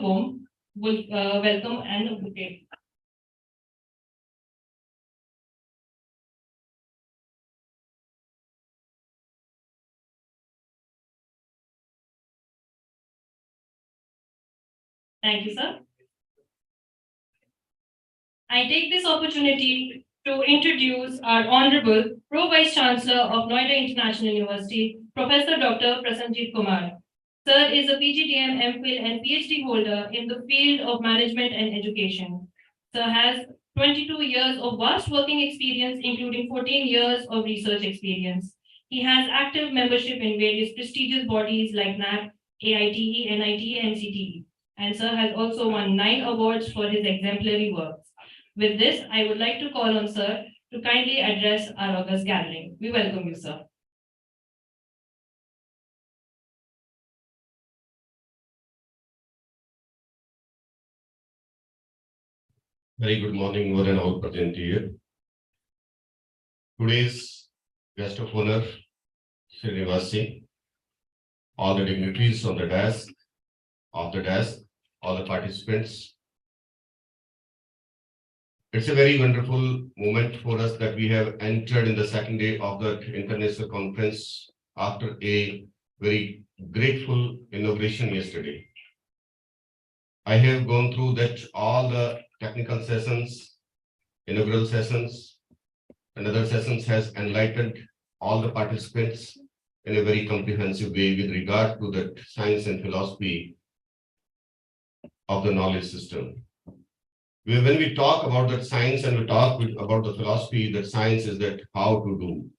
warm welcome and a bouquet. Thank you, sir. I take this opportunity to introduce our Honorable Pro Vice Chancellor of Noida International University, Professor Dr. Prasanjit Kumar. Sir is a PGDM, MPhil, and PhD holder in the field of management and education. Sir has 22 years of vast working experience, including 14 years of research experience. He has active membership in various prestigious bodies like NAP, AITE, NITE, and CTE. And Sir has also won 9 awards for his exemplary works. With this, I would like to call on Sir to kindly address our august gathering. We welcome you, Sir. Very good morning, one and all present here. Today's guest of honor, Jijnasa, all the dignitaries on the desk, all the participants. It's a very wonderful moment for us that we have entered in the second day of the international conference after a very grateful inauguration yesterday. I have gone through that all the technical sessions, inaugural sessions, and other sessions has enlightened all the participants in a very comprehensive way with regard to the science and philosophy of the knowledge system. When we talk about that science and we talk about the philosophy, that science is that how to do,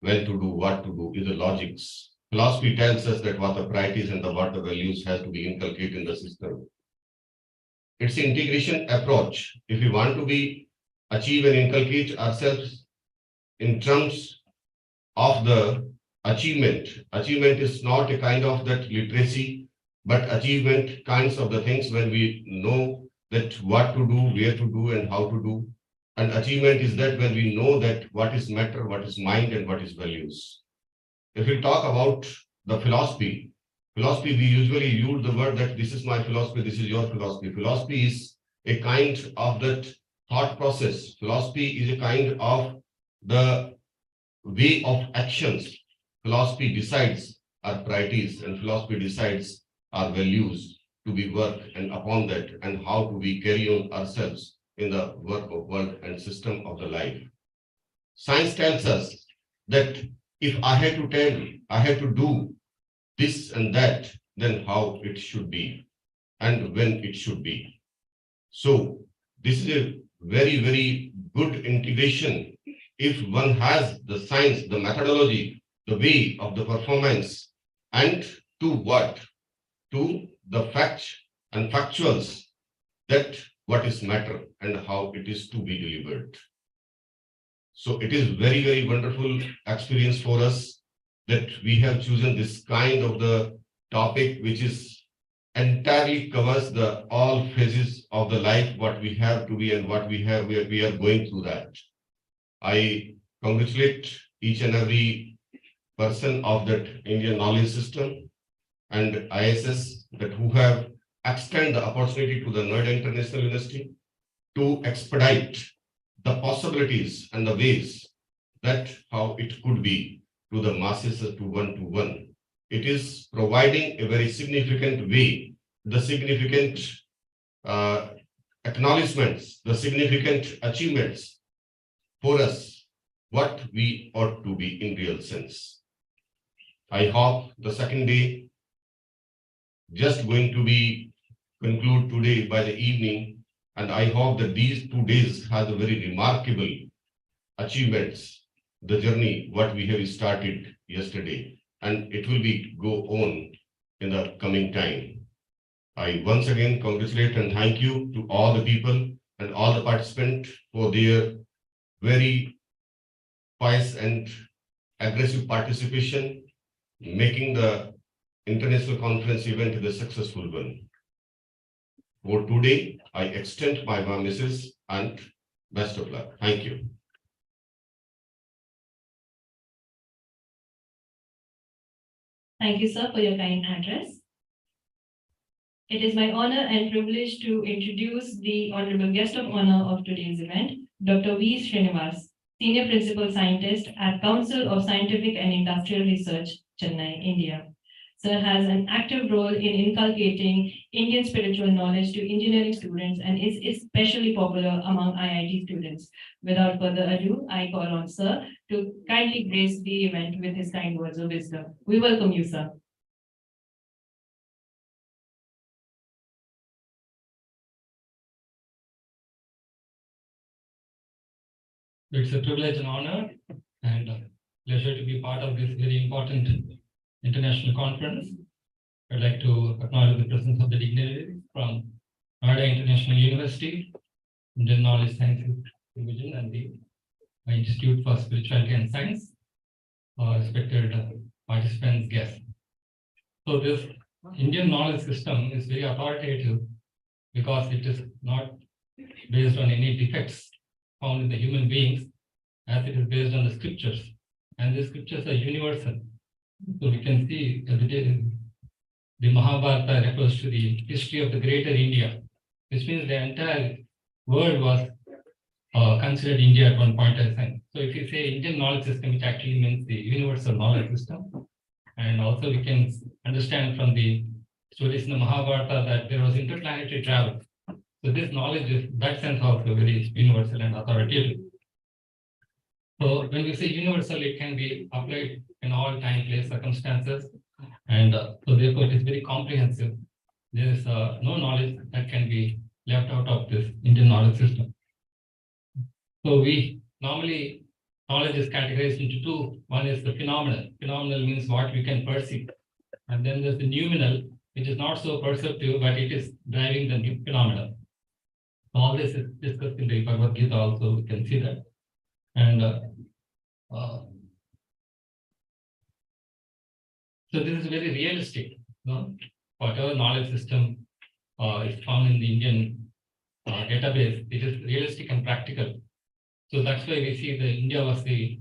when to do, what to do, is the logics. Philosophy tells us that what the priorities and what the values has to be inculcated in the system. It's the integration approach. If we want to achieve and inculcate ourselves in terms of the achievement is not a kind of that literacy, but achievement kinds of the things when we know that what to do, where to do, and how to do. And achievement is that when we know that what is matter, what is mind, and what is values. If we talk about the philosophy, we usually use the word that this is my philosophy, this is your philosophy. Philosophy is a kind of that thought process. Philosophy is a kind of the way of actions. Philosophy decides our priorities and philosophy decides our values to be work and upon that and how do we carry on ourselves in the work of world and system of the life. Science tells us that if I had to tell, I had to do this and that, then how it should be and when it should be. So this is a very, very good integration. If one has the science, the methodology, the way of the performance, and to what? To the facts and factuals, that what is matter and how it is to be delivered. So it is very, very wonderful experience for us that we have chosen this kind of the topic which is entirely covers the all phases of the life, what we have to be and what we have, we are going through that. I congratulate each and every person of that Indian knowledge system and ISS that who have extended the opportunity to the Noida International University to expedite the possibilities and the ways that how it could be to the masses to one. It is providing a very significant way, the significant acknowledgements, the significant achievements for us, what we ought to be in real sense. I hope the second day just going to be conclude today by the evening, and I hope that these 2 days have a very remarkable achievements, the journey what we have started yesterday, and it will be go on in the coming time. I once again congratulate and thank you to all the people and all the participants for their very pious and aggressive participation, making the international conference event a successful one. For today, I extend my warm wishes and best of luck. Thank you. Thank you, sir, for your kind address. It is my honor and privilege to introduce the honorable guest of honor of today's event, Dr. V. Srinivas, Senior Principal Scientist at Council of Scientific and Industrial Research, Chennai, India. Sir has an active role in inculcating Indian spiritual knowledge to engineering students and is especially popular among IIT students. Without further ado, I call on Sir to kindly grace the event with his kind words of wisdom. We welcome you, sir. It's a privilege and honor and a pleasure to be part of this very important international conference. I'd like to acknowledge the presence of the dignitaries from Noida International University, Indian Knowledge Sciences Division, and the Institute for Spirituality and Science, respected participants, guests. So this Indian knowledge system is very authoritative because it is not based on any defects found in the human beings, as it is based on the scriptures, and the scriptures are universal. So we can see the Mahabharata refers to the history of the greater India, which means the entire world was considered India at one point in time. So if you say Indian knowledge system, it actually means the universal knowledge system. And also we can understand from the stories in the Mahabharata that there was interplanetary travel. So this knowledge is, that sense, also very universal and authoritative. So when we say universal, it can be applied in all time, place, circumstances. And so therefore it is very comprehensive. There is no knowledge that can be left out of this Indian knowledge system. So we normally, knowledge is categorized into two. One is the phenomenal. Phenomenal means what we can perceive. And then there's the noumenal, which is not so perceptive, but it is driving the new phenomena. All this is discussed in the Bhagavad Gita also, we can see that. And so this is very realistic. Whatever knowledge system is found in the Indian database, it is realistic and practical. So that's why we see that India was the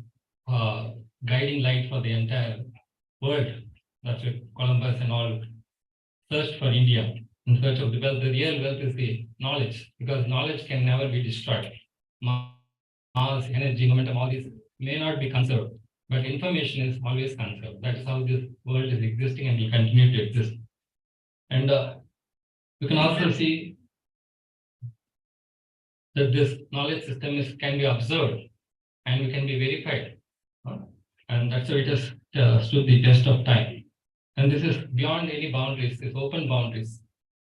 guiding light for the entire world. That's why Columbus and all searched for India in search of the wealth. The real wealth is the knowledge, because knowledge can never be destroyed. Mass, energy, momentum, all these may not be conserved, but information is always conserved. That is how this world is existing and will continue to exist. And you can also see that this knowledge system can be observed and it can be verified. And that's why it has stood the test of time. And this is beyond any boundaries, it's open boundaries.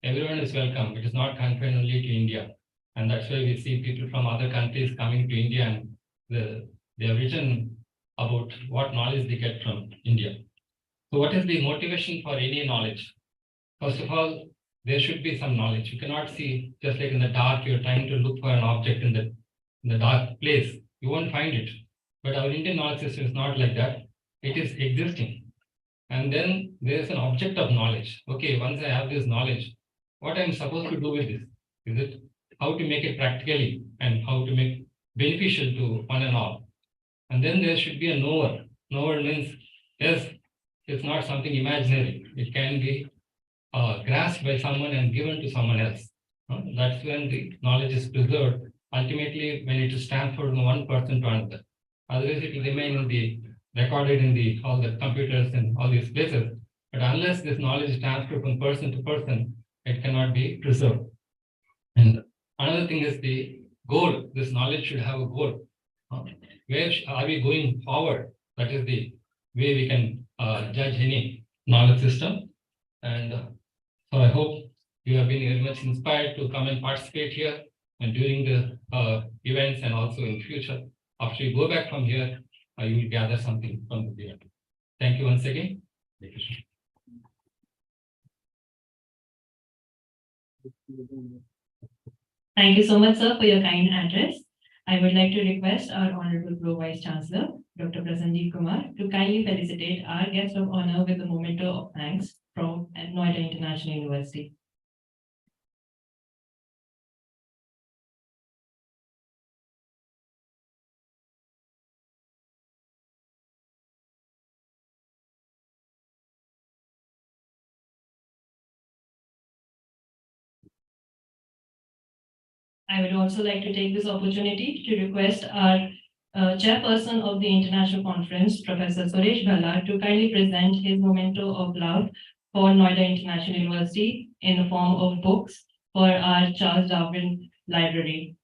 Everyone is welcome. It is not confined only to India. And that's why we see people from other countries coming to India, and they have written about what knowledge they get from India. So what is the motivation for any knowledge? First of all, there should be some knowledge. You cannot see, just like in the dark, you're trying to look for an object in the dark place. You won't find it. But our Indian knowledge system is not like that. It is existing. And then there is an object of knowledge. Okay, once I have this knowledge, what I'm supposed to do with this? Is it how to make it practically and how to make beneficial to one and all? And then there should be a knower. Knower means, yes, it's not something imaginary. It can be grasped by someone and given to someone else. That's when the knowledge is preserved. Ultimately, when it is transferred from one person to another. Otherwise, it will remain in the recorded in all the computers and all these places. But unless this knowledge is transferred from person to person, it cannot be preserved. And another thing is the goal. This knowledge should have a goal. Where are we going forward? That is the way we can judge any knowledge system. And so I hope you have been very much inspired to come and participate here and during the events and also in future. After you go back from here, you will gather something from the event. Thank you once again. Thank you so much, sir, for your kind address. I would like to request our Honorable Pro Vice Chancellor, Dr. Prasanjit Kumar, to kindly felicitate our guest of honor with a memento of thanks from Noida International University. I would also like to take this opportunity to request our chairperson of the international conference, Professor Suresh Bhalla, to kindly present his memento of love for Noida International University in the form of books for our Charles Darwin Library.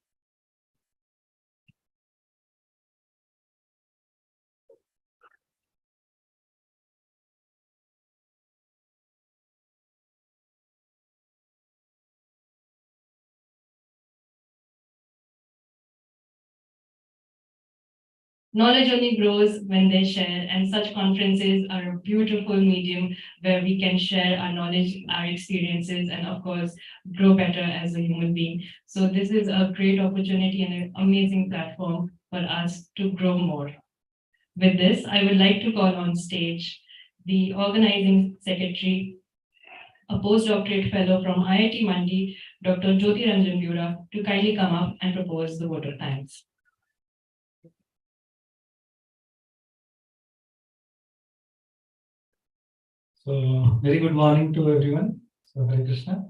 Knowledge only grows when they share, and such conferences are a beautiful medium where we can share our knowledge, our experiences, and of course, grow better as a human being. So this is a great opportunity and an amazing platform for us to grow more. With this, I would like to call on stage the organizing secretary, a postdoctorate fellow from IIT Mandi, Dr. Jyoti Ranjan Bura, to kindly come up and propose the vote of thanks. So very good morning to everyone. So Hare Krishna.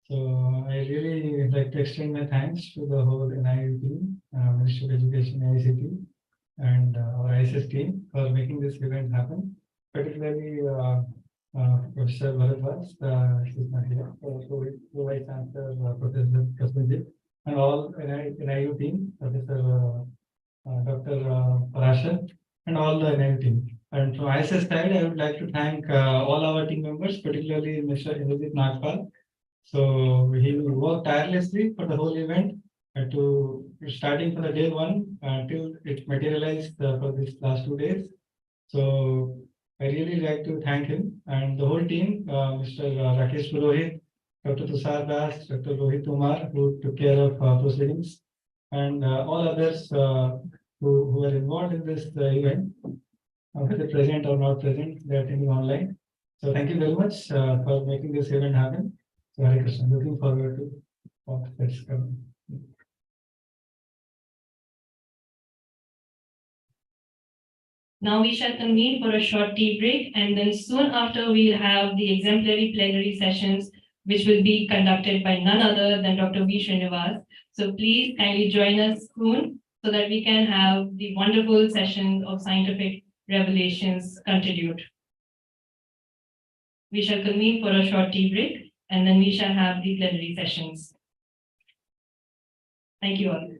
So I really like to extend my thanks to the whole NIU team, Ministry of Education, ICT, and our ISS team for making this event happen. Particularly Professor Bharadwaj, she's not here, Vice Chancellor Professor Kasmijit, and all NIU team, Professor Dr. Parashar, and all the NIU team. And from ISS side, I would like to thank all our team members, particularly Mr. Indrajit Nagpal. So he worked tirelessly for the whole event to starting from the day one till it materialized for these last 2 days. So I really like to thank him and the whole team, Mr. Rakesh Purohit, Dr. Tushar Das, Dr. Rohit Kumar, who took care of proceedings, and all others who were involved in this event, whether present or not present, they are attending online. So thank you very much for making this event happen. So Hare Krishna, looking forward to what that's coming. Now we shall convene for a short tea break, and then soon after we'll have the exemplary plenary sessions, which will be conducted by none other than Dr. V. Srinivas. So please kindly join us soon so that we can have the wonderful sessions of scientific revelations continued. We shall convene for a short tea break, and then we shall have the plenary sessions. Thank you all.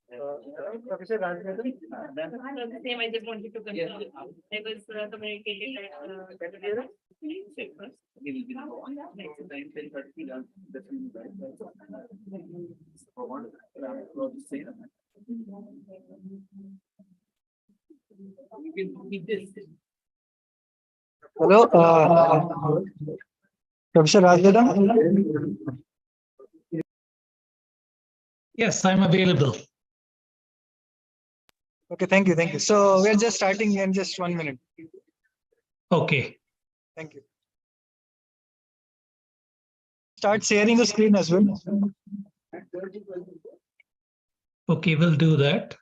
Professor Rajendra. The same, I just wanted to confirm. I was communicated that. Hello, Professor Rajendra. Yes, I'm available. Okay, thank you, thank you. So we're just starting in just 1 minute. Okay. Thank you. Start sharing the screen as well. Okay, we'll do that.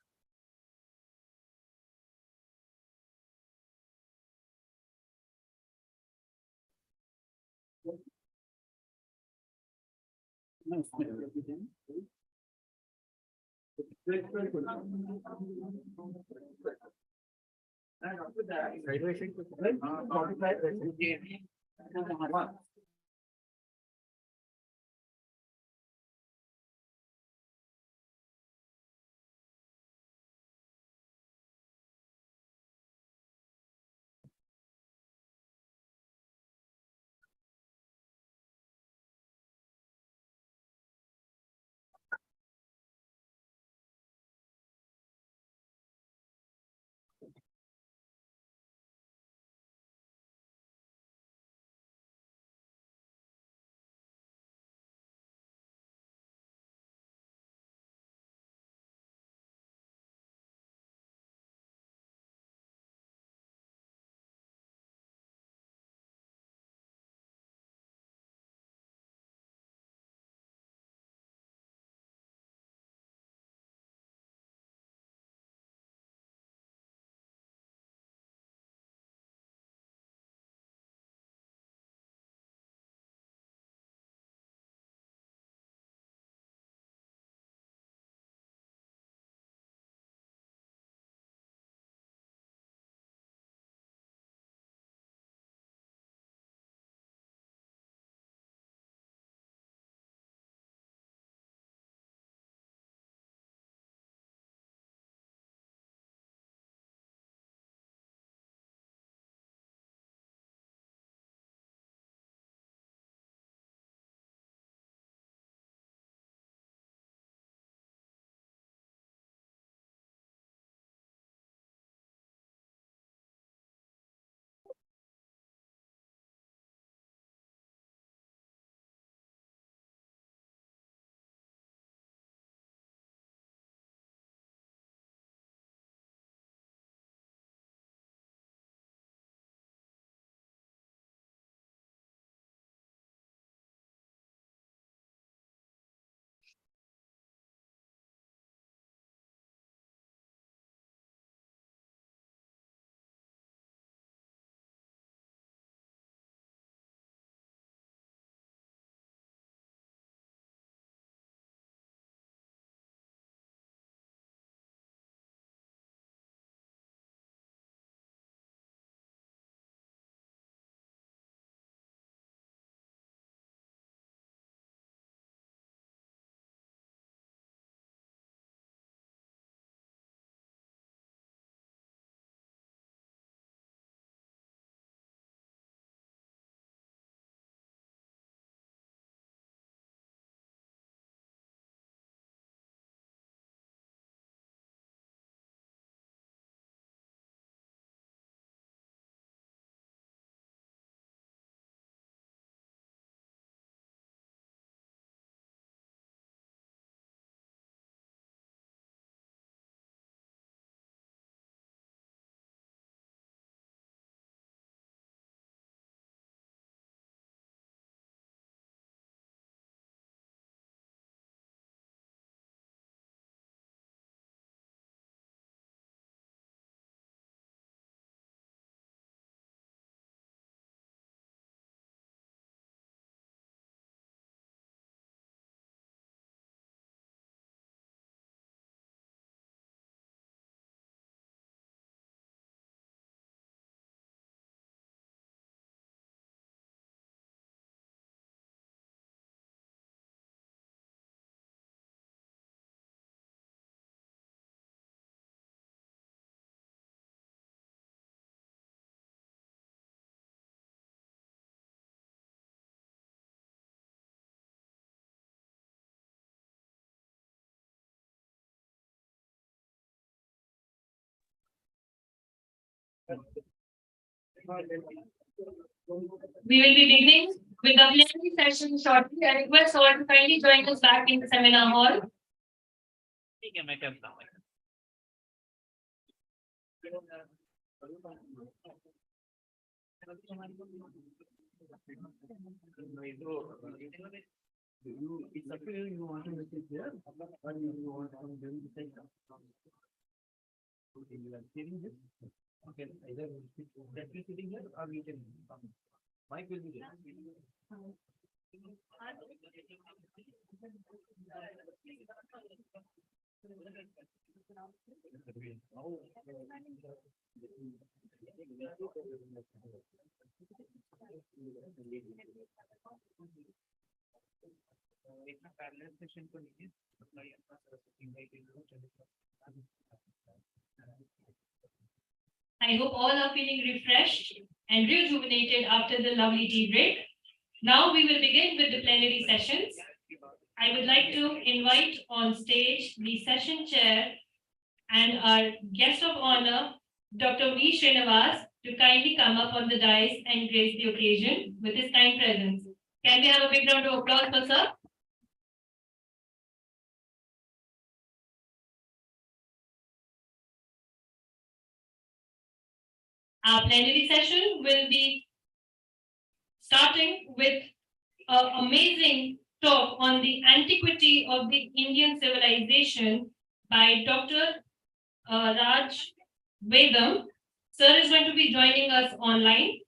We will be beginning with the plenary session shortly. I request all to kindly join us back in the seminar hall. It's up to you, you want to sit there, or you want to do the thing. Okay, you are sitting this. Okay, either that be sitting here or we can. Mike will be there. I hope all are feeling refreshed and rejuvenated after the lovely tea break. Now we will begin with the plenary sessions. I would like to invite on stage the session chair and our guest of honor, Dr. V. Srinivas, to kindly come up on the dais and grace the occasion with his kind presence. Can we have a big round of applause for sir? Our plenary session will be starting with an amazing talk on the antiquity of the Indian civilization by Dr. Raj Vedam. Sir is going to be joining us online.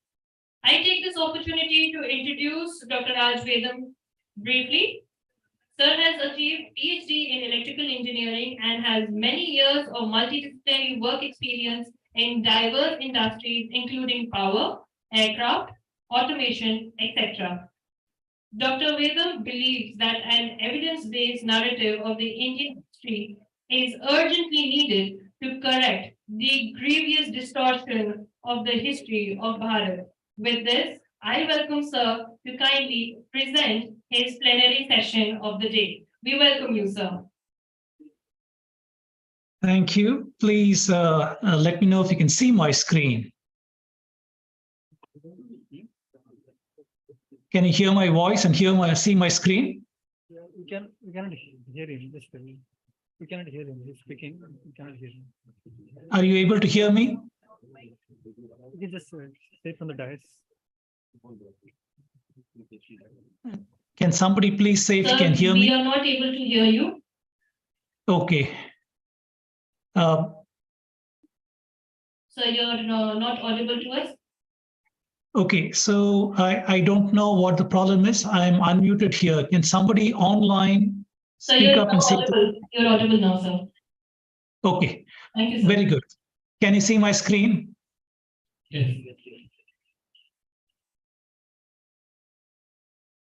I take this opportunity to introduce Dr. Raj Vedam briefly. Sir has achieved PhD in electrical engineering and has many years of multidisciplinary work experience in diverse industries, including power, aircraft, automation, etc. Dr. Vedam believes that an evidence-based narrative of the Indian history is urgently needed to correct the grievous distortion of the history of Bharat. With this, I welcome Sir to kindly present his plenary session of the day. We welcome you, sir. Thank you. Please let me know if you can see my screen. Can you hear my voice and see my screen? We cannot hear him. We cannot hear him. He's speaking. We cannot hear him. Are you able to hear me? You can just say from the dais. Can somebody please say if you can hear We me? are not able to hear you. Okay. Sir, you're not audible to us. Okay, so I don't know what the problem is. I'm unmuted here. Can somebody online Sir, speak you're up and say? audible. You're audible now, sir. Okay, Thank you, sir. very good. Can you see my screen? Yes.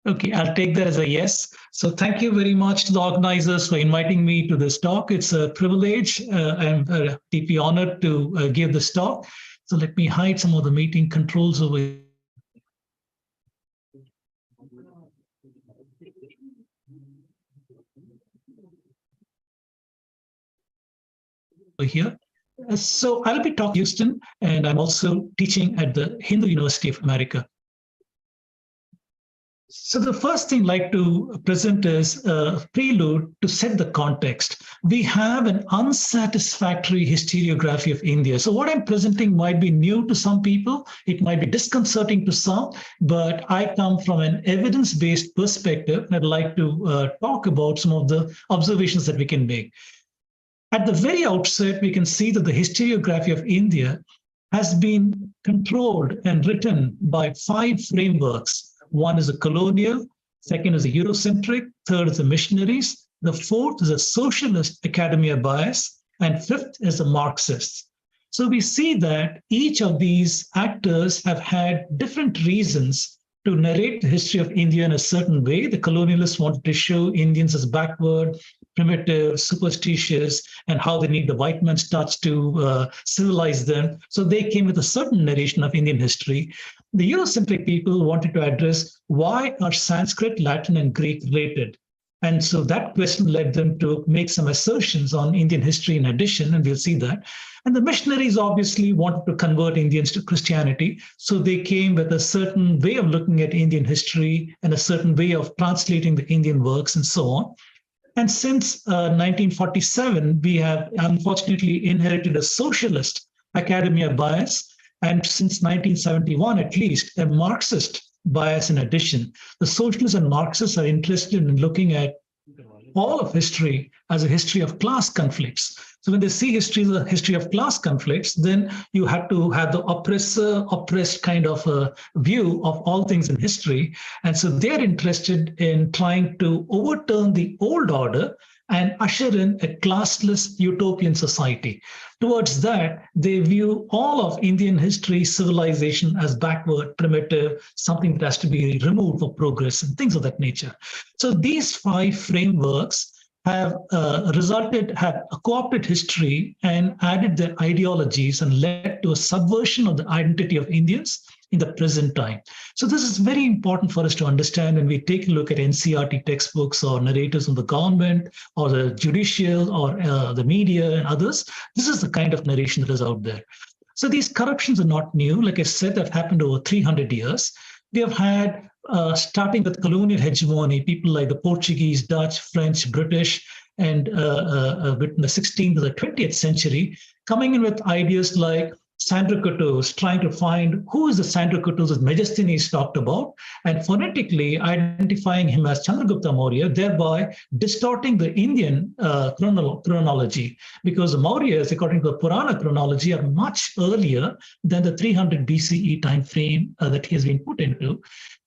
Okay, I'll take that as a yes. So thank you very much to the organizers for inviting me to this talk. It's a privilege. I'm deeply honored to give this talk. So let me hide some of the meeting controls over here. So I'll be talking Houston, and I'm also teaching at the Hindu University of America. So the first thing I'd like to present is a prelude to set the context. We have an unsatisfactory historiography of India. So what I'm presenting might be new to some people. It might be disconcerting to some, but I come from an evidence-based perspective, and I'd like to talk about some of the observations that we can make. At the very outset, we can see that the historiography of India has been controlled and written by 5 frameworks. One is a colonial, second is a Eurocentric, third is the missionaries, the fourth is a socialist academia bias, and fifth is the Marxists. So we see that each of these actors have had different reasons to narrate the history of India in a certain way. The colonialists wanted to show Indians as backward, primitive, superstitious, and how they need the white man's touch to civilize them. So they came with a certain narration of Indian history. The Eurocentric people wanted to address why are Sanskrit, Latin, and Greek related? And so that question led them to make some assertions on Indian history in addition, and we'll see that. And the missionaries obviously wanted to convert Indians to Christianity. So they came with a certain way of looking at Indian history and a certain way of translating the Indian works and so on. And since 1947, we have unfortunately inherited a socialist academia bias. And since 1971, at least, a Marxist bias in addition. The socialists and Marxists are interested in looking at all of history as a history of class conflicts. So when they see history as a history of class conflicts, then you have to have the oppressed kind of a view of all things in history. And so they're interested in trying to overturn the old order and usher in a classless utopian society. Towards that, they view all of Indian history, civilization as backward, primitive, something that has to be removed for progress and things of that nature. So these 5 frameworks have have co-opted history and added their ideologies and led to a subversion of the identity of Indians in the present time. So this is very important for us to understand when we take a look at NCERT textbooks or narratives of the government or the judicial or the media and others. This is the kind of narration that is out there. So these corruptions are not new. Like I said, they've happened over 300 years. We have had, starting with colonial hegemony, people like the Portuguese, Dutch, French, British, and between the 16th to the 20th century, coming in with ideas like Sandrocatus, trying to find who is the Sandrocatus that Megasthenes talked about, and phonetically identifying him as Chandragupta Maurya, thereby distorting the Indian chronology, because the Mauryas, according to the Purana chronology, are much earlier than the 300 BCE time frame that he has been put into.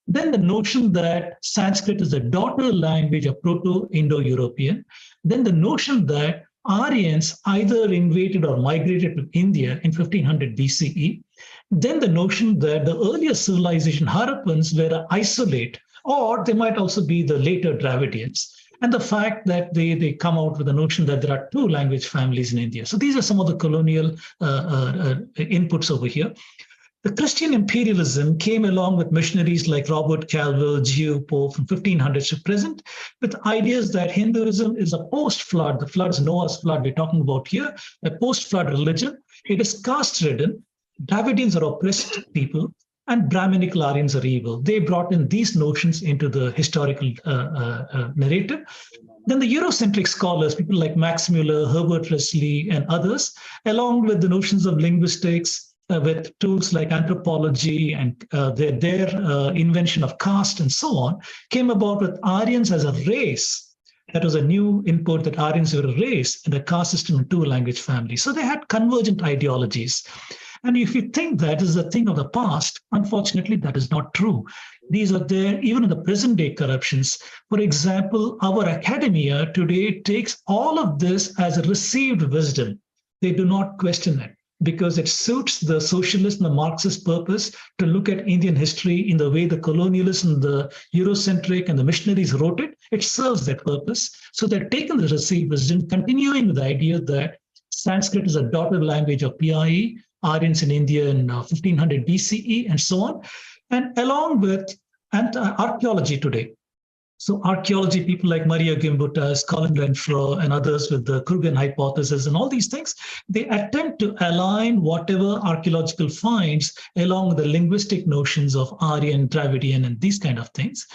Then the notion that Sanskrit is the daughter language of Proto-Indo-European. Then the notion that Aryans either invaded or migrated to India in 1500 BCE. Then the notion that the earlier civilization Harappans were an isolate, or they might also be the later Dravidians. And the fact that they come out with the notion that there are 2 language families in India. So these are some of the colonial inputs over here. The Christian imperialism came along with missionaries like Robert Calvin, Geo Pope from 1500s to present, with ideas that Hinduism is a post-flood, the flood is Noah's flood we're talking about here, a post-flood religion. It is caste-ridden. Dravidians are oppressed people, and Brahminical Aryans are evil. They brought in these notions into the historical narrative. Then the Eurocentric scholars, people like Max Muller, Herbert Leslie, and others, along with the notions of linguistics, with tools like anthropology and their invention of caste and so on, came about with Aryans as a race. That was a new input, that Aryans were a race and a caste system and 2 language families. So they had convergent ideologies. And if you think that is a thing of the past, unfortunately, that is not true. These are there even in the present day corruptions. For example, our academia today takes all of this as a received wisdom. They do not question it, because it suits the socialist and the Marxist purpose to look at Indian history in the way the colonialists and the Eurocentric and the missionaries wrote it. It serves that purpose. So they're taking the received wisdom, continuing with the idea that Sanskrit is a daughter language of PIE, Aryans in India in 1500 BCE, and so on. And along with archaeology today. So archaeology, people like Maria Gimbutas, Colin Renfrew, and others with the Kruger hypothesis and all these things, they attempt to align whatever archaeological finds along with the linguistic notions of Aryan, Dravidian, and these kind of things,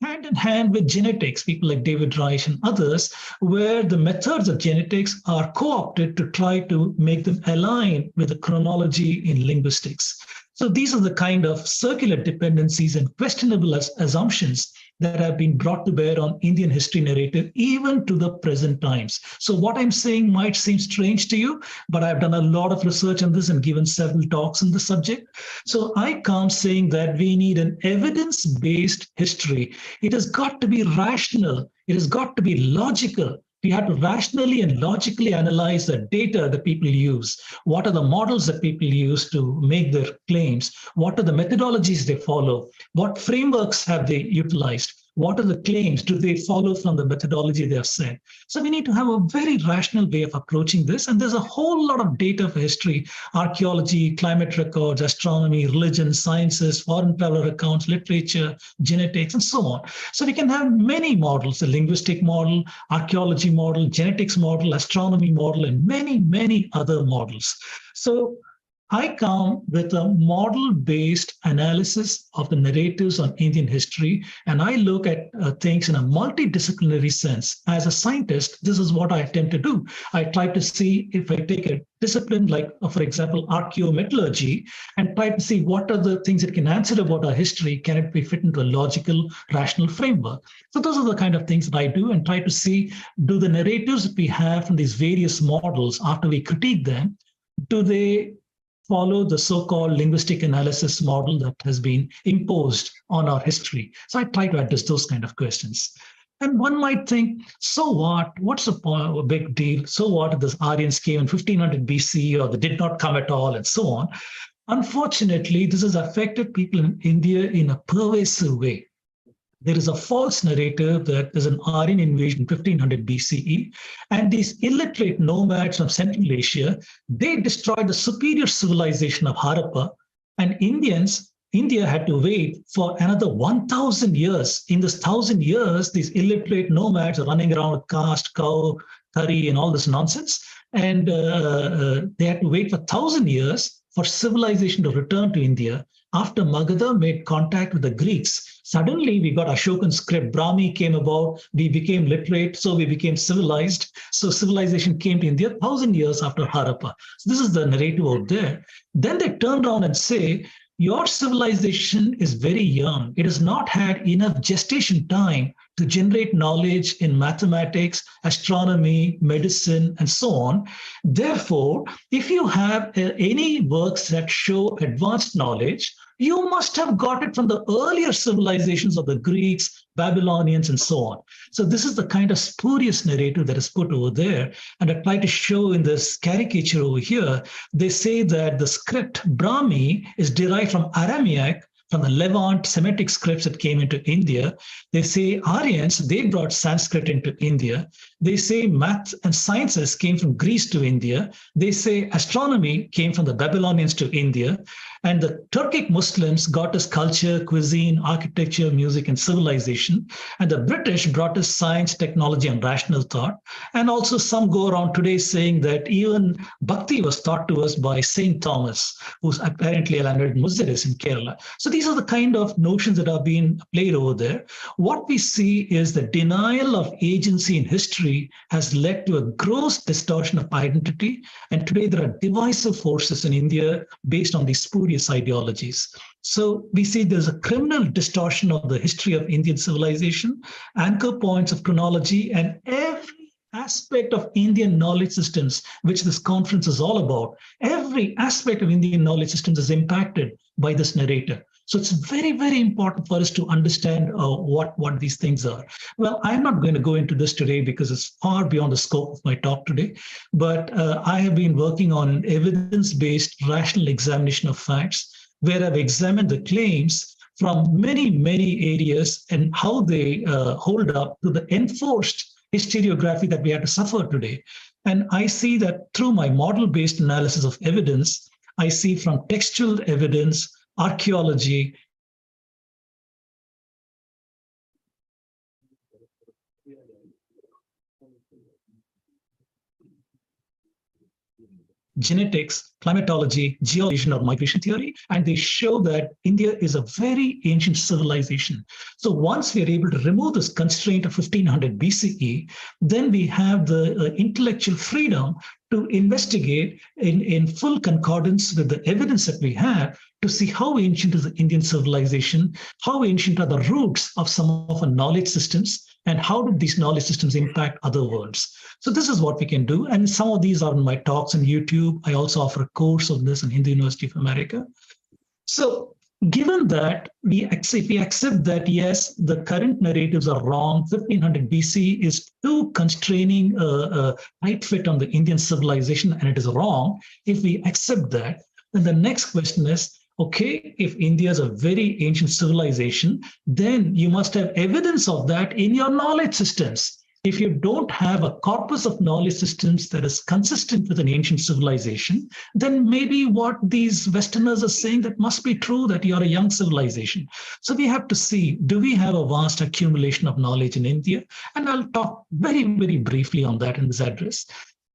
hand in hand with genetics, people like David Reich and others, where the methods of genetics are co-opted to try to make them align with the chronology in linguistics. So these are the kind of circular dependencies and questionable assumptions that have been brought to bear on Indian history narrative, even to the present times. So what I'm saying might seem strange to you, but I've done a lot of research on this and given several talks on the subject. So I come saying that we need an evidence-based history. It has got to be rational. It has got to be logical. We have to rationally and logically analyze the data that people use. What are the models that people use to make their claims? What are the methodologies they follow? What frameworks have they utilized? What are the claims? Do they follow from the methodology they have said? So we need to have a very rational way of approaching this. And there's a whole lot of data for history, archaeology, climate records, astronomy, religion, sciences, foreign traveler accounts, literature, genetics, and so on. So we can have many models, a linguistic model, archaeology model, genetics model, astronomy model, and many, many other models. So I come with a model-based analysis of the narratives on Indian history, and I look at things in a multidisciplinary sense. As a scientist, this is what I attempt to do. I try to see if I take a discipline like, for example, archaeometallurgy, and try to see what are the things it can answer about our history. Can it be fit into a logical, rational framework? So those are the kind of things that I do, and try to see, do the narratives that we have from these various models, after we critique them, do they follow the so-called linguistic analysis model that has been imposed on our history? So I try to address those kind of questions. And one might think, so what? What's a big deal? So what if the Aryans came in 1500 BC, or they did not come at all, and so on? Unfortunately, this has affected people in India in a pervasive way. There is a false narrative that there's an Aryan invasion 1500 BCE, and these illiterate nomads from Central Asia, they destroyed the superior civilization of Harappa, and India had to wait for another 1,000 years. In this 1,000 years, these illiterate nomads are running around with caste, cow, curry, and all this nonsense, and they had to wait for 1,000 years for civilization to return to India. After Magadha made contact with the Greeks, suddenly we got Ashokan script. Brahmi came about, we became literate, so we became civilized. So civilization came to India 1,000 years after Harappa. So this is the narrative out there. Then they turn around and say, your civilization is very young. It has not had enough gestation time to generate knowledge in mathematics, astronomy, medicine, and so on. Therefore, if you have any works that show advanced knowledge, you must have got it from the earlier civilizations of the Greeks, Babylonians, and so on. So this is the kind of spurious narrative that is put over there. And I try to show in this caricature over here, they say that the script Brahmi is derived from Aramaic, from the Levant Semitic scripts that came into India. They say Aryans, they brought Sanskrit into India. They say math and sciences came from Greece to India. They say astronomy came from the Babylonians to India. And the Turkic Muslims got us culture, cuisine, architecture, music, and civilization. And the British brought us science, technology, and rational thought. And also some go around today saying that even Bhakti was taught to us by Saint Thomas, who's apparently landed in Muziris in Kerala. So these are the kind of notions that are being played over there. What we see is the denial of agency in history has led to a gross distortion of identity. And today there are divisive forces in India based on these spurious ideologies. So we see there's a criminal distortion of the history of Indian civilization, anchor points of chronology, and every aspect of Indian knowledge systems, which this conference is all about, every aspect of Indian knowledge systems is impacted by this narrative. So it's very, very important for us to understand what these things are. Well, I'm not going to go into this today because it's far beyond the scope of my talk today, but I have been working on an evidence-based rational examination of facts, where I've examined the claims from many, many areas and how they hold up to the enforced historiography that we have to suffer today. And I see that through my model-based analysis of evidence, I see from textual evidence, archaeology, genetics, climatology, geology, or migration theory, and they show that India is a very ancient civilization. So once we are able to remove this constraint of 1500 BCE, then we have the intellectual freedom to investigate in full concordance with the evidence that we have to see how ancient is the Indian civilization, how ancient are the roots of some of our knowledge systems, and how did these knowledge systems impact other worlds. So this is what we can do. And some of these are in my talks on YouTube. I also offer a course of this in Hindu University of America. So given that we accept that, yes, the current narratives are wrong, 1500 BC is too constraining tight fit on the Indian civilization, and it is wrong. If we accept that, then the next question is, Okay, if India is a very ancient civilization, then you must have evidence of that in your knowledge systems. If you don't have a corpus of knowledge systems that is consistent with an ancient civilization, then maybe what these Westerners are saying that must be true, that you're a young civilization. So we have to see, do we have a vast accumulation of knowledge in India? And I'll talk very, very briefly on that in this address.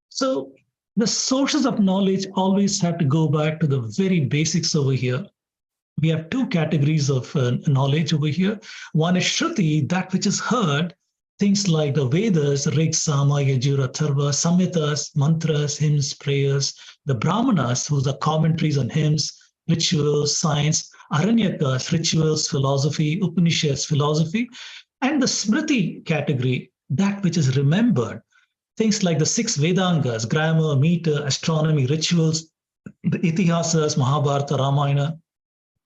So the sources of knowledge always have to go back to the very basics over here. We have two categories of knowledge over here. One is Shruti, that which is heard, things like the Vedas, Rig, Sama, Yajura, Tharva, Samhitas, mantras, hymns, prayers, the Brahmanas, who are commentaries on hymns, rituals, science, Aranyakas, rituals, philosophy, Upanishads, philosophy, and the Smriti category, that which is remembered, things like the 6 Vedangas, grammar, meter, astronomy, rituals, the Itihasas, Mahabharata, Ramayana,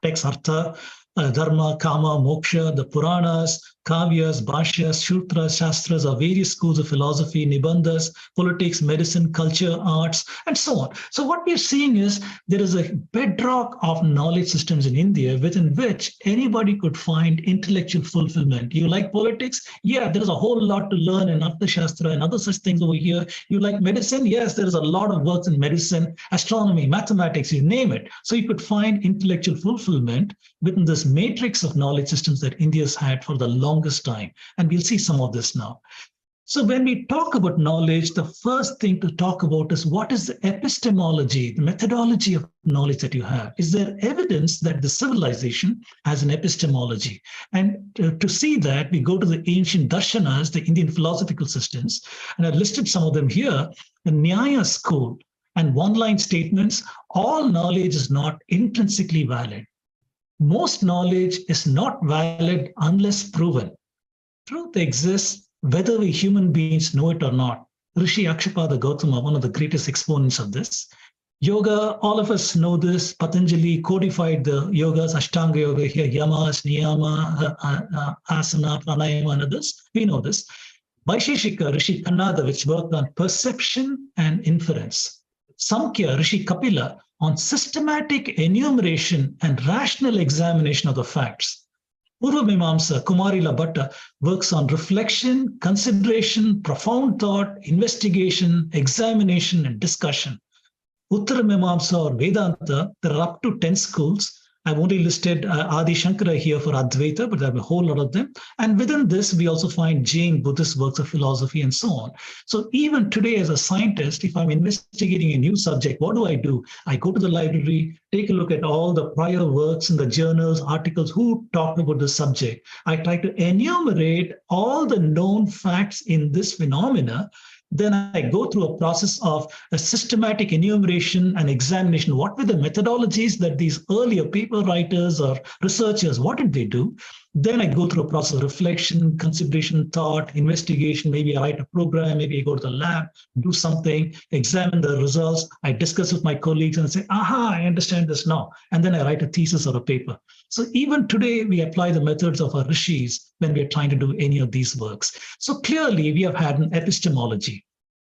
text, Artha, Dharma, Kama, Moksha, the Puranas, Kavyas, Bhashyas, Shutras, Shastras are various schools of philosophy, Nibandhas, politics, medicine, culture, arts, and so on. So what we're seeing is there is a bedrock of knowledge systems in India within which anybody could find intellectual fulfillment. You like politics? Yeah, there's a whole lot to learn in Arthashastra and other such things over here. You like medicine? Yes, there is a lot of works in medicine, astronomy, mathematics, you name it. So you could find intellectual fulfillment within this matrix of knowledge systems that India's had for the longest time. And we'll see some of this now. So when we talk about knowledge, the first thing to talk about is what is the epistemology, the methodology of knowledge that you have? Is there evidence that the civilization has an epistemology? And to see that, we go to the ancient darshanas, the Indian philosophical systems, and I listed some of them here. The Nyaya school and one-line statements, all knowledge is not intrinsically valid. Most knowledge is not valid unless proven. Truth exists whether we human beings know it or not. Rishi Akshapada Gautama, one of the greatest exponents of this. Yoga, all of us know this. Patanjali codified the yogas, Ashtanga Yoga here, yamas, niyama, asana, pranayama, and others. We know this. Vaisheshika, Rishi Kannada, which worked on perception and inference. Samkhya, Rishi Kapila, on systematic enumeration and rational examination of the facts. Purva Mimamsa, Kumarila Bhatta, works on reflection, consideration, profound thought, investigation, examination, and discussion. Uttara Mimamsa or Vedanta, there are up to 10 schools. I've only listed Adi Shankara here for Advaita, but there are a whole lot of them. And within this, we also find Jain, Buddhist works of philosophy, and so on. So even today, as a scientist, if I'm investigating a new subject, what do? I go to the library, take a look at all the prior works in the journals, articles, who talked about the subject. I try to enumerate all the known facts in this phenomena. Then I go through a process of a systematic enumeration and examination. What were the methodologies that these earlier paper writers or researchers, what did they do? Then I go through a process of reflection, consideration, thought, investigation. Maybe I write a program, maybe I go to the lab, do something, examine the results. I discuss with my colleagues and say, aha, I understand this now. And then I write a thesis or a paper. So even today, we apply the methods of our rishis when we are trying to do any of these works. So clearly, we have had an epistemology.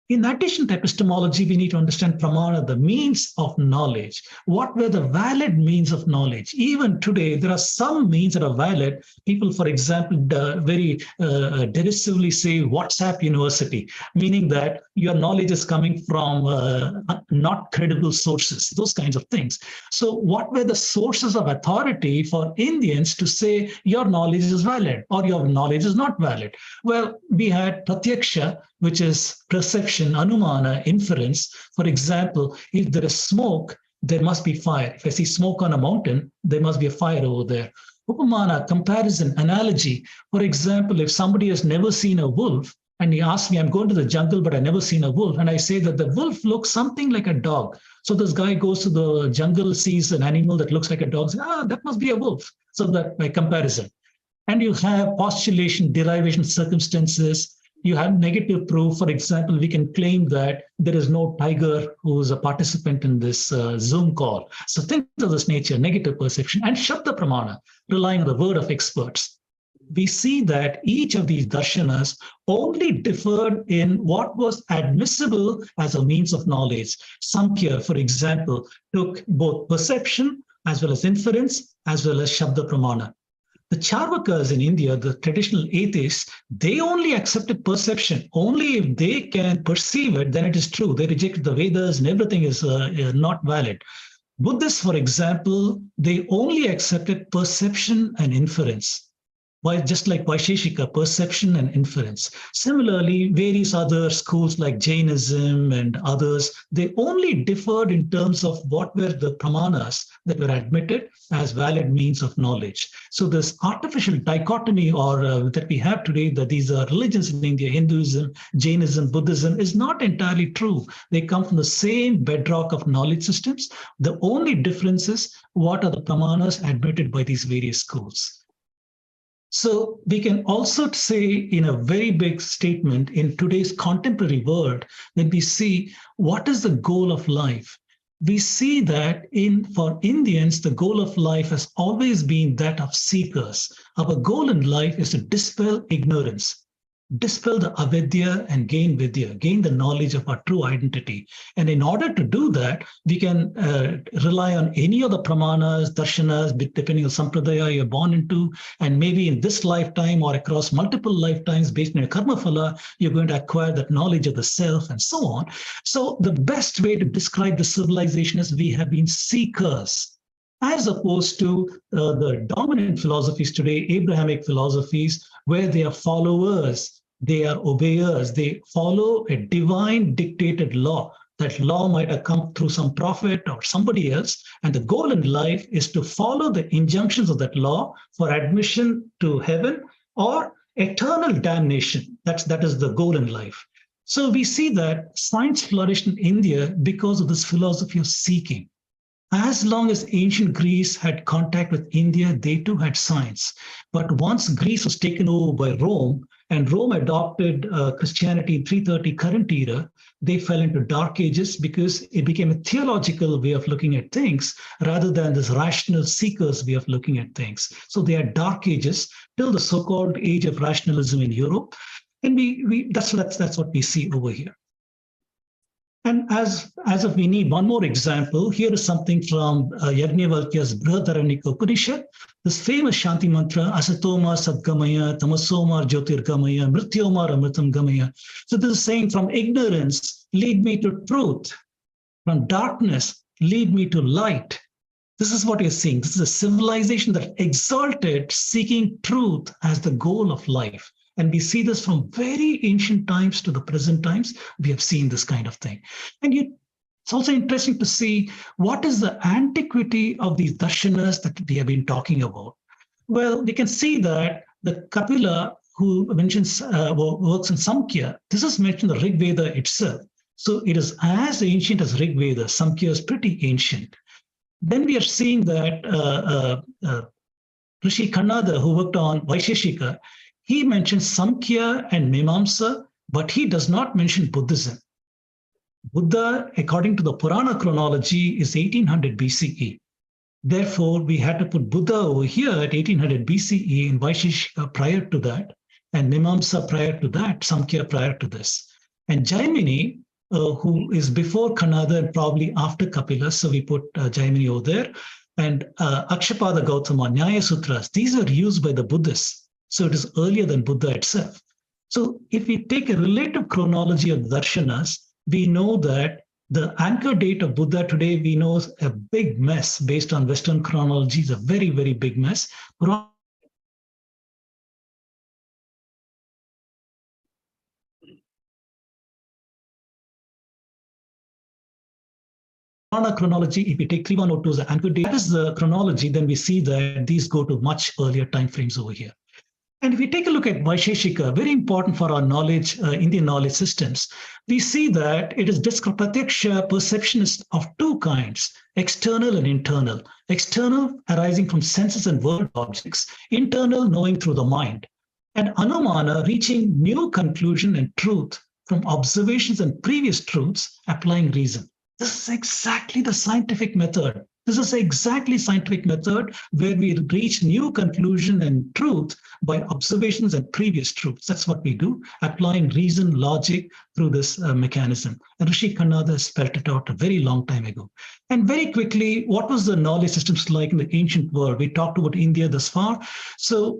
In addition to epistemology, we need to understand pramana, the means of knowledge. What were the valid means of knowledge? Even today, there are some means that are valid. People, for example, very derisively say WhatsApp University, meaning that your knowledge is coming from not credible sources, those kinds of things. So what were the sources of authority for Indians to say your knowledge is valid or your knowledge is not valid? Well, we had pratyaksha, which is perception, anumana, inference. For example, if there is smoke, there must be fire. If I see smoke on a mountain, there must be a fire over there. Upamana, comparison, analogy. For example, if somebody has never seen a wolf, and he asks me, I'm going to the jungle, but I've never seen a wolf. And I say that the wolf looks something like a dog. So this guy goes to the jungle, sees an animal that looks like a dog, says, that must be a wolf. So that by comparison. And you have postulation, derivation, circumstances. You have negative proof. For example, we can claim that there is no tiger who is a participant in this Zoom call. So things of this nature, negative perception, and Shabda Pramana, relying on the word of experts. We see that each of these darshanas only differed in what was admissible as a means of knowledge. Samkhya, for example, took both perception, as well as inference, as well as Shabda Pramana. The Charvakas in India, the traditional atheists, they only accepted perception. Only if they can perceive it, then it is true. They rejected the Vedas and everything is not valid. Buddhists, for example, they only accepted perception and inference. Why, just like Vaisheshika, perception and inference. Similarly, various other schools like Jainism and others, they only differed in terms of what were the pramanas that were admitted as valid means of knowledge. So this artificial dichotomy that we have today, that these are religions in India, Hinduism, Jainism, Buddhism, is not entirely true. They come from the same bedrock of knowledge systems. The only difference is what are the pramanas admitted by these various schools. So we can also say in a very big statement in today's contemporary world, when we see what is the goal of life, we see that for Indians, the goal of life has always been that of seekers. Our goal in life is to dispel ignorance, dispel the avidya and gain vidya, gain the knowledge of our true identity. And in order to do that, we can rely on any of the pramanas, darshanas, depending on sampradaya you're born into, and maybe in this lifetime or across multiple lifetimes based on your karma phala, you're going to acquire that knowledge of the self and so on. So the best way to describe the civilization is we have been seekers, as opposed to the dominant philosophies today, Abrahamic philosophies, where they are followers, they are obeyers, they follow a divine dictated law. That law might have come through some prophet or somebody else, and the goal in life is to follow the injunctions of that law for admission to heaven or eternal damnation. That is the goal in life. So we see that science flourished in India because of this philosophy of seeking. As long as ancient Greece had contact with India, they too had science. But once Greece was taken over by Rome, and Rome adopted Christianity in 330 current era, they fell into dark ages because it became a theological way of looking at things rather than this rational seekers way of looking at things. So they had dark ages till the so-called age of rationalism in Europe. And that's what we see over here. And as if we need one more example, here is something from Yajnavalkya's Brihadaranyaka Upanishad, this famous Shanti mantra, Asatoma Sadgamaya, Tamasoma Jyotirgamaya, Mrityoma Amritam Gamaya. So this is saying from ignorance, lead me to truth. From darkness, lead me to light. This is what you're seeing. This is a civilization that exalted seeking truth as the goal of life. And we see this from very ancient times to the present times. We have seen this kind of thing. And it's also interesting to see what is the antiquity of these darshanas that we have been talking about. Well, we can see that the Kapila, who mentions works in Samkhya, this is mentioned in the Rig Veda itself. So it is as ancient as Rig Veda. Samkhya is pretty ancient. Then we are seeing that Rishi Kannada, who worked on Vaisheshika, he mentions Samkhya and Mimamsa, but he does not mention Buddhism. Buddha, according to the Purana chronology, is 1800 BCE. Therefore, we had to put Buddha over here at 1800 BCE in Vaisheshika prior to that, and Mimamsa prior to that, Samkhya prior to this. And Jaimini, who is before Kannada and probably after Kapila, so we put Jaimini over there, and Akshapada Gautama, Nyaya Sutras, these are used by the Buddhists. So it is earlier than Buddha itself. So if we take a relative chronology of darshanas, we know that the anchor date of Buddha today, we know is a big mess based on Western chronology, is a very, very big mess. Chronology, if we take 3102 as the anchor date, that is the chronology, then we see that these go to much earlier time frames over here. And if we take a look at Vaisheshika, very important for our knowledge, Indian knowledge systems, we see that it is Pratyaksha perception is of two kinds, external and internal. External arising from senses and world objects, internal knowing through the mind. And Anumana reaching new conclusion and truth from observations and previous truths, applying reason. This is exactly the scientific method. This is exactly scientific method where we reach new conclusion and truth by observations and previous truths. That's what we do, applying reason, logic through this mechanism. And Rishi Kanada has spelled it out a very long time ago. And very quickly, what was the knowledge systems like in the ancient world? We talked about India thus far. So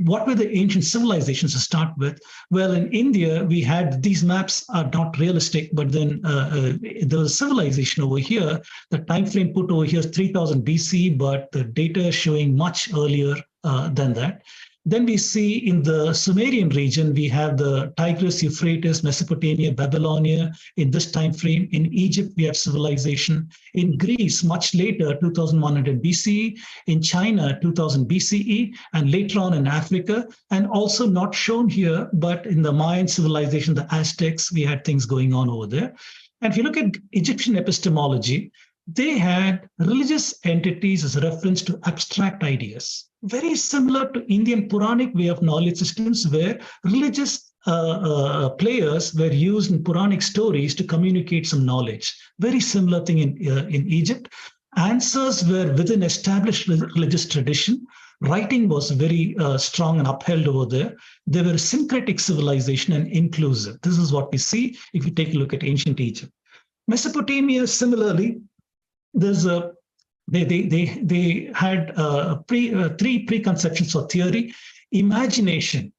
what were the ancient civilizations to start with? Well, in India, we had, these maps are not realistic, but then there was a civilization over here. The time frame put over here is 3000 BC, but the data is showing much earlier than that. Then we see in the Sumerian region, we have the Tigris, Euphrates, Mesopotamia, Babylonia in this time frame. In Egypt, we have civilization. In Greece, much later, 2100 BCE. In China, 2000 BCE, and later on in Africa. And also not shown here, but in the Mayan civilization, the Aztecs, we had things going on over there. And if you look at Egyptian epistemology, they had religious entities as a reference to abstract ideas, very similar to Indian Puranic way of knowledge systems, where religious players were used in Puranic stories to communicate some knowledge. Very similar thing in Egypt. Answers were within established religious tradition. Writing was very strong and upheld over there. They were a syncretic civilization and inclusive. This is what we see if you take a look at ancient Egypt. Mesopotamia, similarly, there's a they had three preconceptions for theory. Imagination,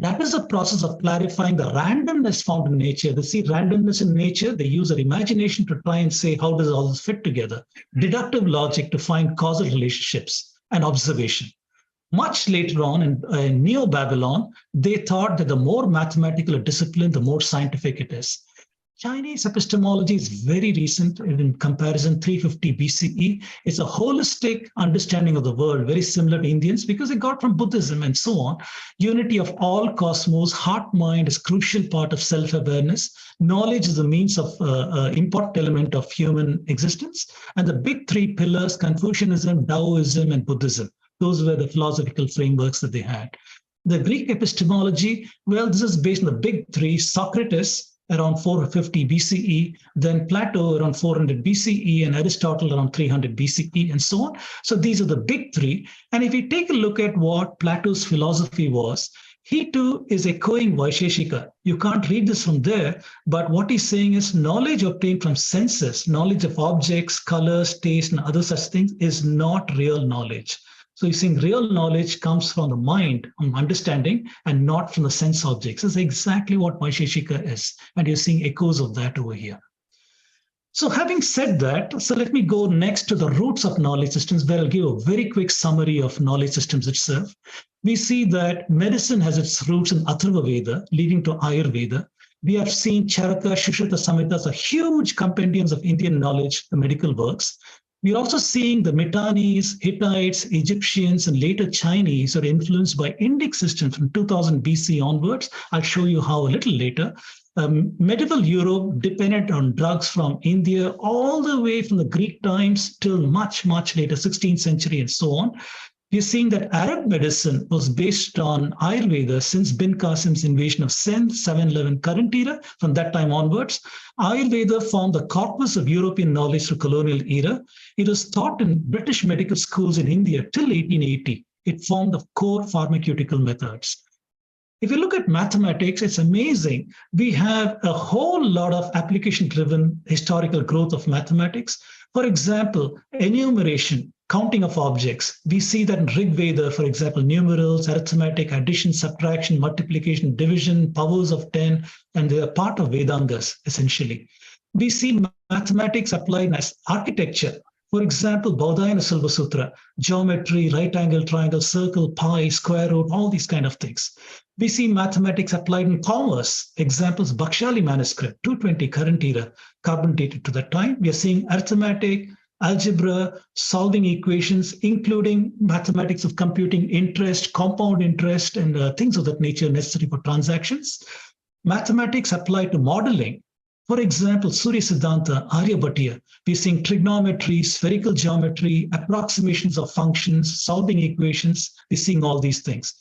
that is a process of clarifying the randomness found in nature. They see randomness in nature. They use their imagination to try and say, how does all this fit together? Deductive logic to find causal relationships and observation. Much later on in Neo-Babylon, they thought that the more mathematical a discipline, the more scientific it is. Chinese epistemology is very recent in comparison, 350 BCE. It's a holistic understanding of the world, very similar to Indians because they got from Buddhism and so on. Unity of all cosmos, heart-mind is a crucial part of self-awareness. Knowledge is a means of important element of human existence. And the big three pillars, Confucianism, Taoism, and Buddhism. Those were the philosophical frameworks that they had. The Greek epistemology, well, this is based on the big three, Socrates, around 450 BCE, then Plato around 400 BCE, and Aristotle around 300 BCE, and so on. So these are the big three. And if you take a look at what Plato's philosophy was, he too is echoing Vaisheshika. You can't read this from there, but what he's saying is knowledge obtained from senses, knowledge of objects, colors, taste, and other such things is not real knowledge. So you're saying real knowledge comes from the mind, from understanding, and not from the sense objects. This is exactly what Vaisheshika is. And you're seeing echoes of that over here. So having said that, so let me go next to the roots of knowledge systems, where I'll give a very quick summary of knowledge systems itself. We see that medicine has its roots in Atharva Veda, leading to Ayurveda. We have seen Charaka, Shushruta Samhitas, are huge compendiums of Indian knowledge, the medical works. We're also seeing the Mitannis, Hittites, Egyptians, and later Chinese are influenced by Indic systems from 2000 BC onwards. I'll show you how a little later. Medieval Europe depended on drugs from India all the way from the Greek times till much, much later, 16th century and so on. We're seeing that Arab medicine was based on Ayurveda since Bin Qasim's invasion of Sindh, 711 current era. From that time onwards, Ayurveda formed the corpus of European knowledge through colonial era. It was taught in British medical schools in India till 1880. It formed the core pharmaceutical methods. If you look at mathematics, it's amazing. We have a whole lot of application-driven historical growth of mathematics. For example, enumeration, counting of objects. We see that in Rig Veda, for example, numerals, arithmetic, addition, subtraction, multiplication, division, powers of 10, and they are part of Vedangas, essentially. We see mathematics applied as architecture. For example, Baudhayana Silva Sutra, geometry, right angle, triangle, circle, pi, square root, all these kind of things. We see mathematics applied in commerce. Examples, Bakshali manuscript, 220 current era, carbon dated to that time. We are seeing arithmetic, algebra, solving equations, including mathematics of computing interest, compound interest, and things of that nature necessary for transactions. Mathematics applied to modeling. For example, Surya Siddhanta, Aryabhatiya, we're seeing trigonometry, spherical geometry, approximations of functions, solving equations. We're seeing all these things.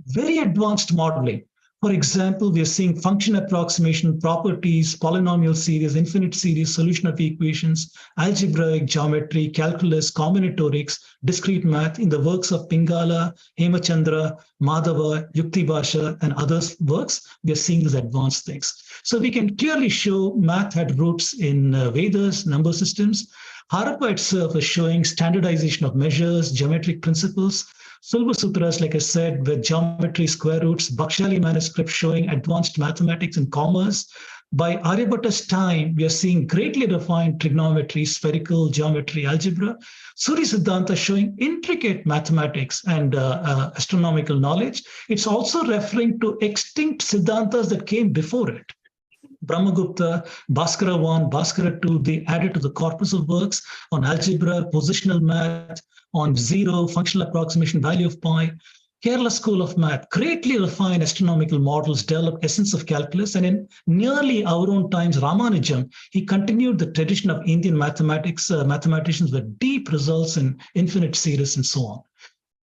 Very advanced modeling. For example, we are seeing function approximation, properties, polynomial series, infinite series, solution of equations, algebraic geometry, calculus, combinatorics, discrete math in the works of Pingala, Hemachandra, Madhava, Yukti Bhasha, and others' works. We are seeing these advanced things. So we can clearly show math had roots in Vedas, number systems. Harappa itself is showing standardization of measures, geometric principles. Silva Sutras, like I said, with geometry, square roots, Bakshali manuscript showing advanced mathematics and commerce. By Aryabhata's time, we are seeing greatly refined trigonometry, spherical geometry, algebra. Surya Siddhanta showing intricate mathematics and astronomical knowledge. It's also referring to extinct Siddhantas that came before it. Brahmagupta, Bhaskara 1, Bhaskara 2, they added to the corpus of works on algebra, positional math, on zero, functional approximation, value of pi. Kerala School of Math greatly refined astronomical models, developed essence of calculus, and in nearly our own times, Ramanujam, he continued the tradition of Indian mathematics, mathematicians with deep results in infinite series and so on.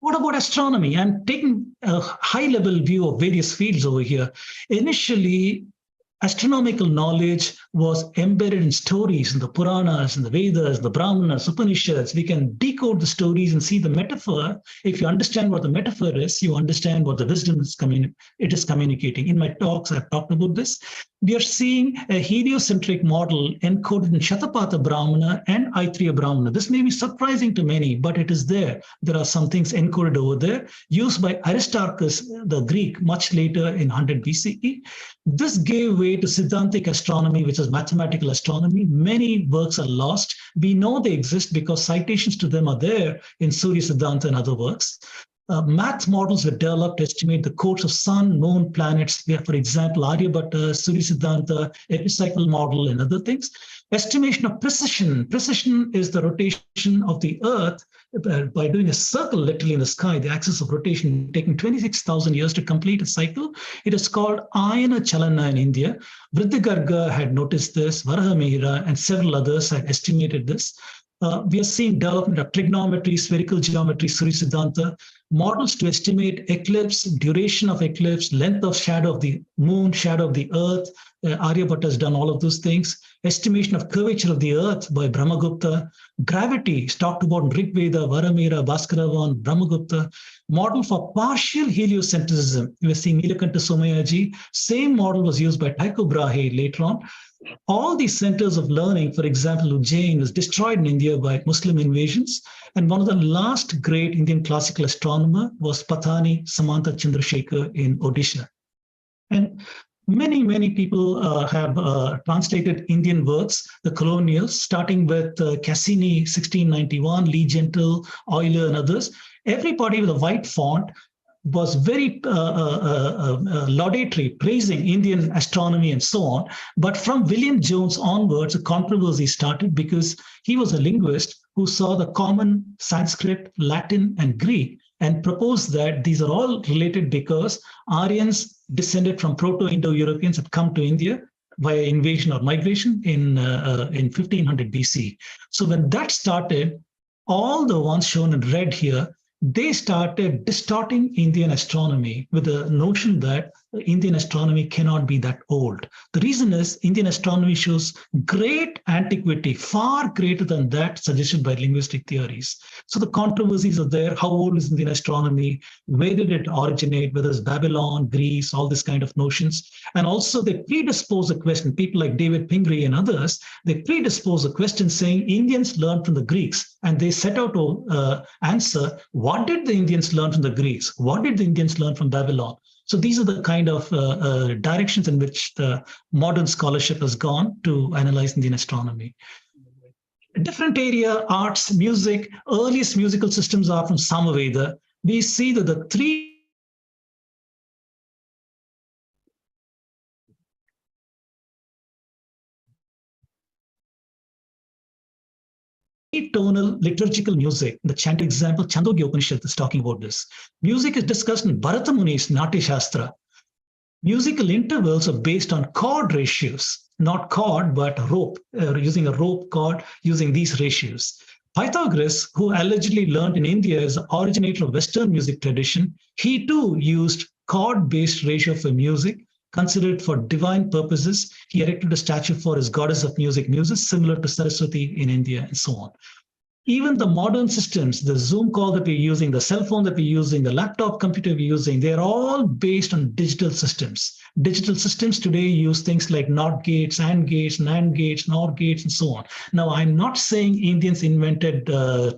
What about astronomy? I'm taking a high-level view of various fields over here. Initially, astronomical knowledge was embedded in stories, in the Puranas, in the Vedas, the Brahmanas, Upanishads. We can decode the stories and see the metaphor. If you understand what the metaphor is, you understand what the wisdom is communicating. In my talks, I've talked about this. We are seeing a heliocentric model encoded in Shatapatha Brahmana and Aitreya Brahmana. This may be surprising to many, but it is there. There are some things encoded over there, used by Aristarchus, the Greek, much later in 100 BCE. This gave way to Siddhantic astronomy, which is mathematical astronomy. Many works are lost. We know they exist because citations to them are there in Surya Siddhanta and other works. Math models were developed to estimate the course of sun, moon, planets. We have, for example, Aryabhatta, Surya Siddhanta, epicycle model, and other things. Estimation of precision. Precision is the rotation of the Earth by doing a circle literally in the sky, the axis of rotation, taking 26,000 years to complete a cycle. It is called Ayana Chalana in India. Vriddhigarga had noticed this, Varahamihira, and several others had estimated this. We are seeing development of trigonometry, spherical geometry, Surya Siddhanta, models to estimate eclipse, duration of eclipse, length of shadow of the moon, shadow of the earth. Aryabhatta has done all of those things. Estimation of curvature of the earth by Brahmagupta. Gravity is talked about in Rig Veda, Varamira, Bhaskaravan, Brahmagupta. Model for partial heliocentrism. We are seeing Nilakanta Somayaji. Same model was used by Tycho Brahe later on. All these centers of learning, for example, Ujjain was destroyed in India by Muslim invasions. And one of the last great Indian classical astronomer was Pathani Samanta Chandrasekhar in Odisha. And many people have translated Indian works, the colonials, starting with Cassini, 1691, Lee Gentle, Euler, and others. Everybody with a white font was very laudatory, praising Indian astronomy and so on. But from William Jones onwards, a controversy started because he was a linguist who saw the common Sanskrit, Latin, and Greek and proposed that these are all related because Aryans descended from Proto-Indo-Europeans had come to India via invasion or migration in 1500 BC. So when that started, all the ones shown in red here, they started distorting Indian astronomy with the notion that Indian astronomy cannot be that old. The reason is Indian astronomy shows great antiquity, far greater than that suggested by linguistic theories. So the controversies are there. How old is Indian astronomy? Where did it originate? Whether it's Babylon, Greece, all this kind of notions. And also they predispose a question, people like David Pingree and others, they predispose a question saying Indians learned from the Greeks, and they set out to answer, what did the Indians learn from the Greeks? What did the Indians learn from Babylon? So these are the kind of directions in which the modern scholarship has gone to analyze Indian astronomy. A different area, arts, music, earliest musical systems are from Samaveda. We see that the three tonal liturgical music. The chanting example, Chandogya Upanishad is talking about this. Music is discussed in Bharata Muni's Natya Shastra. Musical intervals are based on chord ratios, not chord, but rope, using a rope chord, using these ratios. Pythagoras, who allegedly learned in India as the originator of Western music tradition, he too used chord-based ratio for music, considered for divine purposes. He erected a statue for his goddess of music, Muses, similar to Saraswati in India, and so on. Even the modern systems, the Zoom call that we're using, the cell phone that we're using, the laptop computer we're using, they're all based on digital systems. Digital systems today use things like NOT gates, AND gates, NAND gates, NOR gates, and so on. Now, I'm not saying Indians invented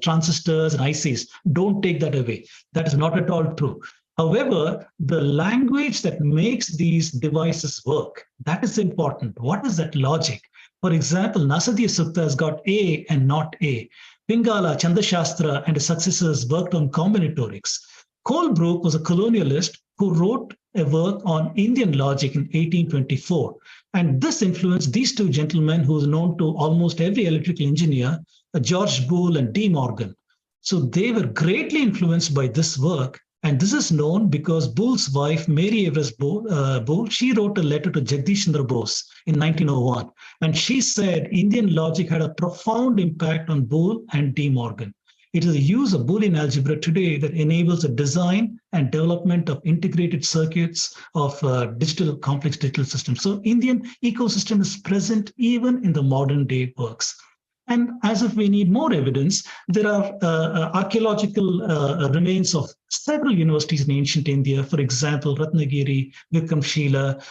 transistors and ICs. Don't take that away. That is not at all true. However, the language that makes these devices work, that is important. What is that logic? For example, Nasadiya Sukta has got A and not A. Pingala, Chandashastra, and his successors worked on combinatorics. Colebrook was a colonialist who wrote a work on Indian logic in 1824. And this influenced these two gentlemen who is known to almost every electrical engineer, George Boole and D. Morgan. So they were greatly influenced by this work. And this is known because Boole's wife, Mary Everest Boole, she wrote a letter to Jagdish Chandra Bose in 1901. And she said Indian logic had a profound impact on Boole and D. Morgan. It is the use of Boolean algebra today that enables the design and development of integrated circuits of complex digital systems. So Indian ecosystem is present even in the modern day works. And as if we need more evidence, there are archaeological remains of several universities in ancient India. For example, Ratnagiri, Vikramshila,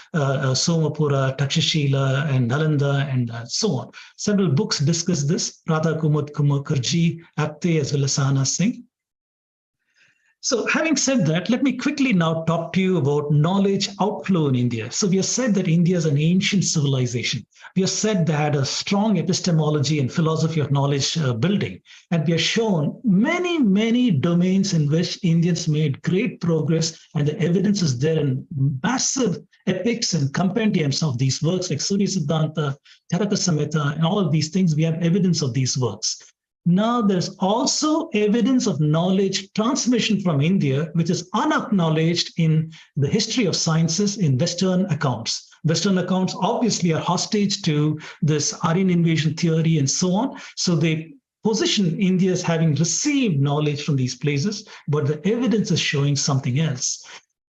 Somapura, Takshashila, and Nalanda, and so on. Several books discuss this, Radha Kumud Mukherjee, Apte, as well as Sana Singh. So having said that, let me quickly now talk to you about knowledge outflow in India. So we have said that India is an ancient civilization. We have said they had a strong epistemology and philosophy of knowledge building. And we have shown many, many domains in which Indians made great progress, and the evidence is there in massive epics and compendiums of these works like Surya Siddhanta, Charaka Samhita, and all of these things. We have evidence of these works. Now, there's also evidence of knowledge transmission from India, which is unacknowledged in the history of sciences in Western accounts. Western accounts obviously are hostage to this Aryan invasion theory and so on. So they position India as having received knowledge from these places, but the evidence is showing something else.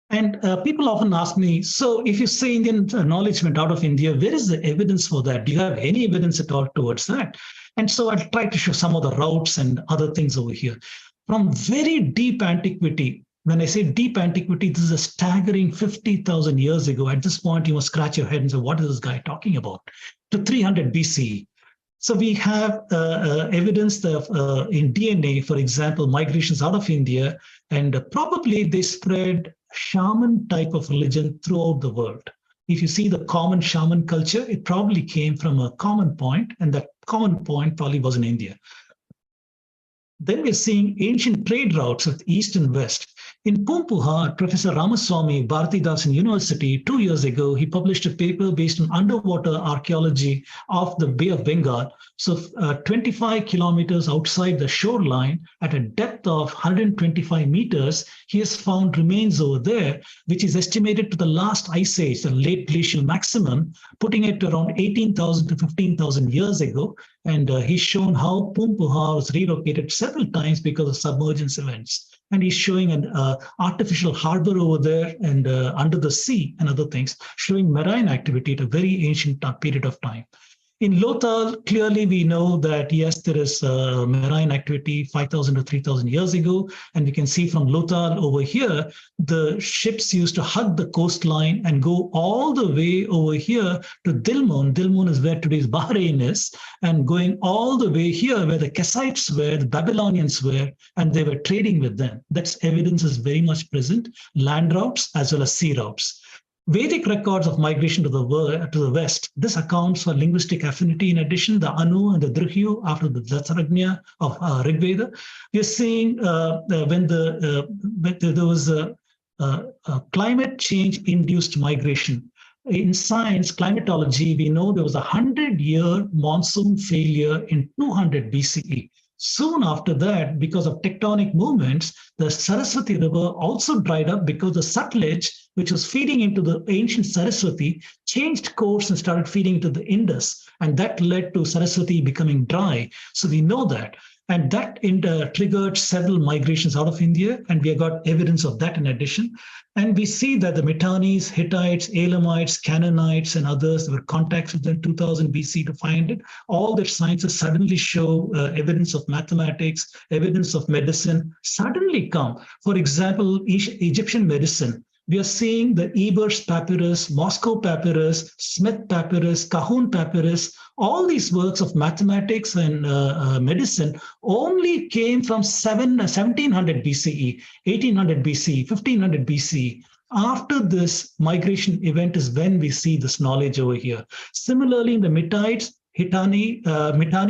And people often ask me, so if you say Indian knowledge went out of India, where is the evidence for that? Do you have any evidence at all towards that? And so I'll try to show some of the routes and other things over here. From very deep antiquity, when I say deep antiquity, this is a staggering 50,000 years ago. At this point, you must scratch your head and say, what is this guy talking about? To 300 BCE. So we have evidence of, in DNA, for example, migrations out of India, and probably they spread shaman type of religion throughout the world. If you see the common shaman culture, it probably came from a common point, and that common point probably was in India. Then we're seeing ancient trade routes with East and West. In Pumpuha, Professor Ramaswamy, Bharatidasan University, 2 years ago, he published a paper based on underwater archaeology of the Bay of Bengal. So 25 kilometers outside the shoreline, at a depth of 125 meters, he has found remains over there, which is estimated to the last ice age, the late glacial maximum, putting it around 18,000 to 15,000 years ago. And he's shown how Pumpuha was relocated several times because of submergence events. And he's showing an artificial harbor over there and under the sea and other things, showing marine activity at a very ancient period of time. In Lothal, clearly we know that, yes, there is marine activity 5,000 to 3,000 years ago. And we can see from Lothal over here, the ships used to hug the coastline and go all the way over here to Dilmun. Dilmun is where today's Bahrain is, and going all the way here where the Kassites were, the Babylonians were, and they were trading with them. That's evidence is very much present, land routes as well as sea routes. Vedic records of migration to the west. This accounts for linguistic affinity. In addition, the Anu and the Drihyu after the Datsaragnya of Rigveda. We are seeing when there was a climate change-induced migration. In science, climatology, we know there was a 100-year monsoon failure in 200 BCE. Soon after that, because of tectonic movements, the Saraswati River also dried up because the Sutlej, which was feeding into the ancient Saraswati, changed course and started feeding into the Indus. And that led to Saraswati becoming dry. So we know that. And that triggered several migrations out of India, and we have got evidence of that in addition. And we see that the Mitannis, Hittites, Elamites, Canaanites, and others were contacts within 2000 BC to 500. All their sciences suddenly show evidence of mathematics, evidence of medicine, suddenly come. For example, Egyptian medicine. We are seeing the Ebers papyrus, Moscow papyrus, Smith papyrus, Kahun papyrus. All these works of mathematics and medicine only came from 1700 BCE, 1800 BCE, 1500 BCE. After this migration event is when we see this knowledge over here. Similarly, in the Mitanni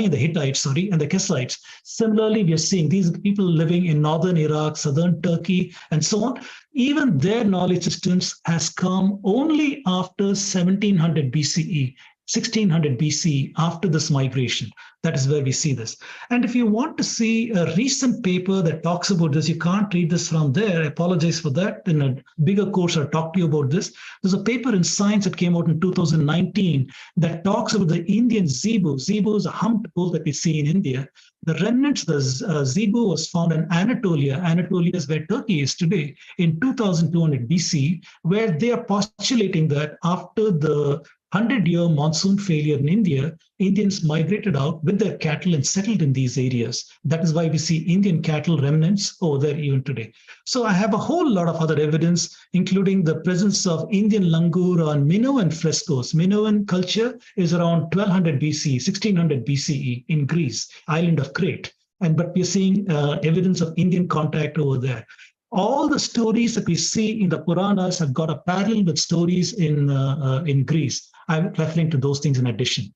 and the Hittites, and the Kassites. Similarly, we are seeing these people living in northern Iraq, southern Turkey, and so on. Even their knowledge systems has come only after 1700 BCE, 1600 BCE, after this migration. That is where we see this. And if you want to see a recent paper that talks about this, you can't read this from there. I apologize for that. In a bigger course, I'll talk to you about this. There's a paper in Science that came out in 2019 that talks about the Indian zebu. Zebu is a humped bull that we see in India. The remnants, the zebu was found in Anatolia. Anatolia is where Turkey is today, in 2200 BC, where they are postulating that after the 100-year monsoon failure in India, Indians migrated out with their cattle and settled in these areas. That is why we see Indian cattle remnants over there even today. So I have a whole lot of other evidence, including the presence of Indian langur on Minoan frescoes. Minoan culture is around 1200 BC, 1600 BCE in Greece, island of Crete. But we're seeing evidence of Indian contact over there. All the stories that we see in the Puranas have got a parallel with stories in Greece. I'm referring to those things in addition.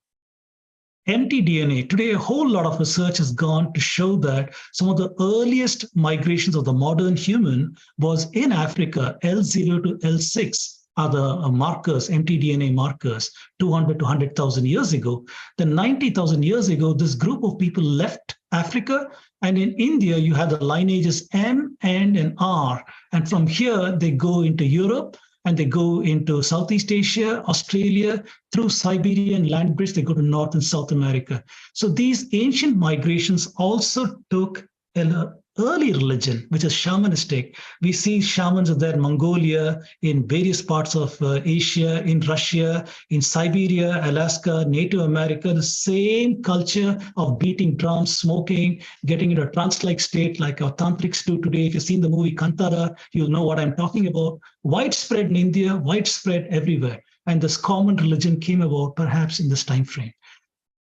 mtDNA. Today, a whole lot of research has gone to show that some of the earliest migrations of the modern human was in Africa. L0 to L6 are the markers, mtDNA markers, 200 to 100,000 years ago. Then 90,000 years ago, this group of people left Africa. And in India, you have the lineages M, N, and R. And from here, they go into Europe, and they go into Southeast Asia, Australia, through Siberian land bridge, they go to North and South America. So these ancient migrations also took an early religion, which is shamanistic. We see shamans of there in Mongolia, in various parts of Asia, in Russia, in Siberia, Alaska, Native America, the same culture of beating drums, smoking, getting into a trance-like state like our tantrics do today. If you've seen the movie Kantara, you'll know what I'm talking about. Widespread in India, widespread everywhere. And this common religion came about perhaps in this time frame.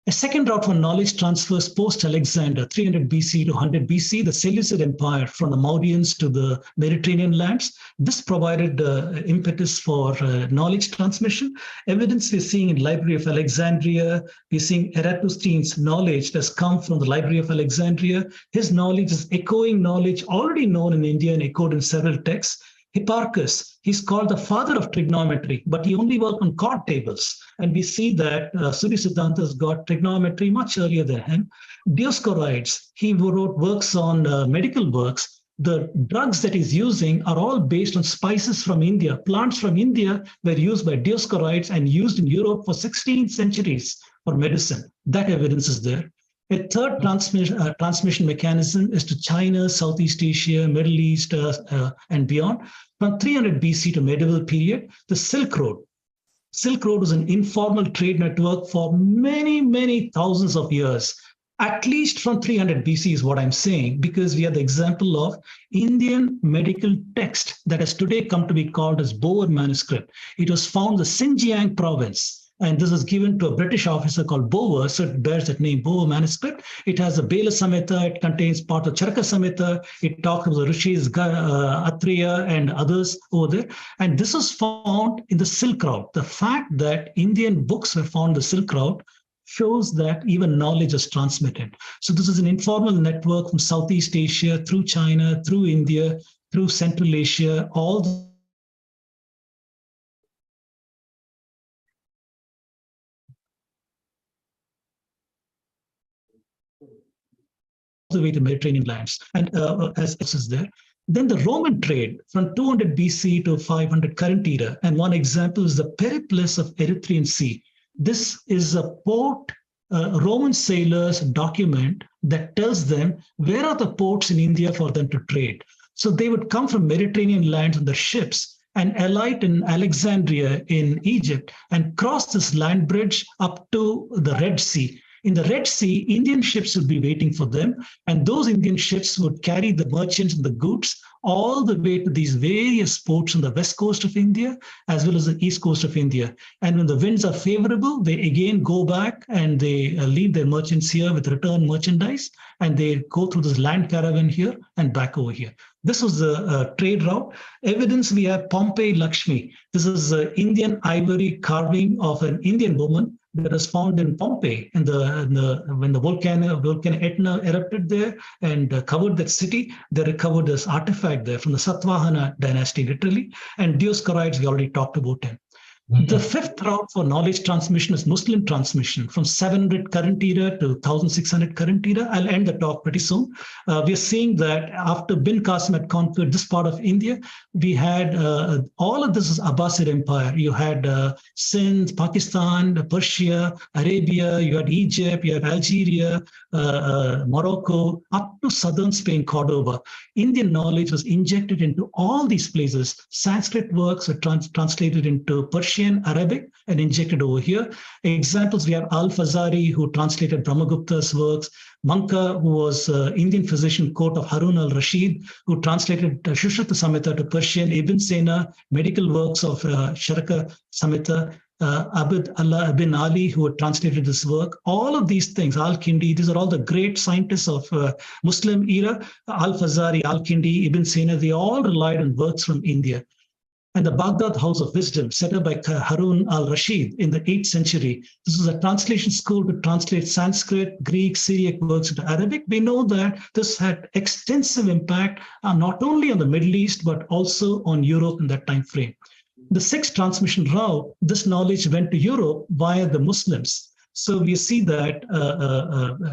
A second route for knowledge transfers post-Alexander, 300 BC to 100 BC, the Seleucid Empire from the Mauryans to the Mediterranean lands. This provided impetus for knowledge transmission. Evidence we're seeing in Library of Alexandria, we're seeing Eratosthenes' knowledge that's come from the Library of Alexandria. His knowledge is echoing knowledge already known in India and echoed in several texts. Hipparchus, he's called the father of trigonometry, but he only worked on chord tables. And we see that Surya Siddhanta's got trigonometry much earlier than him. Dioscorides, he wrote works on medical works. The drugs that he's using are all based on spices from India. Plants from India were used by Dioscorides and used in Europe for 16 centuries for medicine. That evidence is there. A third transmission mechanism is to China, Southeast Asia, Middle East, and beyond. From 300 BC to medieval period, the Silk Road. Silk Road was an informal trade network for many, many thousands of years. At least from 300 BC is what I'm saying, because we have the example of Indian medical text that has today come to be called as Boer manuscript. It was found in the Xinjiang province. And this was given to a British officer called Boer, so it bears that name, Boer manuscript. It has a Bela Samhita, it contains part of Charaka Samhita, it talks about the Rishis, Atreya, and others over there. And this was found in the Silk Route. The fact that Indian books were found in the Silk Route shows that even knowledge is transmitted. So this is an informal network from Southeast Asia, through China, through India, through Central Asia, all the way to Mediterranean lands, and as is there. Then the Roman trade from 200 BC to 500 current era. And one example is the Periplus of Erythraean Sea. This is a port Roman sailors document that tells them where are the ports in India for them to trade. So they would come from Mediterranean lands on the ships and alight in Alexandria in Egypt and cross this land bridge up to the Red Sea. In the Red Sea, Indian ships would be waiting for them, and those Indian ships would carry the merchants and the goods all the way to these various ports on the west coast of India, as well as the east coast of India. And when the winds are favorable, they again go back and they leave their merchants here with return merchandise, and they go through this land caravan here and back over here. This was the trade route. Evidence, we have Pompeii Lakshmi. This is Indian ivory carving of an Indian woman that was found in Pompeii when the volcano Etna erupted there and covered that city. They recovered this artifact there from the Satvahana dynasty, literally. And Dioscorides, we already talked about him. The fifth route for knowledge transmission is Muslim transmission from 700 current era to 1600 current era. I'll end the talk pretty soon. We are seeing that after Bin Qasim had conquered this part of India, we had all of this is Abbasid Empire. You had Sindh, Pakistan, Persia, Arabia, you had Egypt, you had Algeria, Morocco, up to southern Spain, Cordoba. Indian knowledge was injected into all these places. Sanskrit works were translated into Persian, Arabic, and injected over here. Examples, we have Al-Fazari, who translated Brahmagupta's works, Manka, who was Indian physician court of Harun al-Rashid, who translated Shushruta Samhita to Persian, Ibn Sina, medical works of Sharaka Samhita, Abd Allah bin Ali, who had translated this work. All of these things, Al-Kindi, these are all the great scientists of Muslim era. Al-Fazari, Al-Kindi, Ibn Sina, they all relied on works from India. And the Baghdad House of Wisdom, set up by Harun al-Rashid in the 8th century. This was a translation school to translate Sanskrit, Greek, Syriac works into Arabic. We know that this had extensive impact not only on the Middle East, but also on Europe in that time frame. The sixth transmission route, this knowledge went to Europe via the Muslims. So we see that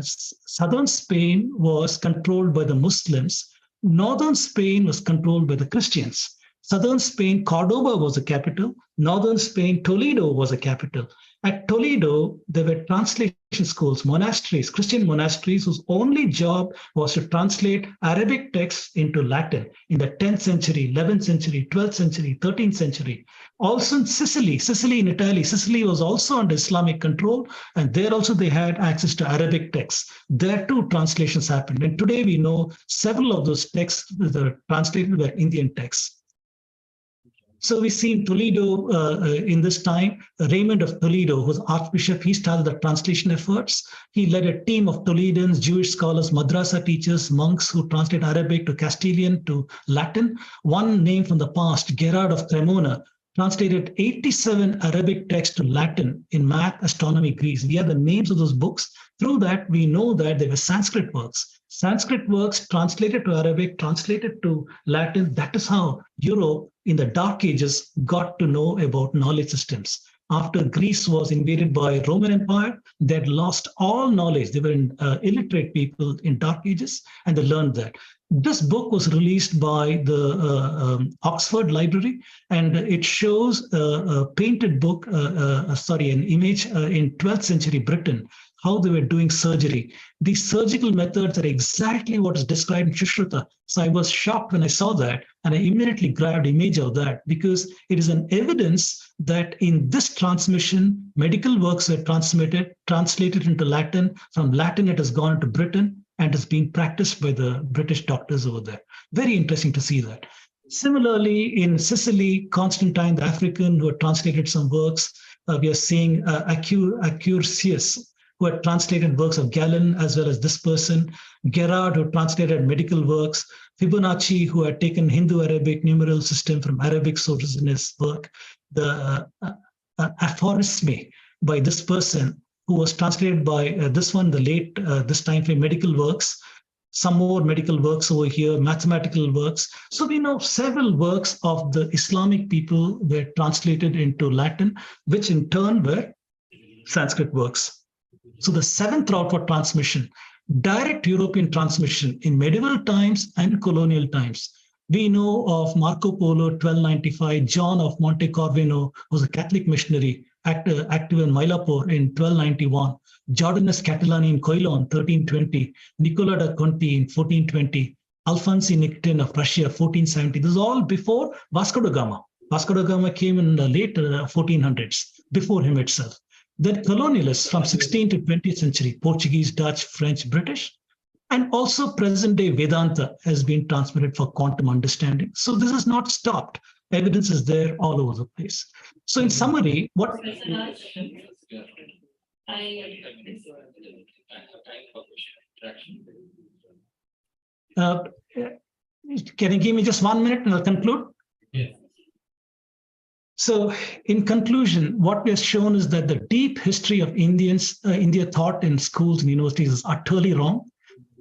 southern Spain was controlled by the Muslims. Northern Spain was controlled by the Christians. Southern Spain, Cordoba was the capital. Northern Spain, Toledo was the capital. At Toledo, there were translation schools, monasteries, Christian monasteries, whose only job was to translate Arabic texts into Latin in the 10th century, 11th century, 12th century, 13th century. Also in Sicily in Italy, Sicily was also under Islamic control, and there also they had access to Arabic texts. There too, translations happened. And today we know several of those texts that are translated were Indian texts. So we see in Toledo in this time, Raymond of Toledo, who was Archbishop, he started the translation efforts. He led a team of Toledans, Jewish scholars, madrasa teachers, monks who translate Arabic to Castilian to Latin. One name from the past, Gerard of Cremona, translated 87 Arabic texts to Latin in math, astronomy, Greece. We have the names of those books. Through that, we know that they were Sanskrit works. Sanskrit works translated to Arabic, translated to Latin. That is how Europe in the Dark Ages got to know about knowledge systems. After Greece was invaded by Roman Empire, they had lost all knowledge. They were illiterate people in Dark Ages, and they learned that. This book was released by the Oxford Library, and it shows a painted book, an image in 12th century Britain, how they were doing surgery. These surgical methods are exactly what is described in Shushruta. So I was shocked when I saw that, and I immediately grabbed an image of that because it is an evidence that in this transmission, medical works were translated into Latin. From Latin, it has gone into Britain and is being practiced by the British doctors over there. Very interesting to see that. Similarly, in Sicily, Constantine, the African, who had translated some works, we are seeing Accursius, who had translated works of Galen, as well as this person, Gerard, who translated medical works, Fibonacci, who had taken Hindu-Arabic numeral system from Arabic sources in his work, the aphorisme by this person, who was translated by this one, the late, this time frame medical works, some more medical works over here, mathematical works. So we know several works of the Islamic people were translated into Latin, which in turn were Sanskrit works. So the seventh route for transmission, direct European transmission in medieval times and colonial times. We know of Marco Polo, 1295, John of Monte Corvino, who was a Catholic missionary, active in Mylapore in 1291, Jordanus Catalani in Coilon 1320, Nicola da Conti in 1420, Alfonsi Nictin of Russia 1470. This is all before Vasco da Gama. Vasco da Gama came in the late 1400s, before him itself. Then colonialists from 16th to 20th century, Portuguese, Dutch, French, British, and also present day Vedanta has been transmitted for quantum understanding. So this has not stopped. Evidence is there all over the place. So in summary, what Professor Raj, I can you give me just 1 minute and I'll conclude? Yes. So in conclusion, what we have shown is that the deep history of India thought in schools and universities is utterly wrong.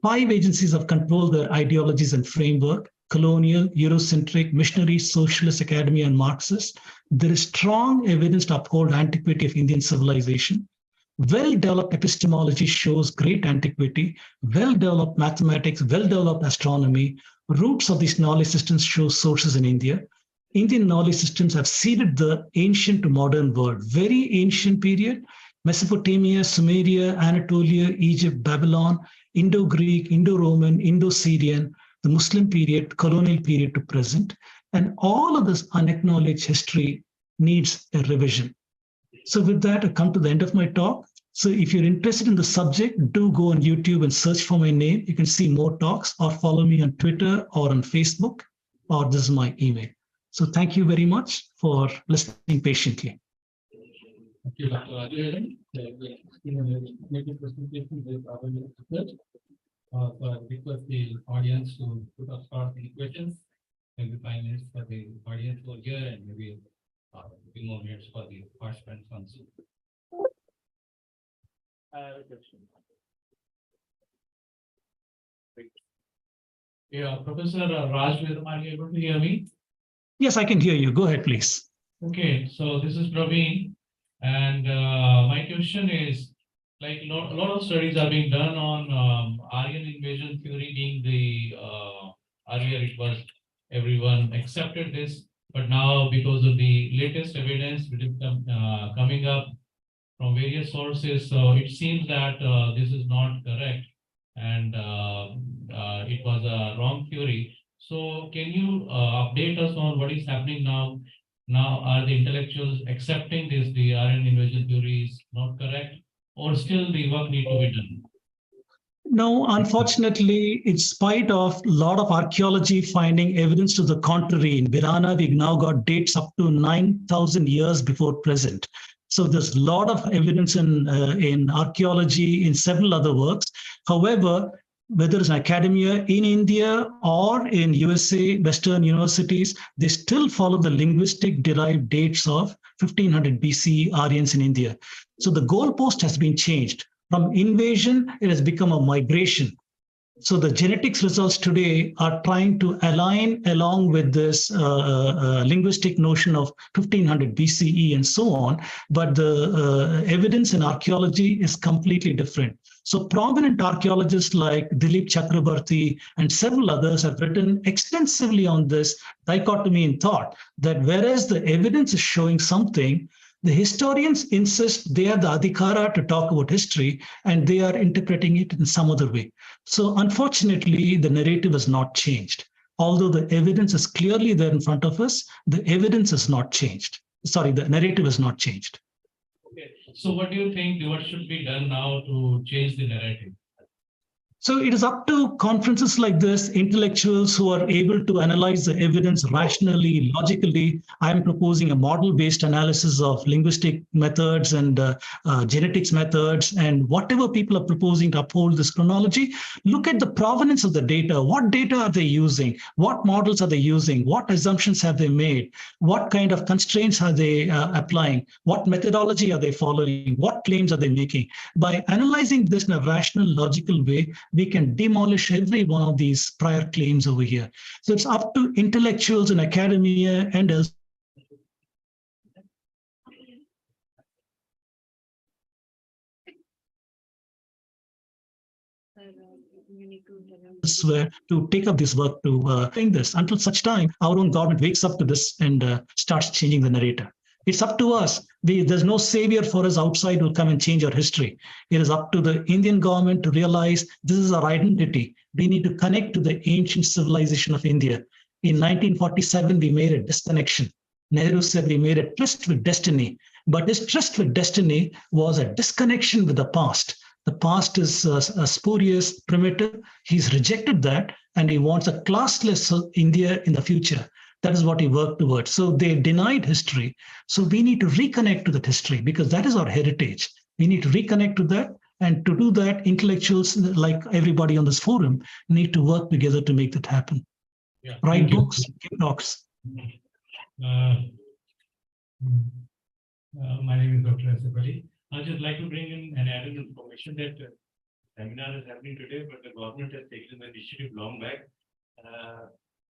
5 agencies have controlled their ideologies and framework: colonial, Eurocentric, missionary, socialist, academia, and Marxist. There is strong evidence to uphold antiquity of Indian civilization. Well-developed epistemology shows great antiquity. Well-developed mathematics, well-developed astronomy. Roots of these knowledge systems show sources in India. Indian knowledge systems have seeded the ancient to modern world, very ancient period: Mesopotamia, Sumeria, Anatolia, Egypt, Babylon, Indo-Greek, Indo-Roman, Indo-Syrian, the Muslim period, colonial period to present. And all of this unacknowledged history needs a revision. So with that, I come to the end of my talk. So if you're interested in the subject, do go on YouTube and search for my name. You can see more talks, or follow me on Twitter or on Facebook, or this is my email. So thank you very much for listening patiently. Thank you, Dr. Rajaran. Make a presentation with our research. So I request the audience to put up any questions. Maybe 5 minutes for the audience over here, and maybe a few more minutes for the participants on Zoom. I have a question. Yeah, Professor Raj Vedam, are you able to hear me? Yes, I can hear you. Go ahead, please. Okay, so this is Praveen, and my question is, like, a lot of studies are being done on Aryan invasion theory being the earlier it was everyone accepted this, but now because of the latest evidence which is coming up from various sources, so it seems that this is not correct, and it was a wrong theory. So can you update us on what is happening now? Now, are the intellectuals accepting this, the Aryan invasion theory is not correct, or still the work need to be done? No, unfortunately, in spite of a lot of archaeology finding evidence to the contrary, in Virana, we've now got dates up to 9,000 years before present. So there's a lot of evidence in archaeology, in several other works. However, whether it's academia in India or in USA, Western universities, they still follow the linguistic derived dates of 1500 BCE Aryans in India. So the goalpost has been changed. From invasion, it has become a migration. So the genetics results today are trying to align along with this linguistic notion of 1500 BCE and so on. But the evidence in archaeology is completely different. So prominent archaeologists like Dilip Chakrabarty and several others have written extensively on this dichotomy in thought, that whereas the evidence is showing something, the historians insist they have the adhikara to talk about history, and they are interpreting it in some other way. So unfortunately, the narrative has not changed. Although the evidence is clearly there in front of us, the evidence has not changed. Sorry, the narrative has not changed. Okay. So what do you think, what should be done now to change the narrative? So it is up to conferences like this, intellectuals who are able to analyze the evidence rationally, logically. I'm proposing a model-based analysis of linguistic methods and genetics methods, and whatever people are proposing to uphold this chronology, look at the provenance of the data. What data are they using? What models are they using? What assumptions have they made? What kind of constraints are they applying? What methodology are they following? What claims are they making? By analyzing this in a rational, logical way, we can demolish every one of these prior claims over here. So it's up to intellectuals in academia and else. To take up this work to think this until such time our own government wakes up to this and starts changing the narrative. It's up to us. There's no savior for us outside who will come and change our history. It is up to the Indian government to realize this is our identity. We need to connect to the ancient civilization of India. In 1947, we made a disconnection. Nehru said we made a tryst with destiny, but his tryst with destiny was a disconnection with the past. The past is spurious, primitive. He's rejected that, and he wants a classless India in the future. That is what he worked towards. So they denied history. So we need to reconnect to that history because that is our heritage. We need to reconnect to that. And to do that, intellectuals like everybody on this forum need to work together to make that happen. Yeah, Write thank you. books, give talks. My name is Dr. Asif. I'd just like to bring in an added information that seminar is happening today, but the government has taken the initiative long back.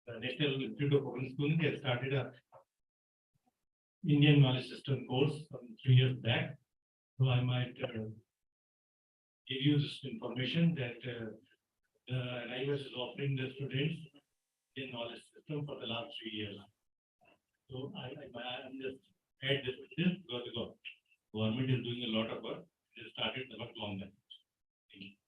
The National Institute of Open Schooling has started a Indian Knowledge System course from 3 years back. So I might give you this information that the NIOS is offering the students Indian Knowledge System for the last 3 years. So I'm just add this because the government is doing a lot of work. They started a lot long back.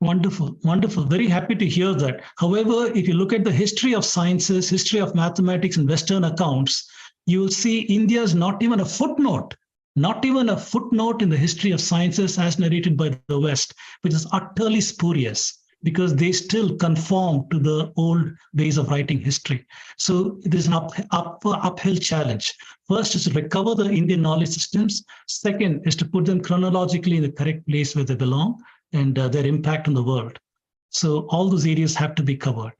Wonderful, wonderful. Very happy to hear that. However, if you look at the history of sciences, history of mathematics and Western accounts, you will see India is not even a footnote in the history of sciences as narrated by the West, which is utterly spurious because they still conform to the old ways of writing history. So it is an uphill challenge. First is to recover the Indian knowledge systems. Second is to put them chronologically in the correct place where they belong and their impact on the world. So all those areas have to be covered.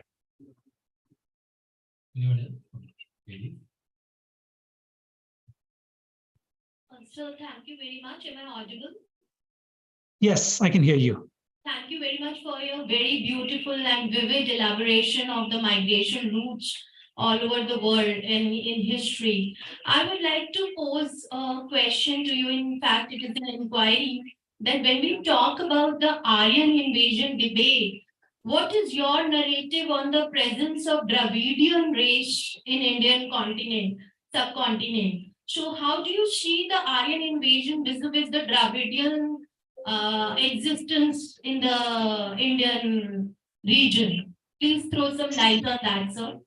Anyone else? Really? Sir, thank you very much. Am I audible? Yes, I can hear you. Thank you very much for your very beautiful and vivid elaboration of the migration routes all over the world and in history. I would like to pose a question to you. In fact, it is an inquiry that when we talk about the Aryan invasion debate, what is your narrative on the presence of Dravidian race in Indian subcontinent? So how do you see the Aryan invasion vis-a-vis the Dravidian existence in the Indian region? Please throw some light on that, sir.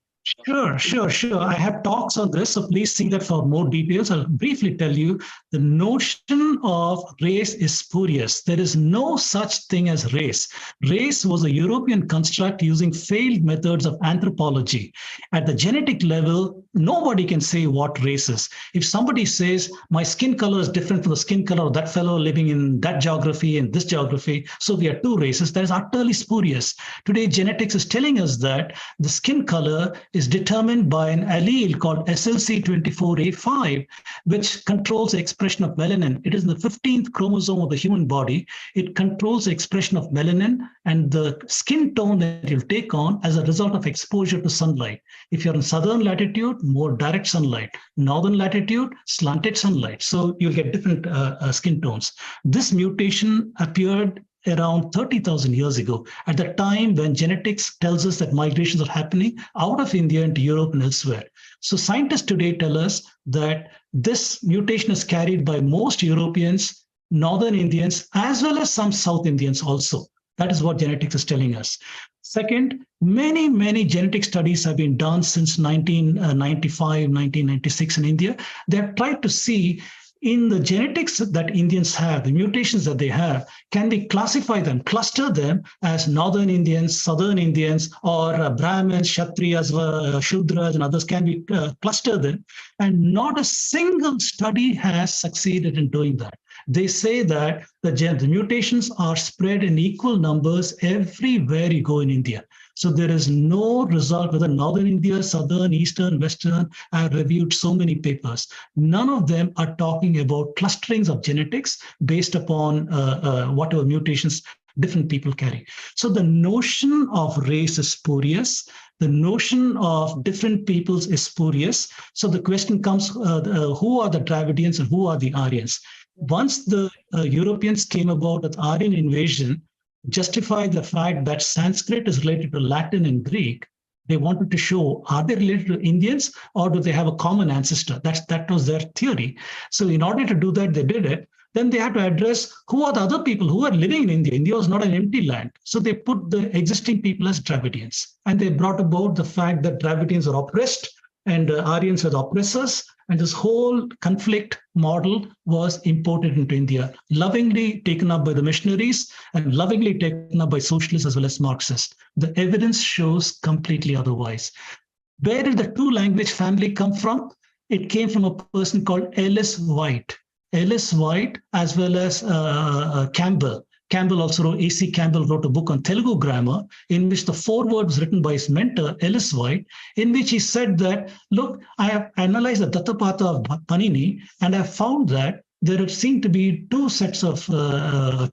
Sure. I have talks on this, so please see that for more details. I'll briefly tell you the notion of race is spurious. There is no such thing as race. Race was a European construct using failed methods of anthropology. At the genetic level, nobody can say what race is. If somebody says, my skin color is different from the skin color of that fellow living in that geography and this geography, so we are two races, that is utterly spurious. Today, genetics is telling us that the skin color is determined by an allele called SLC24A5, which controls the expression of melanin. It is the 15th chromosome of the human body. It controls the expression of melanin and the skin tone that you'll take on as a result of exposure to sunlight. If you're in southern latitude, more direct sunlight. Northern latitude, slanted sunlight. So you'll get different skin tones. This mutation appeared around 30,000 years ago, at the time when genetics tells us that migrations are happening out of India into Europe and elsewhere. So scientists today tell us that this mutation is carried by most Europeans, Northern Indians, as well as some South Indians also. That is what genetics is telling us. Second, many genetic studies have been done since 1995, 1996 in India. They have tried to see in the genetics that Indians have, the mutations that they have, can we classify them, cluster them as Northern Indians, Southern Indians, or Brahmins, Kshatriyas, Shudras, and others? Can we cluster them? And not a single study has succeeded in doing that. They say that the mutations are spread in equal numbers everywhere you go in India. So there is no result whether Northern India, Southern, Eastern, Western. I have reviewed so many papers. None of them are talking about clusterings of genetics based upon whatever mutations different people carry. So the notion of race is spurious. The notion of different peoples is spurious. So the question comes, who are the Dravidians and who are the Aryans? Once the Europeans came about with Aryan invasion, justify the fact that Sanskrit is related to Latin and Greek, They wanted to show, are they related to Indians or do they have a common ancestor? That was their theory. So in order to do that, they did it. Then they had to address who are the other people who are living in India. India was not an empty land. So they put the existing people as Dravidians. And they brought about the fact that Dravidians are oppressed and Aryans were the oppressors. And this whole conflict model was imported into India, lovingly taken up by the missionaries and lovingly taken up by socialists as well as Marxists. The evidence shows completely otherwise. Where did the two-language family come from? It came from a person called Ellis White. Ellis White, as well as Campbell. Campbell also wrote, A.C. Campbell wrote a book on Telugu grammar, in which the foreword was written by his mentor, Ellis White, in which he said that, look, I have analyzed the Dattapatha of Panini, and I have found that there seem to be two sets of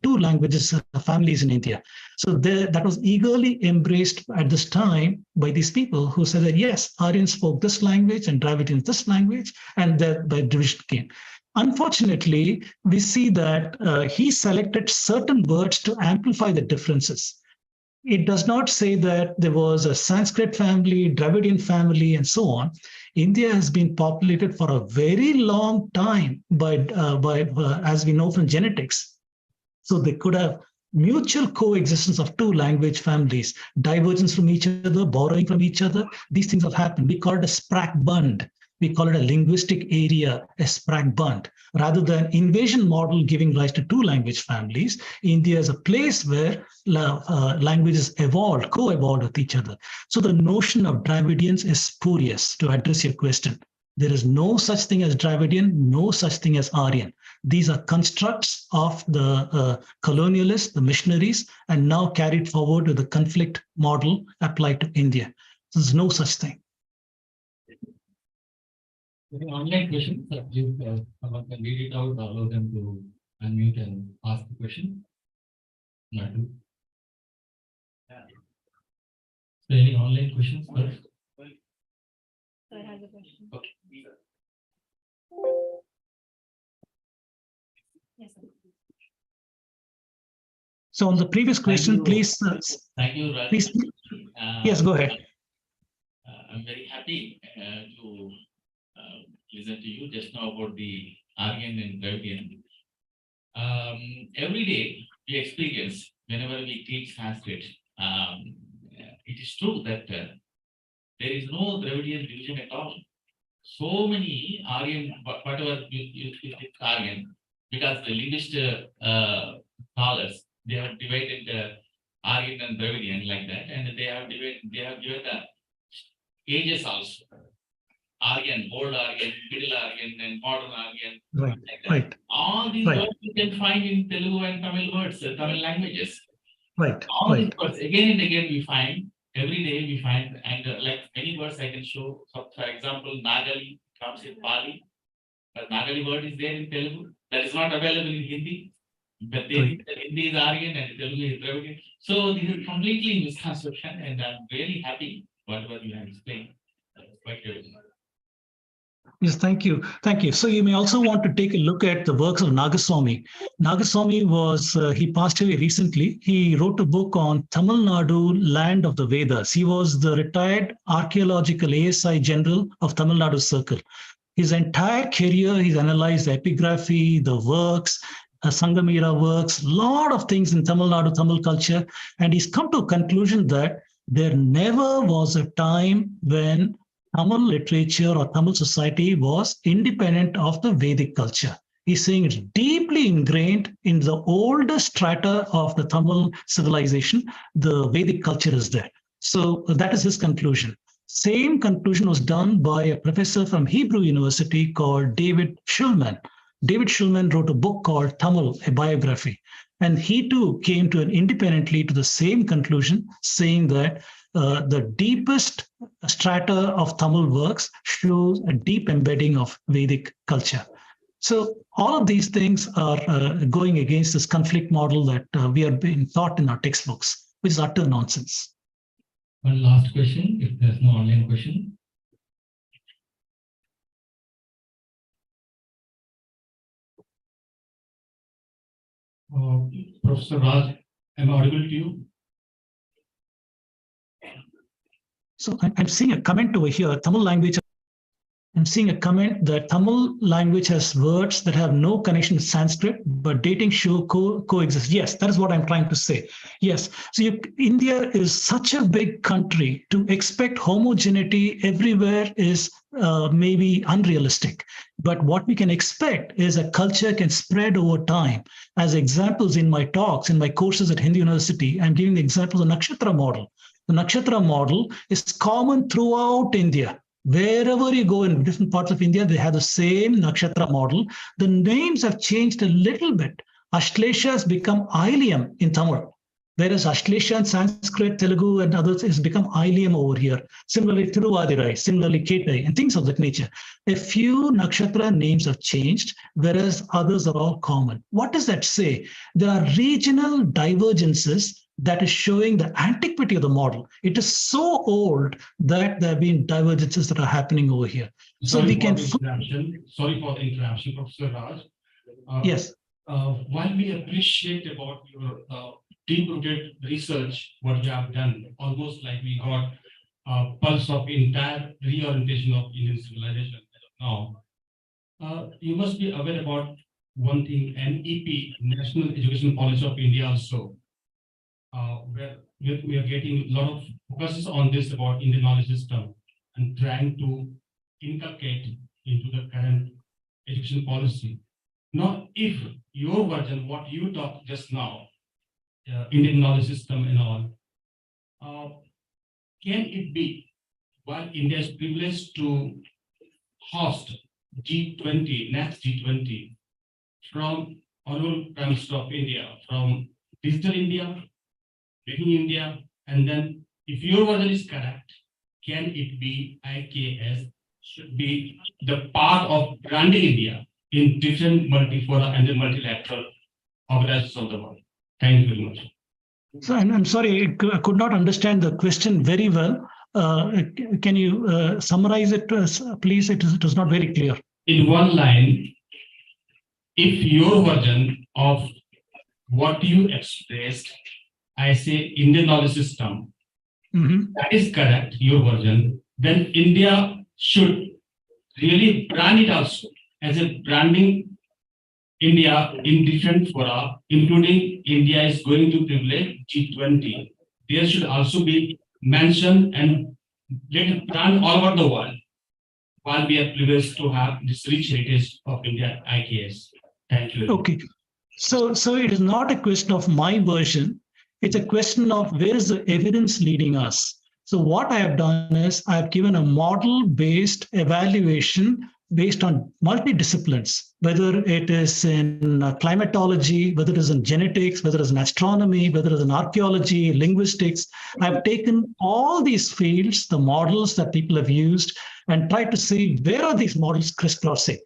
two languages families in India. So that was eagerly embraced at this time by these people who said that, yes, Aryans spoke this language and Dravidians this language, and the division came. Unfortunately, we see that he selected certain words to amplify the differences. It does not say that there was a Sanskrit family, Dravidian family, and so on. India has been populated for a very long time by as we know from genetics. So they could have mutual coexistence of two language families, divergence from each other, borrowing from each other. These things have happened. We call it a Sprague-Bund. We call it a linguistic area, a Sprague-Bund. Rather than invasion model giving rise to two language families, India is a place where languages evolved, co-evolved with each other. So the notion of Dravidians is spurious, to address your question. There is no such thing as Dravidian, no such thing as Aryan. These are constructs of the colonialists, the missionaries, and now carried forward to the conflict model applied to India. So there's no such thing. Any online questions, please someone can read it out, allow them to unmute and ask the question. Madam. So any online questions first? Sir has a question. Okay. Yes, sir. So on the previous question, you. please, Thank you, Raj. please, yes, go ahead. I'm very happy to listen to you just now about the Aryan and Dravidian. Every day we experience, whenever we teach Sanskrit, it is true that there is no Dravidian division at all. So many Aryan, whatever you think Aryan, because the linguist scholars, they have divided Aryan and Dravidian like that, and they have given the ages also. Aryan, old Aryan, middle Aryan, and modern Aryan. Right, Like that. right, All these right. words you can find in Telugu and Tamil words, Tamil languages. Right, All these right, words again and again we find, every day we find, and like many words I can show. For example, Nagali comes in Pali, but Nagali word is there in Telugu. That is not available in Hindi. But they think that Hindi is Aryan and Telugu is Dravidian. So this is completely misconception, and I'm really happy whatever you have explained. Quite good. Yes, thank you. Thank you. So you may also want to take a look at the works of Nagaswami. Nagaswami was, he passed away recently. He wrote a book on Tamil Nadu, land of the Vedas. He was the retired archaeological ASI general of Tamil Nadu Circle. His entire career, he's analyzed epigraphy, the works, Sangamira works, a lot of things in Tamil Nadu, Tamil culture. And he's come to a conclusion that there never was a time when Tamil literature or Tamil society was independent of the Vedic culture. He's saying it's deeply ingrained in the oldest strata of the Tamil civilization. The Vedic culture is there. So that is his conclusion. Same conclusion was done by a professor from Hebrew University called David Shulman. David Shulman wrote a book called Tamil, a biography. And he too came to independently to the same conclusion, saying that the deepest strata of Tamil works shows a deep embedding of Vedic culture. So all of these things are going against this conflict model that we are being taught in our textbooks, which is utter nonsense. One last question, if there's no online question. Professor Raj, am I audible to you? So I'm seeing a comment over here, Tamil language. I'm seeing a comment that Tamil language has words that have no connection to Sanskrit, but dating show coexist. Yes, that is what I'm trying to say. Yes. So India is such a big country. To expect homogeneity everywhere is maybe unrealistic. But what we can expect is a culture can spread over time. As examples in my talks, in my courses at Hindu University, I'm giving the example of the Nakshatra model. The Nakshatra model is common throughout India. Wherever you go in different parts of India, they have the same nakshatra model. The names have changed a little bit. Ashlesha has become Ilium in Tamil, whereas Ashlesha in Sanskrit, Telugu, and others has become Ilium over here. Similarly, Thiruvadirai, similarly, Ketai, and things of that nature. A few nakshatra names have changed, whereas others are all common. What does that say? There are regional divergences that is showing the antiquity of the model. It is so old that there have been divergences that are happening over here. So we can. Sorry for the interruption, Professor Raj. Yes. While we appreciate about your deep-rooted research, what you have done, almost like we got a pulse of entire reorientation of Indian civilization as of now. You must be aware about one thing, NEP, National Education Policy of India also. Where we are getting a lot of focuses on this about Indian knowledge system and trying to inculcate into the current education policy. Now, if your version, what you talked just now, Indian knowledge system and all, can it be, while India is privileged to host G20, next G20, from Honorable Prime Minister of India, from Digital India, Making India, and then if your version is correct, can it be IKS should be the part of branding India in different multifora and the multilateral organizations of the world? Thank you very much. So I'm sorry, I could not understand the question very well. Can you summarize it, please? It was not very clear. In one line, if your version of what you expressed, I say Indian knowledge system, that is correct, your version, then India should really brand it also as a branding India in different fora, including India is going to privilege G20. There should also be mentioned and let it brand all over the world, while we are privileged to have this rich heritage of India IKS. Thank you. Okay. So it is not a question of my version. It's a question of where is the evidence leading us. So what I have done is I have given a model-based evaluation based on multidisciplines, whether it is in climatology, whether it is in genetics, whether it is in astronomy, whether it is in archaeology, linguistics. I've taken all these fields, the models that people have used, and tried to see where are these models crisscrossing.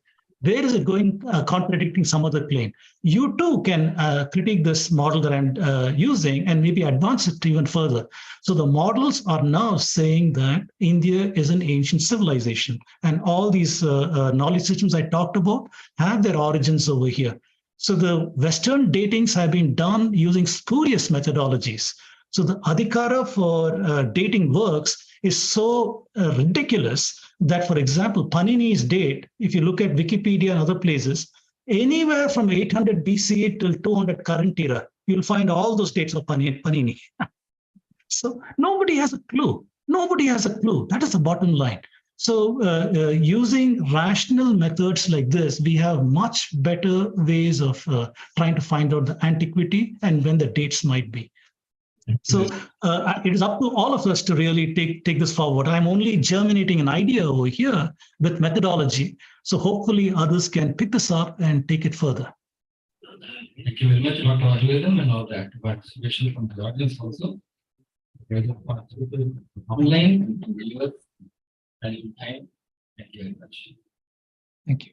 Where is it going contradicting some other claim? You too can critique this model that I'm using and maybe advance it even further. So the models are now saying that India is an ancient civilization, and all these knowledge systems I talked about have their origins over here. So the Western datings have been done using spurious methodologies. So the adhikara for dating works is so ridiculous that, for example, Panini's date, if you look at Wikipedia and other places, anywhere from 800 BCE till 200 current era, you'll find all those dates of Panini. So nobody has a clue. Nobody has a clue. That is the bottom line. So using rational methods like this, we have much better ways of trying to find out the antiquity and when the dates might be. So it is up to all of us to really take this forward. I'm only germinating an idea over here with methodology. So hopefully others can pick this up and take it further. Thank you very much, Dr. Advaitam, and all that participation from the audience also. Online, viewers, and in time. Thank you very much. Thank you.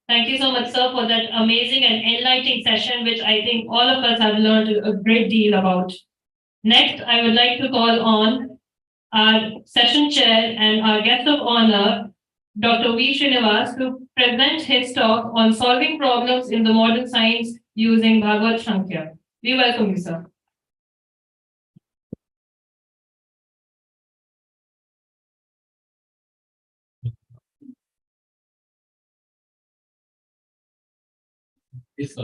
Thank you so much, sir, for that amazing and enlightening session, which I think all of us have learned a great deal about. Next, I would like to call on our session chair and our guest of honor, Dr. V. Srinivas, to present his talk on solving problems in the modern science using Bhagavad Sankhya. We welcome you, sir. This So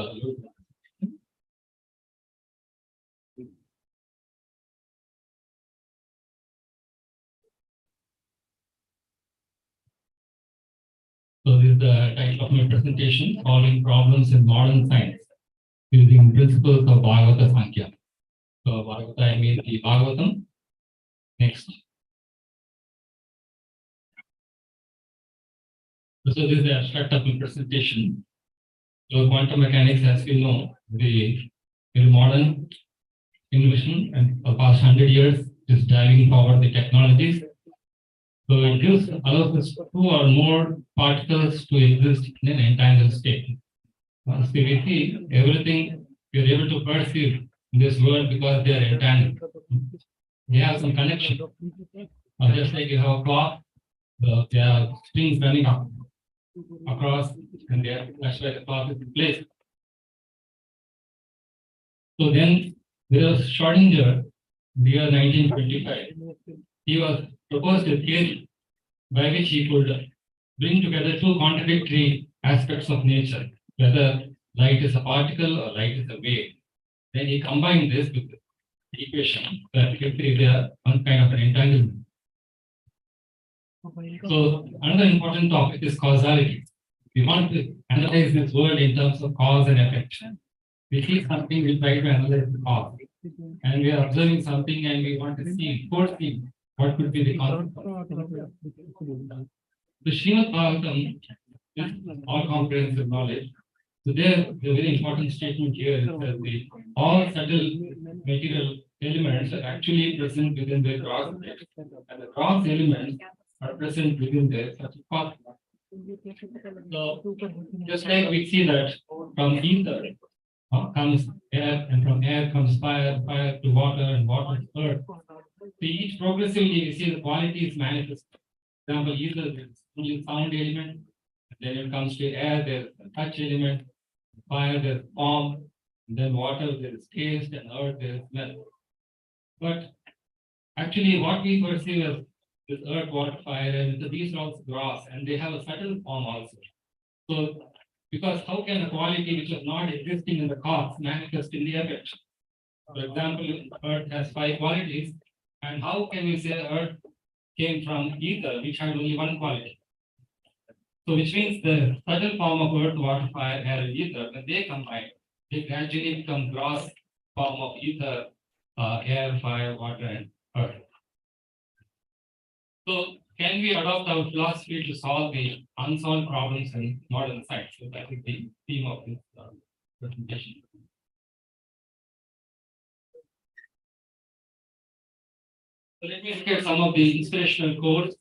this is the title of my presentation, Solving Problems in Modern Science using Principles of Bhagavata Sankhya. So Bhagavata, I mean the Bhagavatam. Next. So this is the abstract of my presentation. So quantum mechanics, as we know, the very modern innovation, and for the past 100 years is driving forward the technologies. So it allows us 2 or more particles to exist in an entangled state. So we see everything we are able to perceive in this world because they are entangled. They have some connection. Just like you have a clock, there are strings running up across, and that's why the clock is in place. So then there was Schrodinger, the year 1925. He was proposed a theory by which he could bring together 2 contradictory aspects of nature, whether light is a particle or light is a wave. Then he combined this with the equation that you can see there one kind of an entanglement. So another important topic is causality. We want to analyze this world in terms of cause and effect. We see something, we try to analyze the cause. And we are observing something and we want to foresee what could be the cause. The Srimad Bhagavatam is all comprehensive knowledge. So there, the very important statement here is that all subtle material elements are actually present within the gross state, and the gross elements are present within the subtle part. So just like we see that from ether comes air, and from air comes fire, fire to water, and water to earth. So each progressively we see the qualities manifest. For example, ether there is only sound element, then it comes to air, there's a touch element, fire, there's form, and then water, there is taste, and earth, there is smell. But actually, what we perceive as this earth, water, fire, and these are also gross, and they have a subtle form also. So, because how can a quality which is not existing in the cause manifest in the effect? For example, earth has 5 qualities, and how can we say earth came from ether, which had only 1 quality? So which means the subtle form of earth, water, fire, air, and ether, when they combine, they gradually become gross form of ether, air, fire, water, and earth. So can we adopt our philosophy to solve the unsolved problems in modern science? So that is the theme of this presentation. So let me look at some of the inspirational quotes.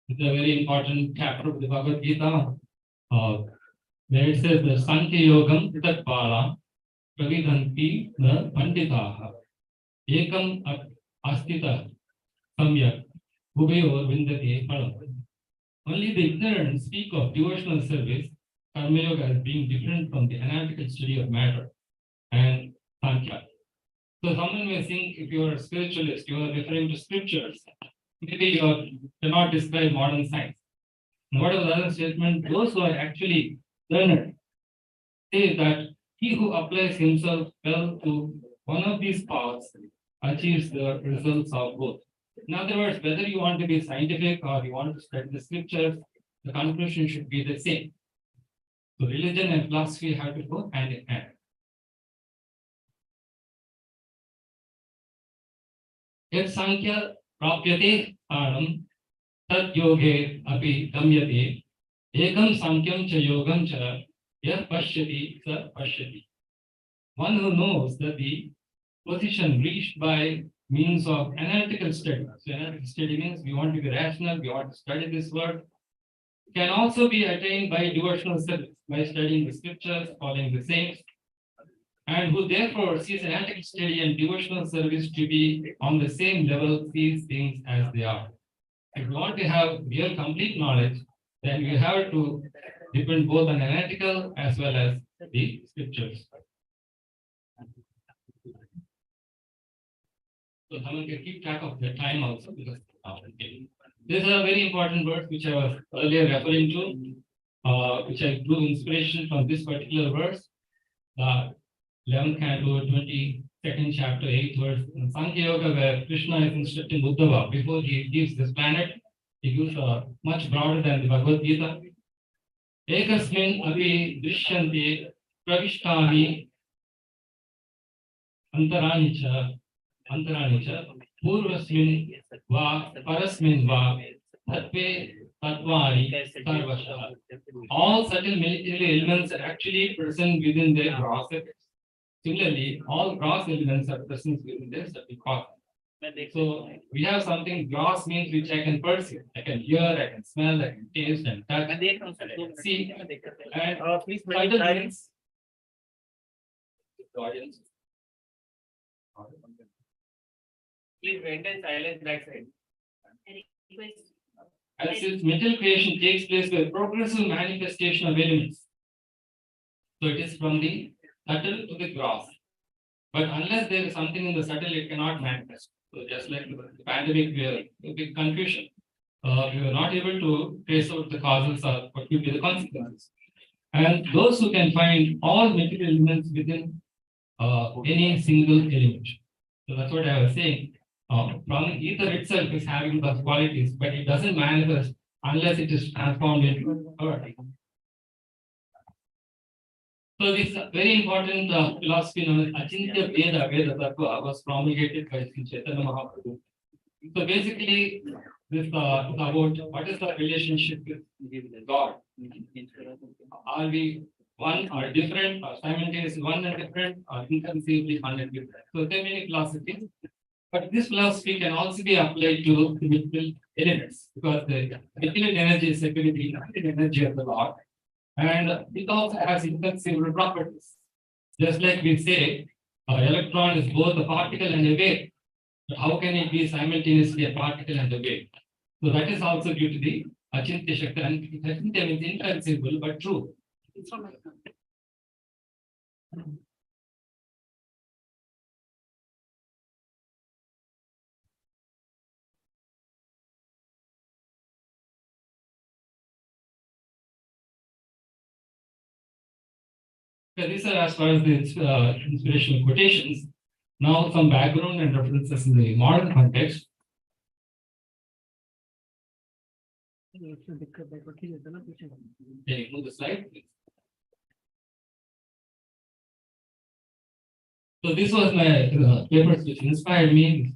It's a very important chapter of the Bhagavad Gita. Where it says the Sankhya Yogam Itatpala Pravidanti na Panditaha Ekam Astita Samyak Ubayor Vindati Phalam. Only the ignorant speak of devotional service, Karma Yoga, as being different from the analytical study of matter and Sankhya. So someone may think if you are a spiritualist, you are referring to scriptures. Maybe you cannot describe modern science. And what was the other statement? Those who are actually learned say that he who applies himself well to one of these paths achieves the results of both. In other words, whether you want to be scientific or you want to study the scriptures, the conclusion should be the same. So religion and philosophy have to go hand in hand. If Sankhya prapyate anam tad yoge api gamyate ekam sankyam cha yogam cha yah pashyati sa pashyati. One who knows that the position reached by means of analytical study. So analytical study means we want to be rational, we want to study this word. It can also be attained by devotional service, by studying the scriptures, following the saints, and who therefore sees analytical study and devotional service to be on the same level, sees things as they are. If you want to have real complete knowledge, then you have to depend both on analytical as well as the scriptures. So someone can keep track of the time also, because this is a very important verse which I was earlier referring to, which I drew inspiration from this particular verse. the 11th canto, 22nd chapter, 8th verse, in Sankhya Yoga, where Krishna is instructing Uddhava before he leaves this planet. He gives a much broader than the Bhagavad Gita. Ekasmin api drishyante pravishtani antaranicha purvasmin va parasmin va tatve tatvari sarvasha. All subtle material elements are actually present within their gross effects. Similarly, all gross elements are present within their subtle causes. So we have something gross means which I can perceive. I can hear, I can smell, I can taste and touch. See, and Please subtle maintain means audience. Please maintain silence backside. As this mental creation takes place by progressive manifestation of elements. So it is from the subtle to the gross. But unless there is something in the subtle, it cannot manifest. So just like the pandemic, we are a big confusion. We were not able to trace out the causes or what will be the consequences. And those who can find all material elements within any single element. So that's what I was saying. From ether itself is having those qualities, but it doesn't manifest unless it is transformed into earth. So this very important philosophy known as Achintya Veda Tattva was promulgated by Sri Chaitanya Mahaprabhu. So basically, this is about what is the relationship with God. Are we one or different, or simultaneously one and different, or inconceivably one and different? So there are many philosophies, but this philosophy can also be applied to the material elements, because the material energy is actually the energy of the Lord. And it also has inconceivable properties. Just like we say, an electron is both a particle and a wave. But how can it be simultaneously a particle and a wave? So that is also due to the Achintya Shakti. And Achintya means inconceivable but true. So these are as far as the inspirational quotations. Now some background and references in the modern context. Okay, move the slide, please. So this was my papers which inspired me.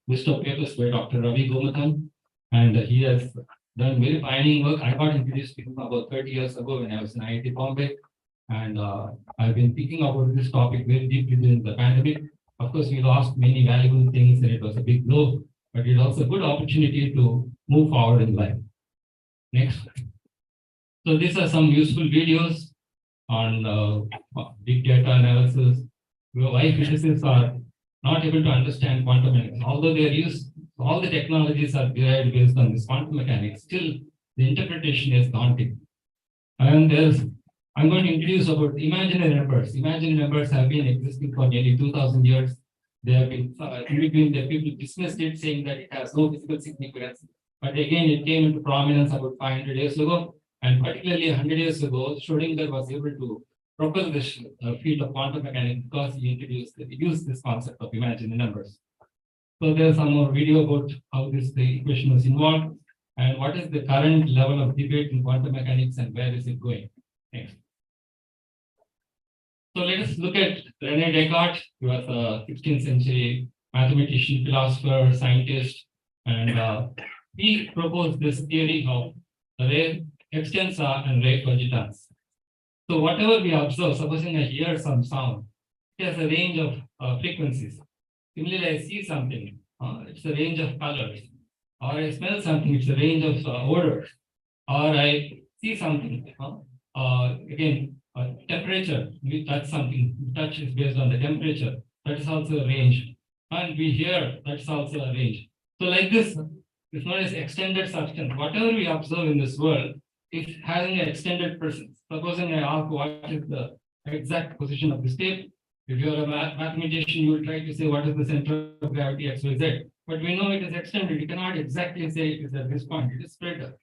List of papers by Dr. Ravi Gomathan, and he has done very pioneering work. I got introduced to him about 30 years ago when I was in IIT Bombay, and I've been thinking about this topic very deeply during the pandemic. Of course, we lost many valuable things, and it was a big blow, but it's also a good opportunity to move forward in life. Next. So these are some useful videos on big data analysis. Why physicists are not able to understand quantum mechanics, although they are used, all the technologies are derived based on this quantum mechanics, still the interpretation is daunting. And I'm going to introduce about imaginary numbers. Imaginary numbers have been existing for nearly 2000 years. They have been, in between the people dismissed it, saying that it has no physical significance. But again, it came into prominence about 500 years ago. And particularly 100 years ago, Schrödinger was able to propel this field of quantum mechanics because he used this concept of imaginary numbers. So there's some more video about how the equation was involved and what is the current level of debate in quantum mechanics and where is it going. Next. So let us look at René Descartes. He was a 16th century mathematician, philosopher, scientist, and he proposed this theory of re extensa and re cogitans. So whatever we observe, supposing I hear some sound, it has a range of frequencies. Similarly, I see something, it's a range of colors. Or I smell something, it's a range of odors. Or I see something, again, temperature, we touch something, touch is based on the temperature, that is also a range. And we hear, that's also a range. So like this, it's known as extended substance. Whatever we observe in this world is having an extended presence. Supposing I ask what is the exact position of this tape, if you're a mathematician, you will try to say what is the center of gravity X, Y, Z. But we know it is extended. You cannot exactly say it is at this point. It is spread.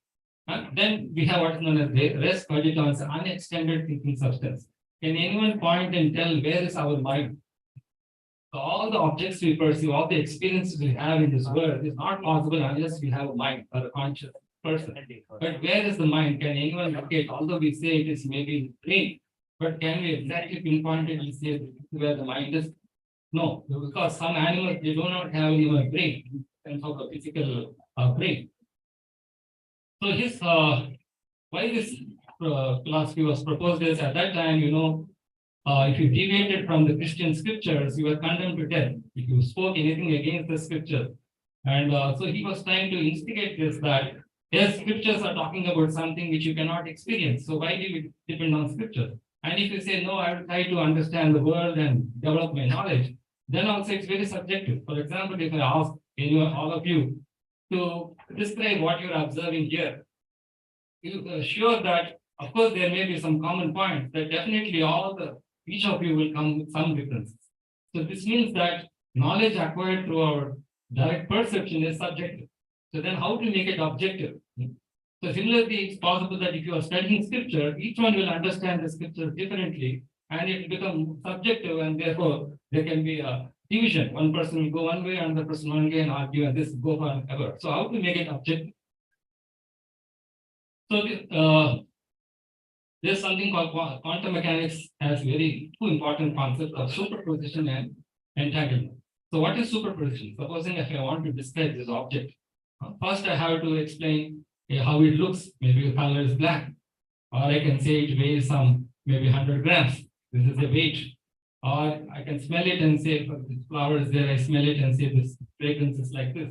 Then we have what is known as res cogitans, unextended thinking substance. Can anyone point and tell where is our mind? So all the objects we perceive, all the experiences we have in this world is not possible unless we have a mind or a conscious person. But where is the mind? Can anyone locate? Although we say it is maybe brain, but can we exactly pinpoint it and say where the mind is? No, because some animals they do not have even a brain in terms of the physical brain. So his why this philosophy was proposed is at that time, if you deviated from the Christian scriptures, you were condemned to death if you spoke anything against the scripture. And so he was trying to instigate this that yes, scriptures are talking about something which you cannot experience. So why do you depend on scripture? And if you say no, I will try to understand the world and develop my knowledge, then also it's very subjective. For example, if I ask all of you to describe what you're observing here, you are sure that of course there may be some common points that definitely each of you will come with some differences. So this means that knowledge acquired through our direct perception is subjective. So then how to make it objective? So similarly, it's possible that if you are studying scripture, each one will understand the scripture differently and it will become subjective and therefore there can be a division. One person will go one way, another person one way and argue and this go on ever. So how to make it objective? So there's something called quantum mechanics has two important concepts of superposition and entanglement. So what is superposition? Supposing if I want to describe this object, first I have to explain how it looks. Maybe the color is black, or I can say it weighs maybe 100 grams. This is the weight. Or I can smell it and say, for this flower is there, I smell it and say this fragrance is like this.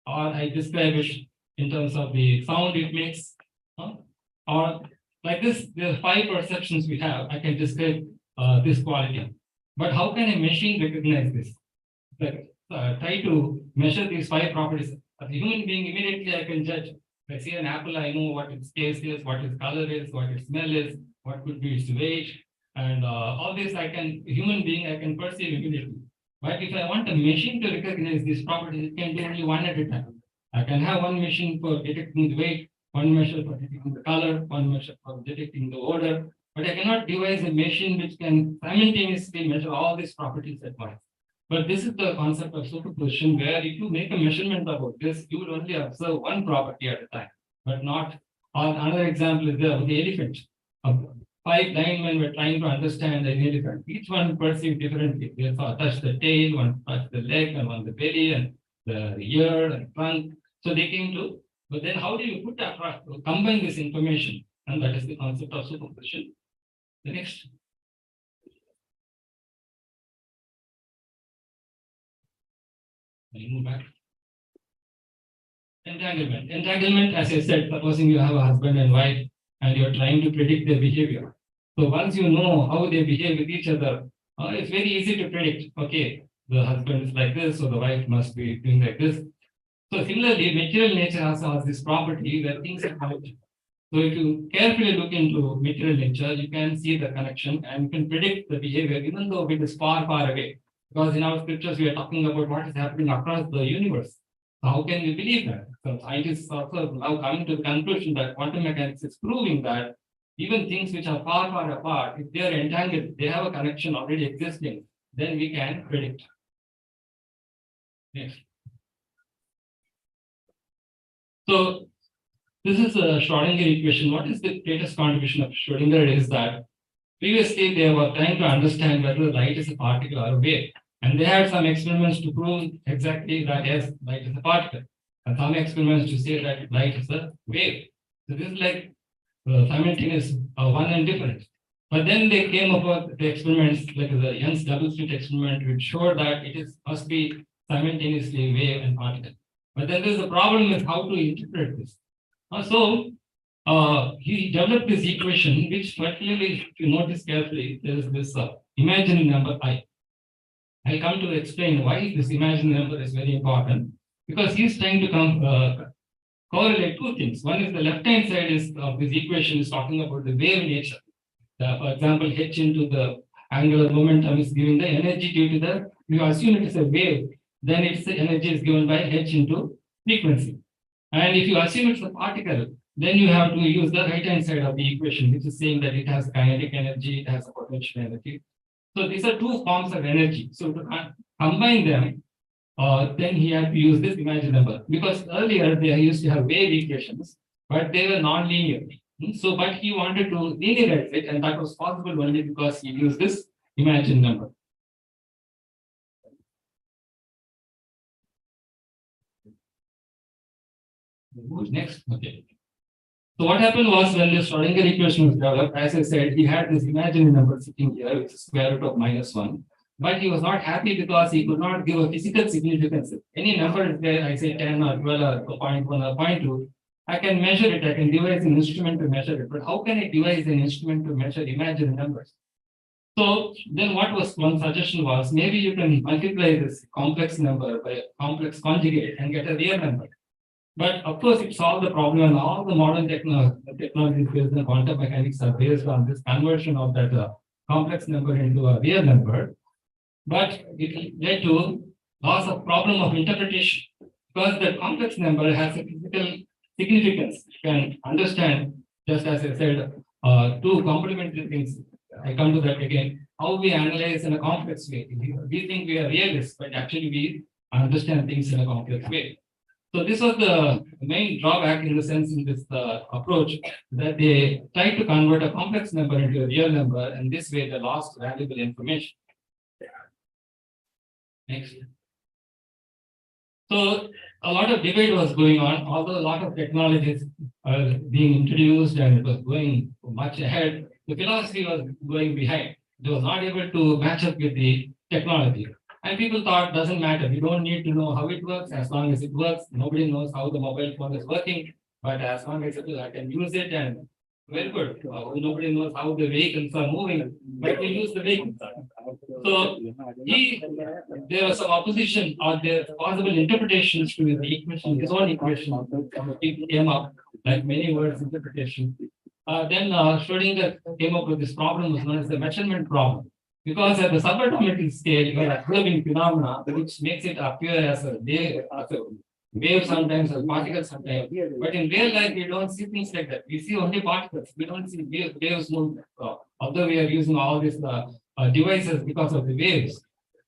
Or I describe it in terms of the sound it makes. Or like this, there are 5 perceptions we have. I can describe this quality. But how can a machine recognize this? Like, try to measure these 5 properties. As a human being, immediately I can judge. If I see an apple, I know what its taste is, what its color is, what its smell is, what could be its weight. And all this human being, I can perceive immediately. But if I want a machine to recognize these properties, it can do only one at a time. I can have one machine for detecting the weight, one measure for detecting the color, one measure for detecting the odor, but I cannot devise a machine which can simultaneously measure all these properties at once. But this is the concept of superposition, where if you make a measurement about this, you will only observe one property at a time, but not. Or another example is there of the elephant. 5 blind men were trying to understand an elephant. Each one perceived differently. They saw touch the tail, one touched the leg, and one the belly, and the ear and trunk. So they came to. But then how do you put across, combine this information? And that is the concept of superposition. The next. Can you move back? Entanglement. Entanglement, as I said, supposing you have a husband and wife and you're trying to predict their behavior. So once you know how they behave with each other, it's very easy to predict. Okay, the husband is like this, so the wife must be doing like this. So similarly, material nature also has this property where things are connected. So if you carefully look into material nature, you can see the connection and you can predict the behavior, even though it is far, far away. Because in our scriptures, we are talking about what is happening across the universe. So how can we believe that? So scientists also now coming to the conclusion that quantum mechanics is proving that even things which are far, far apart, if they are entangled, they have a connection already existing, then we can predict. Next. So this is a Schrodinger equation. What is the greatest contribution of Schrodinger is that previously they were trying to understand whether light is a particle or a wave. And they had some experiments to prove exactly that yes, light is a particle. And some experiments to say that light is a wave. So this is like simultaneous one and different. But then they came up with the experiments like the Young's double slit experiment, which showed that must be simultaneously wave and particle. But then there's a problem with how to interpret this. So he developed this equation, which particularly, if you notice carefully, there is this imaginary number I. I'll come to explain why this imaginary number is very important, because he's trying to correlate 2 things. One is the left-hand side of this equation is talking about the wave nature. For example, h into the angular momentum is giving the energy due to the, you assume it is a wave, then its energy is given by h into frequency. And if you assume it's a particle, then you have to use the right-hand side of the equation, which is saying that it has kinetic energy, it has a potential energy. So these are two forms of energy. So to combine them, then he had to use this imaginary number, because earlier they used to have wave equations, but they were non-linear. So, but he wanted to linearize it, and that was possible only because he used this imaginary number. Who's next? Okay. So what happened was, when the Schrodinger equation was developed, as I said, he had this imaginary number sitting here, which is square root of -1. But he was not happy because he could not give a physical significance. Any number is there, I say 10 or 12 or 0.1 or 0.2, I can measure it, I can devise an instrument to measure it. But how can I devise an instrument to measure imaginary numbers? So then what was one suggestion was, maybe you can multiply this complex number by a complex conjugate and get a real number. But of course, it solved the problem, and all the modern technologies based on quantum mechanics are based on this conversion of that complex number into a real number. But it led to loss of problem of interpretation, because the complex number has a physical significance. You can understand, just as I said, two complementary things. I come to that again. How we analyze in a complex way. We think we are realists, but actually we understand things in a complex way. So this was the main drawback in the sense in this approach, that they tried to convert a complex number into a real number, and this way they lost valuable information. Next. So a lot of debate was going on, although a lot of technologies are being introduced and it was going much ahead, the philosophy was going behind. It was not able to match up with the technology. And people thought, doesn't matter, we don't need to know how it works, as long as it works. Nobody knows how the mobile phone is working, but as long as I can use it, and very good. Nobody knows how the vehicles are moving, but we use the vehicles. So there was some opposition, or there possible interpretations to the equation, his own equation. It came up like many words interpretation. Then Schrodinger came up with this problem, was known as the measurement problem. Because at the subatomic scale, you are observing phenomena which makes it appear as a wave sometimes, as particle sometimes. But in real life, we don't see things like that. We see only particles. We don't see waves move. Although we are using all these devices because of the waves.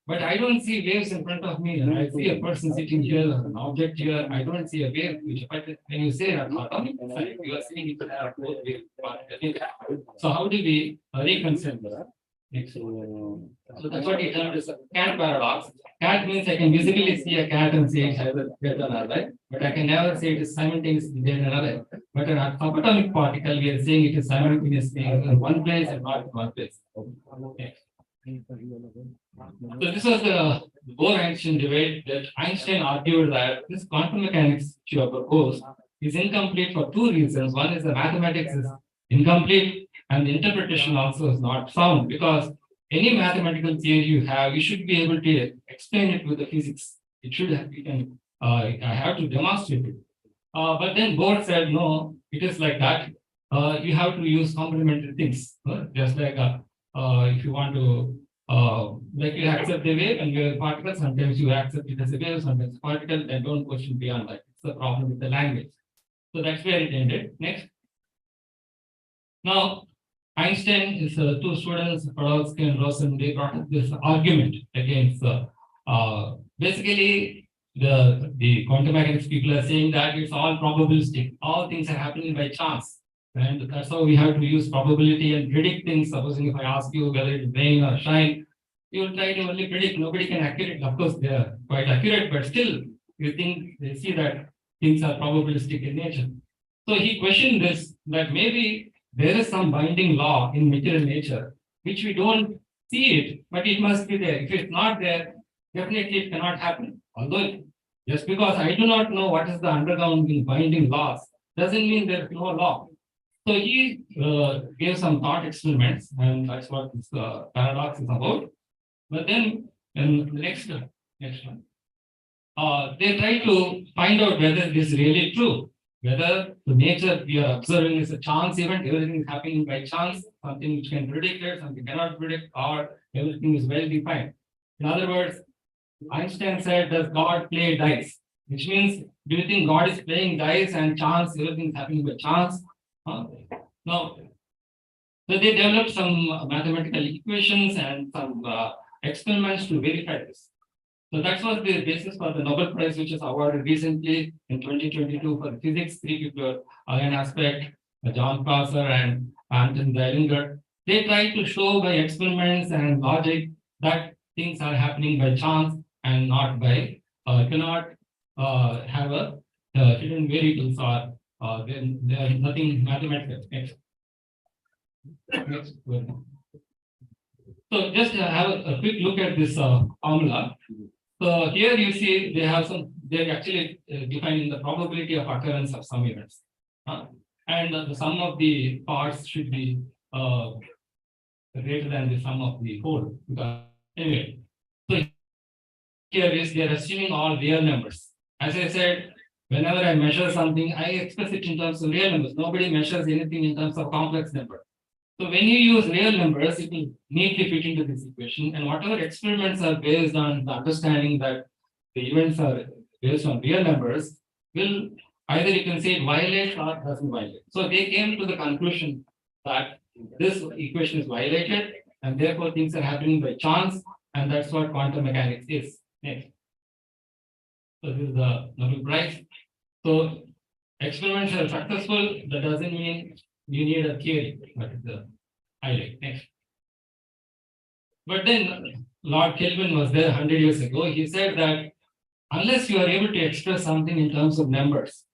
But I don't see waves in front of me. I see a person sitting here, an object here. I don't see a wave. But when you say atomic side, you are seeing it as both wave particles. So how do we reconcile that? So that's what he termed as a cat paradox. Cat means I can visibly see a cat and say it's either there than other, but I can never say it is simultaneously there than another. But an subatomic particle, we are saying it is simultaneously in one place and not in one place. Okay. So this was the Bohr-Einstein debate, that Einstein argued that this quantum mechanics which you have proposed is incomplete for two reasons. One is the mathematics is incomplete, and the interpretation also is not sound, because any mathematical theory you have, you should be able to explain it with the physics. It should have, I have to demonstrate it. But then Bohr said, no, it is like that. You have to use complementary things. Just like if you want to, like you accept the wave and you have a particle, sometimes you accept it as a wave, sometimes a particle, then don't question beyond that. It's the problem with the language. So that's where it ended. Next. Now, Einstein is two students, Podolsky and Rosen, they brought up this argument against basically the quantum mechanics people are saying that it's all probabilistic. All things are happening by chance. And that's how we have to use probability and predict things. Supposing if I ask you whether it's rain or shine, you will try to only predict. Nobody can accurately. Of course, they are quite accurate, but still, you think they see that things are probabilistic in nature. So he questioned this, that maybe there is some binding law in material nature, which we don't see it, but it must be there. If it's not there, definitely it cannot happen. Although, just because I do not know what is the underlying binding laws, doesn't mean there is no law. So he gave some thought experiments, and that's what this paradox is about. But then, in the next one, they try to find out whether this is really true. Whether the nature we are observing is a chance event, everything is happening by chance, something which can predict it, something cannot predict, or everything is well defined. In other words, Einstein said, does God play dice? Which means Do you think God is playing dice and chance, everything is happening by chance? No. So they developed some mathematical equations and some experiments to verify this. So that was the basis for the Nobel Prize, which is awarded recently in 2022 for physics. Three people, Alan Aspect, John Prosser, and Anton Zeilinger. They tried to show by experiments and logic that things are happening by chance and not by cannot have a hidden variables or then there is nothing mathematical. Next. So just have a quick look at this formula. So here you see they have some, they're actually defining the probability of occurrence of some events. And the sum of the parts should be greater than the sum of the whole. Anyway, so here is they're assuming all real numbers. As I said, whenever I measure something, I express it in terms of real numbers. Nobody measures anything in terms of complex number. So when you use real numbers, it will neatly fit into this equation. And whatever experiments are based on the understanding that the events are based on real numbers, will either you can say it violates or doesn't violate. So they came to the conclusion that this equation is violated, and therefore things are happening by chance, and that's what quantum mechanics is. Next. So this is the Nobel Prize. So experiments are successful. That doesn't mean you need a theory, but it's a highlight. Next. But then Lord Kelvin was there 100 years ago. He said that unless you are able to express something in terms of numbers,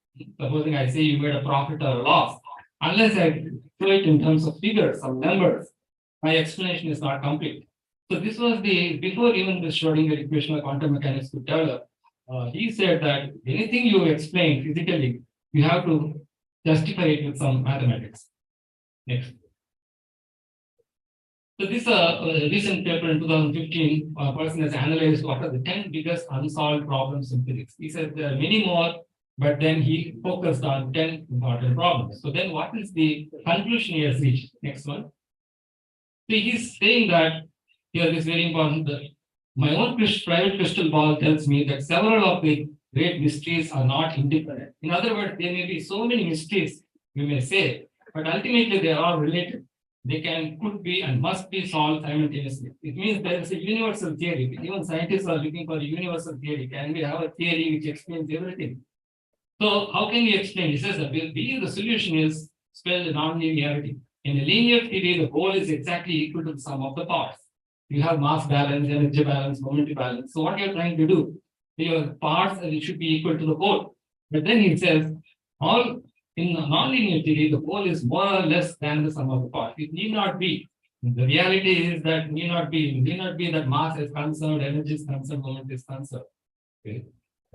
supposing I say you made a profit or a loss, unless I show it in terms of figures, some numbers, my explanation is not complete. So this was the, before even the Schrodinger equation of quantum mechanics could develop, he said that anything you explain physically, you have to justify it with some mathematics. Next. So this recent paper in 2015, a person has analyzed what are the 10 biggest unsolved problems in physics. He said there are many more, but then he focused on 10 important problems. So then what is the conclusion he has reached? Next one. So he's saying that here is very important. That my own private crystal ball tells me that several of the great mysteries are not independent. In other words, there may be so many mysteries, we may say, but ultimately they are all related. They could be and must be solved simultaneously. It means there is a universal theory. Even scientists are looking for a universal theory. Can we have a theory which explains everything? So how can we explain? He says that the solution is spelled non-linearity. In a linear theory, the goal is exactly equal to the sum of the parts. You have mass balance, energy balance, momentum balance. So what you're trying to do, your parts it should be equal to the whole. But then he says, all in non-linear theory, the whole is more or less than the sum of the parts. It need not be. The reality is that need not be that mass is concerned, energy is concerned, moment is concerned. Okay.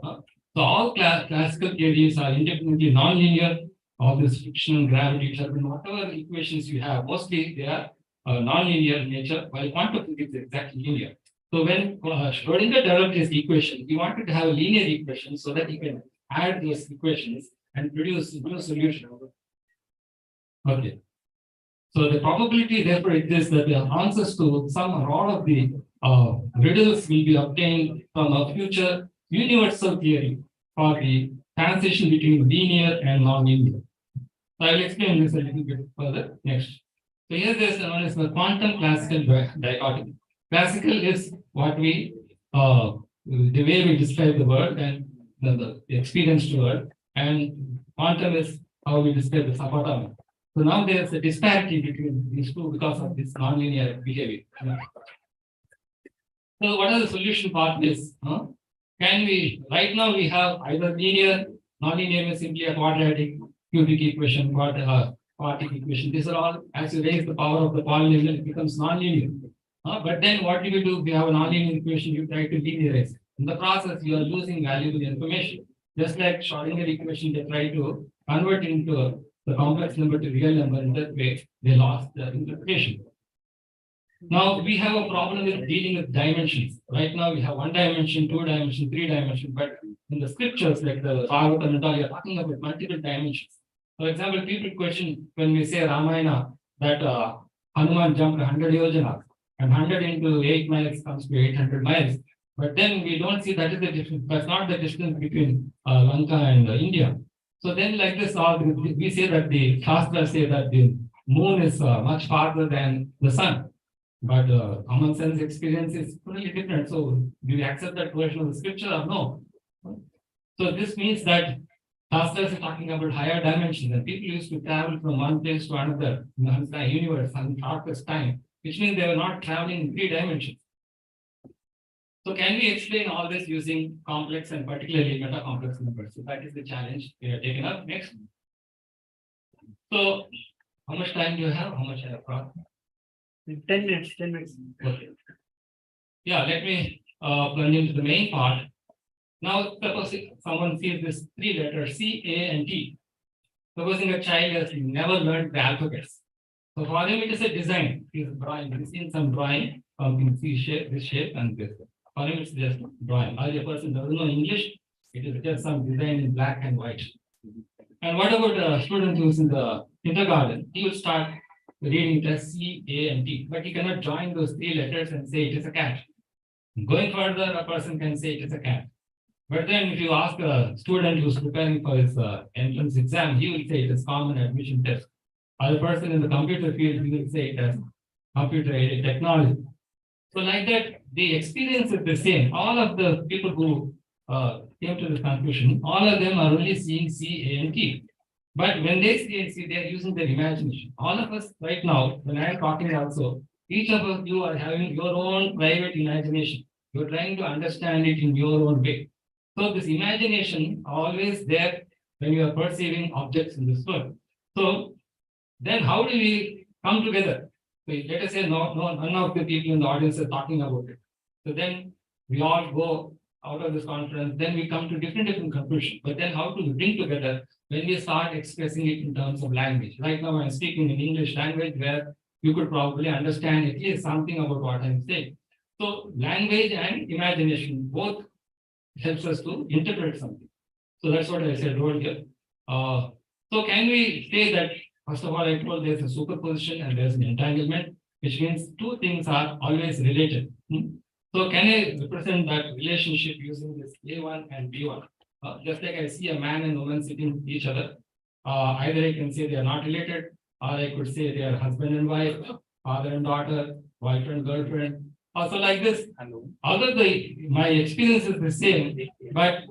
So all classical theories are independently non-linear. All this friction, gravity, turbulence, whatever equations you have, mostly they are non-linear in nature, while quantum physics is exactly linear. So when Schrodinger developed his equation, he wanted to have a linear equation so that he can add those equations and produce new solution. Okay. So the probability therefore exists that the answers to some or all of the riddles will be obtained from a future universal theory for the transition between linear and non-linear. So I will explain this a little bit further next. So here there is known as the quantum classical dichotomy. Classical is what we, the way we describe the world and the experienced world, and quantum is how we describe the subatomic. So now there is a disparity between these two because of this nonlinear behavior. So what are the solution pathways? Can we, right now we have either linear, nonlinear is simply a quadratic, cubic equation, quartic equation. These are all, as you raise the power of the polynomial, it becomes nonlinear. But then what do you do? If you have a nonlinear equation, you try to linearize. In the process, you are losing valuable information. Just like Schrodinger equation, they try to convert into the complex number to real number. In that way, they lost the interpretation. Now we have a problem with dealing with dimensions. Right now we have 1 dimension, 2 dimension, 3 dimension, but in the scriptures like the Bhagavatam and all, you are talking about multiple dimensions. For example, people question when we say Ramayana that Hanuman jumped 100 yojanas and 100 into 8 miles comes to 800 miles. But then we don't see that is the difference. That's not the distance between Lanka and India. So then, like this, we say that the Shastras say that the moon is much farther than the sun. But common sense experience is totally different. So do you accept that version of the scripture or no? So this means that Shastras is talking about higher dimensions, and people used to travel from one place to another in the universe in shortest time, which means they were not traveling in 3 dimensions. So can we explain all this using complex and particularly meta-complex numbers? So that is the challenge we are taking up next. So how much time do you have? How much I have got? 10 minutes, 10 minutes. Okay. Yeah, let me plunge into the main part. Now, suppose someone sees this 3 letters C, A, and T. Supposing a child has never learned the alphabets. So for him, it is a design. He's drawing. He's seen some drawing. You can see shape, this shape, and this. For him, it's just drawing. Or a person doesn't know English, it is just some design in black and white. And what about a student who's in the kindergarten? He will start reading it as C, A, and T, but he cannot join those 3 letters and say it is a cat. Going further, a person can say it is a cat. But then if you ask a student who's preparing for his entrance exam, he will say it is common admission test. Other person in the computer field, he will say it as computer aided technology. So like that, the experience is the same. All of the people who came to this conclusion, all of them are only seeing C, A, and T. But when they see, they are using their imagination. All of us right now, when I am talking also, each of you are having your own private imagination. You're trying to understand it in your own way. So this imagination always there when you are perceiving objects in this world. So then how do we come together? So let us say none of the people in the audience are talking about it. So then we all go out of this conference, then we come to different conclusions. But then how to bring together when we start expressing it in terms of language? Right now I'm speaking in English language where you could probably understand at least something about what I'm saying. So language and imagination both helps us to interpret something. So that's what I said over here. So can we say that, first of all, I told there's a superposition and there's an entanglement, which means 2 things are always related. So can I represent that relationship using this A1 and B1? Just like I see a man and woman sitting each other, either I can say they are not related, or I could say they are husband and wife, father and daughter, boyfriend, girlfriend. Also like this, although my experience is the same, but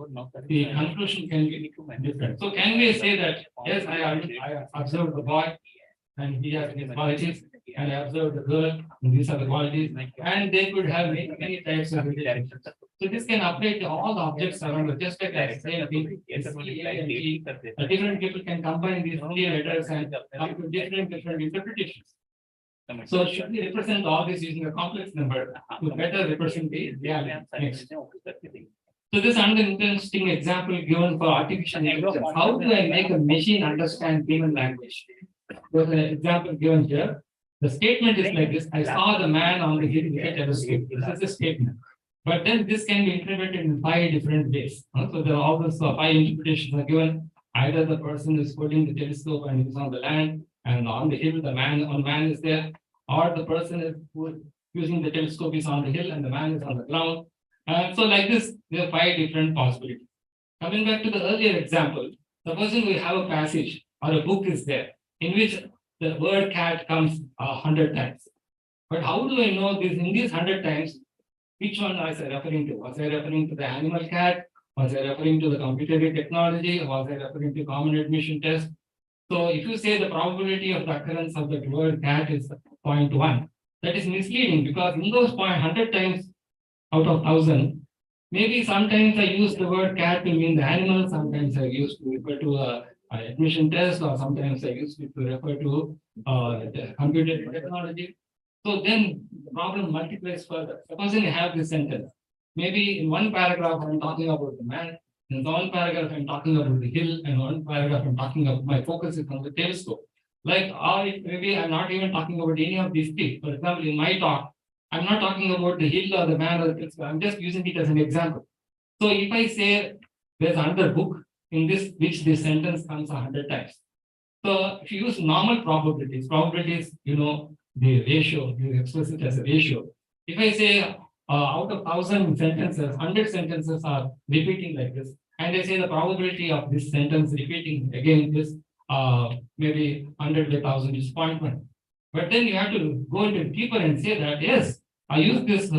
the conclusion can be different. So can we say that, yes, I observed the boy and he has these qualities, and I observed the girl and these are the qualities, and they could have many types of relationships. So this can apply to all the objects around it, just like I say, different people can combine these 3 letters and come to different interpretations. So should we represent all this using a complex number to better represent the reality? Next. So this is another interesting example given for artificial intelligence. How do I make a machine understand human language? There's an example given here. The statement is like this: I saw the man on the hill with a telescope. This is a statement. But then this can be interpreted in 5 different ways. So there are always 5 interpretations are given. Either the person is holding the telescope and is on the land, and on the hill the man is there, or the person is using the telescope is on the hill and the man is on the ground. So like this, there are 5 different possibilities. Coming back to the earlier example, supposing we have a passage or a book is there in which the word cat comes 100 times. But how do I know this in these 100 times, which one was I referring to? Was I referring to the animal cat? Was I referring to the computer technology? Was I referring to common admission test? So if you say the probability of the occurrence of the word cat is 0.1, that is misleading, because in those 100 times out of 1,000, maybe sometimes I use the word cat to mean the animal, sometimes I use to refer to a admission test, or sometimes I use it to refer to the computer technology. So then the problem multiplies further. Supposing I have this sentence, maybe in one paragraph I'm talking about the man, in one paragraph I'm talking about the hill, and one paragraph I'm talking about my focus is on the telescope. Like, or maybe I'm not even talking about any of these things. For example, in my talk, I'm not talking about the hill or the man or the telescope. I'm just using it as an example. So if I say there's another book in this which this sentence comes 100 times. So if you use normal probabilities, the ratio, you express it as a ratio. If I say out of 1,000 sentences, 100 sentences are repeating like this. And they say the probability of this sentence repeating again is maybe 100 by 1,000 is 0.1. But then you have to go into deeper and say that, yes, I use this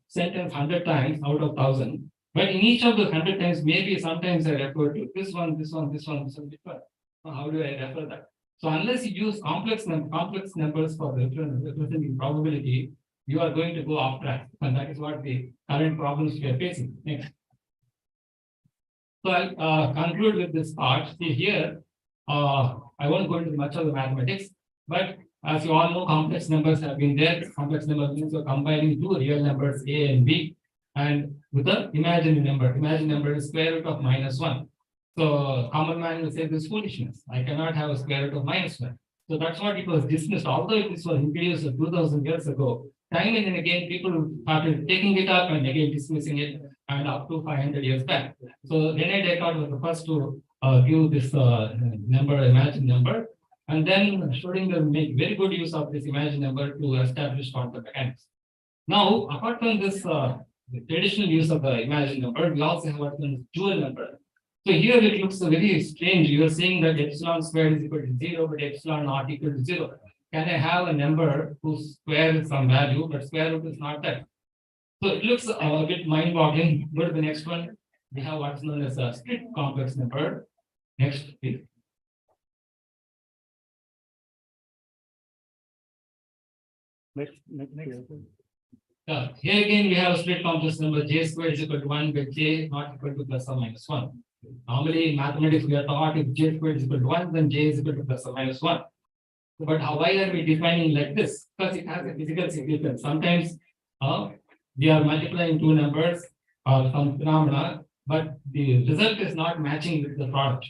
sentence 100 times out of 1,000. But in each of those 100 times, maybe sometimes I refer to this one, this one, this one, this one, this one. How do I refer that? So unless you use complex numbers for representing probability, you are going to go off track. And that is what the current problems we are facing. Next. So I'll conclude with this part. See here, I won't go into much of the mathematics, but as you all know, complex numbers have been there. Complex numbers means you're combining two real numbers A and B, and with an imaginary number. Imaginary number is square root of -1. So common man will say this is foolishness. I cannot have a square root of -1. So that's what it was dismissed. Although this was introduced 2,000 years ago, time and again people started taking it up and again dismissing it, and up to 500 years back. So Rene Descartes was the first to give this number, imagined number, and then Schrodinger make very good use of this imagined number to establish quantum mechanics. Now, apart from this the traditional use of the imagined number, we also have what's known as dual number. So here it looks very strange. You are saying that epsilon squared is equal to 0, but epsilon not equal to 0. Can I have a number whose square is some value, but square root is not that? So it looks a bit mind-boggling. Go to the next one. We have what's known as a strict complex number. Next, please. Next. Here again, we have a split complex number j squared is equal to 1, but j not equal to plus or minus 1. Normally in mathematics, we are taught if j squared is equal to 1, then j is equal to plus or minus 1. But why are we defining like this? Because it has a physical significance. Sometimes we are multiplying two numbers or some phenomena, but the result is not matching with the product.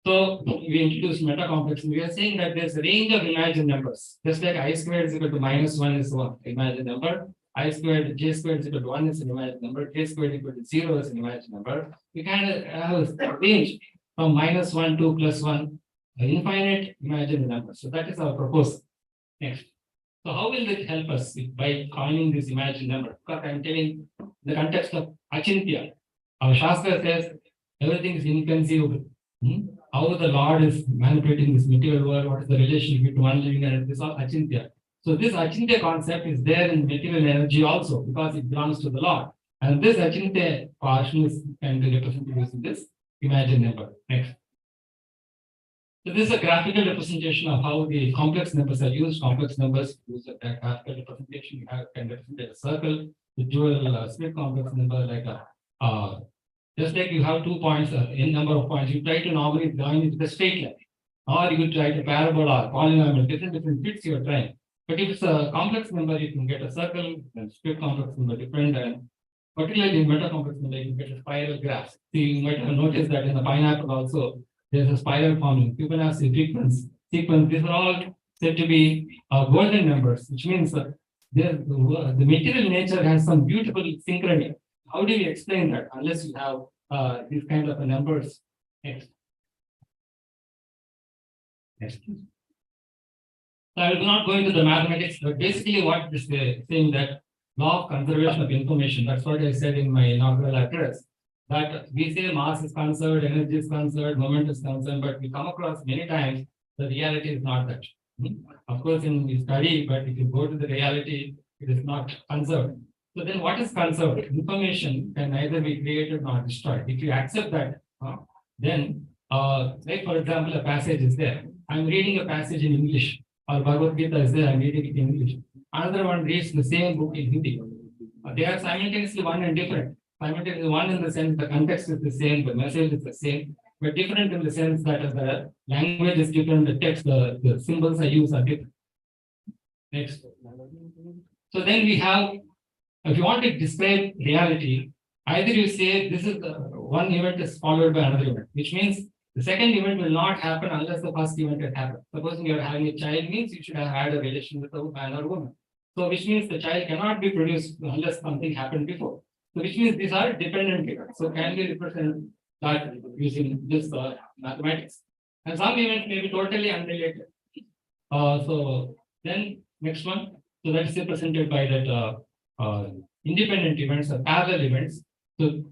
So we introduced meta complex. We are saying that there's a range of imagined numbers. Just like I squared is equal to -1 is one imagined number. I squared, j squared is equal to 1 is an imagined number. J squared equal to 0 is an imagined number. We kind of have a range from -1 to +1, an infinite imagined number. So that is our proposal. Next. So how will it help us by coining this imagined number? Because I'm telling the context of Achintya. Our Shastra says everything is inconceivable. How the Lord is manipulating this material world, what is the relationship between one living and this all Achintya. So this Achintya concept is there in material energy also because it belongs to the Lord. And this Achintya portion is can be represented using this imagined number. Next. So this is a graphical representation of how the complex numbers are used. Complex numbers use a graphical representation. You can represent a circle, the dual split complex number like a just like you have 2 points, n number of points, you try to normally join it with a straight line, or you could try to parabola, polynomial, different bits you are trying. But if it's a complex number, you can get a circle, and split complex number different, and particularly in meta complex number, you get a spiral graph. So you might have noticed that in the pineapple also, there's a spiral forming. Fibonacci sequence. These are all said to be golden numbers, which means the material nature has some beautiful synchrony. How do we explain that unless you have these kind of numbers? Next. Next. So I will not go into the mathematics, but basically what is saying that law of conservation of information. That's what I said in my inaugural address. That we say mass is conserved, energy is conserved, moment is conserved, but we come across many times the reality is not that. Of course, in the study, but if you go to the reality, it is not conserved. So then what is conserved? Information can neither be created nor destroyed. If you accept that, then like for example, a passage is there. I'm reading a passage in English, or Bhagavad Gita is there, I'm reading it in English. Another one reads the same book in Hindi. They are simultaneously one and different. Simultaneously one in the sense the context is the same, the message is the same, but different in the sense that the language is different, the text, the symbols I use are different. Next. So then we have, if you want to describe reality, either you say this is the one event is followed by another event, which means the second event will not happen unless the first event has happened. Supposing you are having a child means you should have had a relation with a man or woman. So which means the child cannot be produced unless something happened before. So which means these are dependent events. So can we represent that using this mathematics? And some events may be totally unrelated. So then next one. So that's represented by that independent events or parallel events. So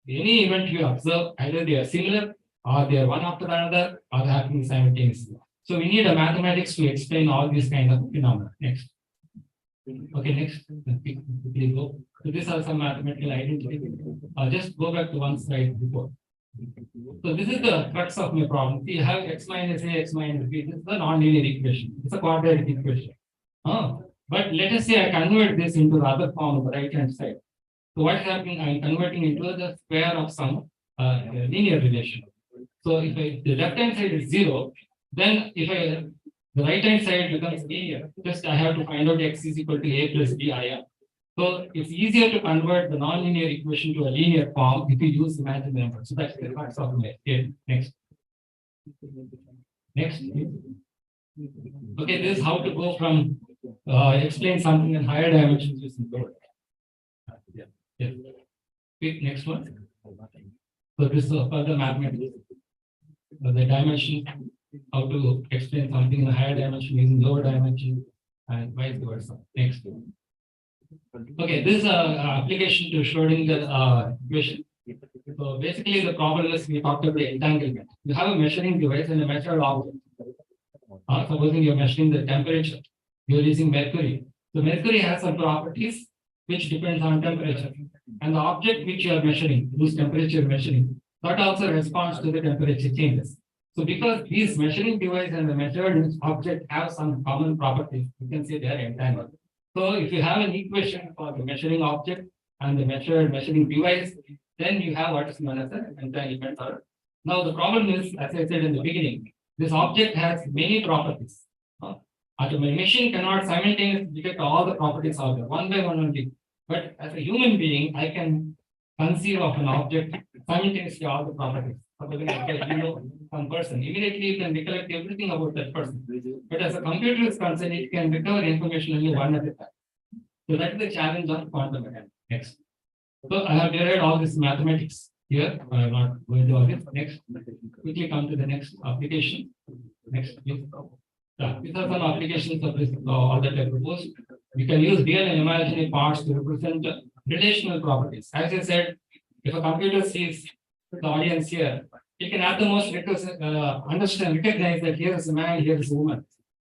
any event you observe, either they are similar or they are one after another or happening simultaneously. So we need a mathematics to explain all these kind of phenomena. Next. Okay, next. Quickly go. So these are some mathematical identity. Just go back to one slide before. So this is the crux of my problem. We have x minus a, x minus b. This is the non-linear equation. It's a quadratic equation. But let us say I convert this into the other form on the right hand side. So what's happening? I'm converting into the square of some linear relation. So if the left hand side is 0, then if the right hand side becomes linear, just I have to find out x is equal to a plus b I m. So it's easier to convert the non-linear equation to a linear form if you use imaginary numbers. So that's the crux of my next. Next. Okay, this is how to go from explain something in higher dimensions using lower. Yeah. Quick, next one. So this is further mathematics. The dimension, how to explain something in a higher dimension using lower dimension and vice versa. Next. Okay, this is an application to Schrodinger equation. So basically the problem is we talked about the entanglement. You have a measuring device and a measured object. Supposing you're measuring the temperature, you're using mercury. So mercury has some properties which depends on temperature. And the object which you are measuring, whose temperature you're measuring, that also responds to the temperature changes. So because these measuring device and the measured object have some common properties, you can say they are entangled. So if you have an equation for the measuring object and the measuring device, then you have what is known as an entanglement. Now the problem is, as I said in the beginning, this object has many properties. A machine cannot simultaneously detect all the properties of it, one by one only. But as a human being, I can conceive of an object simultaneously all the properties. Supposing you know some person, immediately you can recollect everything about that person. But as a computer is concerned, it can recover information only one at a time. So that is the challenge of quantum mechanics. Next. So I have derived all this mathematics here. I am not going to all this. Next. Quickly come to the next application. Next, please. These are some applications of this all that I proposed. You can use real and imaginary parts to represent relational properties. As I said, if a computer sees the audience here, it can at the most recognize that here is a man, here is a woman.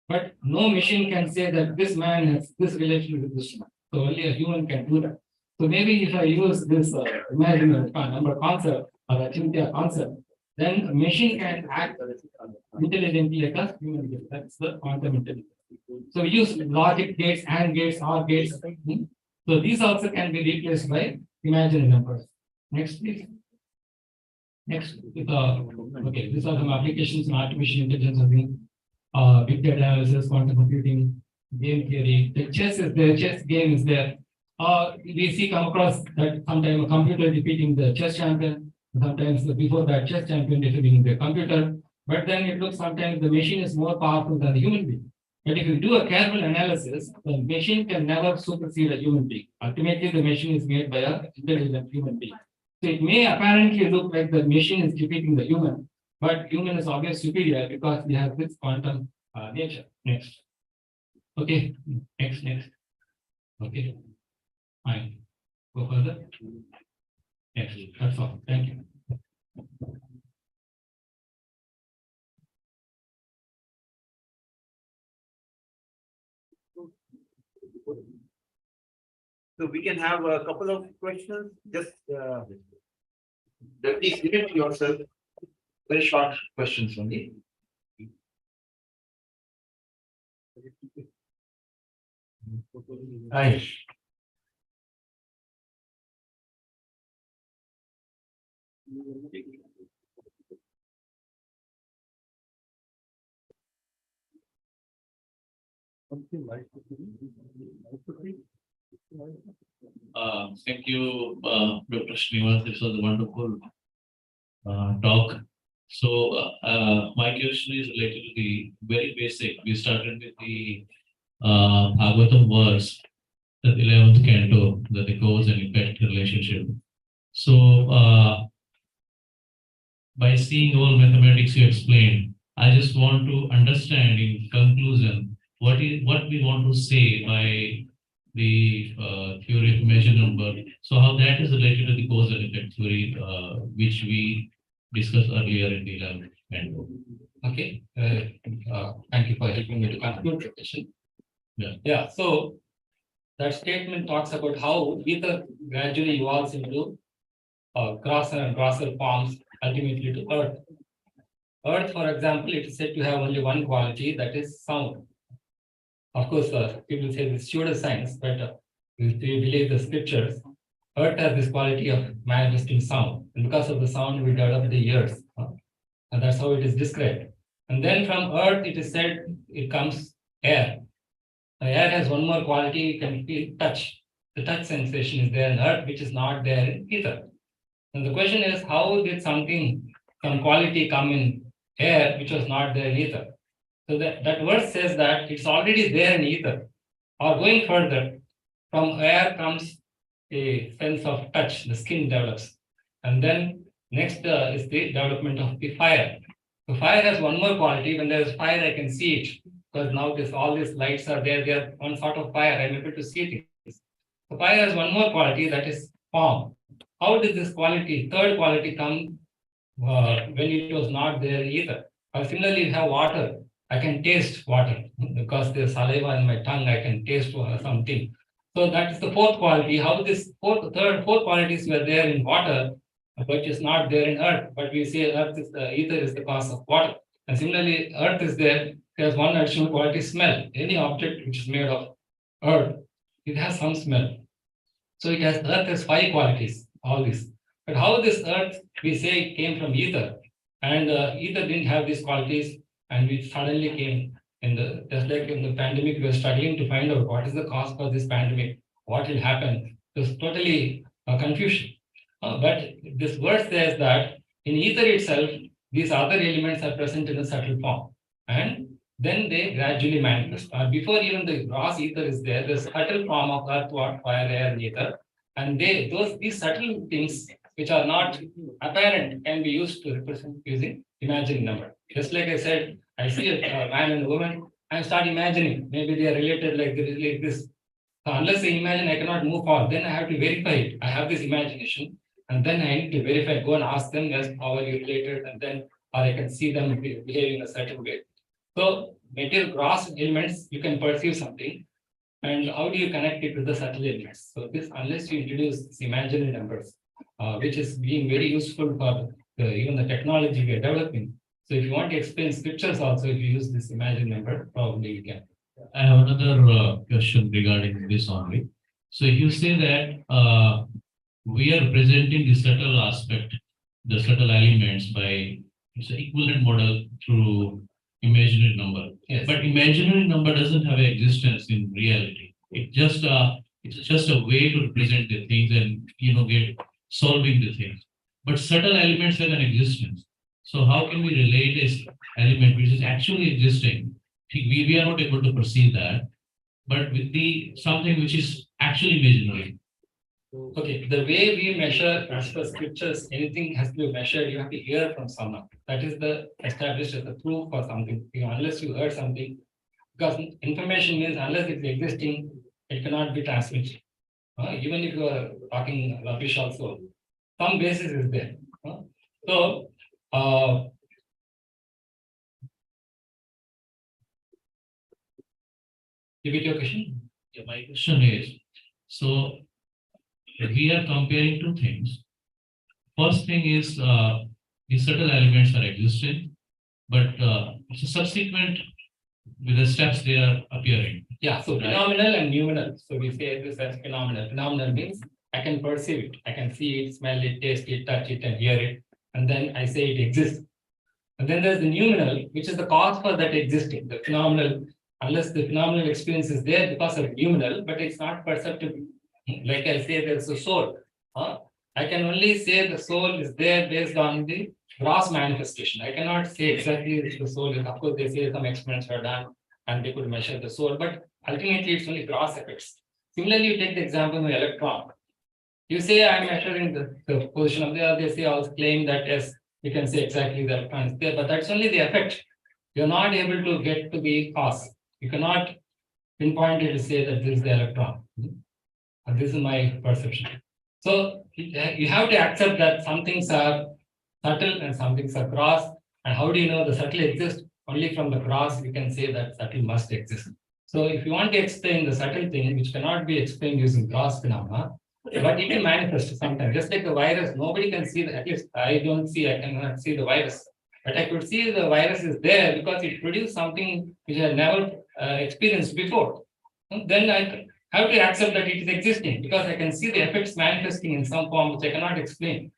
But no machine can say that this man has this relation with this man. So only a human can do that. So maybe if I use this imaginary number concept or Achintya concept, then a machine can act intelligently like a human being. That's the quantum intelligence. So we use logic gates, AND gates, OR gates. So these also can be replaced by imaginary numbers. Next, please. Next, okay, these are some applications in artificial intelligence, big data analysis, quantum computing, game theory. The chess is there, chess game is there. We come across that sometimes a computer defeating the chess champion, sometimes before that chess champion defeating the computer. But then it looks sometimes the machine is more powerful than the human being. But if you do a careful analysis, the machine can never supersede a human being. Ultimately, the machine is made by an intelligent human being. So it may apparently look like the machine is defeating the human, but human is always superior because we have this quantum nature. Next. Okay, next. Okay, fine. Go further. Next, that's all. Thank you. So we can have a couple of questions. Just please limit yourself. Very short questions only. Hi. Thank you, Dr. Srinivas. This was a wonderful talk. So my question is related to the very basic. We started with the Bhagavatam verse, the 11th canto, the cause and effect relationship. So by seeing all mathematics you explained, I just want to understand in conclusion what we want to say by the theory of measure number. So how that is related to the cause and effect theory, which we discussed earlier in the 11th handbook. Okay, thank you for helping me to conclude the session. Yeah. So that statement talks about how ether gradually evolves into grosser and grosser forms, ultimately to earth. Earth, for example, it is said to have only one quality, that is sound. Of course, people say this pseudoscience, but if we believe the scriptures, earth has this quality of manifesting sound. And because of the sound, we develop the ears. And that's how it is described. And then from earth, it is said it comes air. The air has one more quality, you can feel touch. The touch sensation is there in earth, which is not there in ether. And the question is, how did some quality come in air, which was not there in ether? So that verse says that it's already there in ether. Or going further, from air comes a sense of touch, the skin develops. And then next is the development of the fire. So fire has one more quality. When there is fire, I can see it. Because now all these lights are there, they are one sort of fire, I'm able to see things. So fire has one more quality, that is form. How did this quality, third quality, come when it was not there either? Or similarly, you have water. I can taste water because there's saliva in my tongue, I can taste something. So that is the fourth quality. How this fourth qualities were there in water, but is not there in earth. But we say earth is ether is the cause of water. And similarly, earth is there. There's one additional quality, smell. Any object which is made of earth, it has some smell. So it has, earth has 5 qualities, all this. But how this earth, we say it came from ether, and ether didn't have these qualities, and we suddenly came just like in the pandemic, we were struggling to find out what is the cause for this pandemic, what will happen. There's totally confusion. But this verse says that in ether itself, these other elements are present in a subtle form, and then they gradually manifest. Before even the gross ether is there, there's a subtle form of earth, water, fire, air, and ether, and these subtle things which are not apparent can be used to represent using imaginary number. Just like I said, I see a man and a woman, I start imagining maybe they are related like this. So unless I imagine, I cannot move on. Then I have to verify it. I have this imagination, and then I need to verify. Go and ask them, yes, how are you related, and then or I can see them behaving a certain way. So material gross elements, you can perceive something, and how do you connect it with the subtle elements? So this, unless you introduce imaginary numbers, which is being very useful for even the technology we are developing. So if you want to explain scriptures also, if you use this imaginary number, probably you can. I have another question regarding this only. So you say that we are presenting the subtle aspect, the subtle elements by it's an equivalent model through imaginary number. Yes. But imaginary number doesn't have an existence in reality. It's just a way to represent the things and get solving the things. But subtle elements have an existence. So how can we relate this element which is actually existing? We are not able to perceive that, but with something which is actually imaginary. Okay, the way we measure as per scriptures, anything has to be measured, you have to hear from someone. That is the established as the proof for something. Unless you heard something, because information means unless it's existing, it cannot be transmitted. Even if you are talking rubbish also, some basis is there. So, repeat your question. Yeah, my question is, so we are comparing two things. First thing is the subtle elements are existing, but it's a subsequent with the steps they are appearing. Yeah, so phenomenal and noumenal. So we say this as phenomenal. Phenomenal means I can perceive it. I can see it, smell it, taste it, touch it, and hear it. And then I say it exists. And then there's the noumenal, which is the cause for that existing. The phenomenal, unless the phenomenal experience is there because of noumenal, but it's not perceptible. Like I say, there's a soul. I can only say the soul is there based on the gross manifestation. I cannot say exactly if the soul is. Of course, they say some experiments were done and they could measure the soul, but ultimately it's only gross effects. Similarly, you take the example of an electron. You say I'm measuring the position of the other. They say I was claiming that yes, you can say exactly the electron is there, but that's only the effect. You're not able to get to the cause. You cannot pinpoint it to say that this is the electron. And this is my perception. So you have to accept that some things are subtle and some things are gross. And how do you know the subtle exists? Only from the gross you can say that subtle must exist. So if you want to explain the subtle thing, which cannot be explained using gross phenomena, but it will manifest sometimes. Just like the virus, nobody can see, at least I cannot see the virus. But I could see the virus is there because it produced something which I had never experienced before. Then I have to accept that it is existing because I can see the effects manifesting in some form which I cannot explain.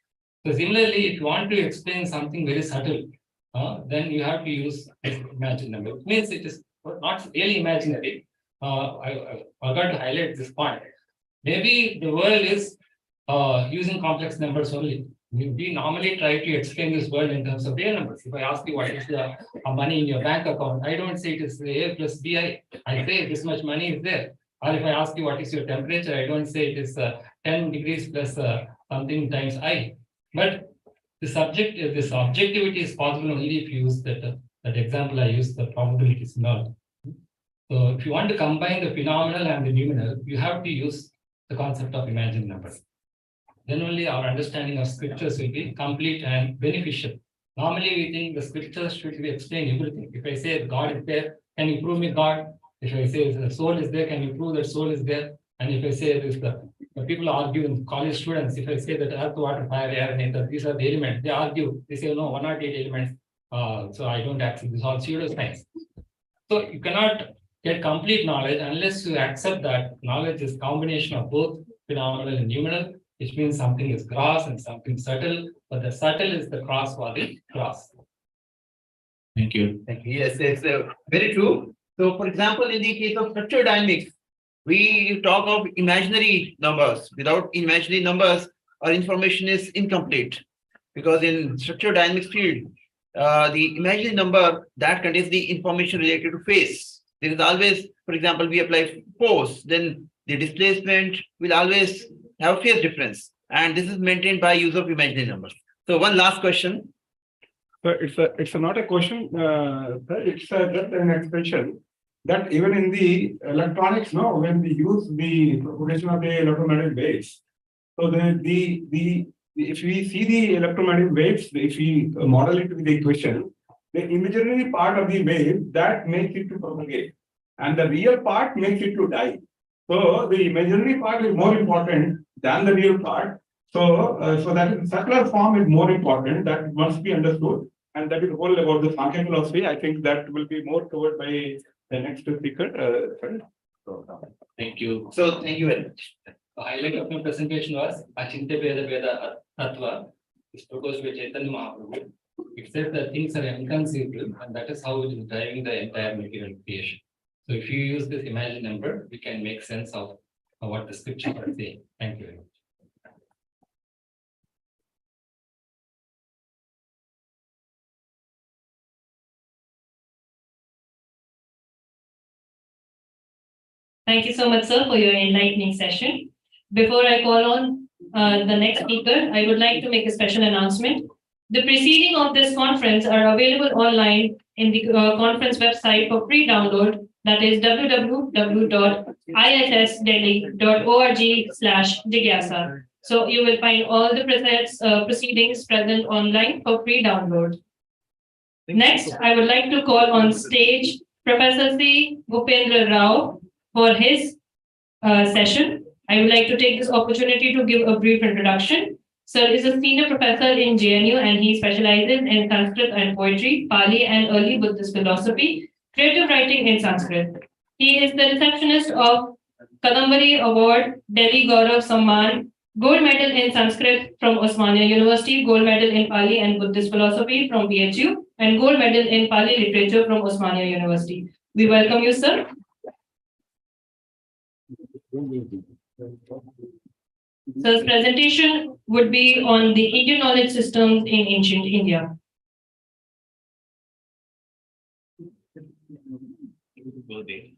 So similarly, if you want to explain something very subtle, then you have to use imaginary number. It means it is not really imaginary. I forgot to highlight this point. Maybe the world is using complex numbers only. We normally try to explain this world in terms of real numbers. If I ask you what is the money in your bank account, I don't say it is A plus BI. I say this much money is there. Or if I ask you what is your temperature, I don't say it is 10 degrees plus something times I. But this objectivity is possible only if you use that example I used, the probability is null. So if you want to combine the phenomenal and the numinal, you have to use the concept of imaginary numbers. Then only our understanding of scriptures will be complete and beneficial. Normally, we think the scriptures should be explain everything. If I say God is there, can you prove me God? If I say the soul is there, can you prove that soul is there? And if I say this, the people argue in college students, if I say that earth, water, fire, air, and ether, these are the elements, they argue. They say, no, 108 elements. So I don't accept this, all pseudoscience. So you cannot get complete knowledge unless you accept that knowledge is combination of both phenomenal and numinal, which means something is gross and something subtle, but the subtle is the cross for the gross. Thank you. Thank you. Yes, it's very true. So, for example, in the case of structural dynamics, we talk of imaginary numbers. Without imaginary numbers, our information is incomplete. Because in structural dynamics field, the imaginary number that contains the information related to phase. There is always, for example, we apply force, then the displacement will always have a phase difference. And this is maintained by use of imaginary numbers. So one last question. So it's not a question, it's just an expression that even in the electronics, no, when we use the propagation of the electromagnetic waves, so if we see the electromagnetic waves, if we model it with the equation, the imaginary part of the wave that makes it to propagate, and the real part makes it to die. So the imaginary part is more important than the real part. So that circular form is more important. That must be understood, and that is whole about the Sankhya philosophy. I think that will be more covered by the next speaker. Thank you. So thank you very much. The highlight of my presentation was Achintya Veda Veda Tattva, is proposed by Chaitanya Mahaprabhu. It says that things are inconceivable, and that is how it is driving the entire material creation. So if you use this imaginary number, we can make sense of what the scriptures are saying. Thank you very much. Thank you so much, sir, for your enlightening session. Before I call on the next speaker, I would like to make a special announcement. The proceedings of this conference are available online in the conference website for free download. That is www.issdelhi.org/Jijnasa. So you will find all the proceedings present online for free download. Next, I would like to call on stage Professor C. Bhupendra Rao for his session. I would like to take this opportunity to give a brief introduction. Sir is a senior professor in JNU and he specializes in Sanskrit and poetry, Pali and early Buddhist philosophy, creative writing in Sanskrit. He is the receptionist of Kadambari Award, Delhi Gaurav Samman, gold medal in Sanskrit from Osmania University, gold medal in Pali and Buddhist philosophy from BHU, and gold medal in Pali literature from Osmania University. We welcome you, sir. Sir's presentation would be on the Indian knowledge systems in ancient India. Go there.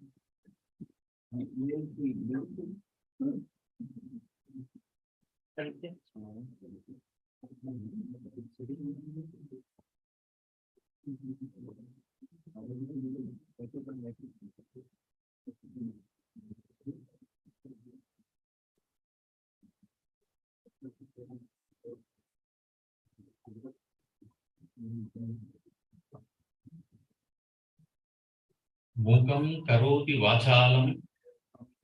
Mukam karoti vachalam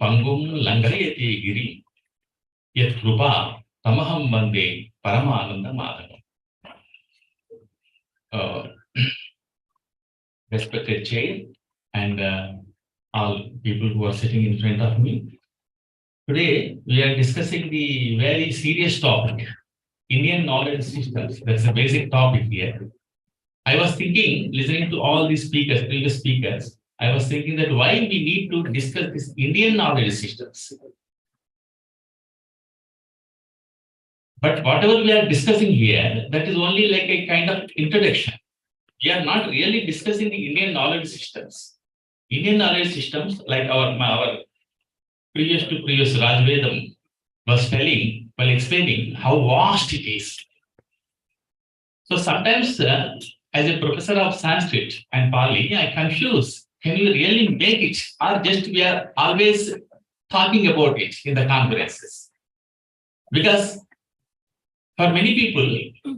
pangum langhayati giri yat krupa tamaham vande paramananda madhava. Respected chair and all people who are sitting in front of me. Today, we are discussing the very serious topic, Indian knowledge systems. That's a basic topic here. I was thinking, listening to all these speakers, previous speakers, I was thinking that why we need to discuss this Indian knowledge systems. But whatever we are discussing here, that is only like a kind of introduction. We are not really discussing the Indian knowledge systems. Indian knowledge systems, like our previous Rajvedam was telling, while explaining how vast it is. So sometimes, as a professor of Sanskrit and Pali, I confuse, can we really make it, or just we are always talking about it in the conferences? Because for many people,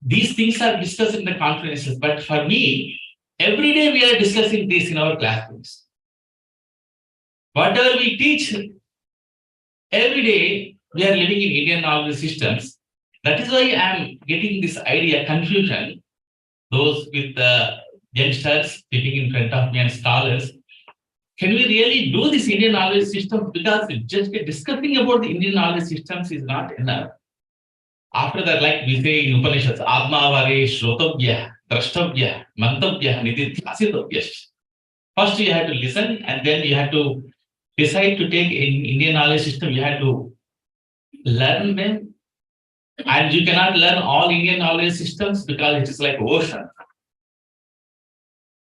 these things are discussed in the conferences, but for me, every day we are discussing this in our classrooms. Whatever we teach, every day we are living in Indian knowledge systems. That is why I am getting this idea, confusion. Those with the youngsters sitting in front of me and scholars, can we really do this Indian knowledge system? Because just discussing about the Indian knowledge systems is not enough. After that, like we say in Upanishads, Atmavare Shrotavya, Drashtavya, Mantavya, Nididhyasitavya. First you have to listen, and then you have to decide to take in Indian knowledge system, you have to learn them. And you cannot learn all Indian knowledge systems because it is like ocean.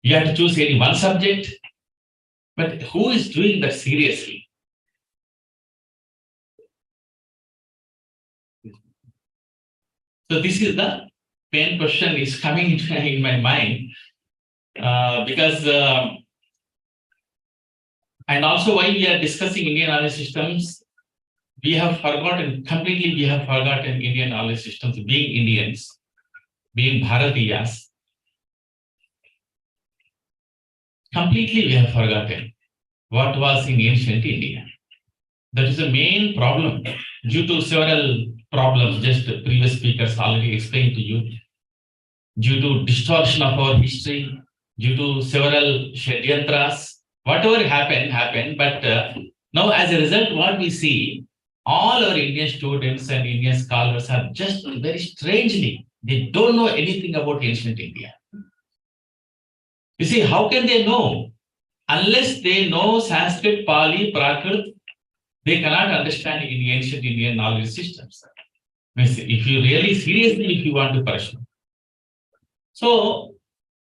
You have to choose any one subject. But who is doing that seriously? So this is the main question is coming in my mind because and also why we are discussing Indian knowledge systems, we have forgotten Indian knowledge systems, being Indians, being Bharatiyas. Completely we have forgotten what was in ancient India. That is the main problem due to several problems, just the previous speakers already explained to you, due to distortion of our history, due to several shadyantras, whatever happened, but now as a result, what we see, all our Indian students and Indian scholars are just very strangely, they don't know anything about ancient India. You see, how can they know? Unless they know Sanskrit, Pali, Prakrit, they cannot understand in ancient Indian knowledge systems. If you really seriously, if you want to pursue. So,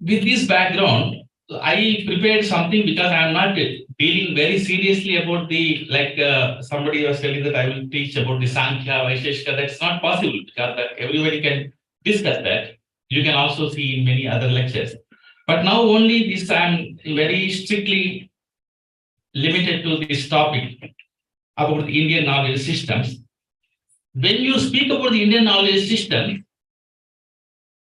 with this background, I prepared something because I am not dealing very seriously about the, like somebody was telling that I will teach about the Sankhya, Vaisheshika. That's not possible because that everybody can discuss that. You can also see in many other lectures. But now only this I am very strictly limited to this topic about the Indian knowledge systems. When you speak about the Indian knowledge system,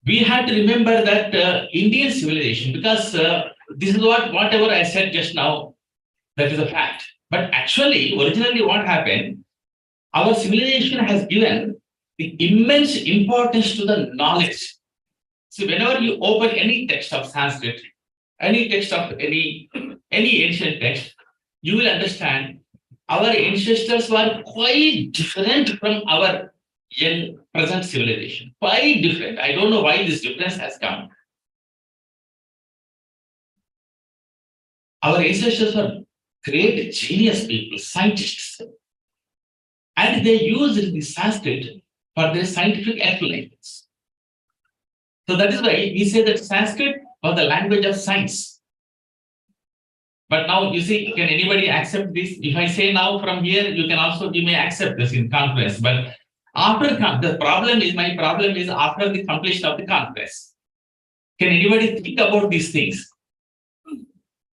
we have to remember that Indian civilization, because this is whatever I said just now, that is a fact. But actually, originally what happened, our civilization has given the immense importance to the knowledge. So whenever you open any text of Sanskrit, any text of any ancient text, you will understand our ancestors were quite different from our young present civilization. Quite different. I don't know why this difference has come. Our ancestors were great genius people, scientists. And they used the Sanskrit for their scientific explanations. So that is why we say that Sanskrit was the language of science. But now you see, can anybody accept this? If I say now from here, you may accept this in conference. But after my problem is after the completion of the conference. Can anybody think about these things?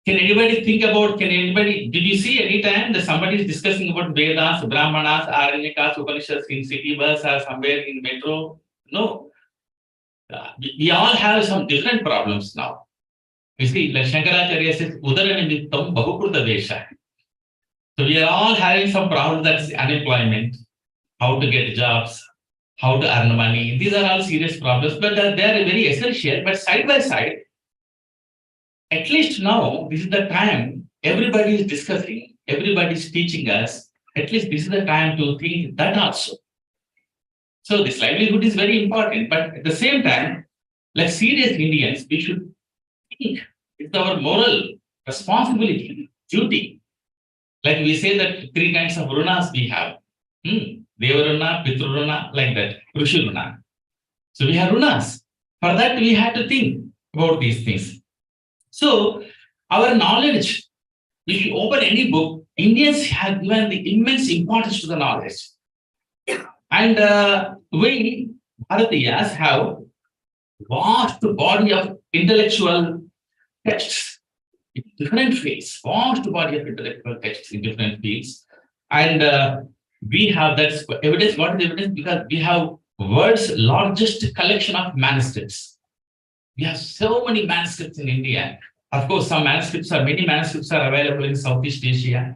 Can anybody think about, did you see any time that somebody is discussing about Vedas, Brahmanas, Aranyakas, Upanishads in city bus or somewhere in metro? No. We all have some different problems now. You see, like Shankaracharya says, Udara nimittam bahukruta vesha. So we are all having some problems, that's unemployment, how to get jobs, how to earn money. These are all serious problems, but they are very essential. But side by side, at least now, this is the time everybody is discussing, everybody is teaching us. At least this is the time to think that also. So this livelihood is very important, but at the same time, like serious Indians, we should think it's our moral responsibility, duty. Like we say that 3 kinds of runas we have. Devaruna, Pitruruna, like that, Krushi runa. So we have runas. For that, we have to think about these things. So our knowledge, if you open any book, Indians have given the immense importance to the knowledge. And we, Bharatiyas, have vast body of intellectual texts in different fields, vast body of intellectual texts in different fields. And we have that evidence. What is evidence? Because we have world's largest collection of manuscripts. We have so many manuscripts in India. Of course, many manuscripts are available in Southeast Asia,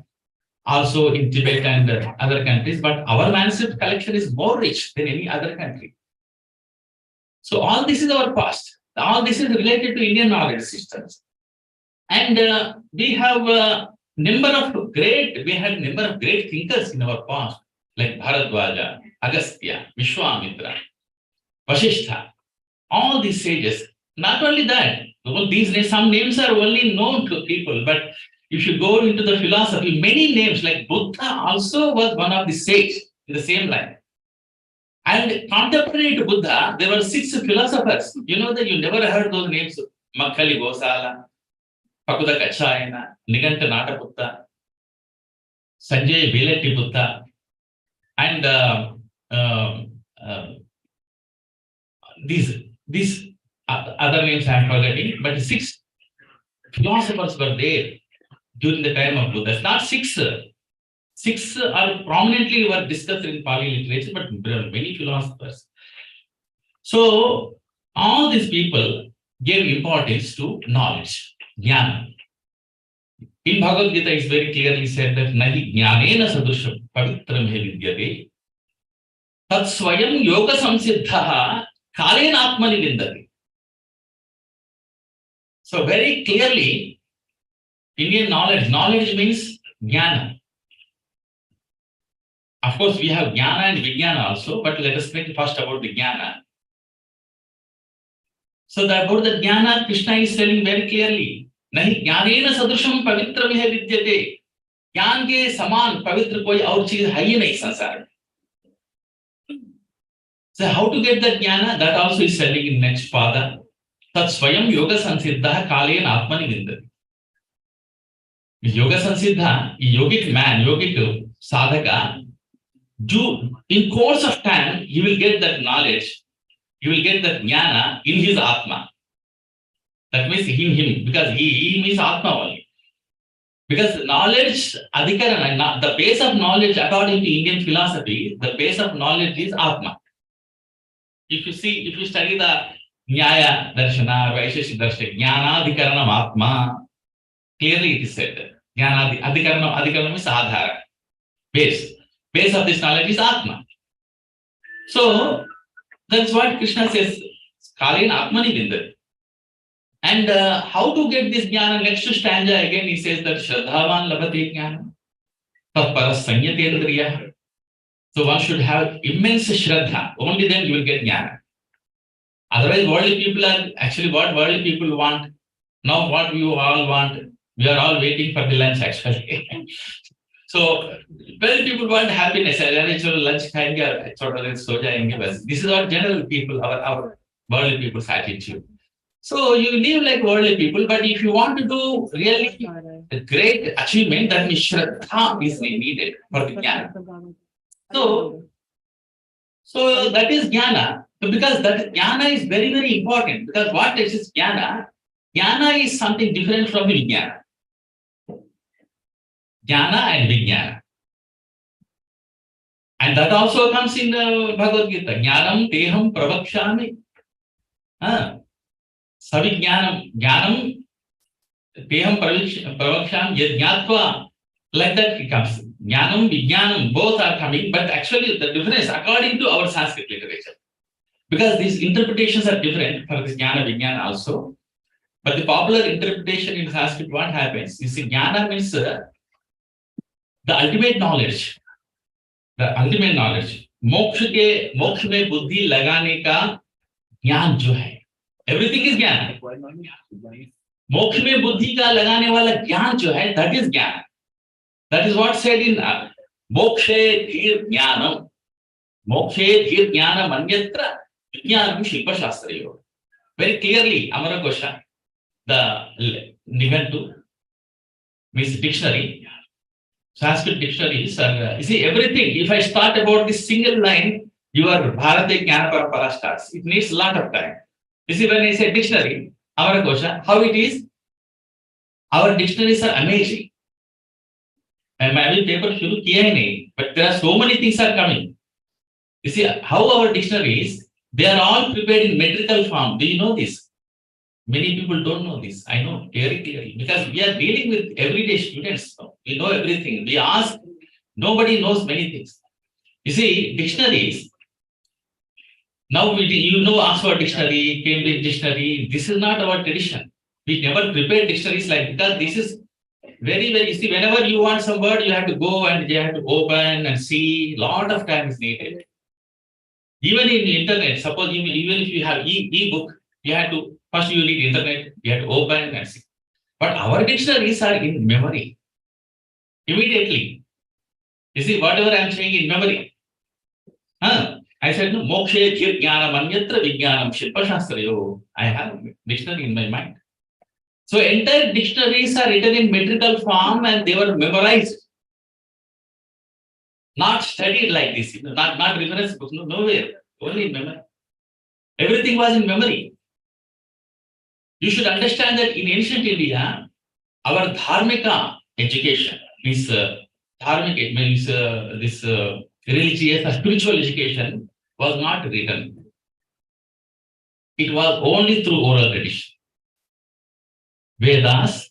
also in Tibet and other countries, but our manuscript collection is more rich than any other country. So all this is our past. All this is related to Indian knowledge systems. And we have a number of great thinkers in our past, like Bharadwaja, Agastya, Vishwamitra, Vasishtha, all these sages. Not only that, all these names, some names are only known to people, but if you go into the philosophy, many names like Buddha also was one of the sages in the same line. And contemporary to Buddha, there were 6 philosophers. You know that you never heard those names: Makkali Gosala, Pakuda Kachayana, Niganta Nataputta, Sanjay Velati Buddha, and these other names I am forgetting, but 6 philosophers were there during the time of Buddha. It's not 6. 6 are prominently were discussed in Pali literature, but there are many philosophers. So all these people gave importance to knowledge, jnana. In Bhagavad Gita, it's very clearly said that nahi jnanena sadrusham pavitram he vidyate tat swayam yoga samsiddhaha kalena atmani vindati. So very clearly, Indian knowledge means jnana. Of course, we have jnana and vijnana also, but let us think first about the jnana. So about the jnana, Krishna is telling very clearly, nahi jnanena sadrusham pavitram he vidyate. Jnana ke saman pavitra koi aur cheez hai hi nahi sansar mein. So how to get that jnana? That also is telling in next pada. Tat swayam yoga sansiddha kalena atmani vindati. Yoga sansiddha, yogic man, yogic sadhaka, in course of time, he will get that knowledge, he will get that jnana in his atma. That means him, because he means atma only. Because knowledge, adhikarana, the base of knowledge according to Indian philosophy, the base of knowledge is atma. If you study the Nyaya Darshana, Vaisheshik Darshana, Jnana Adhikaranam Atma, clearly it is said. Jnana Adhikaranam is Adhara, base. Base of this knowledge is Atma. So that's what Krishna says, Kalena Atmani Vindati. And how to get this jnana? Next stanza again, he says that Shraddhavan Labhate Jnana, Tatparas Sanyatendriya. So one should have immense Shraddha, only then you will get jnana. Otherwise, worldly people are actually what worldly people want. Now, what you all want, we are all waiting for the lunch actually. So, worldly people want happiness. Lunch this is our general people, our worldly people's attitude. So, you live like worldly people, but if you want to do really a great achievement, that means Shraddha is needed for the jnana. So that is jnana. So because that jnana is very, very important. Because what is jnana? Jnana is something different from vijnana. Jnana and Vijnana. And that also comes in the Bhagavad Gita. Jnanam teham pravakshami. Savijnanam. Jnanam teham pravakshami yad jnatva. Like that it comes. Jnanam, Vijnanam, both are coming, but actually the difference according to our Sanskrit literature. Because these interpretations are different for this Jnana, Vijnana also. But the popular interpretation in Sanskrit, what happens? You see, Jnana means the ultimate knowledge. The ultimate knowledge. मोक्ष में बुद्धि लगाने का ज्ञान जो है, everything is ज्ञान. मोक्ष में बुद्धि का लगाने वाला ज्ञान जो है, that is ज्ञान. That is what said in मोक्षे धीर ज्ञानम. मोक्षे धीर ज्ञानम अन्यत्र विज्ञानम शिल्पशास्त्रयोः. Very clearly, Amaragosha, the Nigantu means dictionary. Sanskrit dictionaries are, you see, everything. If I start about this single line, your Bharati Jnana Parampara starts. It needs a lot of time. You see, when I say dictionary, Amaragosha, how it is? Our dictionaries are amazing. And my paper shuru kiya hai nahi, but there are so many things are coming. You see, how our dictionaries, they are all prepared in metrical form. Do you know this? Many people don't know this. I know very clearly because we are dealing with everyday students. We know everything. We ask, nobody knows many things. You see, dictionaries. Now you know Oxford Dictionary, Cambridge Dictionary. This is not our tradition. We never prepared dictionaries like because this is very, very. You see, whenever you want some word, you have to go and you have to open and see. Lot of time is needed. Even in the internet, suppose even if you have e-book, you have to. First, you need internet, you have to open and see. But our dictionaries are in memory. Immediately. You see, whatever I am saying in memory. I said, no, mokshe dhir jnanam anyatra vijnanam shilpashastrayoः. I have dictionary in my mind. So, entire dictionaries are written in metrical form and they were memorized. Not studied like this, not reference books, nowhere, only in memory. Everything was in memory. You should understand that in ancient India, our dharmika education means dharmic means this religious or spiritual education was not written. It was only through oral tradition. Vedas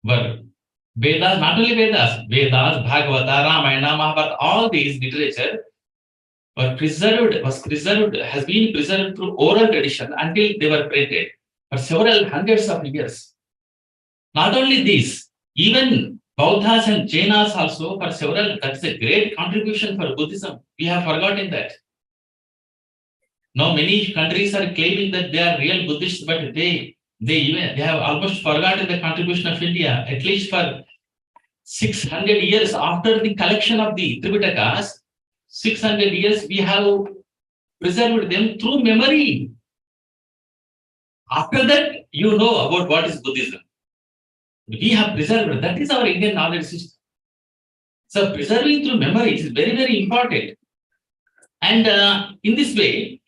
were Vedas, not only Vedas, Bhagavata, Ramayana, Mahabharata, all these literature were preserved, has been preserved through oral tradition until they were printed for several hundreds of years. Not only this, even Bauddhas and Jainas also for several, that's a great contribution for Buddhism. We have forgotten that. Now many countries are claiming that they are real Buddhists, but they have almost forgotten the contribution of India, at least for 600 years after the collection of the Tripitakas, 600 years we have preserved them through memory. After that, you know about what is Buddhism. We have preserved, that is our Indian knowledge system. So preserving through memory is very, very important. And in this way,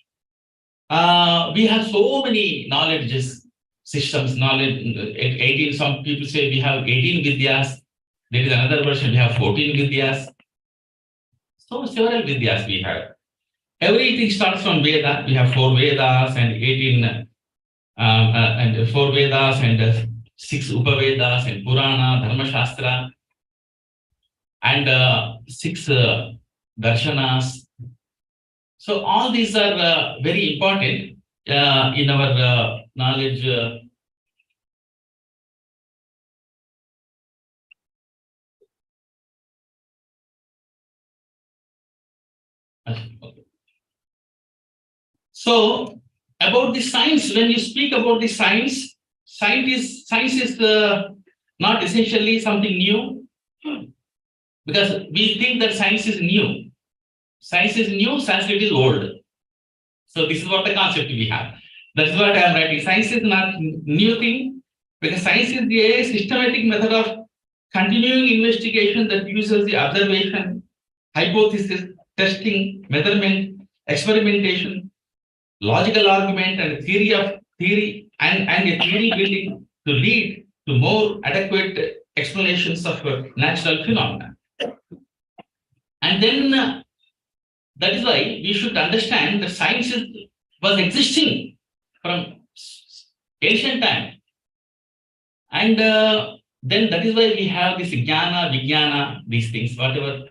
we have so many knowledges, systems, knowledge, 18, some people say we have 18 Vidyas. There is another version, we have 14 Vidyas. So several Vidyas we have. Everything starts from Veda. We have 4 Vedas and 18, and 4 Vedas and 6 Upavedas and Purana, Dharma Shastra, and 6 Darshanas. So all these are very important in our knowledge. So about the science, when you speak about the science, science is not essentially something new, because we think that science is new. Science is new, Sanskrit is old. So this is what the concept we have. That is what I am writing. Science is not new thing, because science is a systematic method of continuing investigation that uses the observation, hypothesis, testing, measurement, experimentation, logical argument, and theory and a theory building to lead to more adequate explanations of natural phenomena. And then that is why we should understand that science was existing from ancient time. And then that is why we have this jnana, vijnana, these things, whatever.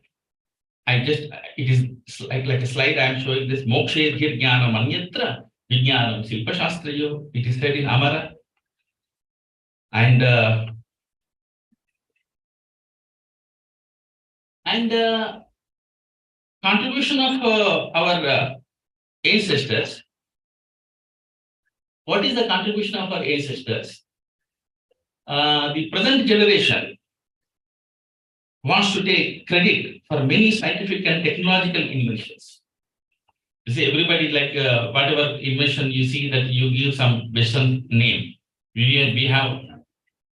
It is like a slide I am showing this mokshe dhir jnana manyatra vijnanam silpa shastrayo. It is said in Amara. And contribution of our ancestors. What is the contribution of our ancestors? The present generation wants to take credit for many scientific and technological inventions. You see, everybody like whatever invention you see that you give some Western name. We have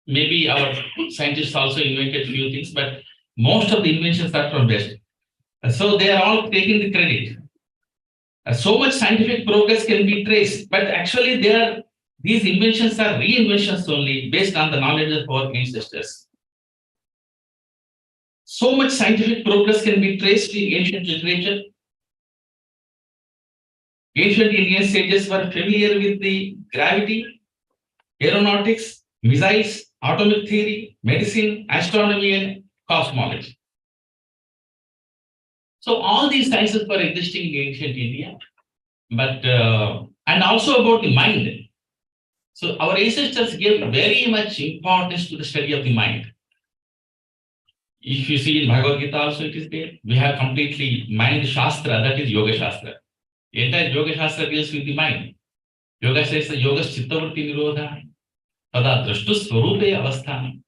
maybe our scientists also invented few things, but most of the inventions are from West. So they are all taking the credit. So much scientific progress can be traced, but actually these inventions are reinventions only based on the knowledge of our ancestors. So much scientific progress can be traced in ancient literature. Ancient Indian sages were familiar with the gravity, aeronautics, missiles, atomic theory, medicine, astronomy, and cosmology. So all these sciences were existing in ancient India, but and also about the mind. So our ancestors gave very much importance to the study of the mind. If you see in Bhagavad Gita also it is there. We have completely mind shastra, that is yoga shastra. The entire yoga shastra deals with the mind. Yoga says the yoga chittavritti nirodha, tada drashtu swarupe avasthana.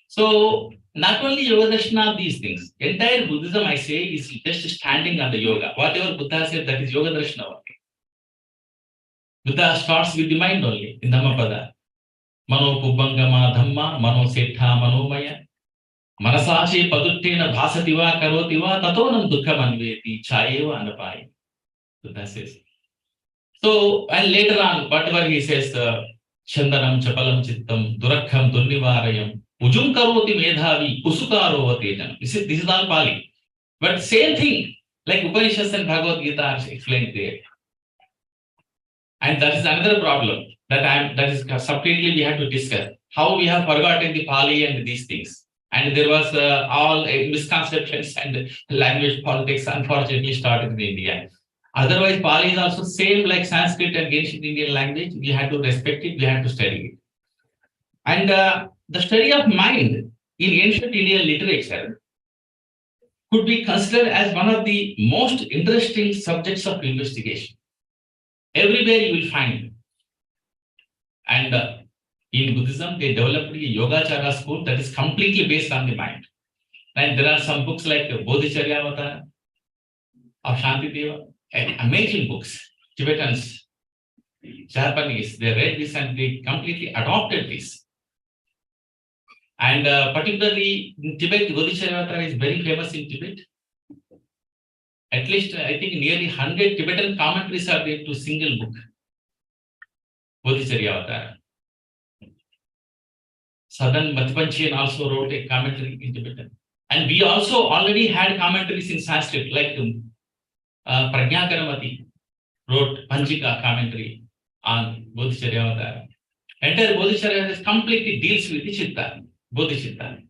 So not only yoga darshana, these things. Entire Buddhism, I say, is just standing on the yoga. Whatever Buddha said, that is yoga darshana. Buddha starts with the mind only in Dhammapada. Mano pubbangama dhamma, mano setha manomaya. Manasache paduttena bhasativa karotiva tatonam dukkam anveti chayeva anapai. Buddha says. So, and later on, whatever he says, chandanam chapalam chittam durakham durnivarayam ujum karoti medhavi usukaro vatejanam. This is all Pali. But same thing, like Upanishads and Bhagavad Gita are explained there. And that is another problem that is subtly we have to discuss. How we have forgotten the Pali and these things. And there was all misconceptions and language politics unfortunately started in India. Otherwise, Pali is also same like Sanskrit and ancient Indian language. We have to respect it, we have to study it. And the study of mind in ancient Indian literature could be considered as one of the most interesting subjects of investigation. Everywhere you will find. And in Buddhism, they developed a Yogacara school that is completely based on the mind. And there are some books like Bodhicharya of Shantideva, and amazing books. Tibetans, Japanese, they read this and they completely adopted this. And particularly in Tibet, Bodhicharya is very famous in Tibet. At least, I think nearly 100 Tibetan commentaries are there to single book, Bodhicharya. Southern Matpanchian also wrote a commentary in Tibetan. And we also already had commentaries in Sanskrit, like Prajnakaramati wrote Panchika commentary on Bodhicharya. Entire Bodhicharya completely deals with the Chitta, Bodhicitta.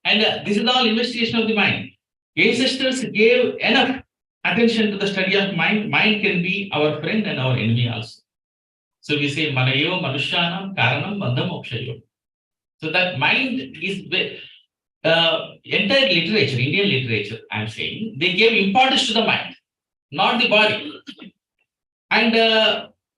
And this is all investigation of the mind. Ancestors gave enough attention to the study of mind. Mind can be our friend and our enemy also. So we say Manayo Manushyanam Karanam Bandham Mokshayo. So that mind is entire literature, Indian literature, I am saying, they gave importance to the mind, not the body. And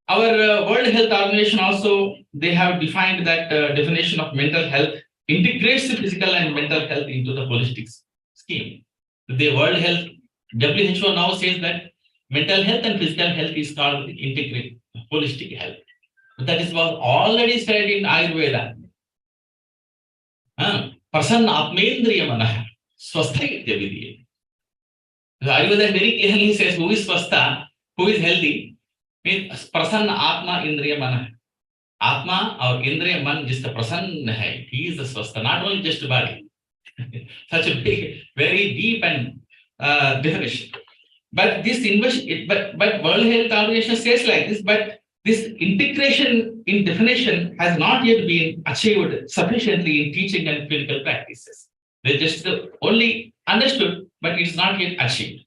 our World Health Organization also, they have defined that definition of mental health, integrates the physical and mental health into the holistic scheme. The World Health, WHO now says that mental health and physical health is called integrated holistic health. That is was already said in Ayurveda. Prasanna Atmendriya Manah, Swastha Ityavidya. Ayurveda very clearly says who is Swastha, who is healthy, means Prasanna Atma Indriya Manah. Atma or Indriya Man just the prasanna hai. He is the swastha, not only just body. Such a big, very deep and definition. But this but World Health Organization says like this, but this integration in definition has not yet been achieved sufficiently in teaching and clinical practices. They just only understood, but it's not yet achieved.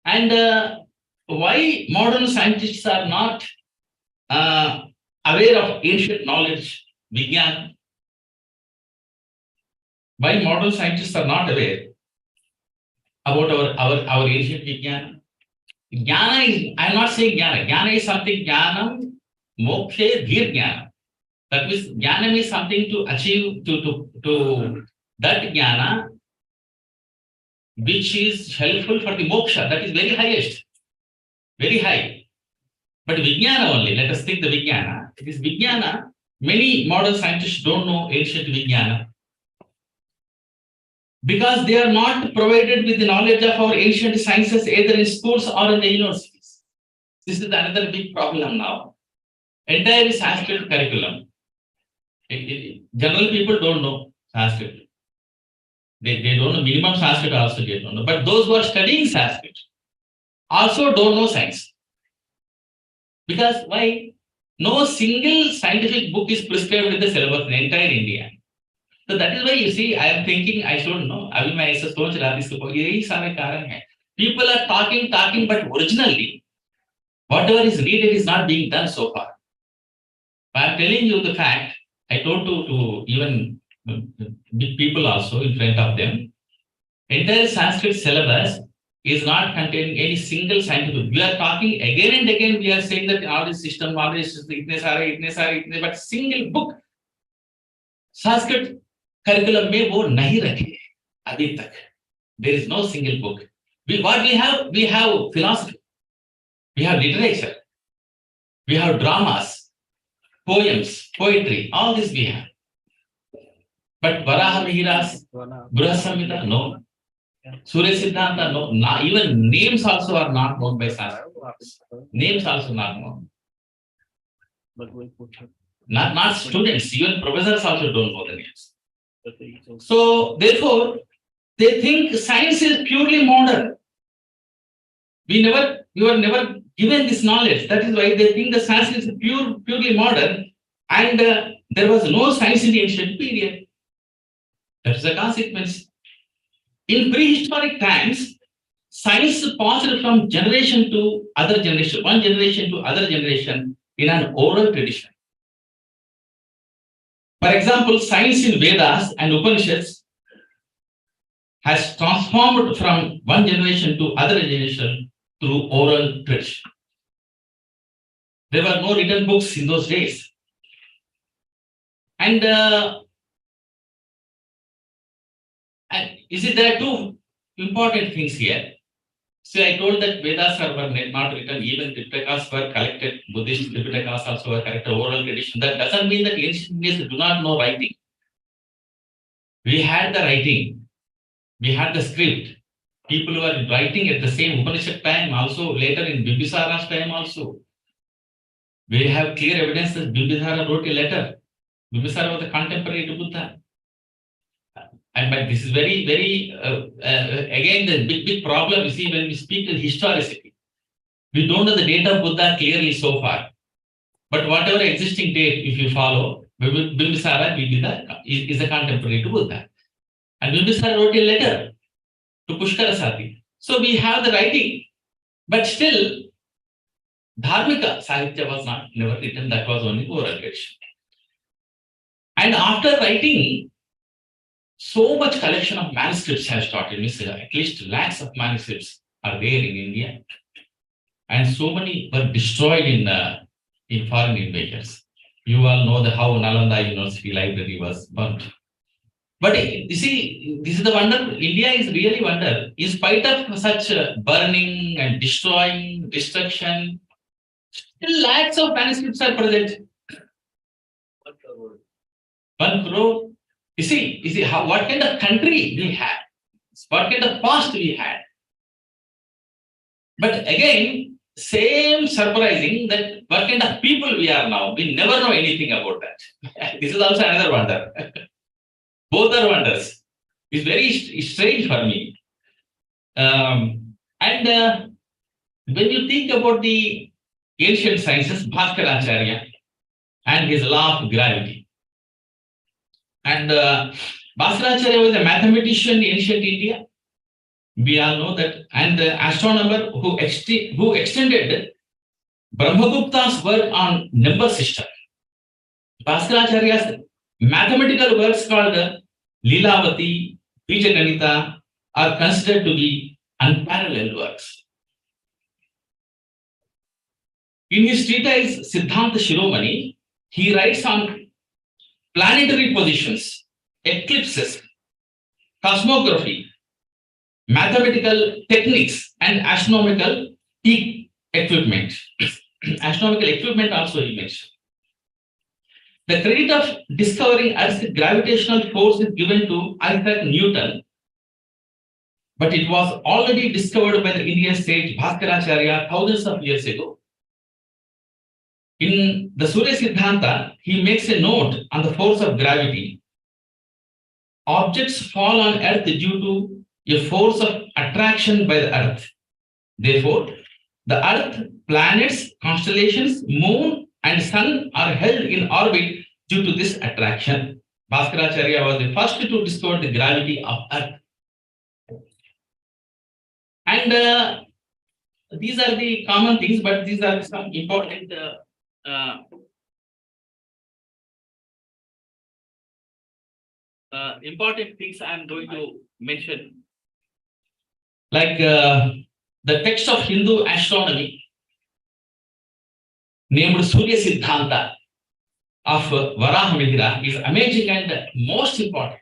And why modern scientists are not aware of ancient knowledge, Vigyan? Why modern scientists are not aware about our ancient Vigyan? Jnana is, I'm not saying Jnana. Jnana is something, Jnanam, Mokshe, Dhir Jnana. That means Jnana is something to achieve, to that Jnana, which is helpful for the moksha, that is very highest, very high. But Vijnana only, let us think the Vijnana. This Vijnana, many modern scientists don't know ancient Vijnana, because they are not provided with the knowledge of our ancient sciences either in schools or in the universities. This is another big problem now. Entire Sanskrit curriculum. General people don't know Sanskrit. They don't know, minimum Sanskrit also they don't know. But those who are studying Sanskrit also don't know science. Because why? No single scientific book is prescribed with the syllabus in entire India. So that is why you see, I am thinking, I should know. People are talking, but originally, whatever is needed is not being done so far. I am telling you the fact, I told to even big people also in front of them, entire Sanskrit syllabus is not containing any single scientific. We are talking again and again, we are saying that all this system, but single book, Sanskrit curriculum में वो नहीं रखे अभी तक. There is no single book. What we have philosophy, we have literature, we have dramas, poems, poetry, all this we have. But Varaha Mihiras, Bruha Samhita, no. Surya Siddhanta, no. Even names also are not known by Sanskrit. Names also not known. Not students, even professors also don't know the names. So therefore, they think science is purely modern. We were never given this knowledge. That is why they think the science is purely modern, and there was no science in the ancient period. That is the consequence. In prehistoric times, science passed from generation to other generation, one generation to other generation in an oral tradition. For example, science in Vedas and Upanishads has transformed from one generation to other generation through oral tradition. There were no written books in those days. And you see, there are two important things here. See, I told that Vedas were not written, even Tripitas were collected, Buddhist Tripitas also were collected, oral tradition. That doesn't mean that ancient Indians do not know writing. We had the writing, we had the script. People were writing at the same Upanishad time, also later in Bimbisara's time also. We have clear evidence that Bimbisara wrote a letter. Bimbisara was a contemporary to Buddha. But this is very, very, again, the big problem, you see, when we speak of historicity, we don't know the date of Buddha clearly so far. But whatever existing date, if you follow, Bimbisara is a contemporary to Buddha. And Bimbisara wrote a letter to Pushkara Sati. So we have the writing, but still, Dharmika Sahitya was never written, that was only oral tradition. And after writing, so much collection of manuscripts has started. At least lakhs of manuscripts are there in India, and so many were destroyed in foreign invaders. You all know how Nalanda University Library was burnt. But you see, this is the wonder. India is really wonder. In spite of such burning and destroying, destruction, still lakhs of manuscripts are present. 1 crore. You see what kind of country we had, what kind of past we had. But again, same surprising that what kind of people we are now. We never know anything about that. This is also another wonder. Both are wonders. It's very strange for me. And when you think about the ancient sciences, Bhaskaracharya and his law of gravity. And Bhaskaracharya was a mathematician in ancient India. We all know that, and the astronomer who extended Brahmagupta's work on number system. Bhaskaracharya's mathematical works called Leelavati, Bijaganita are considered to be unparalleled works. In his treatise Siddhanta Shiromani, he writes on planetary positions, eclipses, cosmography, mathematical techniques, and astronomical equipment. Astronomical equipment also he mentioned. The credit of discovering Earth's gravitational force is given to Isaac Newton, but it was already discovered by the Indian sage Bhaskaracharya thousands of years ago. In the Surya Siddhanta, he makes a note on the force of gravity. Objects fall on Earth due to a force of attraction by the Earth. Therefore, the Earth, planets, constellations, moon, and sun are held in orbit due to this attraction. Bhaskaracharya was the first to discover the gravity of Earth. And these are the common things, but these are some important important things I am going to mention. Like the text of Hindu astronomy named Surya Siddhanta of Varahamihira is amazing and most important.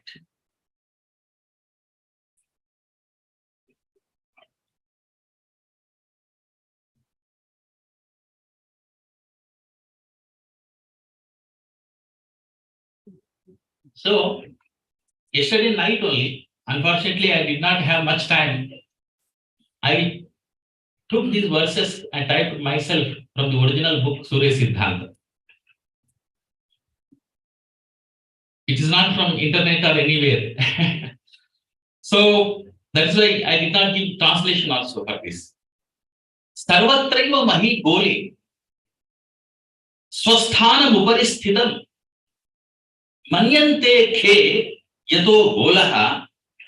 So, yesterday night only, unfortunately, I did not have much time. I took these verses and typed myself from the original book, Surya Siddhanta. It is not from internet or anywhere. So, that's why I did not give translation also for this. Sarvatraiva mahi gole swasthanam uparisthitam manyante khe yato golaha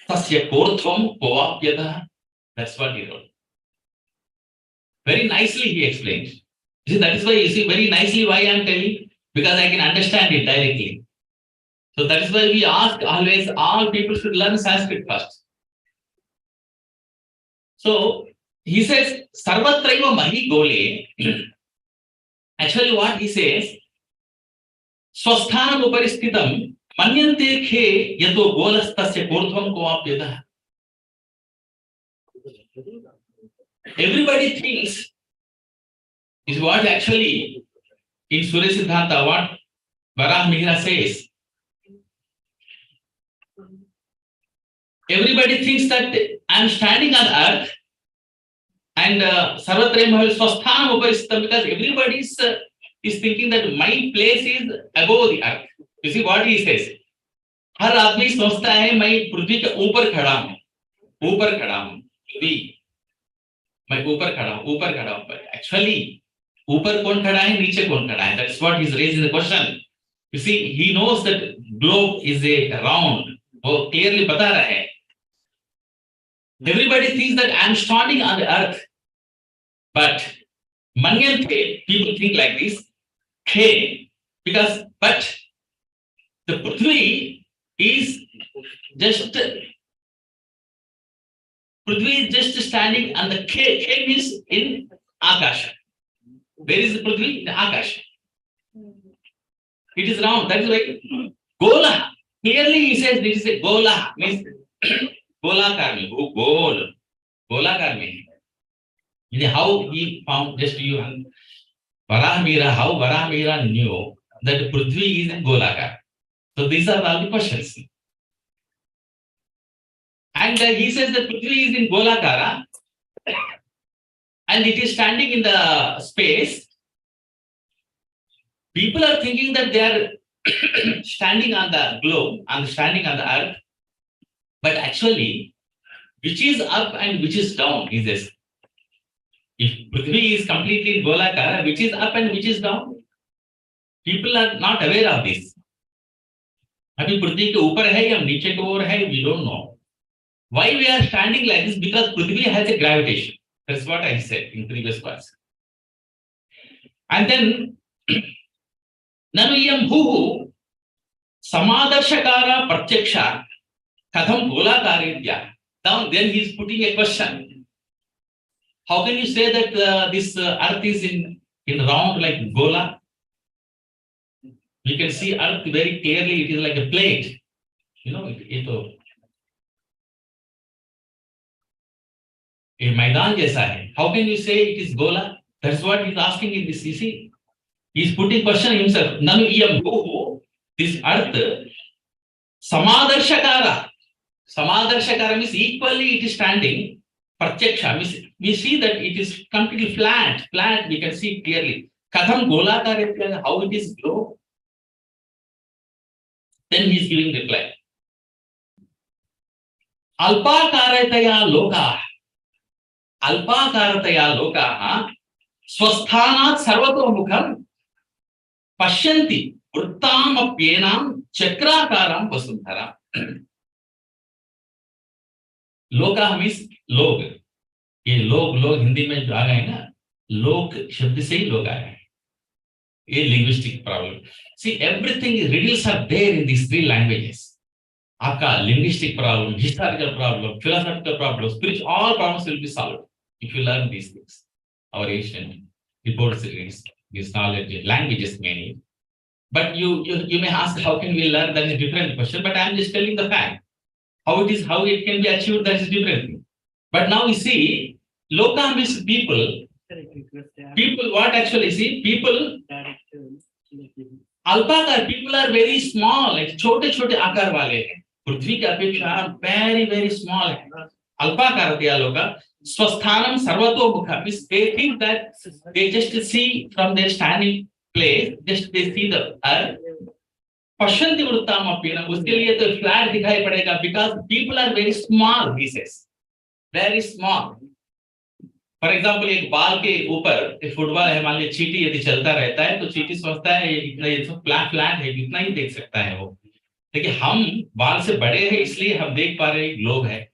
tasya korthvam povapyatah. That's what he wrote. Very nicely he explained. You see, that is why you see very nicely why I am telling, because I can understand it directly. So that is why we ask always all people should learn Sanskrit first. So he says, Sarvatraiva mahi gole. Actually, what he says, Swasthanam uparisthitam manyante khe yato golastasya korthvam koapyatah. Everybody thinks is what actually in Surya Siddhanta, what Varahamihira says. Everybody thinks that I am standing on earth and Sarvatraiva Swasthanam uparisthitam, because everybody is thinking that my place is above the earth. You see what he says? हर आदमी सोचता है मैं पृथ्वी के ऊपर खड़ा हूँ, ऊपर खड़ा हूँ, मैं ऊपर खड़ा हूँ. Actually, ऊपर कौन खड़ा है, नीचे कौन खड़ा है? That's what he's raising the question. You see, he knows that globe is a round. वो clearly बता रहा है. Everybody thinks that I'm standing on the earth, but manyante, people think like this. Khe, because but the Prithvi is just standing on the Khe. Khe means in Akasha. Where is the Prithvi? In Akasha. It is round. That is why Gola. Clearly he says this is a Gola, means Golakar mein, Golakar mein. How he found, just you Varahamihira, how Varahamihira knew that Prithvi is in Golakar. So these are all the questions. And he says that Prithvi is in Golakara, and it is standing in the space. People are thinking that they are standing on the globe and standing on the earth, but actually, which is up and which is down is this. If Prithvi is completely in Golakara, which is up and which is down? People are not aware of this. अभी पृथ्वी के ऊपर है या नीचे की ओर है, we don't know. Why we are standing like this? Because Prithvi has a gravitation. That's what I said in previous class. And then nanu iyam bhuhu samadarshakara pratyaksha katham golakaridya. Now then he is putting a question. How can you say that this earth is in round like gola? You can see earth very clearly. It is like a plate. You know, a Maidan jaisa hai. How can you say it is gola? That's what he's asking in this. You see, he's putting question himself. Nanu iyam bhuhu, this earth, samadarshakara. Samadarshakara means equally it is standing. Pratyaksha means we see that it is completely flat. Flat, we can see clearly. Katham golakara, how it is globe? Then he is giving reply. Alpakarataya loka. Alpakarataya loka. Swasthanat sarvatomukham. Pashyanti. Vrittam apyenam chakrakaram vasundhara. लोका means लोग, ये लोग हिंदी में जो आ गए ना, लोक शब्द से ही लोग आए हैं. ये linguistic problem. See, everything riddles are there in these three languages. आपका linguistic problem, historical problem, philosophical problem, spiritual, all problems will be solved if you learn these things. Our ancient reports this knowledge, languages many. But you may ask, how can we learn? That is a different question. But I am just telling the fact. How it can be achieved, that is different thing. But now we see, loka means people. People, what actually see? People, alpaka, people are very small, like chote akar wale. Prithvi ki apeksha very, very small. Alpaka ratya loka. Swasthanam sarvato mukha means they think that they just see from their standing place, just they see the earth. Pashyanti vrittam apyenam, उसके लिए तो flat दिखाई पड़ेगा because people are very small, he says, very small. For example, एक बाल के ऊपर एक फुटबॉल है, मान लीजिए चींटी यदि चलता रहता है तो चींटी समझता है इतना ये तो फ्लैट है, इतना ही देख सकता है वो. लेकिन हम बाल से बड़े हैं इसलिए हम देख पा रहे ग्लोब है.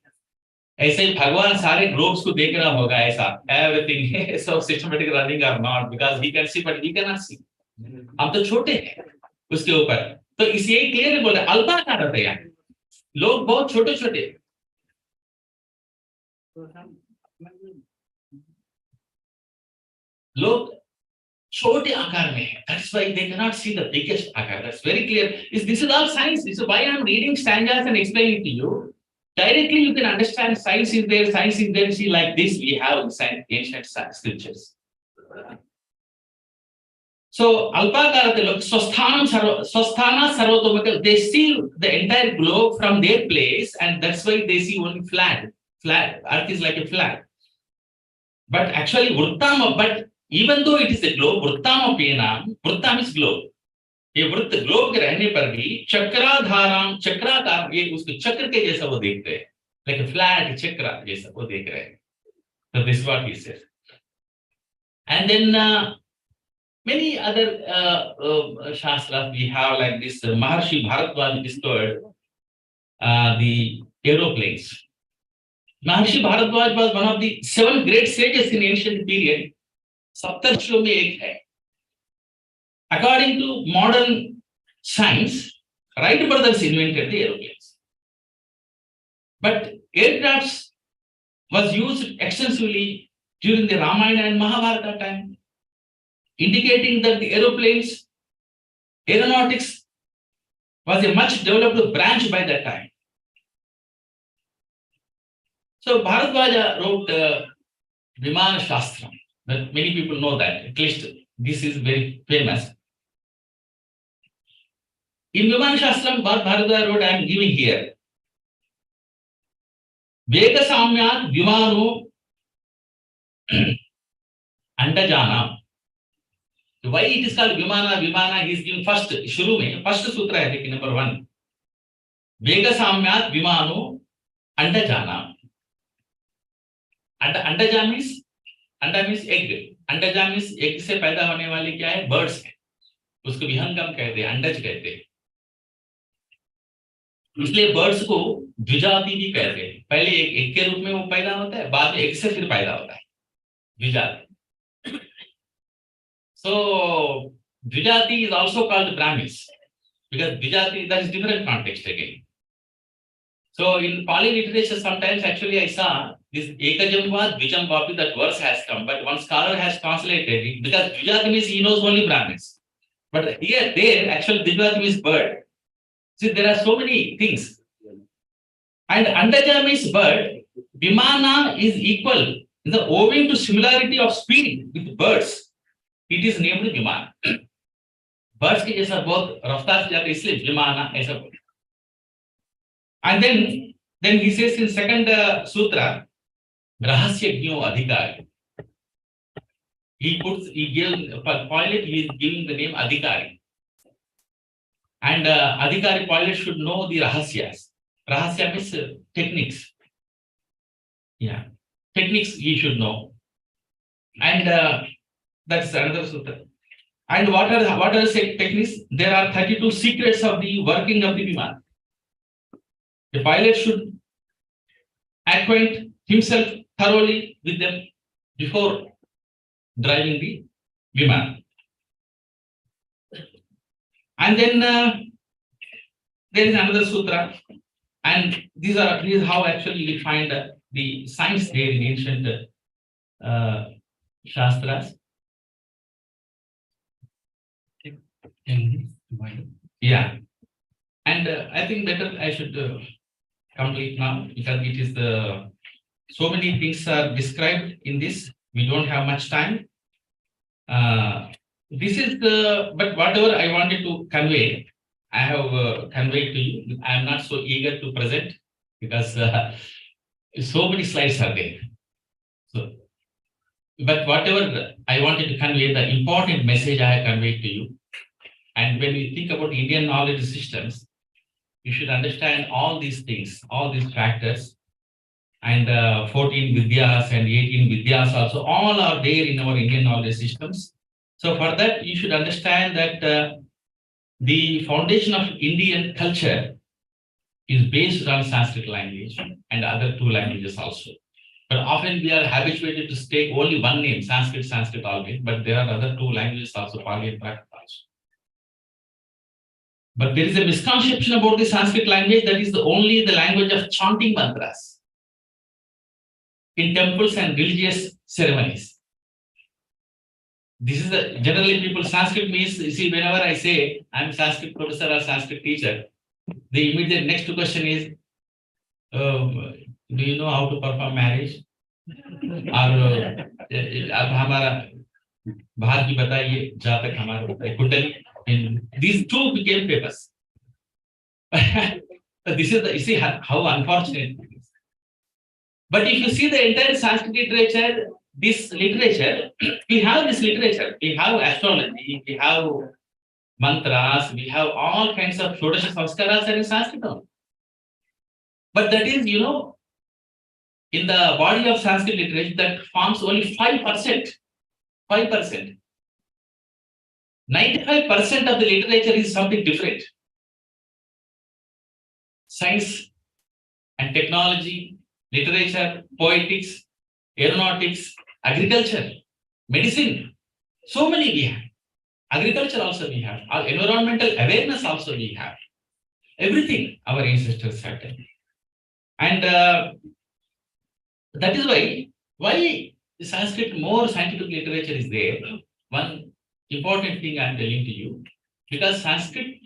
ऐसे ही भगवान सारे ग्लोब्स को देख रहा होगा ऐसा, everything so systematic running or not, because he can see but we cannot see. हम तो छोटे हैं उसके ऊपर. तो इसलिए क्लियर बोल रहे अल्पाकार है, लोग बहुत छोटे छोटे. लोग छोटे आकार में है. That's why they cannot see the biggest आकार. That's very clear. This is all science. This is why I am reading stanzas and explaining to you. Directly you can understand science is there, science is there. See, like this we have in ancient scriptures. So, alpakarate log swasthana sarvatomukha, they see the entire globe from their place, and that's why they see only flat. Earth is like a flat. But actually, vrittam, but even though it is a globe, vrittam apyenam, vrittam is globe. ये वृत्त globe के रहने पर भी चक्राधाराम, चक्राकार, ये उसके चक्र के जैसा वो देखते हैं, like a flat चक्र जैसा वो देख रहे हैं. So this is what he says. And then many other shastras we have, like this Maharshi Bharadwaj discovered the aeroplanes. Maharshi Bharadwaj was one of the 7 great sages in ancient period. Saptarshiyon में एक है. According to modern science, Wright brothers invented the aeroplanes. But aircrafts was used extensively during the Ramayana and Mahabharata time, indicating that the aeronautics was a much developed branch by that time. So Bharadwaja wrote Vimana Shastra, that many people know that, at least this is very famous. In Vimana Shastram, Bharadwaja wrote, I am giving here. Vega Samyat Vimano Andajana. Why it is called Vimana? Vimana, he is giving first, Shuru mein, first sutra, I think, number 1. Vega Samyat Vimano Andajana. Andaja means, Anda means egg. Andaja means egg से पैदा होने वाली क्या है? Birds है. उसको विहंगम कहते हैं, अंडज कहते हैं. इसलिए बर्ड्स को द्विजाति भी कहते हैं. पहले एक एग के रूप में वो पैदा होता है, बाद में एग से फिर पैदा होता है. द्विजाति. So Dvijati is also called Brahmins because Dvijati, that is different context again. So in Pali literature, sometimes actually I saw this Ekajamva, Dvijamvapi, that verse has come, but one scholar has translated it because Dvijati means he knows only Brahmins. But here, there, actually Dvijati means bird. See, there are so many things. And Andaja means bird. Vimana is equal. The owing to similarity of speed with birds. It is named Vimana. Birds के जैसा बहुत रफ्तार से जाते इसलिए विमाना ऐसा बोलते. And then he says in second sutra, rahasya adhikari. He gives pilot, he is giving the name adhikari. And adhikari pilot should know the rahasyas. Rahasya means techniques. Yeah, techniques he should know. And that's another sutra. And what are the techniques? There are 32 secrets of the working of the Vimana. The pilot should acquaint himself thoroughly with them before driving the Vimana. And then there is another sutra, and these is how actually we find the science there in ancient Shastras. Yeah, and I think better I should complete now because it is so many things are described in this. We don't have much time. This is but whatever I wanted to convey, I have conveyed to you. I am not so eager to present because so many slides are there. So, but whatever I wanted to convey, the important message I have conveyed to you. And when we think about Indian knowledge systems, you should understand all these things, all these factors, and 14 Vidyas and 18 Vidyas also, all are there in our Indian knowledge systems. So for that, you should understand that the foundation of Indian culture is based on Sanskrit language and other 2 languages also. But often we are habituated to take only one name, Sanskrit always, but there are other 2 languages also, Pali and Prakrit also. But there is a misconception about the Sanskrit language that is only the language of chanting mantras in temples and religious ceremonies. This is generally people, Sanskrit means, you see, whenever I say I'm a Sanskrit professor or Sanskrit teacher, the immediate next question is, do you know how to perform marriage? Or अब हमारा बाहर की बताइए जहाँ तक हमारा कुंडली. And these 2 became famous. This is you see how unfortunate it is. But if you see the entire Sanskrit literature, this literature, we have this literature, we have astrology, we have mantras, we have all kinds of Shodasha Samskaras are in Sanskrit. But that is, in the body of Sanskrit literature, that forms only 5%. 5%. 95% of the literature is something different. Science and technology, literature, poetics, aeronautics, agriculture, medicine, so many we have. Agriculture also we have. Our environmental awareness also we have. Everything our ancestors have done. And that is why Sanskrit, more scientific literature is there. One important thing I am telling to you, because Sanskrit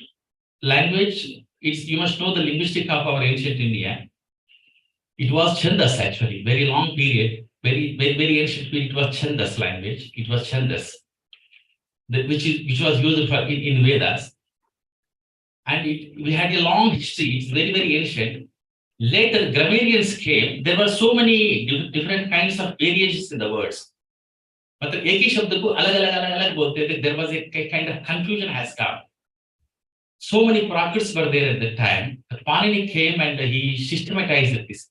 language, you must know the linguistic of our ancient India. It was Chandas actually, very long period, very ancient period. It was Chandas language. It was Chandas, which was used in Vedas, and we had a long history. It's very ancient. Later, grammarians came. There were so many different kinds of variations in the words. मतलब एक ही शब्द को अलग अलग अलग अलग बोलते थे. There was a kind of confusion has come. So many prophets were there at that time. Panini came and he systematized this,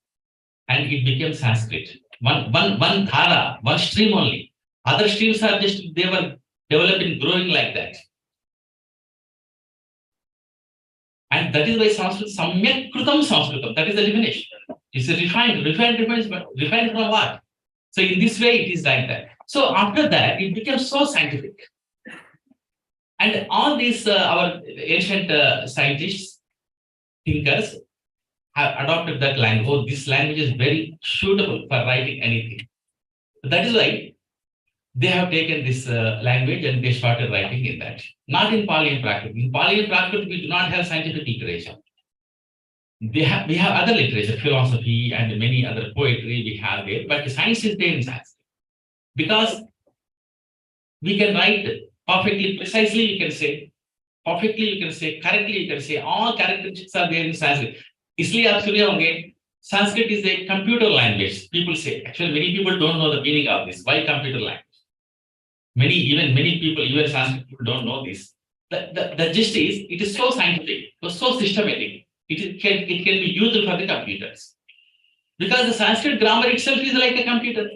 and it became Sanskrit. One dhara, one stream only. Other streams are just, they were developing, growing like that. And that is why Sanskrit, Samyak Kritam Sanskritam, that is the definition. It's a refined from what? So in this way, it is like that. So after that, it became so scientific. And all these, our ancient scientists, thinkers, have adopted that language. Oh, this language is very suitable for writing anything. That is why they have taken this language and they started writing in that. Not in Pali and Prakrit. In Pali and Prakrit, we do not have scientific literature. We have other literature, philosophy and many other poetry we have there, but science is there in Sanskrit. Because we can write perfectly, precisely, you can say, perfectly, you can say, correctly, you can say, all characteristics are there in Sanskrit. इसलिए आप सुने होंगे, Sanskrit is a computer language. People say, actually, many people don't know the meaning of this. Why computer language? Many people, even Sanskrit people don't know this. The gist is, it is so scientific, so systematic. It can be used for the computers. Because the Sanskrit grammar itself is like a computer.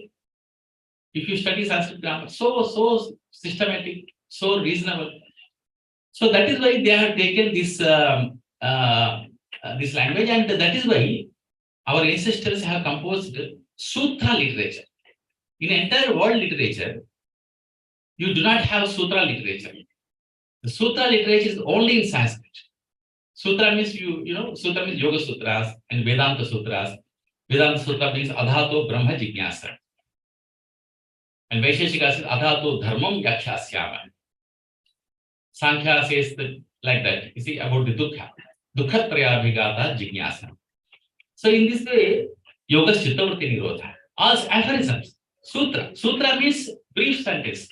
If you study Sanskrit grammar, so systematic, so reasonable. So that is why they have taken this this language, and that is why our ancestors have composed sutra literature. In entire world literature, you do not have sutra literature. The sutra literature is only in Sanskrit. Sutra means sutra means Yoga Sutras and Vedanta Sutras. Vedanta Sutra means Adhato Brahma Jijnasa. And Vaisheshika says Adhato Dharmam Yakshyasyama. Sankhya says like that. You see about the dukkha. Dukkhatraya Vigata Jijnasa. So in this way, Yoga Chittavritti Nirodha. As aphorisms. Sutra means brief sentence.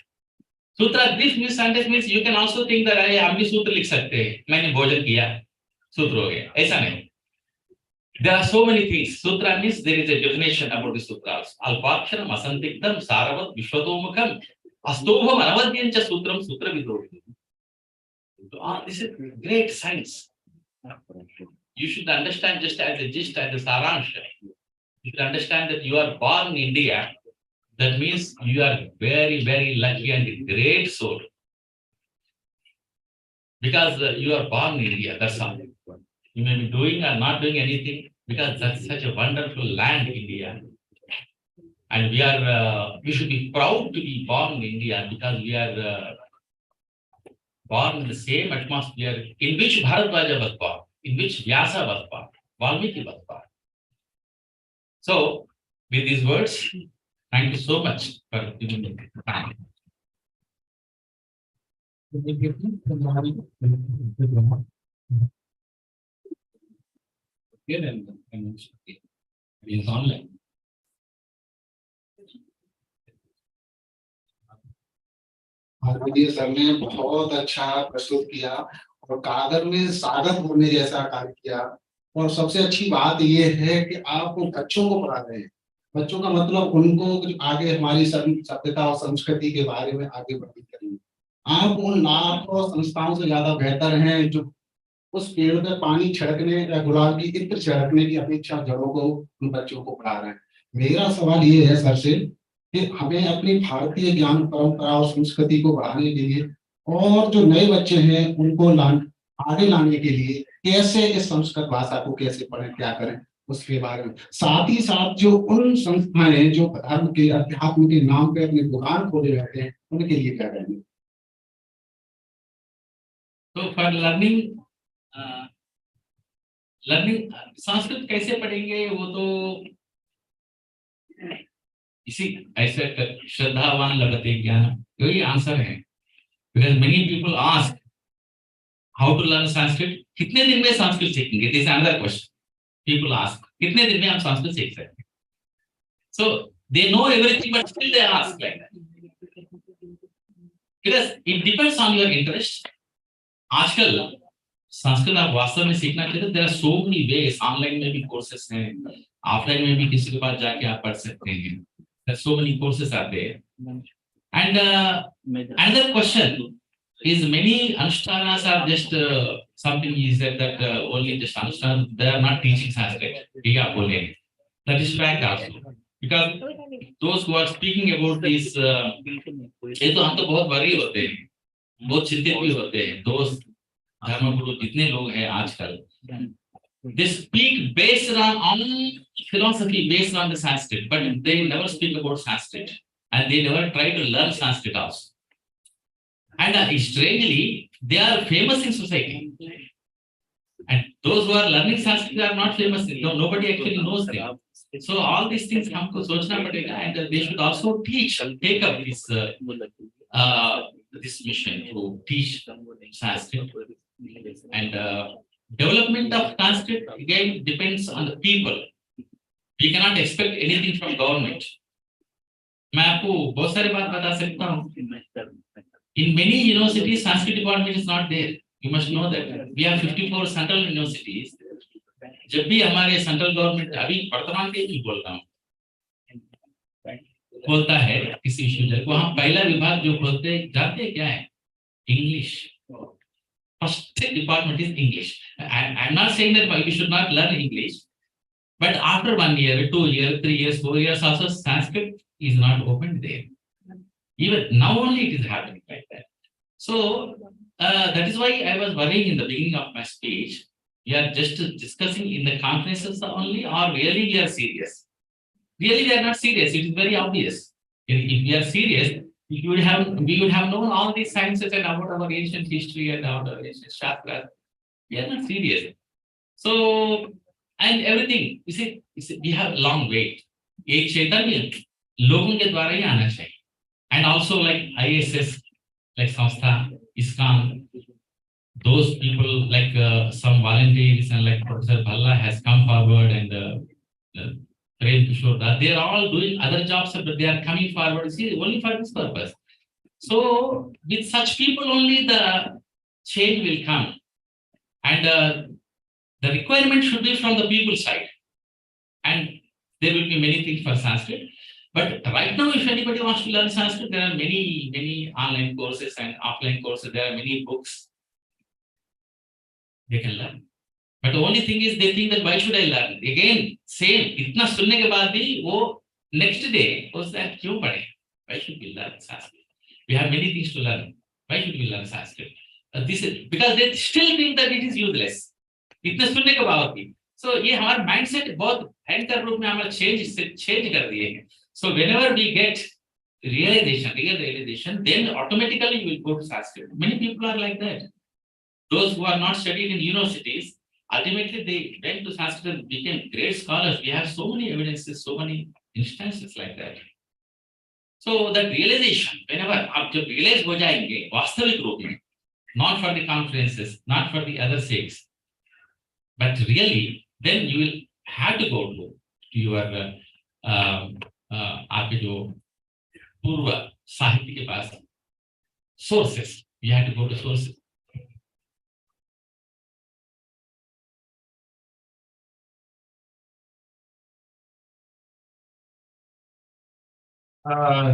Sutra brief sentence means you can also think that हम भी सूत्र लिख सकते हैं. मैंने भोजन किया, सूत्र हो गया. ऐसा नहीं. There are so many things. Sutra means there is a definition about the sutras. Alpaksharam, asantiktam, saravat, vishwatomukam, astobham, anavadyancha sutram, sutra vidho. This is great science. You should understand just as a gist, as a saransh. You should understand that you are born in India. That means you are very, very lucky and a great soul. Because you are born in India, that's all. You may be doing or not doing anything, because that's such a wonderful land, India. And we should be proud to be born in India, because we are born in the same atmosphere in which Bharadwaja was born, in which Vyasa was born, Valmiki was born. So, with these words, thank you so much for giving me time. Here and it is online. आदरणीय sir ने बहुत अच्छा प्रस्तुत किया और कागज में सागत होने जैसा कार्य किया। और सबसे अच्छी बात ये है कि आप बच्चों को पढ़ा रहे हैं। बच्चों का मतलब उनको आगे हमारी सभ्यता और संस्कृति के बारे में आगे बढ़ाने करेंगे। आप उन लाखों संस्थाओं से ज्यादा बेहतर हैं जो उस पेड़ पर पानी छिड़कने या गुलाब की इत्र छिड़कने की अपेक्षा जड़ों को उन बच्चों को पढ़ा रहे हैं। मेरा सवाल ये है सर से कि हमें अपनी भारतीय ज्ञान परंपरा और संस्कृति को बढ़ाने के लिए और जो नए बच्चे हैं उनको आगे लाने के लिए कैसे इस संस्कृत भाषा को कैसे पढ़ें, क्या करें उसके बारे में। साथ ही साथ जो उन संस्थाएं जो धर्म के अध्यात्म के नाम पे अपनी दुकान खोले रहते हैं उनके लिए क्या करेंगे। तो फॉर लर्निंग संस्कृत कैसे पढ़ेंगे वो तो इसी ऐसे श्रद्धावान लगते ज्ञान, यही आंसर है। Because many people ask how to learn Sanskrit, कितने दिन में संस्कृत सीखेंगे, this is another question people ask, कितने दिन में हम संस्कृत सीख सकते हैं। So they know everything but still they ask like that, because it depends on your interest. आजकल संस्कृत आप वास्तव में सीखना चाहते, there are so many ways, online में भी कोर्सेस हैं, ऑफलाइन में भी किसी के पास जाके आप पढ़ सकते हैं। There are so many courses out there, And another question is many Anushtanas are just something he said that only just Anushtanas, they are not teaching Sanskrit. That is fact also. Because those who are speaking about this, ये तो हम तो बहुत worry होते हैं, बहुत चिंतित भी होते हैं. Those धर्मगुरु जितने लोग हैं आजकल, they speak based on philosophy, based on the Sanskrit, but they never speak about Sanskrit, and they never try to learn Sanskrit also. And strangely, they are famous in society. And those who are learning Sanskrit are not famous. Nobody actually knows them. So all these things हमको सोचना पड़ेगा, and they should also teach, take up this mission to teach Sanskrit. And development of Sanskrit again depends on the people. We cannot expect anything from government. मैं आपको बहुत सारी बात बता सकता हूँ. In many universities, Sanskrit department is not there. You must know that. We have 54 central universities. जब भी हमारे सेंट्रल गवर्नमेंट अभी वर्तमान के भी बोल रहा हूँ बोलता है किसी इश्यू को, हम पहला विभाग जो खोलते हैं जानते हैं क्या है? English. First department is English. I'm not saying that we should not learn English, but after 1 year, 2 years, 3 years, 4 years, also Sanskrit is not opened there. Even now only it is happening like that. So that is why I was worrying in the beginning of my speech. We are just discussing in the conferences only, or really we are serious? Really, we are not serious. It is very obvious. If we are serious, we would have known all these sciences and about our ancient history and our ancient shastras. We are not serious. So, and everything, you see, we have a long wait. एक चैतन्य लोगों के द्वारा ही आना चाहिए. And also like ISS, like Samstha, ISKCON, those people like some volunteers and like Professor Bhalla has come forward, and Prem Kishore, that they are all doing other jobs, but they are coming forward, see, only for this purpose. So with such people only the change will come, and the requirement should be from the people side, and there will be many things for Sanskrit. But right now, if anybody wants to learn Sanskrit, there are many online courses and offline courses. There are many books they can learn. But the only thing is they think that why should I learn? Again, same. इतना सुनने के बाद भी वो next day was that क्यों पढ़े? Why should we learn Sanskrit? We have many things to learn. Why should we learn Sanskrit? This is because they still think that it is useless. इतना सुनने के बाद भी. So ये हमारा mindset बहुत भयंकर रूप में हमारा change कर दिए हैं. So whenever we get real realization, then automatically we will go to Sanskrit. Many people are like that. Those who are not studied in universities, ultimately they went to Sanskrit and became great scholars. We have so many evidences, so many instances like that. So that realization, whenever आप जब realize हो जाएंगे वास्तविक रूप में, not for the conferences, not for the other sakes, but really, then you will have to go to your आपके जो पूर्व साहित्य के पास sources, you have to go to sources.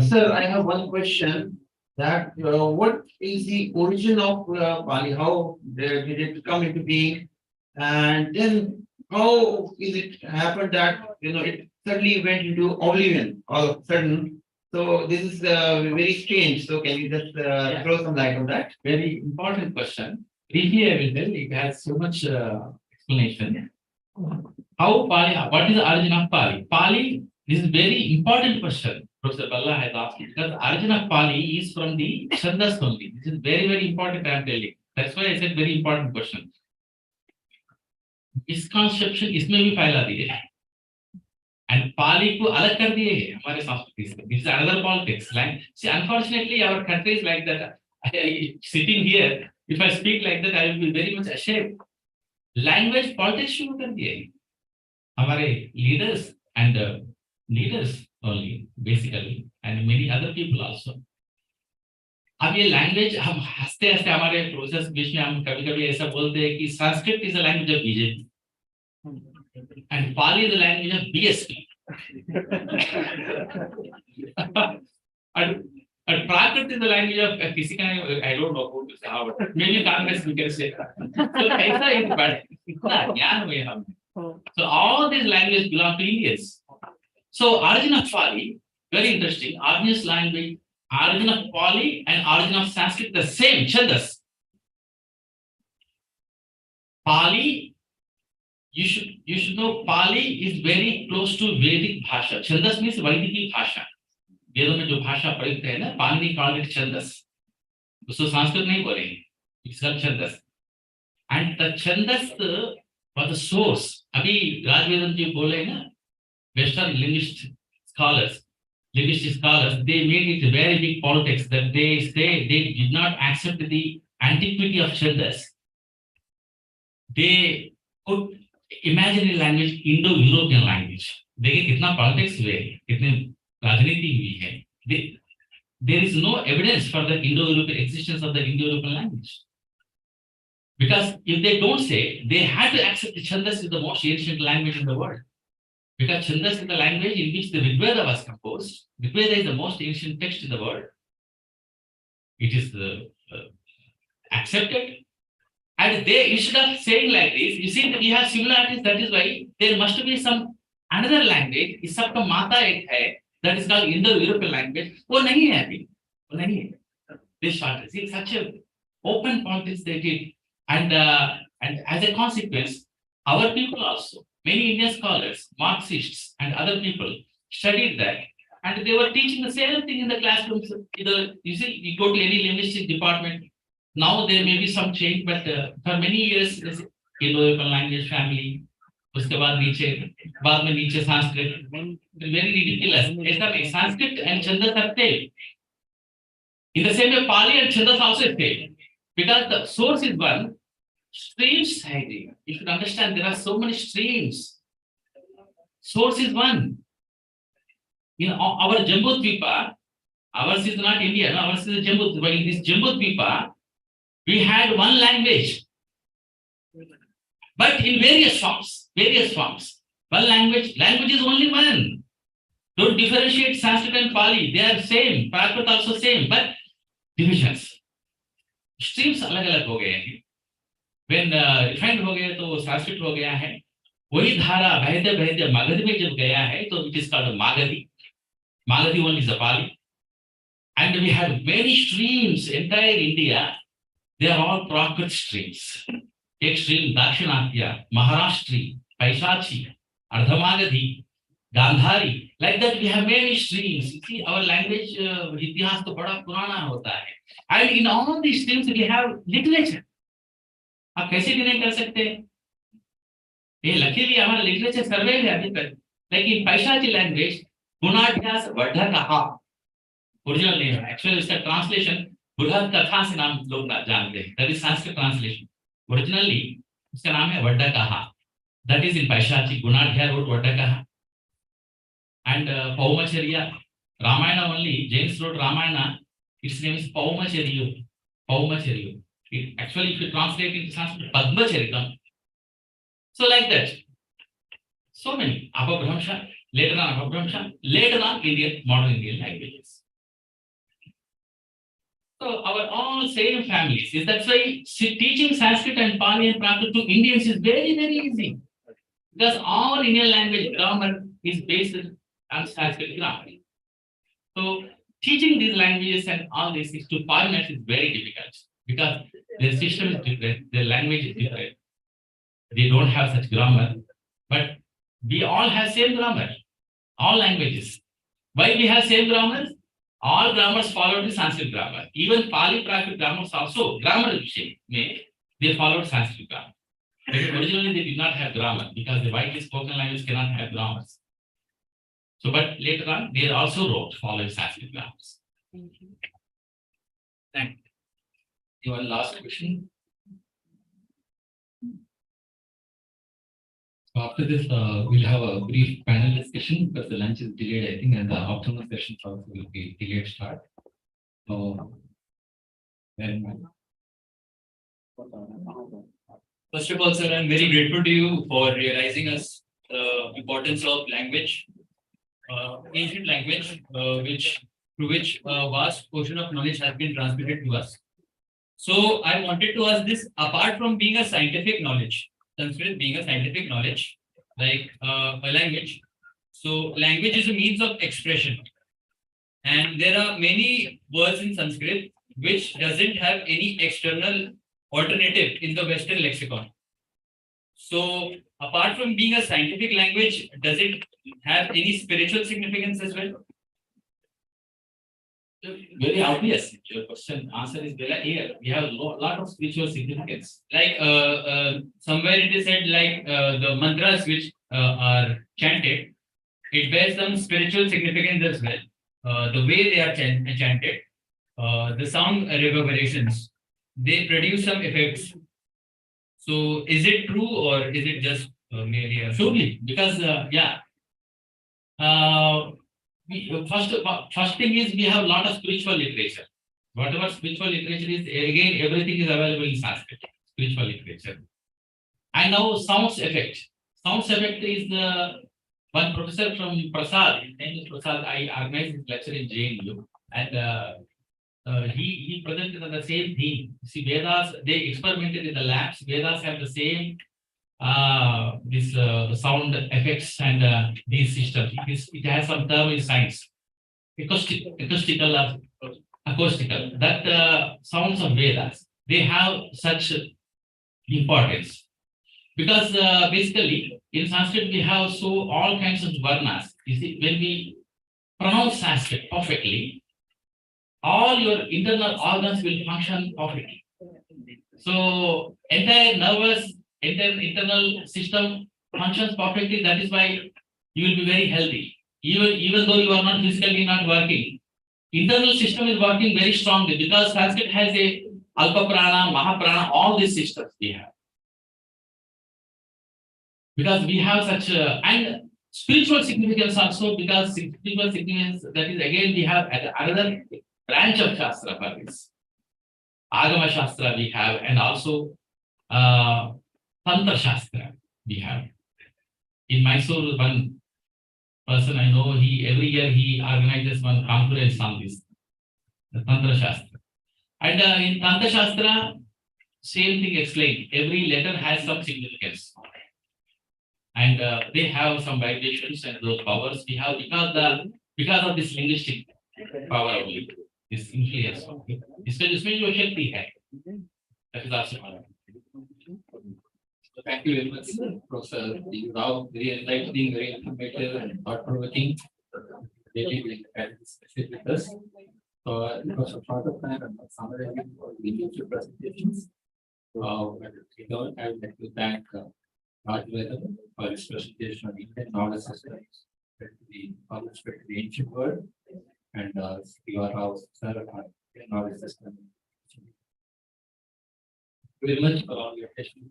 Sir, I have one question. That what is the origin of Pali? How did it come into being? And then how is it happened that it suddenly went into oblivion all of a sudden? So this is very strange. So can you just throw some light on that? Very important question. Briefly, I will tell. It has so much explanation. How Pali? What is the origin of Pali? Pali. This is very important question. Professor Bhalla has asked it, because the origin of Pali is from the Chandas only. This is very important. I am telling. That's why I said very important question. इस conception इसमें भी फैला दिए हैं, and Pali को अलग कर दिए हैं हमारे संस्कृति से. This is another politics. Like, see, unfortunately, our country is like that. Sitting here, if I speak like that, I will be very much ashamed. Language politics शुरू कर दिए हैं हमारे leaders and leaders only, basically, and many other people also. अब ये language हम हंसते हंसते हमारे प्रोसेस बीच में हम कभी कभी ऐसा बोलते हैं कि Sanskrit is a language of BJP and Pali is a language of BSP. But Prakrit is the language of I don't know who to say how, but maybe Congress we can say. So ऐसा एक बात इतना ज्ञान में हम. So all these languages belong to Indians. So origin of Pali, very interesting. Origin language, origin of Pali and origin of Sanskrit the same, Chandas. Pali, you should know Pali is very close to Vedic Bhasha. Chandas means Vedic Bhasha. वेदों में जो भाषा प्रयुक्त है ना, Panini called it छंदस, उसको संस्कृत नहीं बोलेंगे, it's called छंदस. And the छंदस was the source. अभी राजवेदन जी बोले ना, Western linguistic scholars, they made it a very big politics that they say they did not accept the antiquity of छंदस. They put imaginary language, Indo-European language. देखिए कितना politics हुए, कितने राजनीति हुई है. There is no evidence for the Indo-European existence of the Indo-European language. Because if they don't say, they had to accept the Chandas is the most ancient language in the world. Because Chandas is the language in which the Rigveda was composed. Rigveda is the most ancient text in the world. It is accepted. And they, instead of saying like this, you see that we have similarities, that is why there must be some another language, is सबका माता एक है, that is called Indo-European language. वो नहीं है अभी, वो नहीं है. This short, see, such a open politics they did, and as a consequence, our people also, many Indian scholars, Marxists, and other people studied that, and they were teaching the same thing in the classrooms. Either you see, you go to any linguistic department. Now there may be some change, but for many years, Indo-European language family. उसके बाद में नीचे Sanskrit, very ridiculous. ऐसा नहीं, Sanskrit and Chandas are failed. In the same way, Pali and Chandas also failed, because the source is one. Streams, you should understand there are so many streams. Source is one. In our Jambudvipa, ours is not India, ours is Jambudvipa. In this Jambudvipa, we had one language, but in various forms. One language is only one. Don't differentiate Sanskrit and Pali. They are same. Prakrit also same, but divisions. Streams अलग-अलग हो गए हैं. When refined हो गए तो Sanskrit हो गया है. वही धारा बहते Magadhi में जब गया है तो it is called Magadhi. Magadhi only is a Pali. And we have many streams. Entire India, they are all Prakrit streams. एक stream Dakshinatya, Maharashtri, Paishachi, Ardhamagadhi, Gandhari. Like that we have many streams. You see, our language इतिहास तो बड़ा पुराना होता है. And in all these streams we have literature. आप कैसे भी नहीं कर सकते? ये luckily हमारा literature survey है अभी तक. लेकिन Paishachi language गुणाढ्यास वड्ढा कहा. Original name. Actually इसका translation बुढ़ा कथा से नाम लोग जानते हैं. That is Sanskrit translation. Originally, उसका नाम है वड्डा कहा. That is in Paishachi. Gunadhya wrote वड्डा कहा. And Paumacharya, Ramayana only. James wrote Ramayana. Its name is Paumacharya. Actually, if you translate it into Sanskrit, Padmacharitam. So like that. So many. Apabhramsha, later on Apabhramsha, later on Indian, modern Indian languages. So our all same families. Is that's why teaching Sanskrit and Pali and Prakrit to Indians is very, very easy. Because all Indian language grammar is based on Sanskrit grammar. So teaching these languages and all this is to foreigners is very difficult. Because their system is different, their language is different. They don't have such grammar. But we all have same grammar. All languages. Why we have same grammar? All grammars followed the Sanskrit grammar. Even Pali Prakrit grammars also, grammar they followed Sanskrit grammar. Originally they did not have grammar because the widely spoken language cannot have grammars. So, but later on they also wrote following Sanskrit grammars. Thank you. Thank you. One last question. So after this, we'll have a brief panel discussion because the lunch is delayed, I think, and the afternoon sessions also will be delayed start. So, first of all, sir, I'm very grateful to you for realizing us the importance of language, ancient language, which through which a vast portion of knowledge has been transmitted to us. So I wanted to ask this, apart from being a scientific knowledge, Sanskrit being a scientific knowledge, like a language. So language is a means of expression. And there are many words in Sanskrit which doesn't have any external alternative in the Western lexicon. So apart from being a scientific language, does it have any spiritual significance as well? Very obvious. Your question answer is very clear. We have a lot of spiritual significance. Like somewhere it is said like the mantras which are chanted, it bears some spiritual significance as well. The way they are chanted, the sound reverberations, they produce some effects. So is it true or is it just merely a... Surely, because first thing is we have a lot of spiritual literature. Whatever spiritual literature is, again, everything is available in Sanskrit, spiritual literature. And now sounds effect. Sounds effect is the one professor from Prasad, his name is Prasad. I organized his lecture in JNU, and he presented on the same theme. See, Vedas, they experimented in the labs. Vedas have the same sound effects and these systems. It has some term in science, acoustical or acoustical. That sounds of Vedas, they have such importance because basically in Sanskrit we have so all kinds of varnas. You see, when we pronounce Sanskrit perfectly, all your internal organs will function perfectly. So entire nervous, internal system functions perfectly. That is why you will be very healthy. Even though you are not physically not working, internal system is working very strongly because Sanskrit has a Alpa Prana, Mahaprana, all these systems we have. Because we have such and spiritual significance also, because spiritual significance, that is again we have another branch of Shastra for this. Agama Shastra we have, and also Tantra Shastra we have. In Mysore, one person I know, every year he organizes one conference on this, the Tantra Shastra. And in Tantra Shastra, same thing explained. Every letter has some significance. And they have some vibrations and those powers we have because of this linguistic power only, this influence. इसमें जो शक्ति है, that is also power. So thank you very much, Professor. You are very enlightening, very informative, and thought-provoking. Really will help with us. So it was a short of time and summarizing for the future presentations. I would like to thank Rajvedam for his presentation on Indian knowledge systems, the ancient world, and your house, sir, Indian knowledge system. Very much for all your attention.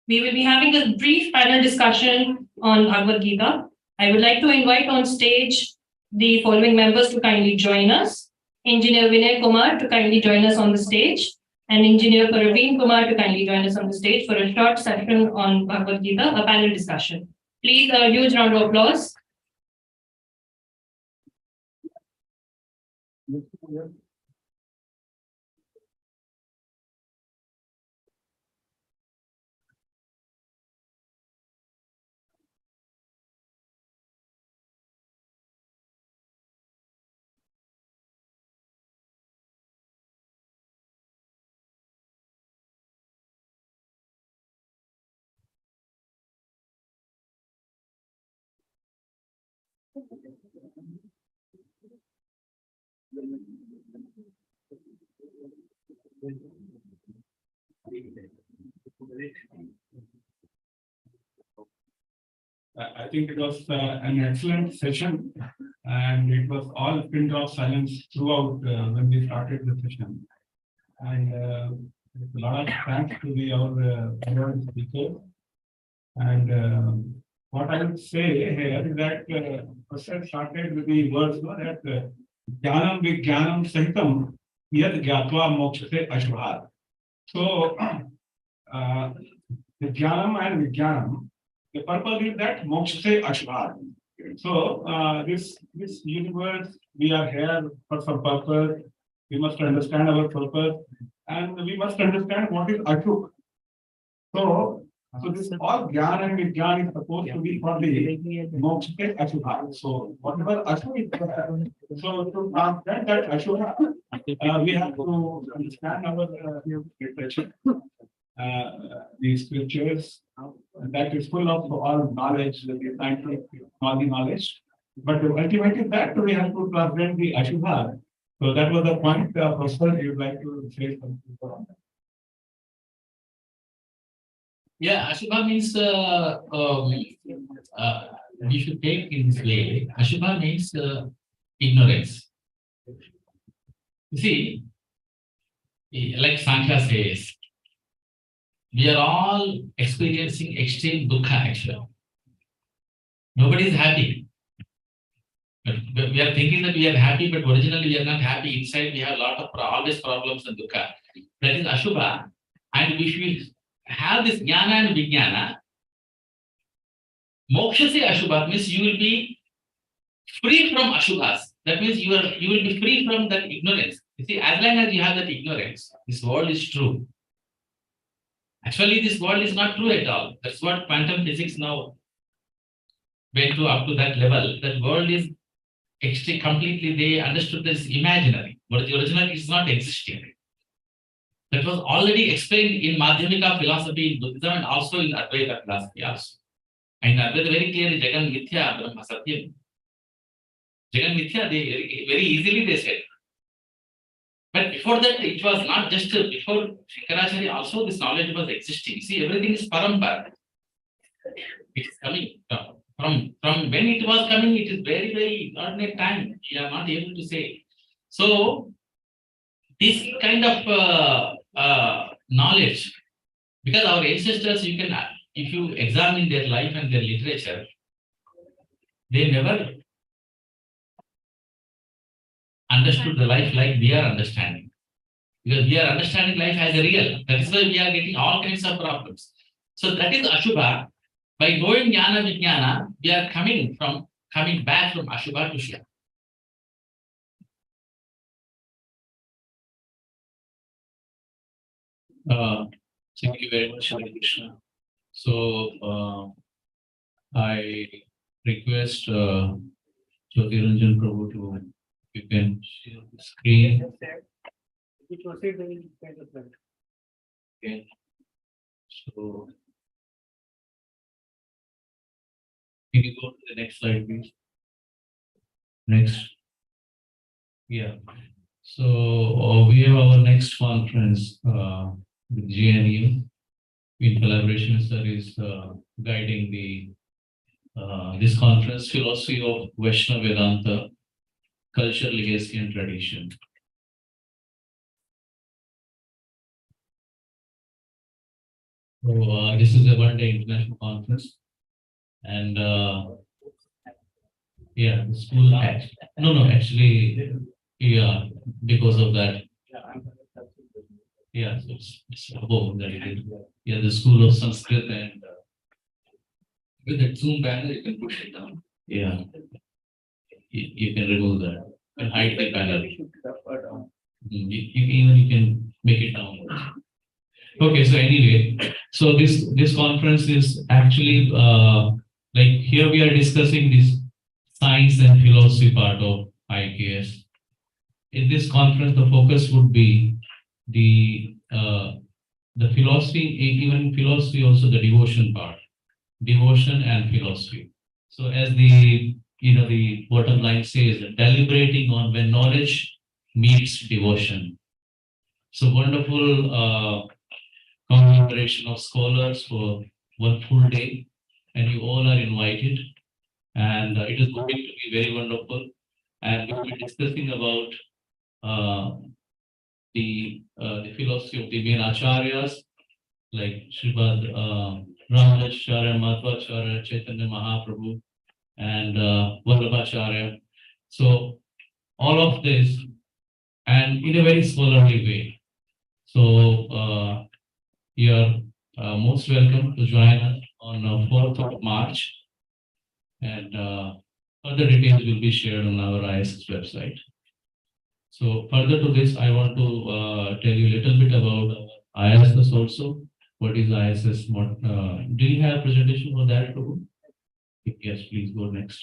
We will be having a brief panel discussion on Bhagavad Gita. I would like to invite on stage the following members to kindly join us. Engineer Vinay Kumar to kindly join us on the stage, and Engineer Praveen Kumar to kindly join us on the stage for a short session on Bhagavad Gita, a panel discussion. Please, a huge round of applause. I think it was an excellent session, and it was all pin drop silence throughout when we started the session. And a lot of thanks to our speakers. And what I would say here is that Professor started with the words that Jnanam Vijnanam Sahitam Yad Gyatva Mokshate Ashvahat. So the Jnanam and Vijnanam, the purpose is that moksha ashvar. So this universe, we are here for some purpose. We must understand our purpose, and we must understand what is ashuk. So this all Gyan and Vijnan is supposed to be for the moksha ashubha. So whatever ashuk is, so to understand that ashubha, we have to understand our literature, the scriptures, that is full of all knowledge, the scientific, all the knowledge. But ultimately that we have to translate the ashubha. So that was the point, Professor, you would like to say something on that? Yeah, Ashubha means we should take in this way. Ashubha means ignorance. You see, like Sankhya says, we are all experiencing extreme dukkha actually. Nobody is happy. But we are thinking that we are happy, but originally we are not happy. Inside we have a lot of always problems and dukkha. That is Ashubha. And we should have this jnana and vijnana. Moksha se Ashubha means you will be free from Ashubhas. That means you will be free from that ignorance. You see, as long as you have that ignorance, this world is true. Actually, this world is not true at all. That's what quantum physics now went to up to that level. That world is extremely completely, they understood this imaginary, but the original is not existing. That was already explained in Madhyamika philosophy in Buddhism and also in Advaita philosophy also. And Advaita very clearly, Jagan Mithya, Brahma Satyam. Jagan Mithya, they very easily they said. But before that, it was not just before Shankaracharya, also this knowledge was existing. See, everything is parampara. It is coming from when it was coming, it is very, very ordinary time. We are not able to say. So, this kind of knowledge, because our ancestors, you can, if you examine their life and their literature, they never understood the life like we are understanding. Because we are understanding life as a real. That is why we are getting all kinds of problems. So that is Ashubha. By knowing Jnana Vijnana, we are coming back from Ashubha to Shya. Thank you very much, Hare Krishna. So I request Jyotiranjan Prabhu to, you can share the screen. Okay. So can you go to the next slide, please? Next. Yeah. So we have our next conference with GNU in collaboration, sir, is guiding the this conference, Philosophy of Vaishnava Vedanta, Culture, Legacy and Tradition. So this is a one-day international conference, and yeah, the school. Actually, yeah, because of that. Yeah, so it's above that it is. Yeah, the School of Sanskrit, and with that Zoom banner, you can push it down. Yeah, you can remove that. You can hide the banner. You can make it down. Okay, so anyway, so this conference is actually like here we are discussing this science and philosophy part of IKS. In this conference, the focus would be the philosophy, even philosophy, also the devotion part, devotion and philosophy. So as the the bottom line says, deliberating on when knowledge meets devotion. So wonderful congregation of scholars for one full day, and you all are invited, and it is going to be very wonderful. And we'll be discussing about the philosophy of the main acharyas like Sripad Ramanujacharya, Madhvacharya, Chaitanya Mahaprabhu, and Vallabhacharya. So all of this, and in a very scholarly way. So your most welcome to join us on 4th of March. And further details will be shared on our ISS website. So further to this, I want to tell you a little bit about ISS also. What is ISS? Do you have presentation for that too? Yes, please go next.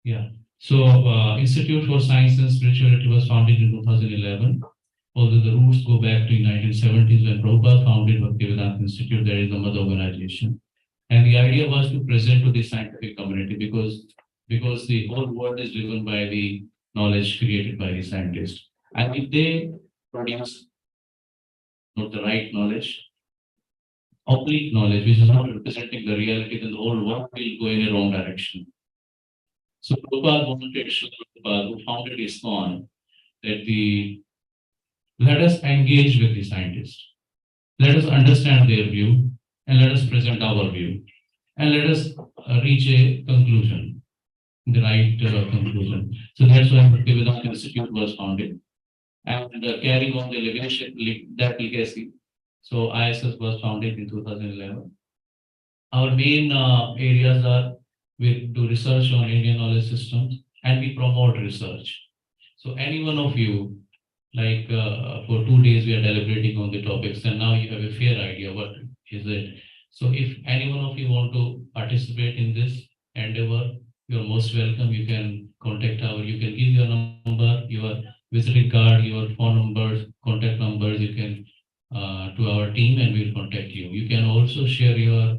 Yeah. So Institute for Science and Spirituality was founded in 2011. Although the roots go back to 1970s when Prabhupada founded Bhaktivedanta Institute, there is a mother organization. And the idea was to present to the scientific community because the whole world is driven by the knowledge created by the scientists. And if they produce not the right knowledge, oblique knowledge, which is not representing the reality, then the whole world will go in a wrong direction. So Prabhupada wanted Srila Prabhupada, who founded ISKCON, that let us engage with the scientists. Let us understand their view and let us present our view. And let us reach a conclusion, the right conclusion. So that's why Bhaktivedanta Institute was founded. And carrying on the that legacy. So ISS was founded in 2011. Our main areas are we do research on Indian knowledge systems and we promote research. So any one of you, like for 2 days we are deliberating on the topics and now you have a fair idea what is it. So if any one of you want to participate in this endeavor, you're most welcome. You can you can give your number, your visiting card, your phone numbers, contact numbers, you can to our team and we'll contact you. You can also share your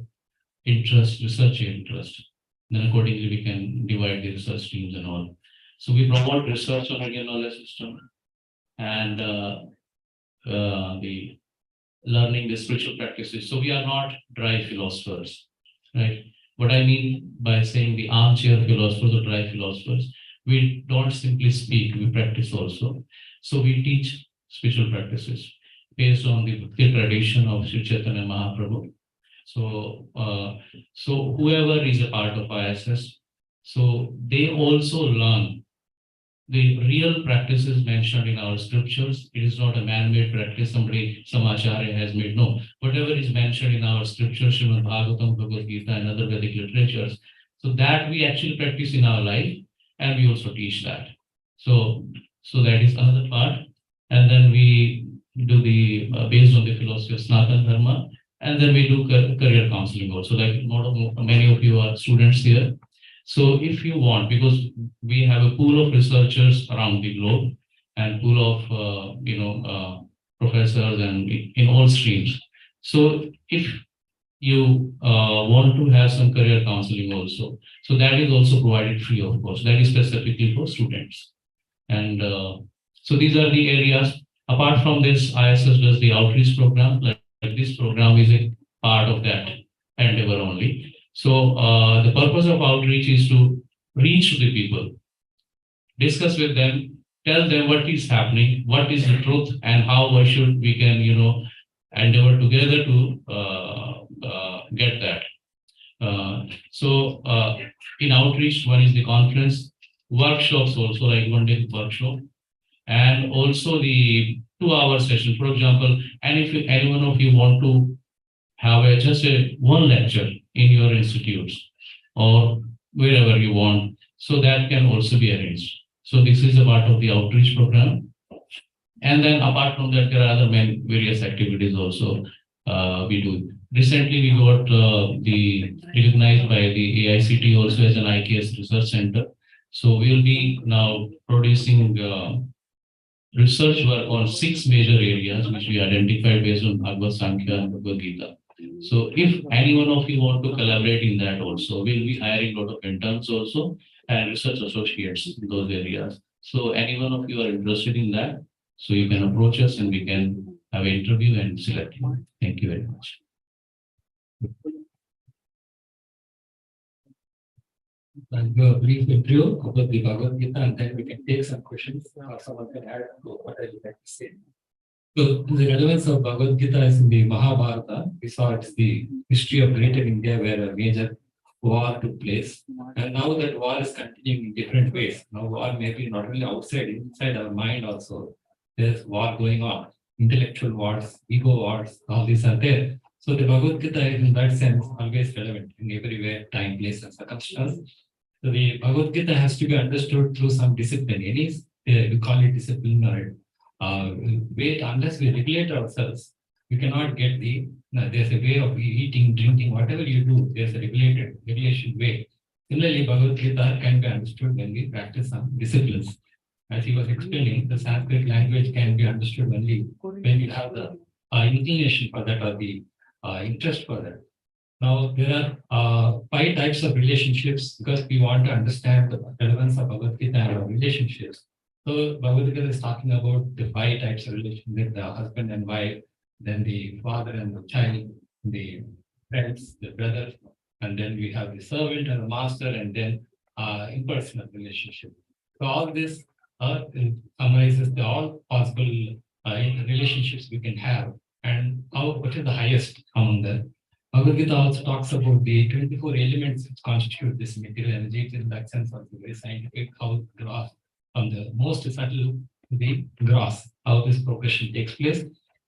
interest, research interest. Then accordingly we can divide the research teams and all. So we promote research on Indian knowledge system and the learning the spiritual practices. So we are not dry philosophers, right? What I mean by saying the armchair philosophers or dry philosophers, we don't simply speak, we practice also. So we teach spiritual practices based on the Bhakti tradition of Sri Chaitanya Mahaprabhu. So, so whoever is a part of ISS, so they also learn the real practices mentioned in our scriptures. It is not a man-made practice, some acharya has made. No, whatever is mentioned in our scriptures, Srimad Bhagavatam, Bhagavad Gita, and other Vedic literatures, so that we actually practice in our life, and we also teach that. So that is another part. And then we do the based on the philosophy of Sanatana Dharma, and then we do career counseling also. Like many of you are students here. So if you want, because we have a pool of researchers around the globe and pool of professors and in all streams. So if you want to have some career counseling also, so that is also provided free of course. That is specifically for students. And so these are the areas. Apart from this, ISS does the outreach program. Like this program is a part of that endeavor only. So the purpose of outreach is to reach the people, discuss with them, tell them what is happening, what is the truth, and how we can, endeavor together to get that. So in outreach, one is the conference, workshops also, like 1-day workshop, and also the 2-hour session. For example, and if any one of you want to have just one lecture in your institutes or wherever you want, so that can also be arranged. So this is a part of the outreach program. And then apart from that, there are other various activities also we do. Recently, we got recognized by the AICT also as an IKS research center. So we will be now producing research work on 6 major areas which we identified based on Bhagavad Sankhya and Bhagavad Gita. So if any one of you want to collaborate in that also, we'll be hiring a lot of interns also and research associates in those areas. So any one of you are interested in that, so you can approach us and we can have an interview and select you. Thank you very much. I'll do a brief intro about the Bhagavad Gita and then we can take some questions or someone can add to what I would like to say. So the relevance of Bhagavad Gita is in the Mahabharata. We saw it's the history of greater India where a major war took place. And now that war is continuing in different ways. Now war may be not only outside, inside our mind also. There's war going on. intellectual wars, ego wars, all these are there. So the Bhagavad Gita is in that sense always relevant in everywhere, time, place, and circumstance. So the Bhagavad Gita has to be understood through some discipline. We call it discipline or way. Unless we regulate ourselves, we cannot get there's a way of eating, drinking, whatever you do, there's a regulation way. Similarly, Bhagavad Gita can be understood when we practice some disciplines. As he was explaining, the Sanskrit language can be understood only when you have the inclination for that or the interest for that. Now, there are 5 types of relationships because we want to understand the relevance of Bhagavad Gita and our relationships. So, Bhagavad Gita is talking about the 5 types of relations with the husband and wife, then the father and the child, the friends, the brothers, and then we have the servant and the master, and then impersonal relationship. So, all this summarizes all possible relationships we can have and what is the highest among them. Bhagavad Gita also talks about the 24 elements which constitute this material energy. In that sense, also very scientific, how gross, from the most subtle to the gross, how this progression takes place.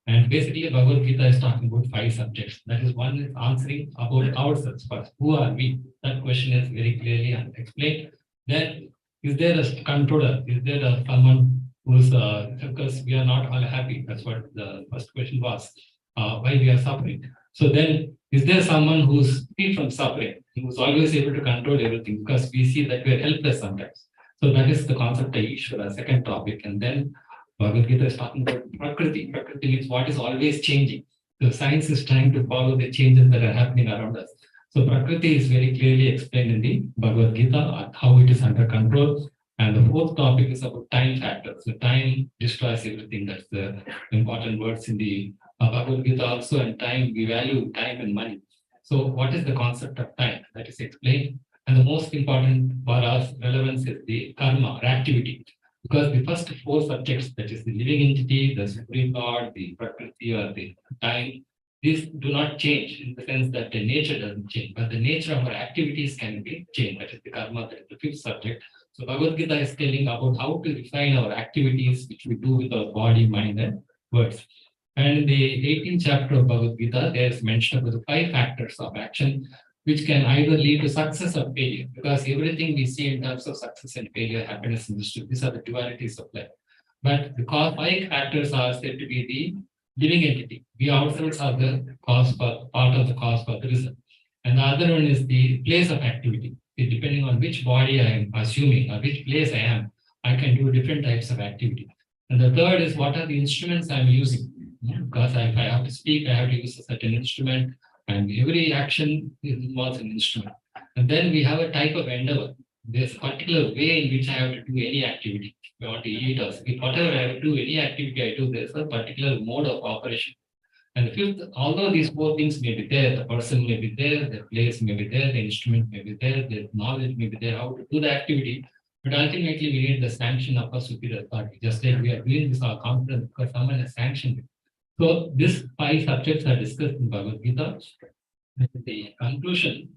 And basically, Bhagavad Gita is talking about 5 subjects. That is, one is answering about ourselves first. Who are we? That question is very clearly explained. Then, is there a controller? Is there someone who's, because we are not all happy? That's what the first question was. Why we are suffering? So then, is there someone who's free from suffering, who's always able to control everything? Because we see that we are helpless sometimes. So that is the concept of Ishvara, second topic. And then Bhagavad Gita is talking about Prakriti. Prakriti means what is always changing. So science is trying to follow the changes that are happening around us. So Prakriti is very clearly explained in the Bhagavad Gita, how it is under control. And the 4th topic is about time factor. So time destroys everything. That's the important words in the Bhagavad Gita also. And time, we value time and money. So what is the concept of time? That is explained. And the most important for us relevance is the karma or activity. Because the first 4 subjects, that is the living entity, the supreme lord, the prakriti or the time, these do not change in the sense that the nature doesn't change, but the nature of our activities can be changed. That is the karma, that is the 5th subject. So Bhagavad Gita is telling about how to refine our activities, which we do with our body, mind, and words. And in the 18th chapter of Bhagavad Gita, there is mention about the 5 factors of action, which can either lead to success or failure, because everything we see in terms of success and failure, happiness and destruction, these are the dualities of life. But the 5 factors are said to be the living entity. We ourselves are the cause for part of the cause for the result. And the other one is the place of activity. Depending on which body I am assuming or which place I am, I can do different types of activity. And the third is what are the instruments I'm using. Because if I have to speak, I have to use a certain instrument. And every action involves an instrument. And then we have a type of endeavor. There's a particular way in which I have to do any activity. If I want to eat or sleep, whatever I have to do, any activity I do, there's a particular mode of operation. And the 5th, although these 4 things may be there, the person may be there, the place may be there, the instrument may be there, the knowledge may be there, how to do the activity. But ultimately, we need the sanction of a superior authority. Just like we are doing this our confidence because someone has sanctioned it. So these 5 subjects are discussed in Bhagavad Gita. The conclusion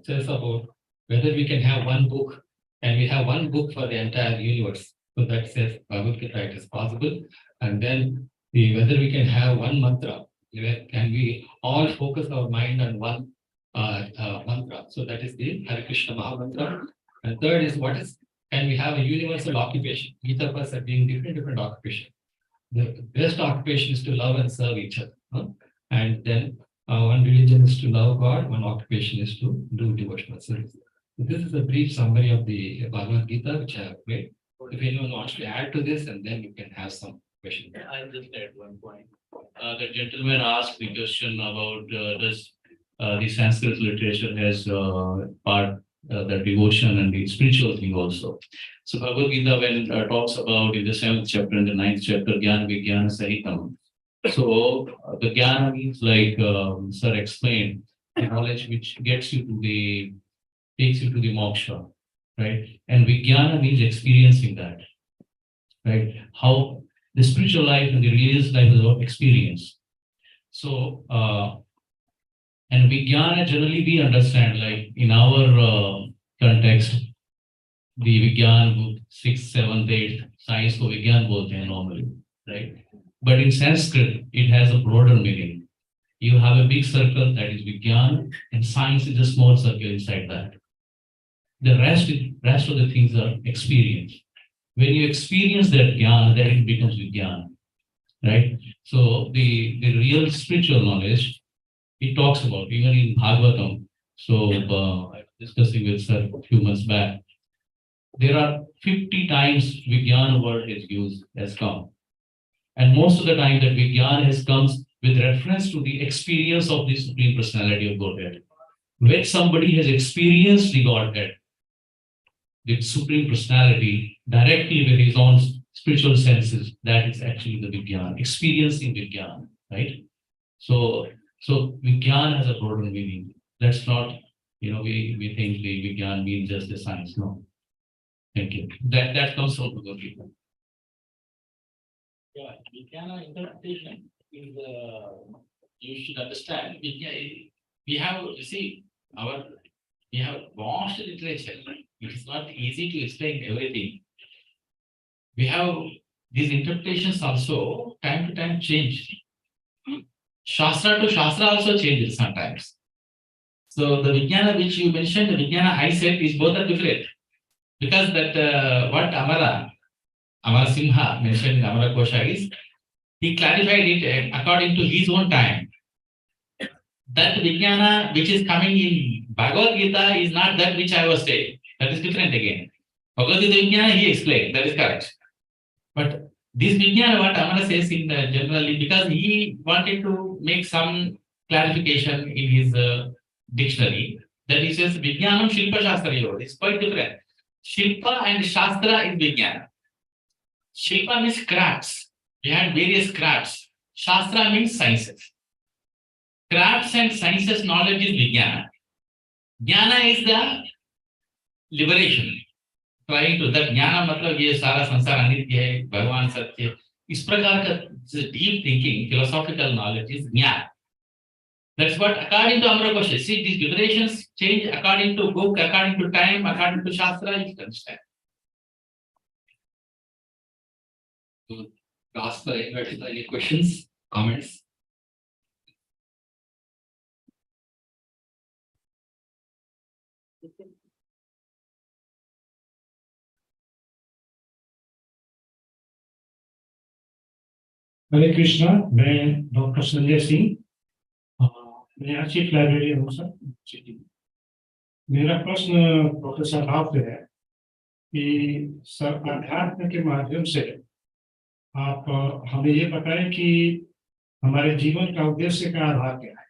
says about whether we can have one book, and we have one book for the entire universe. So that says Bhagavad Gita, it is possible. And then whether we can have one mantra, can we all focus our mind on one mantra? So that is the Hare Krishna Maha Mantra. And third is can we have a universal occupation? Each of us are doing different occupations. The best occupation is to love and serve each other. And then one religion is to love God, one occupation is to do devotional service. So this is a brief summary of the Bhagavad Gita, which I have made. If anyone wants to add to this, and then you can have some questions. I'll just add one point. The gentleman asked the question about does the Sanskrit literature has part the devotion and the spiritual thing also. So Bhagavad Gita, when talks about in the 7th chapter and the 9th chapter, Jnana Vijnana Sahitam. So the Jnana means like Sir explained, the knowledge which takes you to the moksha, right? And Vijnana means experiencing that, right? How the spiritual life and the religious life is about experience. So and Vijnana generally we understand, like in our context, the Vigyan book 6, 7, 8 science को विज्ञान बोलते हैं normally, right? But in Sanskrit, it has a broader meaning. You have a big circle that is Vigyan, and science is a small circle inside that. The rest of the things are experience. When you experience that Jnana, then it becomes Vigyan, right? So the real spiritual knowledge, it talks about, even in Bhagavatam. So I was discussing with Sir a few months back, there are 50 times Vijnana word is used, has come. And most of the time that Vijnana has comes with reference to the experience of the Supreme Personality of Godhead. When somebody has experienced the Godhead, the Supreme Personality, directly with his own spiritual senses, that is actually the Vijnana, experiencing Vijnana, right? So Vijnana has a broader meaning. That's not, we think the Vijnana means just the science. No. Thank you. That comes from the Gita. Yeah, Vijnana interpretation is, you should understand, we have, we have vast literature. It is not easy to explain everything. We have these interpretations also, time to time change. Shastra to Shastra also changes sometimes. So the Vijnana which you mentioned, the Vijnana I said, is both are different. Because that what Amara Simha mentioned in Amara Kosha is, he clarified it according to his own time. That Vijnana which is coming in Bhagavad Gita is not that which I was saying. That is different again. Bhagavad Gita Vijnana he explained, that is correct. But this Vijnana, what Amara says in generally, because he wanted to make some clarification in his dictionary, that he says Vijnanam Shilpa Shastra Yoga. It's quite different. Shilpa and Shastra is Vijnana. Shilpa means crafts. We had various crafts. Shastra means sciences. Crafts and sciences knowledge is Vijnana. Jnana is the liberation. Trying to that Jnana मतलब ये सारा संसार अनित्य है, भगवान सत्य है. इस प्रकार का deep thinking, philosophical knowledge is Jnana. That's what according to Amara Kosha. See, these liberations change according to book, according to time, according to Shastra, you can understand. To ask for any questions, comments? हरे कृष्णा, मैं doctor Sanjay Singh, मैं यहाँ chief librarian हूँ sir city में। मेरा प्रश्न professor Rao से है कि सर अध्यात्म के माध्यम से आप हमें ये बताएं कि हमारे जीवन का उद्देश्य का आधार क्या है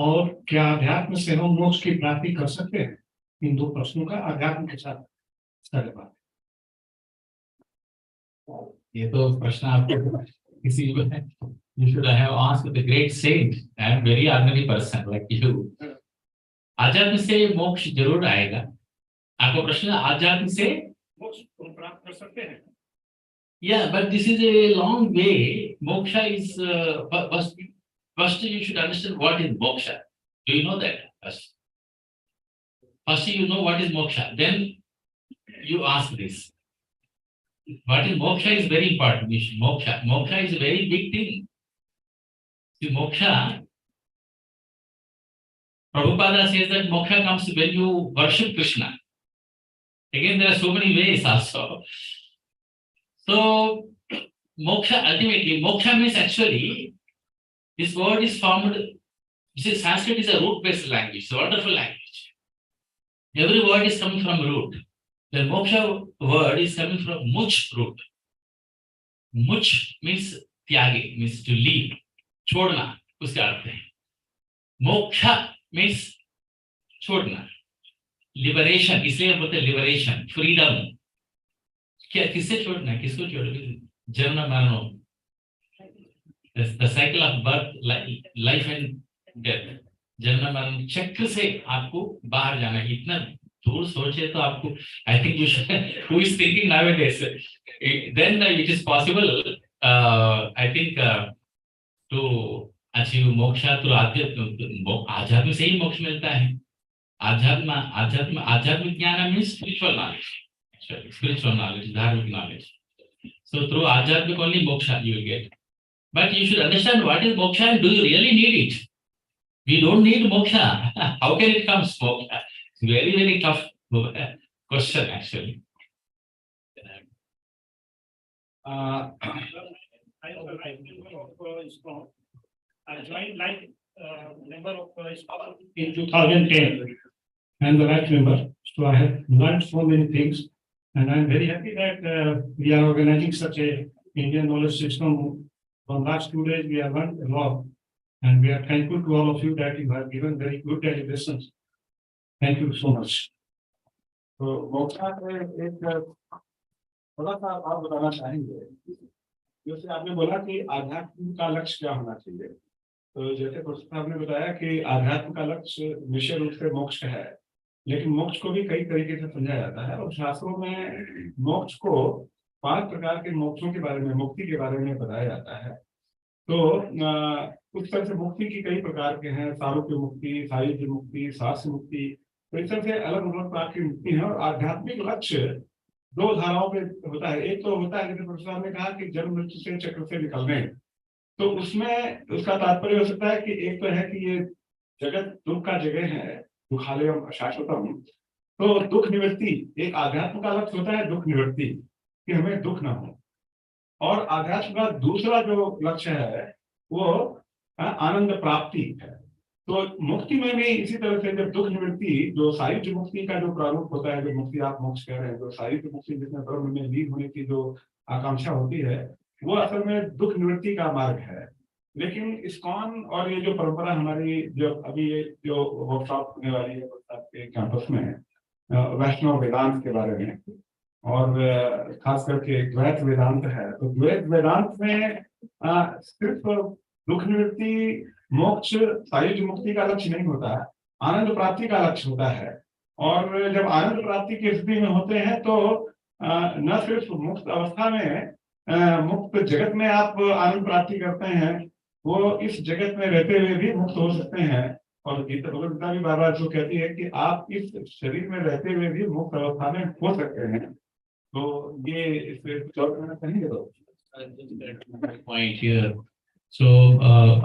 और क्या अध्यात्म से हम मोक्ष की प्राप्ति कर सकते हैं। इन दो प्रश्नों का अध्यात्म के साथ बात। ये तो प्रश्न आपको किसी you should have asked the great saint and very ordinary person like you. आध्यात्म से मोक्ष जरूर आएगा। आपका प्रश्न आध्यात्म से मोक्ष प्राप्त कर सकते हैं। Yeah, but this is a long way. Moksha is first you should understand what is moksha. Do you know that first? First you know what is moksha, then you ask this. What is moksha is very important. Moksha is a very big thing. See, moksha, Prabhupada says that moksha comes when you worship Krishna. Again, there are so many ways also. So, moksha, ultimately, moksha means actually, this word is formed, this is Sanskrit is a root-based language, it's a wonderful language. Every word is coming from root. The moksha word is coming from much root. Much means tyagi, means to leave. Chodna, उसका अर्थ है. Moksha means छोड़ना. Liberation, इसलिए बोलते हैं liberation, freedom. क्या किससे छोड़ना, किसको छोड़ना? जन्म मरण. The cycle of birth, life and death. जन्म मरण चक्र से आपको बाहर जाना है. इतना दूर सोचे तो आपको, I think you should, who is thinking nowadays, then it is possible, I think, to achieve moksha through आध्यात्म से ही मोक्ष मिलता है. आध्यात्मिक ज्ञान means spiritual knowledge, धार्मिक knowledge. So through Adhyatmik only moksha you will get. But you should understand what is moksha and do you really need it? We don't need moksha. How can it come moksha? It's very, very tough question actually. I am a member of ISKCON. I joined like member of ISKCON in 2010 and the right member. So I have learned so many things and I'm very happy that we are organizing such a Indian knowledge system. From last 2 days, we have learned a lot and we are thankful to all of you that you have given very good deliberations. Thank you so much. तो मोक्षा से एक थोड़ा सा आप बताना चाहेंगे जैसे आपने बोला कि आध्यात्म का लक्ष्य क्या होना चाहिए तो जैसे प्रोफेसर साहब ने बताया कि आध्यात्म का लक्ष्य निश्चय रूप से मोक्ष है लेकिन मोक्ष को भी कई तरीके से समझा जाता है और शास्त्रों में मोक्ष को 5 प्रकार के मोक्षों के बारे में मुक्ति के बारे में बताया जाता है तो उस तरह से मुक्ति की कई प्रकार के हैं सारूप्य मुक्ति सायुज्य मुक्ति शास्त्र मुक्ति तो इस तरह से अलग अलग प्रकार की मुक्ति है और आध्यात्मिक लक्ष्य 2 धाराओं पे होता है एक तो होता है जैसे प्रोफेसर ने कहा कि जन्म मृत्यु से चक्र से निकलने तो उसमें उसका तात्पर्य हो सकता है कि एक तो है कि ये जगत दुख का जगह है दुखालयम शाश्वतम तो दुख निवृत्ति एक आध्यात्म का लक्ष्य होता है दुख निवृत्ति कि हमें दुख ना हो और आध्यात्म का दूसरा जो लक्ष्य है वो आनंद प्राप्ति है तो मुक्ति में भी इसी तरह से जब दुख निवृत्ति जो सायुज्य मुक्ति का जो प्रारूप होता है जो मुक्ति आप मोक्ष कह रहे हैं जो सायुज्य मुक्ति जिसमें ब्रह्म में लीन होने की जो आकांक्षा होती है वो असल में दुख निवृत्ति का मार्ग है लेकिन इस्कॉन और ये जो परंपरा हमारी जो अभी ये जो वर्कशॉप होने वाली है आपके कैंपस में वैष्णव वेदांत के बारे में और खास करके द्वैत वेदांत है तो द्वैत वेदांत में सिर्फ दुख निवृत्ति मोक्ष सायुज्य मुक्ति का लक्ष्य नहीं होता है आनंद प्राप्ति का लक्ष्य होता है और जब आनंद प्राप्ति की स्थिति में होते हैं तो न सिर्फ मुक्त अवस्था में मुक्त जगत में आप आनंद प्राप्ति करते हैं वो इस जगत में रहते हुए भी मुक्त हो सकते हैं और गीता भी बार बार जो कहती है कि आप इस शरीर में रहते हुए भी मुक्त अवस्था में हो सकते हैं तो ये इस पे कुछ और कहना चाहेंगे तो point here. So,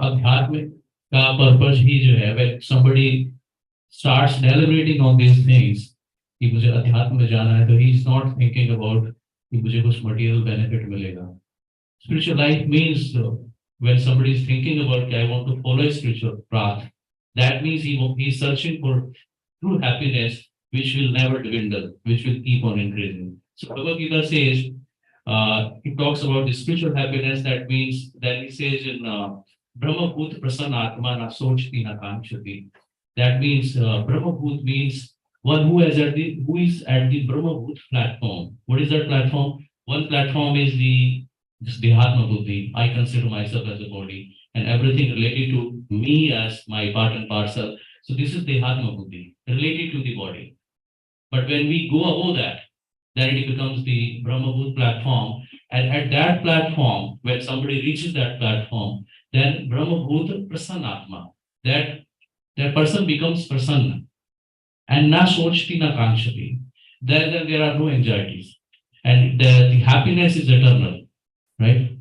adhyatmik ka purpose ही जो है, when somebody starts deliberating on these things, कि मुझे अध्यात्म में जाना है, तो he is not thinking about कि मुझे कुछ material benefit मिलेगा. Spiritual life means when somebody is thinking about I want to follow a spiritual path, that means he is searching for true happiness, which will never dwindle, which will keep on increasing. So Bhagavad Gita says, he talks about the spiritual happiness. That means that he says in Brahma Bhut Prasanna Atma Na Sochti Na Kankshati. That means Brahma Bhut means one who is at the Brahma Bhut platform. What is that platform? One platform is the Dhyatma Buddhi. I consider myself as a body and everything related to me as my part and parcel. So this is Dhyatma Buddhi related to the body. But when we go above that, then it becomes the Brahma Bhut platform. And at that platform, when somebody reaches that platform, then Brahma Bhut Prasannatma, that person becomes prasanna. And na sochti na kankshati. Then there are no anxieties. And the happiness is eternal. Right?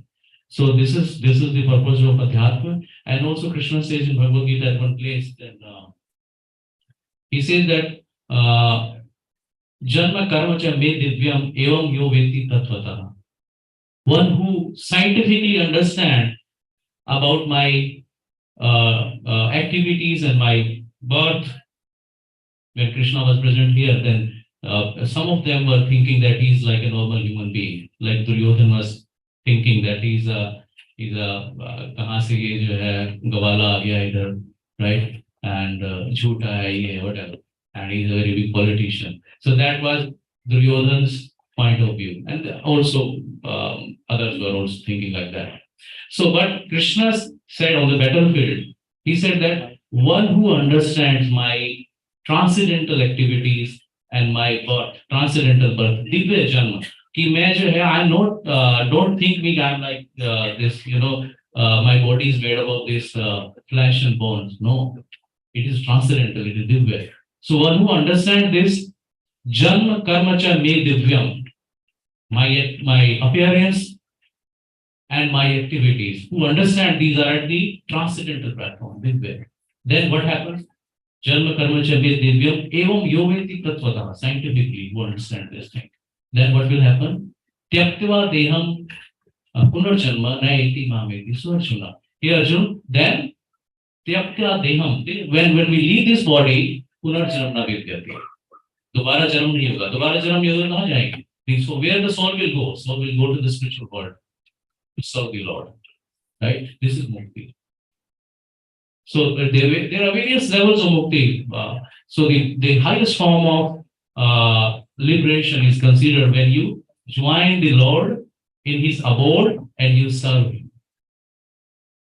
So this is the purpose of Adhyatma. And also Krishna says in Bhagavad Gita at one place that he says that Janma karma cha me divyam evam yo veti tattvataha. One who scientifically understands about my activities and my birth. When Krishna was present here, then some of them were thinking that he is like a normal human being. Like Duryodhana was thinking that he's a kahan se ye jo hai gawala aa gaya idhar, right? And jhoota hai ye whatever. And he's a very big politician. So that was Duryodhana's point of view. And also others were also thinking like that. So but Krishna said on the battlefield, he said that one who understands my transcendental activities and my birth, transcendental birth, divya janma, ki main jo hai, I'm not, don't think me I'm like this, my body is made up of this flesh and bones. No, it is transcendental, it is divya. So one who understands this, janma karma cha me divyam, my appearance, and my activities, who understand these are at the transcendental platform, big way. Then what happens? Janma karma chabye divyam evam yoveti tattvata, scientifically, who understand this thing. Then what will happen? Tyaktva deham punarjanma nayati mameti swarjuna. Here Arjun, then Tyaktva deham, when we leave this body, punarjanam na vidyate. दोबारा जन्म नहीं होगा दोबारा जन्म नहीं होगा कहाँ जाएंगे so where the soul will go to the spiritual world to serve the Lord, right? This is mukti. So there are various levels of mukti. So the highest form of liberation is considered when you join the Lord in His abode and you serve Him.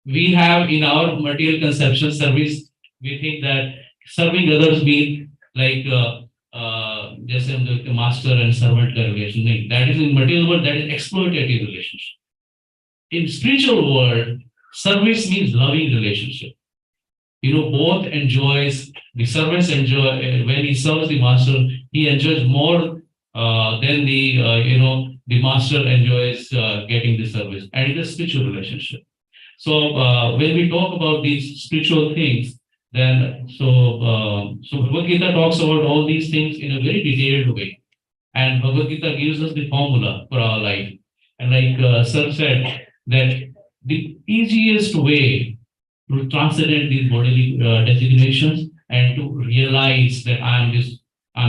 We have in our material conception service, we think that serving others means like just the master and servant relation. No, that is in material world, that is exploitative relationship. In spiritual world, service means loving relationship. Both enjoys, the servants enjoy, when he serves the master, he enjoys more than the master enjoys getting the service. And it is a spiritual relationship. So when we talk about these spiritual things, then so Bhagavad Gita talks about all these things in a very detailed way. And Bhagavad Gita gives us the formula for our life. And like Sir said, that the easiest way to transcend these bodily designations and to realize that I'm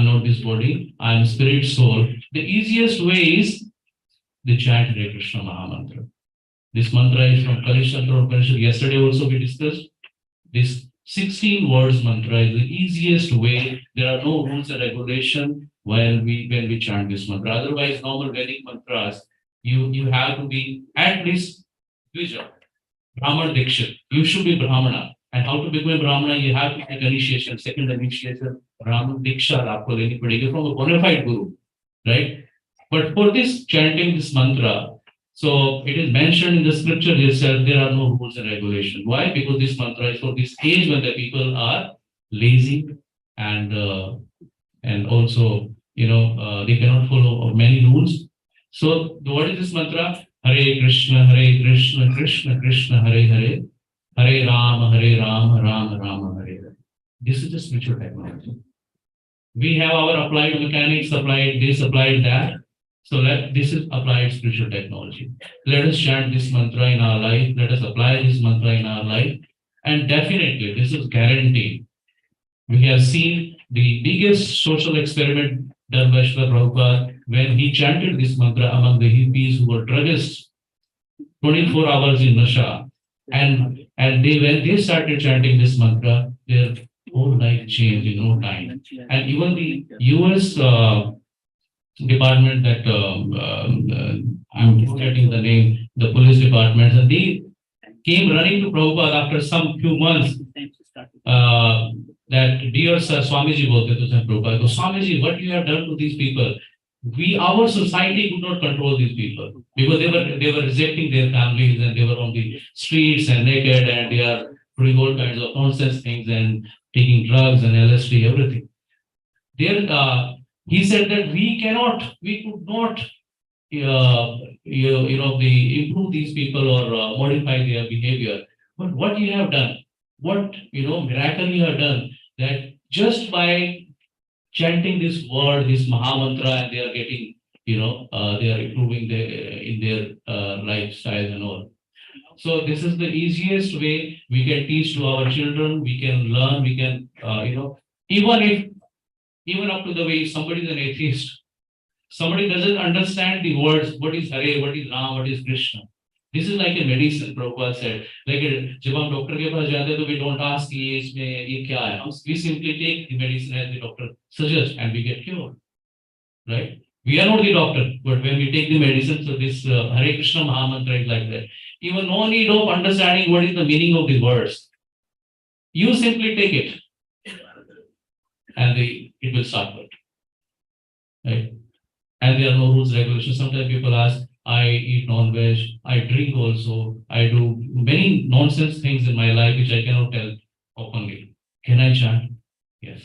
not this body, I'm spirit, soul. The easiest way is the chant Hare Krishna Mahamantra. This mantra is from Kalishatra Upanishad. Yesterday also we discussed this 16 words mantra is the easiest way. There are no rules and regulation when we chant this mantra. Otherwise, normal Vedic mantras, you have to be at least Dvija, Brahman Dikshit. You should be Brahmana. And how to become a Brahmana? You have to take initiation, second initiation, Brahman Diksha aapko leni padegi from a bona fide guru, right? But for this chanting this mantra, so it is mentioned in the scripture itself, there are no rules and regulations. Why? Because this mantra is for this age when the people are lazy and also they cannot follow many rules. So what is this mantra? Hare Krishna, Krishna Krishna, Hare Hare, Hare Rama, Rama Rama, Hare Hare. This is the spiritual technology. We have our applied mechanics applied this, applied that. So this is applied spiritual technology. Let us chant this mantra in our life. Let us apply this mantra in our life. And definitely, this is guaranteed. We have seen the biggest social experiment done by Srila Prabhupada when he chanted this mantra among the hippies who were druggists, 24 hours in Nasha. And when they started chanting this mantra, their whole life changed in no time. And even the US department that I'm forgetting the name, the police department, and they came running to Prabhupada after some few months. That dear Sir Swamiji bolte to Sir Prabhupada, Swamiji, what you have done to these people? Our society could not control these people because they were rejecting their families and they were on the streets and naked and they are doing all kinds of nonsense things and taking drugs and LSD, everything. He said that we could not improve these people or modify their behavior. But what you have done, what miracle you have done, that just by chanting this word, this Mahamantra, and they are getting, they are improving in their lifestyles and all. So this is the easiest way we can teach to our children. We can learn. We can, even up to the way somebody is an atheist, somebody doesn't understand the words. What is Hare? What is Ram? What is Krishna? This is like a medicine. Prabhupada said. Like जब हम doctor के पास जाते हैं तो we don't ask ये इसमें ये क्या है. We simply take the medicine as the doctor suggests and we get cured. Right? We are not the doctor, but when we take the medicine, so this Hare Krishna Mahamantra is like that. Even no need of understanding what is the meaning of the words. You simply take it, and it will start working. Right? And there are no rules, regulations. Sometimes people ask, I eat non-veg, I drink also, I do many nonsense things in my life which I cannot tell openly. Can I chant? Yes.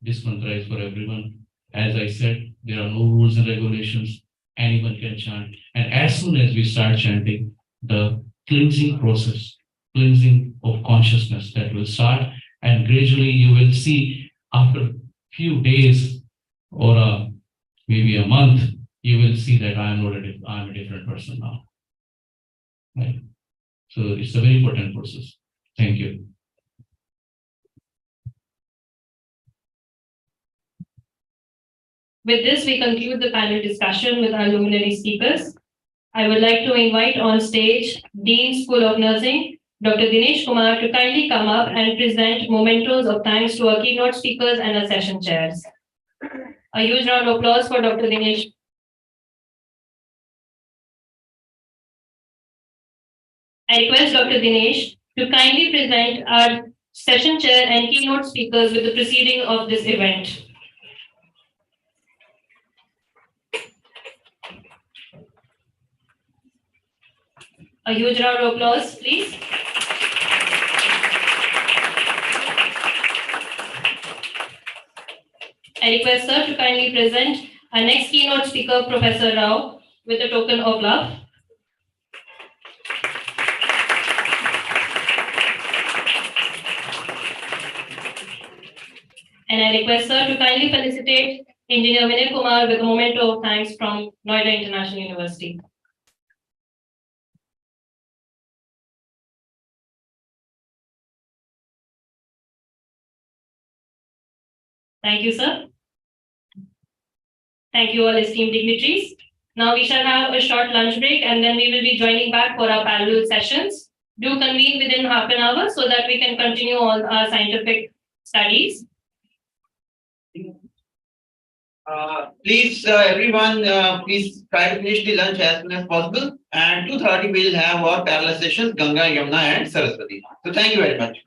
This mantra is for everyone. As I said, there are no rules and regulations. anyone can chant. And as soon as we start chanting, the cleansing process, cleansing of consciousness that will start, and gradually you will see after few days or maybe a month, you will see that I am not I'm a different person now. Right? So it's a very important process. Thank you. With this, we conclude the panel discussion with our luminary speakers. I would like to invite on stage Dean School of Nursing, Dr. Dinesh Kumar, to kindly come up and present mementos of thanks to our keynote speakers and our session chairs. A huge round of applause for Dr. Dinesh. I request Dr. Dinesh to kindly present our session chair and keynote speakers with the proceeding of this event. A huge round of applause, please. I request sir to kindly present our next keynote speaker, Professor Rao, with a token of love. And I request sir to kindly felicitate Engineer Vinay Kumar with a memento of thanks from Noida International University. Thank you, sir. Thank you all esteemed dignitaries. Now we shall have a short lunch break and then we will be joining back for our parallel sessions. Do convene within half an hour so that we can continue all our scientific studies. Please, everyone, please try to finish the lunch as soon as possible. And 2:30 we'll have our parallel sessions, Ganga, Yamuna, and Saraswati. So thank you very much.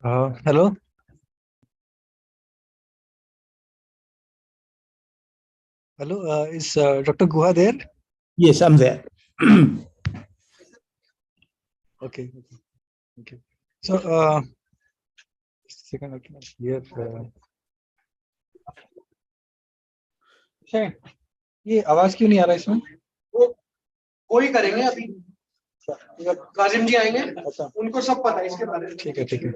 Hello. Hello. Is Dr. Guha there? Yes, I'm there. Okay. Okay. So, second, I cannot hear. ये आवाज क्यों नहीं आ रहा इसमें? वही करेंगे अभी काजिम जी आएंगे उनको सब पता है इसके बारे में ठीक है ठीक है.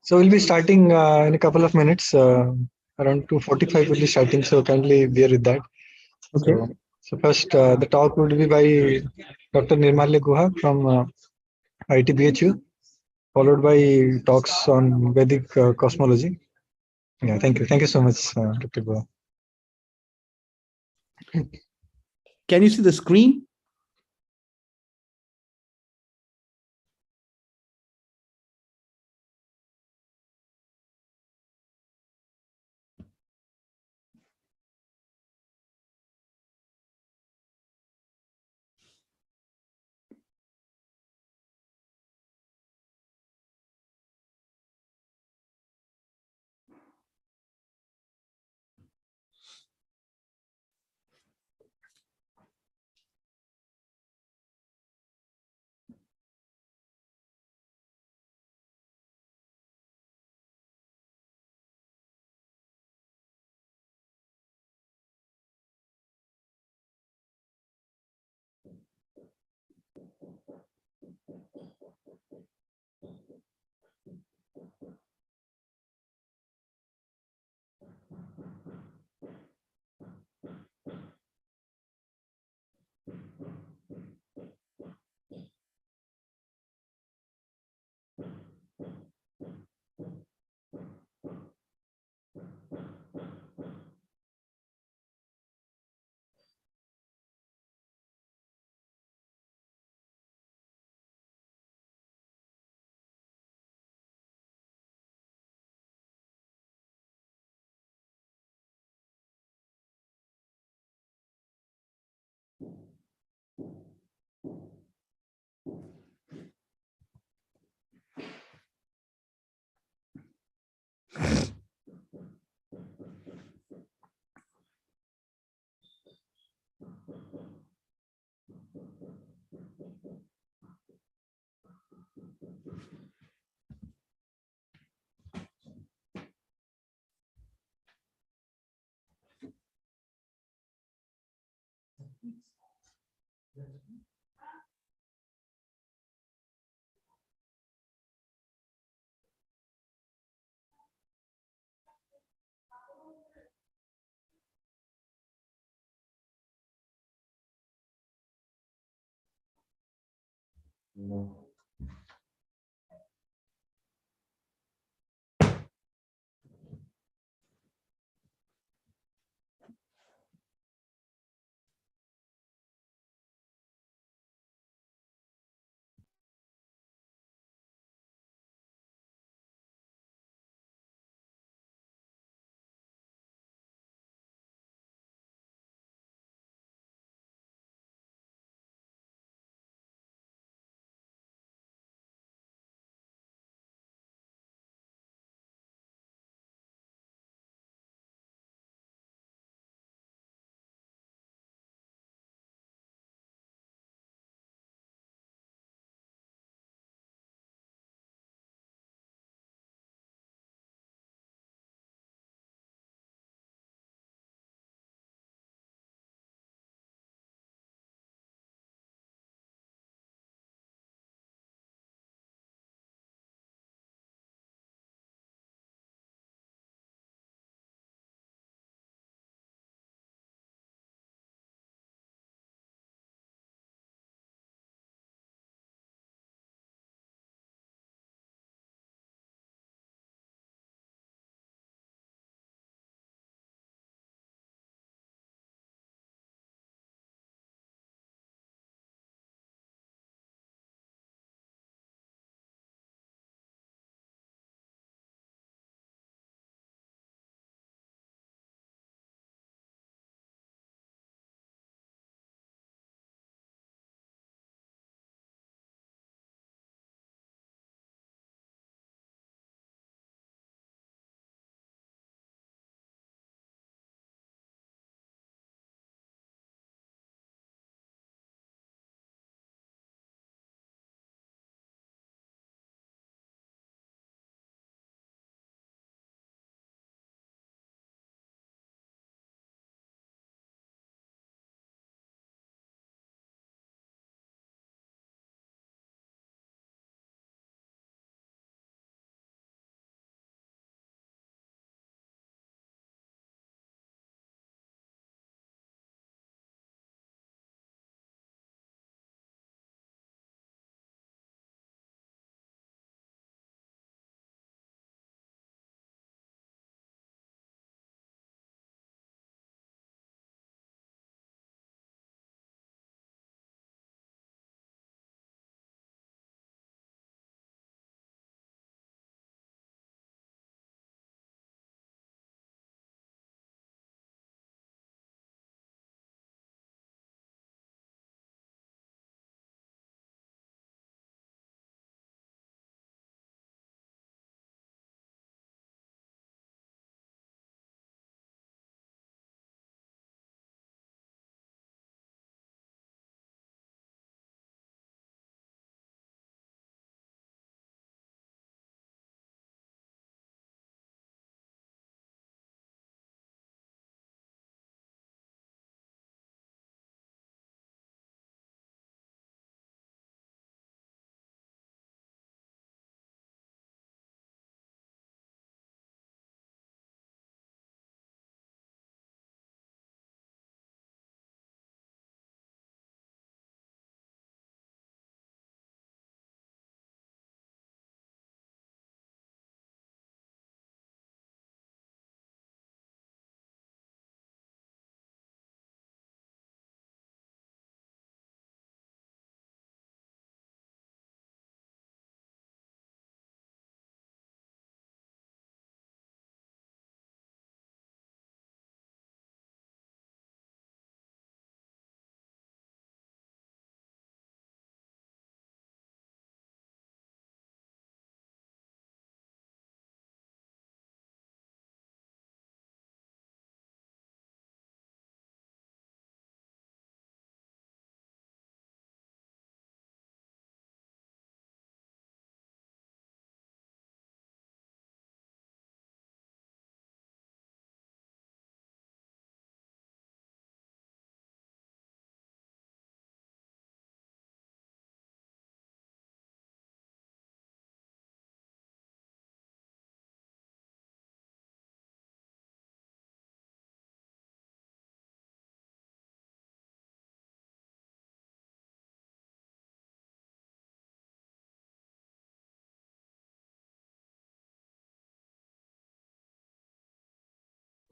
So we'll be starting in a couple of minutes. Around 2:45 we'll be starting. So kindly bear with that. Okay. So first, the talk would be by Dr. Nirmalya Guha from ITBHU, followed by talks on Vedic cosmology. Yeah, thank you. Thank you so much, Dr. Guha. Can you see the screen?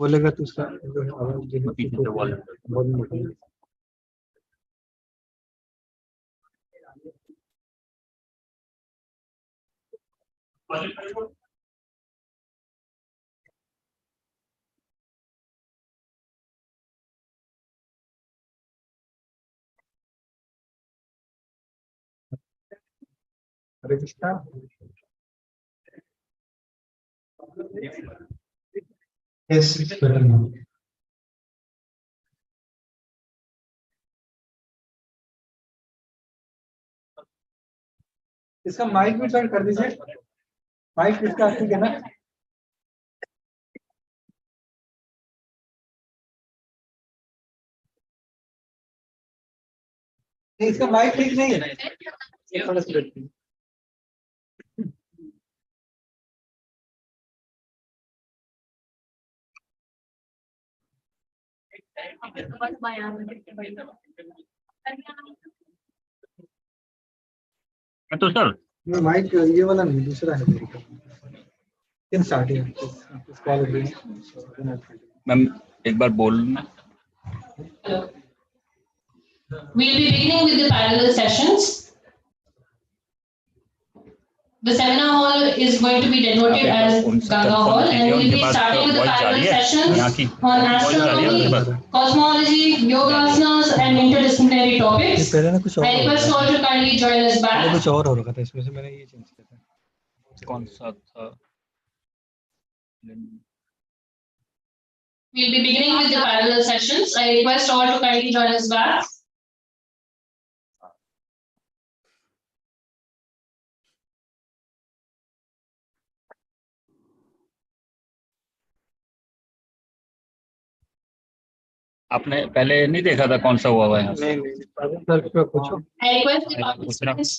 बोलेगा तो उसका जो है आवाज जो है volume बढ़ाएगा। Hare Krishna. Yes, it's better now. इसका माइक भी टर्न कर दीजिए। माइक इसका ठीक है ना? नहीं, इसका माइक ठीक नहीं है। थोड़ा सा बैठिए। तो सर ये माइक ये वाला नहीं, दूसरा है मेरे का। इन स्टार्टिंग कॉल मैम एक बार बोलना। We'll be beginning with the parallel sessions. The seminar hall is going to be denoted as Ganga Hall, and we'll be starting with the parallel sessions on astronomy, cosmology, yoga asanas, and interdisciplinary topics. पहले ना कुछ और I request all to kindly join us back. कुछ और हो रखा था इसमें से, मैंने ये चेंज किया था। कौन सा था? We'll be beginning with the parallel sessions. I request all to kindly join us back. आपने पहले नहीं देखा था कौन सा हुआ हुआ है यहाँ पे? नहीं सर पे पूछो। I request the participants.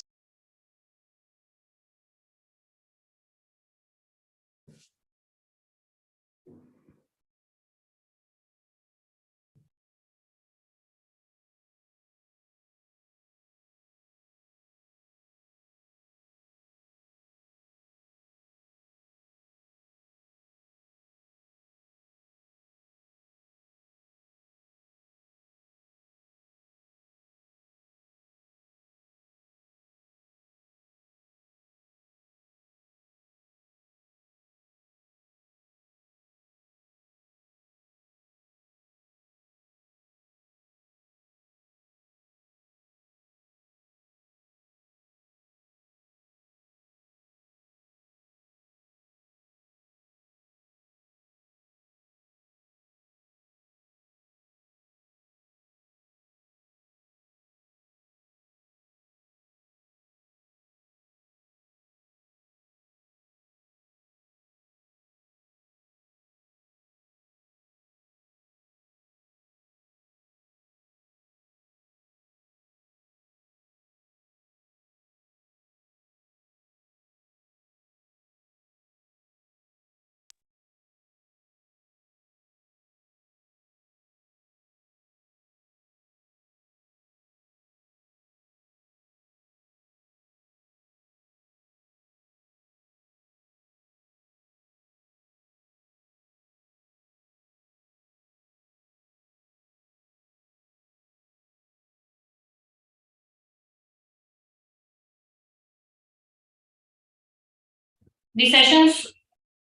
The sessions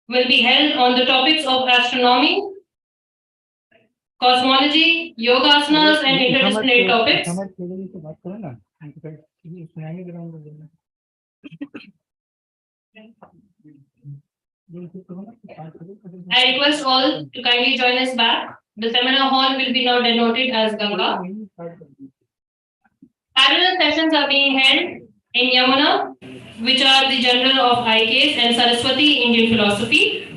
will be held on the topics of astronomy, cosmology, yoga asanas, and interdisciplinary topics. I request all to kindly join us back. The seminar hall will be now denoted as Ganga. Parallel sessions are being held in Yamuna, which are the Journal of IKs, and Saraswati, Indian Philosophy.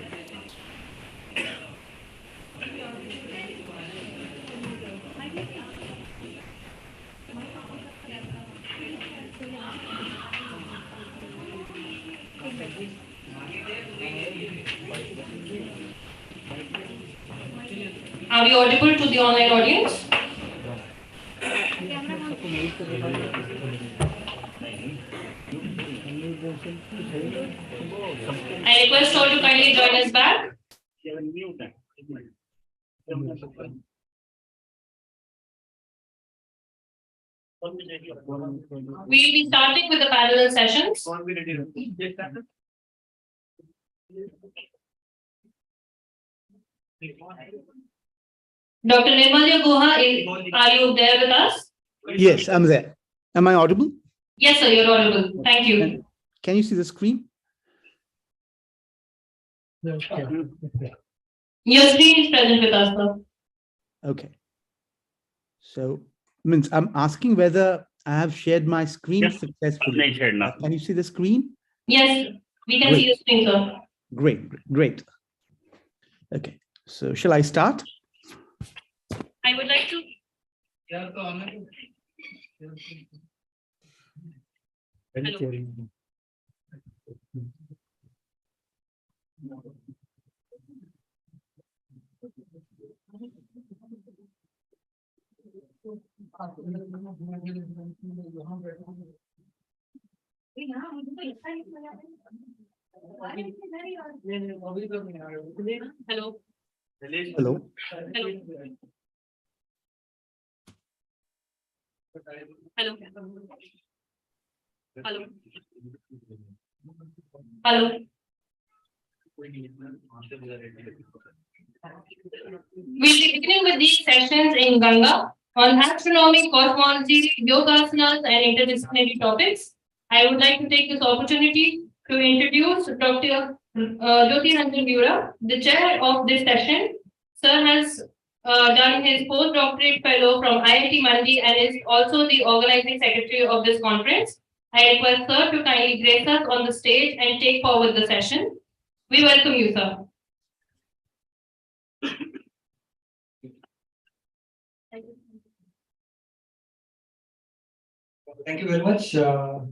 Are we audible to the online audience? I request all to kindly join us back. We'll be starting with the parallel sessions. Dr. Nirmalya Guha, are you there with us? Yes, I'm there. Am I audible? Yes, sir, you're audible. Thank you. Can you see the screen? Your screen is present with us, sir. Okay. So, means I'm asking whether I have shared my screen successfully. Can you see the screen? Yes, we can see your screen, sir. Great. Okay. So, shall I start? I would like to. Hello. Hello. Hello. Hello. Hello. We'll be beginning with these sessions in Ganga on astronomy, cosmology, yogasanas, and interdisciplinary topics. I would like to take this opportunity to introduce Dr. Jyoti Ranjan Vura, the chair of this session. Sir has done his postdoctorate fellow from IIT Mandi and is also the organizing secretary of this conference. I request sir to kindly grace us on the stage and take forward the session. We welcome you, sir. Thank you very much.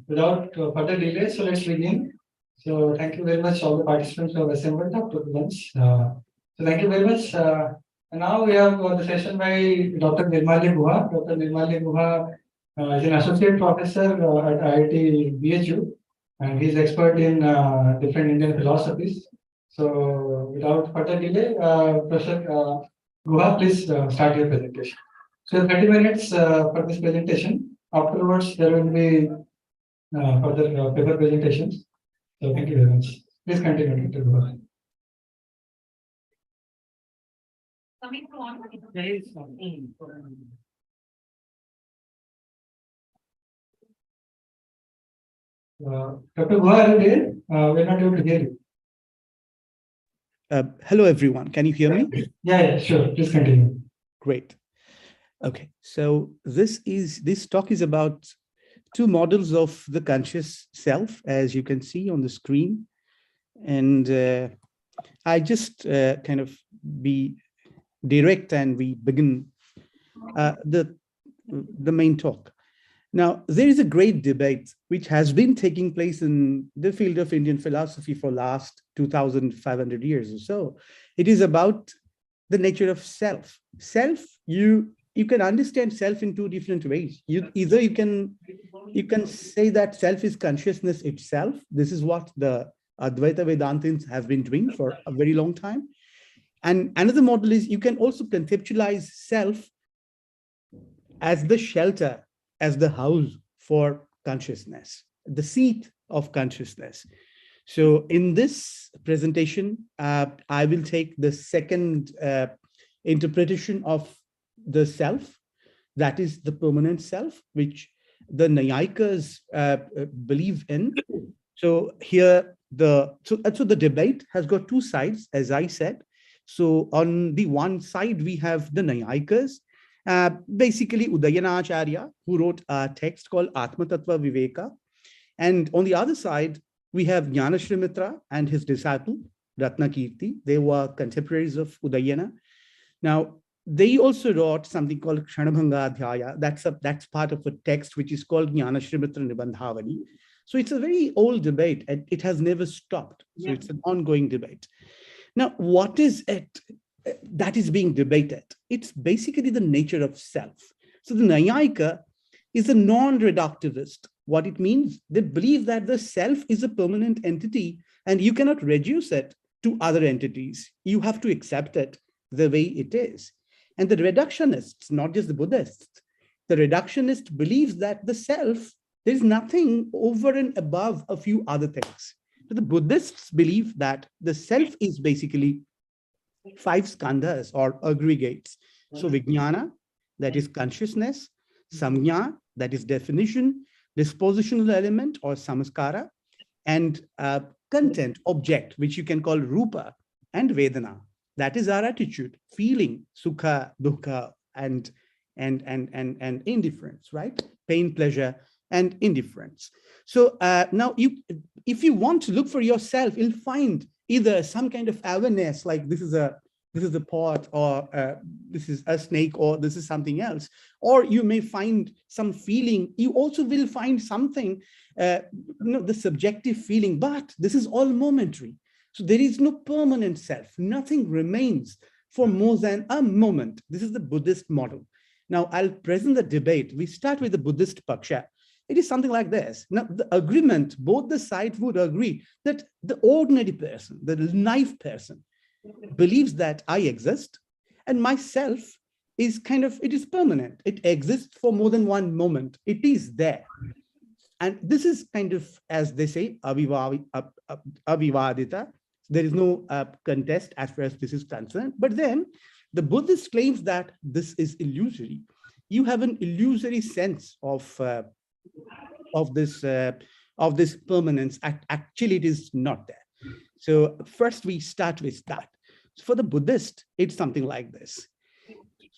Without further delay, so let's begin. So thank you very much, all the participants who have assembled after the lunch. So thank you very much. And now we have the session by Dr. Nirmalya Guha. Dr. Nirmalya Guha is an associate professor at IIT BHU, and he's expert in different Indian philosophies. So without further delay, Professor Guha, please start your presentation. So 30 minutes for this presentation. Afterwards, there will be further paper presentations. So thank you very much. Please continue, Dr. Guha. Dr. Guha, are you there? We're not able to hear you. Hello, everyone. Can you hear me? Yeah, sure. Please continue. Great. Okay, so this talk is about two models of the conscious self, as you can see on the screen. And I just kind of be direct and we begin the main talk. Now, there is a great debate which has been taking place in the field of Indian philosophy for last 2,500 years or so. It is about the nature of self. Self, you can understand self in two different ways. Either you can say that self is consciousness itself. This is what the Advaita Vedantins have been doing for a very long time. And another model is you can also conceptualize self as the shelter, as the house for consciousness, the seat of consciousness. So in this presentation, I will take the second interpretation of the self, that is the permanent self, which the Nayayikas believe in. So here the debate has got two sides, as I said. So on the one side, we have the Nayayikas, basically Udayana Acharya, who wrote a text called Atma Tattva Viveka. And on the other side, we have Jnana Shrimitra and his disciple, Ratnakirti. They were contemporaries of Udayana. Now, they also wrote something called Kshanabhanga Adhyaya. That's part of a text which is called Jnana Shrimitra Nibandhavani. So it's a very old debate and it has never stopped. So it's an ongoing debate. Now, what is it that is being debated? It's basically the nature of self. So the Nayayika is a non-reductivist. What it means, they believe that the self is a permanent entity and you cannot reduce it to other entities. You have to accept it the way it is. And the reductionists, not just the Buddhists, the reductionist believes that the self, there is nothing over and above a few other things. So the Buddhists believe that the self is basically 5 skandhas or aggregates. So vijnana, that is consciousness, samjna, that is definition, dispositional element or samskara, and content, object, which you can call rupa, and vedana. That is our attitude, feeling, sukha, dukkha, and indifference, right? Pain, pleasure, and indifference. So now if you want to look for yourself, you'll find either some kind of awareness, like this is a pot, or this is a snake, or this is something else. Or you may find some feeling. You also will find something, the subjective feeling, but this is all momentary. So there is no permanent self. Nothing remains for more than a moment. This is the Buddhist model. Now I'll present the debate. We start with the Buddhist Paksha. It is something like this. Now, the agreement, both the sides would agree that the ordinary person, the naive person, believes that I exist and myself is it is permanent. It exists for more than one moment. It is there. And this is kind of, as they say, avivadita. There is no contest as far as this is concerned. But then the Buddhist claims that this is illusory. You have an illusory sense of this permanence. Actually, it is not there. So first we start with that. So for the Buddhist, it's something like this.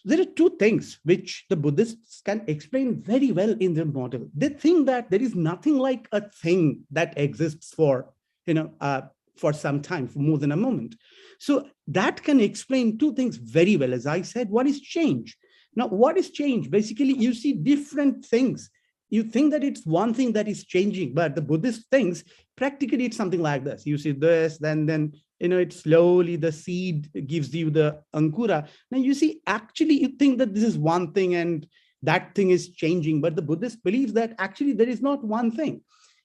There are two things which the Buddhists can explain very well in their model. They think that there is nothing like a thing that exists for some time, for more than a moment. So that can explain two things very well. As I said, what is change? Now, what is change? Basically, you see different things. You think that it's one thing that is changing, but the Buddhist thinks practically it's something like this. You see this, then it slowly, the seed gives you the ankura. Now you see, actually you think that this is one thing and that thing is changing, but the Buddhist believes that actually there is not one thing.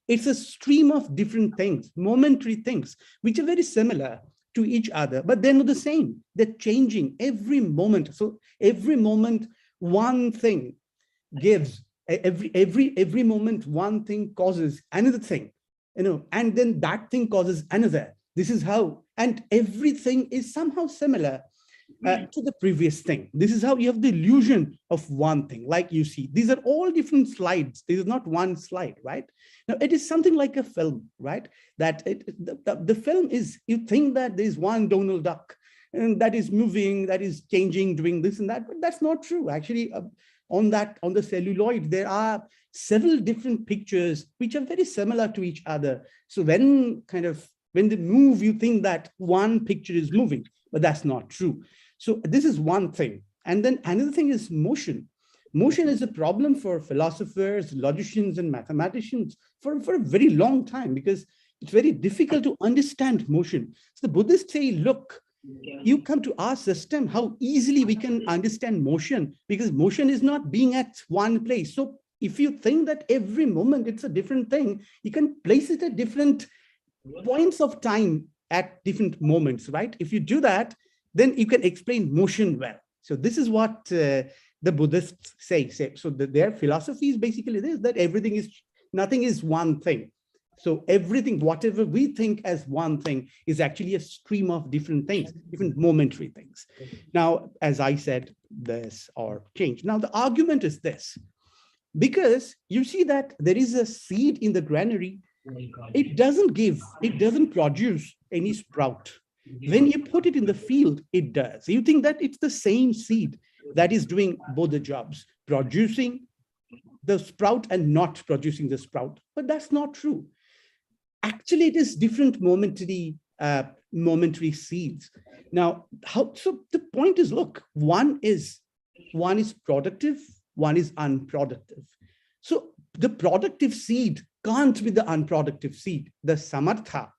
It's a stream of different things, momentary things, which are very similar to each other, but they're not the same. They're changing every moment. So every moment, one thing gives, every moment, one thing causes another thing, and then that thing causes another. This is how, and everything is somehow similar to the previous thing. This is how you have the illusion of one thing. Like you see, these are all different slides. This is not one slide, right? Now it is something like a film, right? That the film is, you think that there is one Donald Duck and that is moving, that is changing, doing this and that, but that's not true. Actually, on the celluloid, there are several different pictures which are very similar to each other. So when they move, you think that one picture is moving, but that's not true. So this is one thing. And then another thing is motion. Motion is a problem for philosophers, logicians, and mathematicians for a very long time, because it's very difficult to understand motion. So the Buddhists say, look, you come to our system, how easily we can understand motion, because motion is not being at one place. So if you think that every moment it's a different thing, you can place it at different points of time at different moments, right? If you do that, then you can explain motion well. So this is what the Buddhists say. So their philosophy is basically this, that nothing is one thing. So everything, whatever we think as one thing, is actually a stream of different things, different momentary things. Now, as I said, this or change. Now the argument is this, because you see that there is a seed in the granary. It doesn't produce any sprout. When you put it in the field, it does. You think that it's the same seed that is doing both the jobs, producing the sprout and not producing the sprout. But that's not true. Actually, it is different momentary seeds. Now, so the point is, look, one is productive, one is unproductive. So the productive seed can't be the unproductive seed. The samartha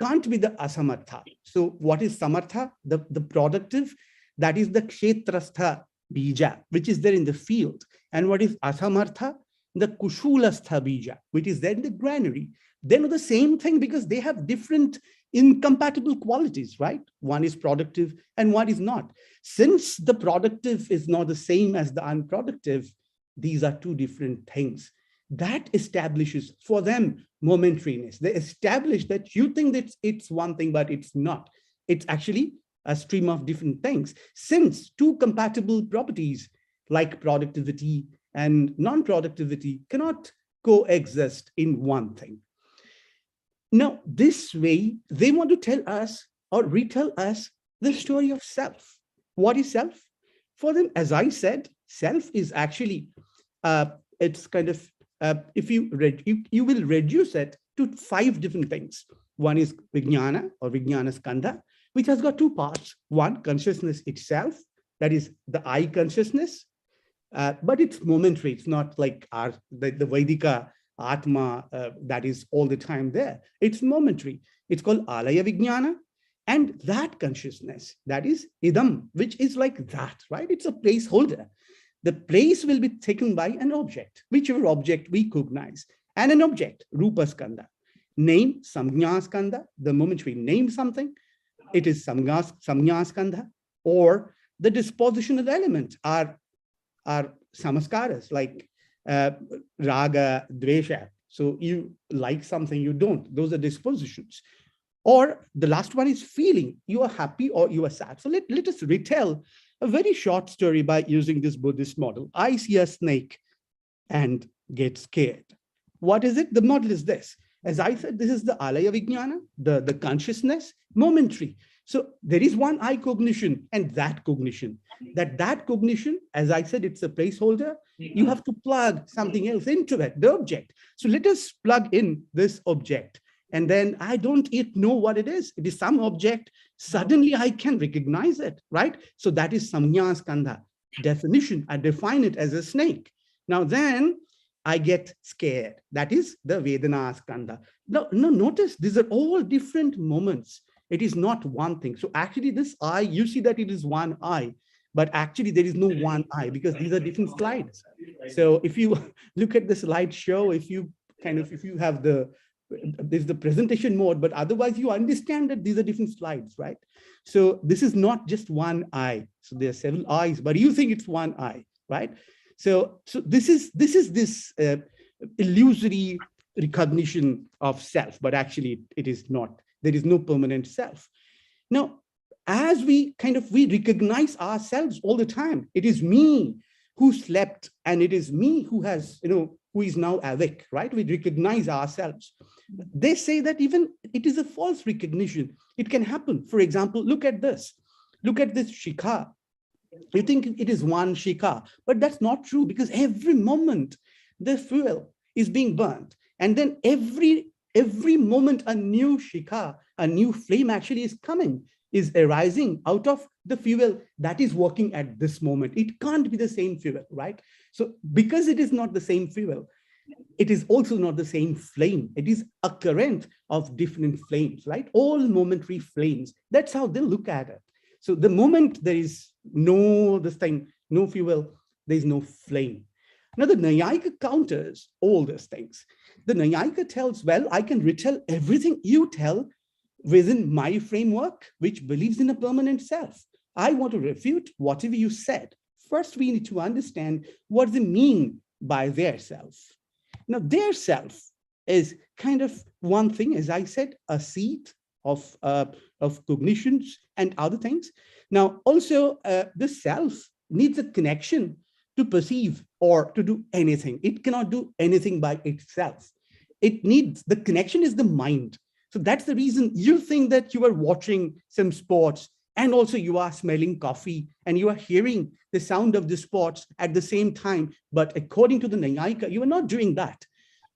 can't be the asamartha. So what is samartha? The productive, that is the kshetrastha bija, which is there in the field. And what is asamartha? The kushulastha bija, which is there in the granary. They're not the same thing, because they have different incompatible qualities, right? One is productive and one is not. Since the productive is not the same as the unproductive, these are two different things. That establishes for them momentariness. They establish that you think that it's one thing, but it's not. It's actually a stream of different things. Since two compatible properties like productivity and non-productivity cannot coexist in one thing. Now, this way, they want to tell us or retell us the story of self. What is self? For them, as I said, self is actually, it's kind of, if you read, you will reduce it to 5 different things. One is Vijnana or Vijnana Skandha, which has got 2 parts. One, consciousness itself, that is the I consciousness, but it's momentary. It's not like the Vedika Atma that is all the time there. It's momentary. It's called Alaya Vijnana. And that consciousness, that is Idam, which is like that, right? It's a placeholder. The place will be taken by an object, whichever object we cognize, and an object, Rupa Skandha. Name, Samjna Skandha, the moment we name something, it is Samjna Skandha, or the dispositional element are samaskaras, like raga, dvesha. So you like something, you don't. Those are dispositions. Or the last one is feeling. You are happy or you are sad. So let us retell a very short story by using this Buddhist model. I see a snake and get scared. What is it? The model is this. As I said, this is the alaya vijnana, the consciousness, momentary. So there is one I cognition and that cognition. That cognition, as I said, it's a placeholder. You have to plug something else into it, the object. So let us plug in this object. And then I don't yet know what it is. It is some object. Suddenly I can recognize it, right? So that is Samjna Skandha definition. I define it as a snake. Now then I get scared. That is the Vedana Skandha. Now, notice these are all different moments. It is not one thing. So actually this I, you see that it is one I, but actually there is no one I because these are different slides. So if you look at the slideshow, if you have there's the presentation mode, but otherwise you understand that these are different slides, right? So this is not just one eye. So there are several eyes, but you think it's one eye, right? So this is illusory recognition of self, but actually it is not. There is no permanent self. Now, as we recognize ourselves all the time, it is me who slept and it is me who has, who is now awake, right? We recognize ourselves. They say that even it is a false recognition. It can happen. For example, look at this. Look at this shikha. You think it is one shikha, but that's not true because every moment the fuel is being burnt. And then every moment a new shikha, a new flame actually is coming, is arising out of the fuel that is working at this moment. It can't be the same fuel, right? So because it is not the same fuel, it is also not the same flame. It is a current of different flames, right? All momentary flames. That's how they look at it. So the moment there is no fuel, there is no flame. Now the Nayayika counters all those things. The Nayayika tells, well, I can retell everything you tell within my framework, which believes in a permanent self. I want to refute whatever you said. First, we need to understand what they mean by their self. Now, their self is kind of one thing, as I said, a seat of cognitions and other things. Now, also, the self needs a connection to perceive or to do anything. It cannot do anything by itself. It needs, the connection is the mind. So that's the reason you think that you are watching some sports and also you are smelling coffee and you are hearing the sound of the sports at the same time. But according to the Nayayika, you are not doing that.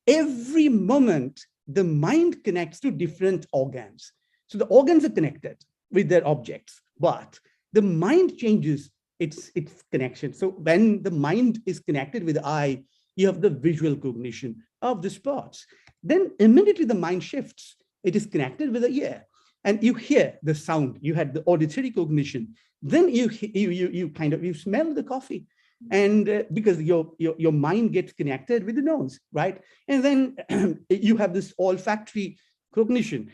Every moment, the mind connects to different organs. So the organs are connected with their objects, but the mind changes its connection. So when the mind is connected with the eye, you have the visual cognition of the spots. Then immediately the mind shifts. It is connected with the ear and you hear the sound. You had the auditory cognition. Then you smell the coffee, and because your mind gets connected with the nose, right? And then you have this olfactory cognition.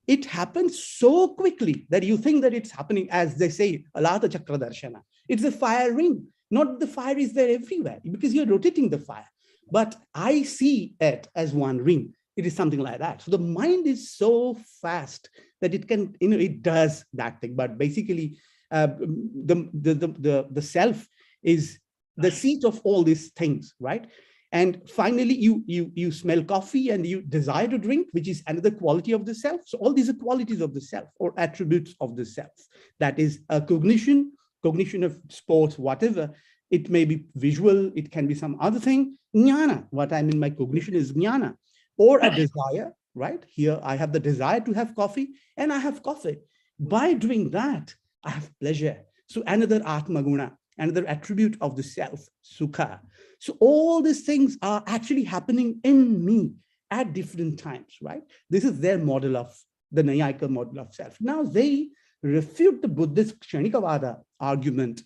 it happens so quickly that you think that it's happening, as they say, Alata Chakra Darshana. It's a fire ring. Not the fire is there everywhere because you're rotating the fire. But I see it as one ring. It is something like that. So the mind is so fast that it can, it does that thing. But basically, the self is the seat of all these things, right? And finally, you smell coffee and you desire to drink, which is another quality of the self. So all these are qualities of the self or attributes of the self. That is a cognition of sports, whatever. It may be visual, it can be some other thing. Jnana, what I mean by cognition is jnana, or a desire, right? Here I have the desire to have coffee and I have coffee. By doing that, I have pleasure. So another Atma Guna, another attribute of the self, Sukha. So all these things are actually happening in me at different times, right? This is their model of the Nayayika model of self. Now they refute the Buddhist Kshanikavada argument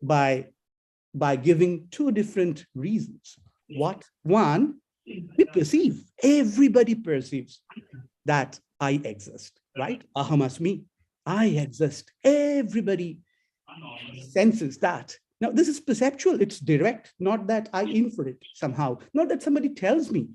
by giving two different reasons. What? One, we perceive, everybody perceives that I exist, right? Ahamasmi, I exist. Everybody senses that. Now, this is perceptual, it's direct, not that I infer it somehow, not that somebody tells me.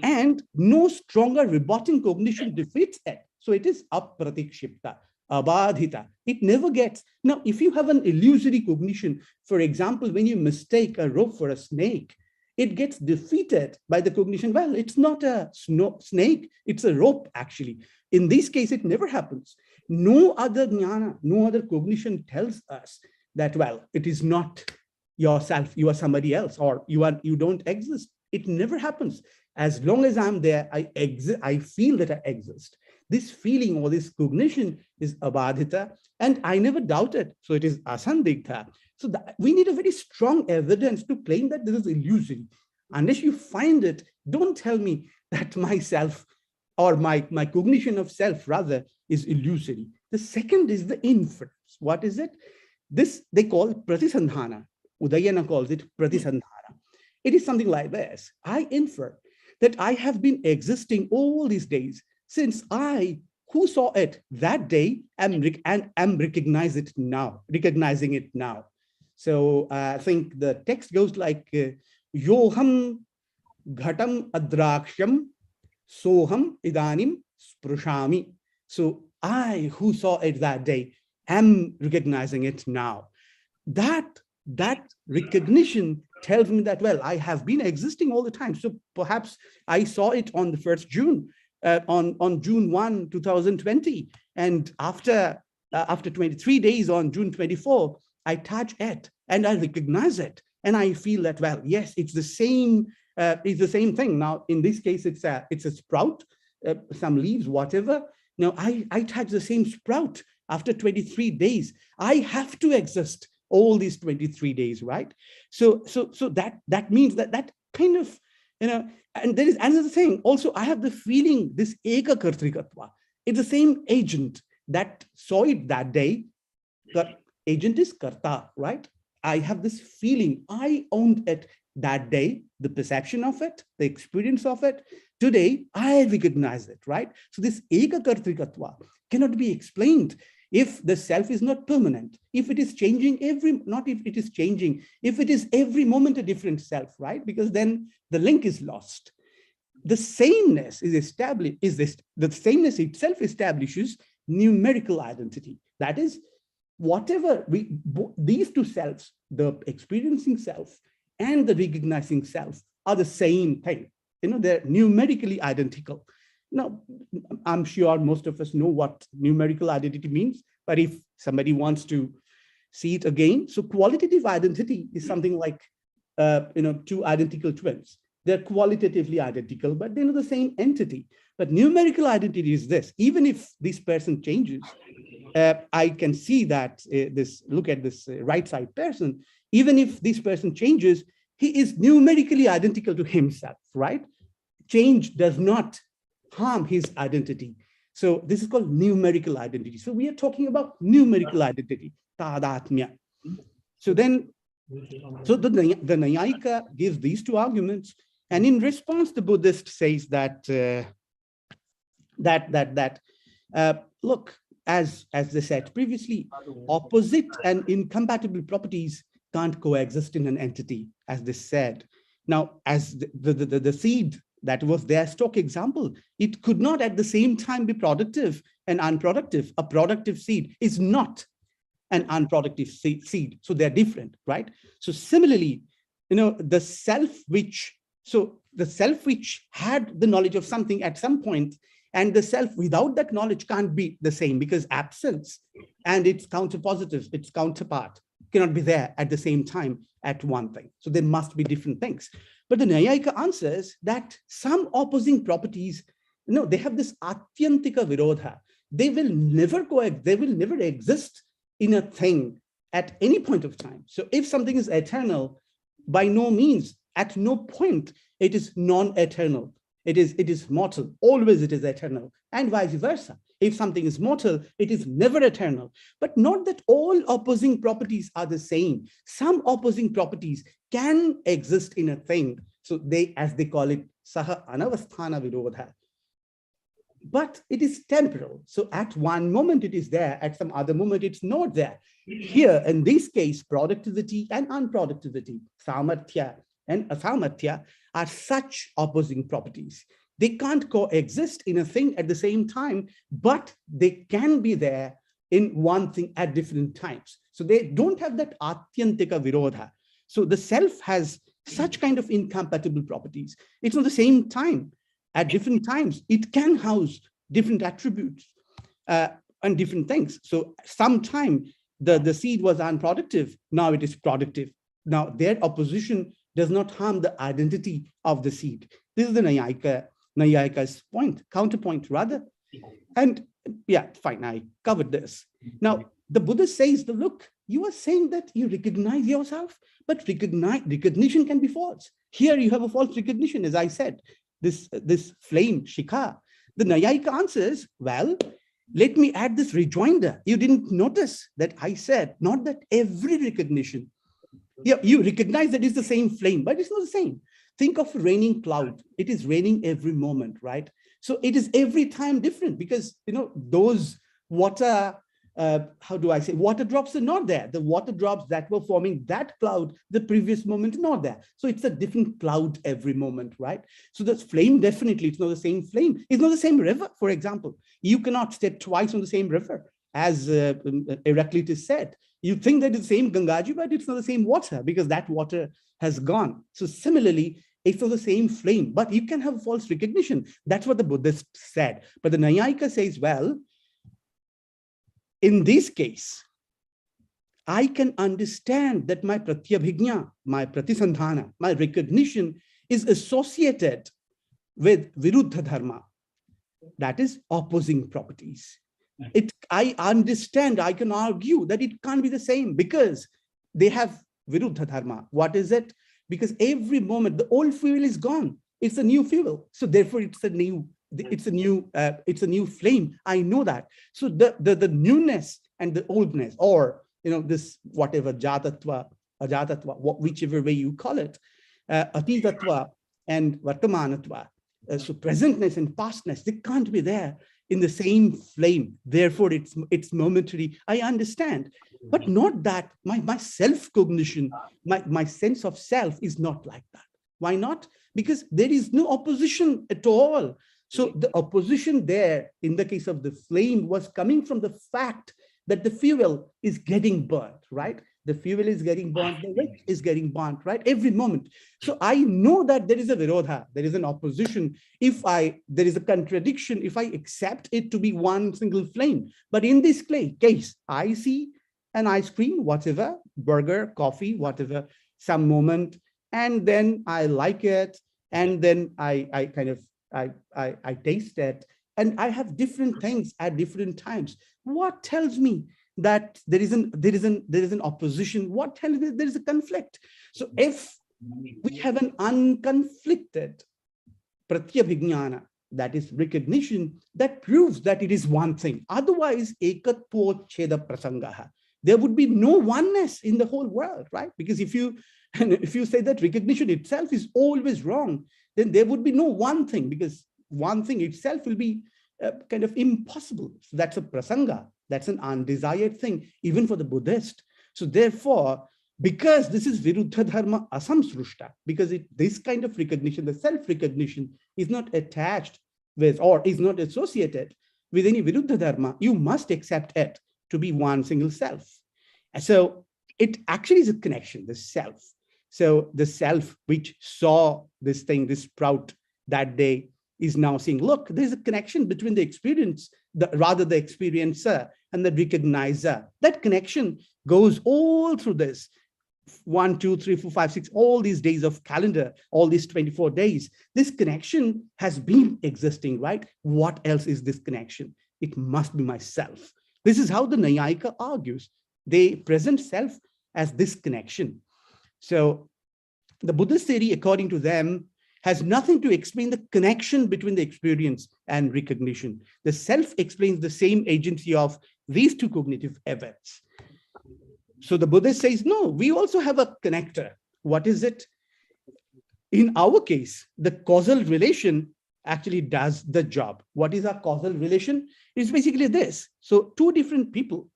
And no stronger rebutting cognition defeats it. So it is apratikshipta, abadhita. It never gets. Now, if you have an illusory cognition, for example, when you mistake a rope for a snake, it gets defeated by the cognition. Well, it's not a snake, it's a rope, actually. In this case, it never happens. No other jnana, no other cognition tells us that, well, it is not yourself, you are somebody else, or you don't exist. It never happens. As long as I'm there, I feel that I exist. This feeling or this cognition is abadhita, and I never doubt it. So it is asandigdha. So we need a very strong evidence to claim that this is illusory. Unless you find it, don't tell me that myself or my cognition of self rather is illusory. The second is the inference. What is it? This they call pratisandhana. Udayana calls it pratisandhana. It is something like this. I infer that I have been existing all these days since I, who saw it that day, am recognizing it now. So I think the text goes like, Yoham ghatam adraksham soham idanim sprushami. So I, who saw it that day, am recognizing it now. That recognition tells me that, well, I have been existing all the time. So perhaps I saw it on the 1st June, on June 1, 2020. And after 23 days on June 24, I touch it and I recognize it. And I feel that, well, yes, it's the same thing. Now, in this case, it's a sprout, some leaves, whatever. Now, I touch the same sprout after 23 days. I have to exist all these 23 days, right? So that means that kind of, and there is another thing. Also, I have the feeling, this eka kartrikatva, it's the same agent that saw it that day. The agent is karta, right? I have this feeling, I owned it that day, the perception of it, the experience of it. Today, I recognize it, right? So this eka kartrikatva cannot be explained if the self is not permanent, if it is changing if it is every moment a different self, right? Because then the link is lost. The sameness is established, the sameness itself establishes numerical identity. That is, whatever these two selves, the experiencing self and the recognizing self, are the same thing. They're numerically identical. Now, I'm sure most of us know what numerical identity means, but if somebody wants to see it again, so qualitative identity is something like, two identical twins. They're qualitatively identical, but they're not the same entity. But numerical identity is this: even if this person changes, I can see that look at this right side person, even if this person changes, he is numerically identical to himself, right? Change does not harm his identity. So this is called numerical identity. So we are talking about numerical identity, tadatmya. So the Nayayika gives these two arguments, and in response, the Buddhist says that Look, as they said previously, opposite and incompatible properties can't coexist in an entity, as they said. Now, as the seed that was their stock example, it could not at the same time be productive and unproductive. A productive seed is not an unproductive seed. So they're different, right? So similarly, the self which had the knowledge of something at some point, and the self without that knowledge can't be the same, because absence and its counterpositive, its counterpart, cannot be there at the same time at one thing. So there must be different things. But the Nyayika answers that some opposing properties, they have this atyantika virodha. They will never coexist, they will never exist in a thing at any point of time. So if something is eternal, by no means, at no point, it is non-eternal. It is mortal. Always it is eternal, and vice versa. If something is mortal, it is never eternal. But not that all opposing properties are the same. Some opposing properties can exist in a thing. So they, as they call it, saha anavasthana virodha. But it is temporal. So at one moment it is there, at some other moment it's not there. Here, in this case, productivity and unproductivity, samarthya and asamarthya, are such opposing properties. They can't coexist in a thing at the same time, but they can be there in one thing at different times. So they don't have that atyantika virodha. So the self has such kind of incompatible properties. It's not the same time. At different times, it can house different attributes and different things. So sometime the seed was unproductive, now it is productive. Now their opposition does not harm the identity of the seed. This is the Nyayika's point, counterpoint rather. And yeah, fine, I covered this. Now, the Buddha says, look, you are saying that you recognize yourself, but recognition can be false. Here you have a false recognition, as I said, this flame, shikha. The Nyayika answers, well, let me add this rejoinder. You didn't notice that I said, not that every recognition. Yeah, you recognize that it's the same flame, but it's not the same. Think of a raining cloud. It is raining every moment, right? So it is every time different, because those water, water drops are not there. The water drops that were forming that cloud the previous moment are not there. So it's a different cloud every moment, right? So the flame, definitely, it's not the same flame. It's not the same river, for example. You cannot step twice on the same river, as Heraclitus said. You think that it's the same Gangaji, but it's not the same water, because that water has gone. So similarly, it's not the same flame, but you can have false recognition. That's what the Buddhist said. But the Nyayika says, well, in this case, I can understand that my pratyabhijna, my pratisandhana, my recognition is associated with viruddha dharma, that is opposing properties. I understand, I can argue that it can't be the same because they have viruddha dharma. What is it? Because every moment the old fuel is gone. It's a new fuel. So therefore it's a new flame. I know that. So the newness and the oldness, or this whatever jatatva, ajatatva, whichever way you call it, atitatva and vartamanatva. So presentness and pastness, they can't be there in the same flame. Therefore, it's momentary. I understand, but not that my self-cognition, my sense of self is not like that. Why not? Because there is no opposition at all. So the opposition there, in the case of the flame, was coming from the fact that the fuel is getting burnt, right? The fuel is getting burnt, the wick is getting burnt, right? Every moment. So I know that there is a virodha, there is an opposition. There is a contradiction if I accept it to be one single flame. But in this case, I see an ice cream, whatever, burger, coffee, whatever, some moment, and then I like it, and then I taste it, and I have different things at different times. What tells me that there is an opposition? What tells me there is a conflict? So if we have an unconflicted pratyabhijnana, that is recognition, that proves that it is one thing. Otherwise, ekatpo cheda prasangaha, there would be no oneness in the whole world, right? Because if you say that recognition itself is always wrong, then there would be no one thing, because one thing itself will be kind of impossible. So that's a prasanga. That's an undesired thing, even for the Buddhist. So therefore, because this is viruddha dharma asamsrushta, because this kind of recognition, the self-recognition, is not attached with or is not associated with any viruddha dharma, you must accept it to be one single self. And so it actually is a connection, the self. So the self which saw this thing, this sprout that day, is now saying, look, there's a connection between the experience, the experiencer and the recognizer. That connection goes all through this 1, 2, 3, 4, 5, 6, all these days of calendar, all these 24 days. This connection has been existing, right? What else is this connection? It must be myself. This is how the Nayayika argues. They present self as this connection. So the Buddhist theory, according to them, has nothing to explain the connection between the experience and recognition. The self explains the same agency of these two cognitive events. So the Buddhist says, no, we also have a connector. What is it? In our case, the causal relation actually does the job. What is our causal relation? It's basically this. So two different people,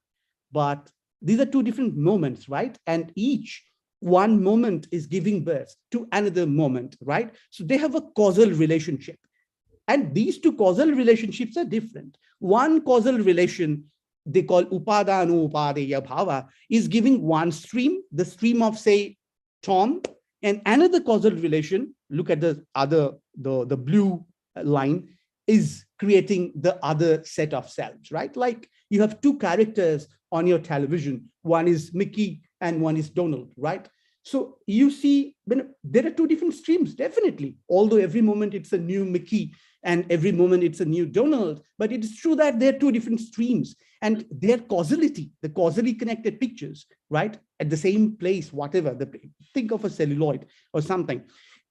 but these are two different moments, right? And each one moment is giving birth to another moment, right? So they have a causal relationship. And these two causal relationships are different. One causal relation they call upadano upadeya bhava is giving one stream, the stream of, say, Tom, and another causal relation, look at the other, the blue line, is creating the other set of selves, right? Like you have two characters on your television. One is Mickey and one is Donald, right? So you see, when there are two different streams, definitely, although every moment it's a new Mickey and every moment it's a new Donald, but it is true that there are two different streams and their causality, the causally connected pictures, right? At the same place, whatever, think of a celluloid or something.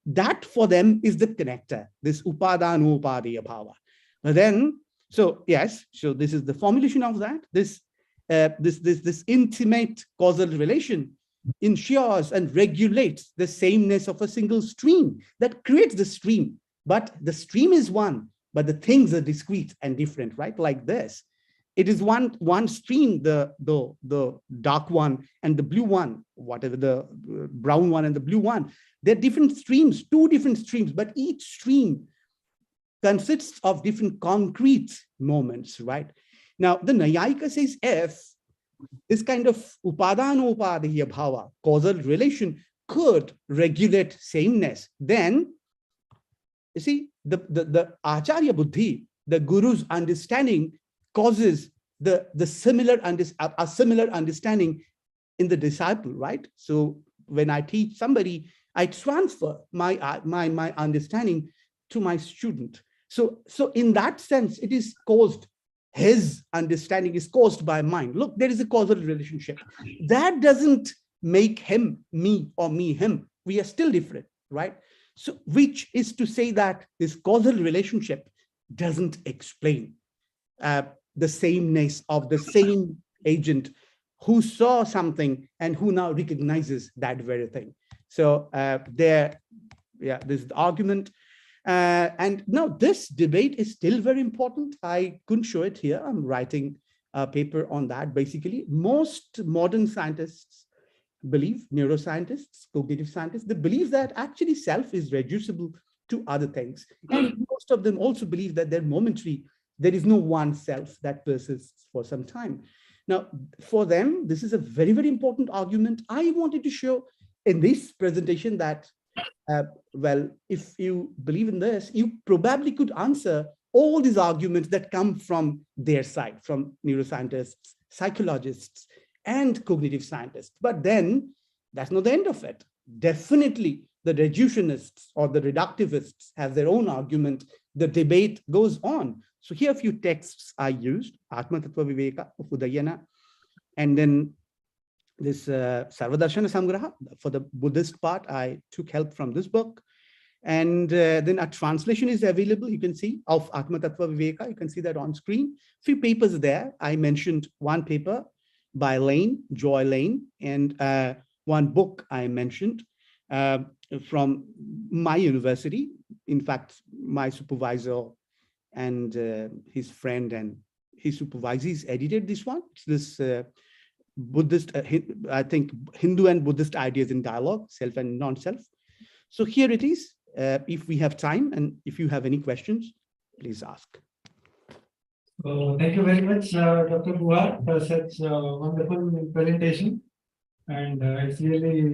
That for them is the connector, this upadano upadeya bhava. But then, so yes, so this is the formulation of that, this intimate causal relation ensures and regulates the sameness of a single stream that creates the stream. But the stream is one, but the things are discrete and different, right? Like this. It is one stream, the dark one and the blue one, whatever, the brown one and the blue one. They're different streams, two different streams, but each stream consists of different concrete moments, right? Now, the Nayayika says if this kind of upadano upadeya bhava, causal relation, could regulate sameness, then you see the acharya buddhi, the guru's understanding, causes a similar understanding in the disciple, right? So when I teach somebody, I transfer my understanding to my student. So in that sense, it is caused. His understanding is caused by mine. Look, there is a causal relationship. That doesn't make him me or me him. We are still different, right? So which is to say that this causal relationship doesn't explain the sameness of the same agent who saw something and who now recognizes that very thing. So this is the argument. And now this debate is still very important. I couldn't show it here. I'm writing a paper on that. Basically, most modern scientists believe, neuroscientists, cognitive scientists, they believe that actually self is reducible to other things. And most of them also believe that they're momentary. There is no one self that persists for some time. Now, for them, this is a very, very important argument. I wanted to show in this presentation that well, if you believe in this, you probably could answer all these arguments that come from their side, from neuroscientists, psychologists, and cognitive scientists. But then that's not the end of it. Definitely, the reductionists or the reductivists have their own argument. The debate goes on. So here a few texts I used, Atma Tattva Viveka of Udayana, and then this Sarvadarshana Samgraha. For the Buddhist part, I took help from this book. And then a translation is available, you can see, of Atma Tattva Viveka. You can see that on screen. Few papers there. I mentioned one paper by Lane, Joy Lane, and one book I mentioned from my university. In fact, my supervisor and his friend and his supervisors edited this one. It's this Buddhist, I think Hindu and Buddhist ideas in dialogue, self and non-self. So here it is. If we have time and if you have any questions, please ask. Thank you very much, Dr. Guha, for such a wonderful presentation. And it's really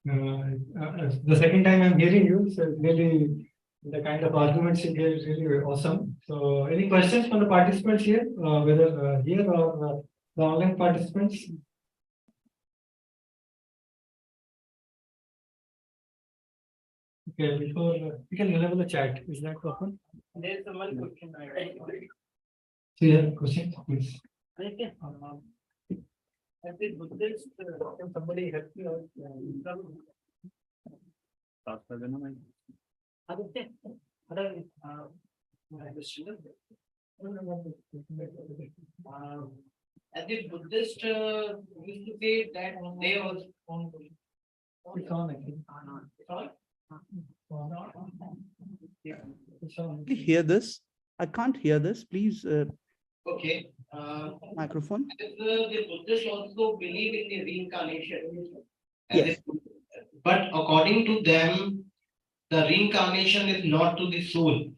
the second time I'm hearing you, so it's really the kind of arguments you gave is really awesome. So, any questions from the participants here, whether here or the online participants? Okay, before you can enable the chat. Is that open? There's one question. So, yeah, question, please. As a Buddhist, can somebody help me out? As a Buddhist, used to say that they also. It's on, I think. Can you hear this? I can't hear this. Please, Okay. microphone. The Buddhists also believe in the reincarnation. Yes. But according to them, the reincarnation is not to the soul.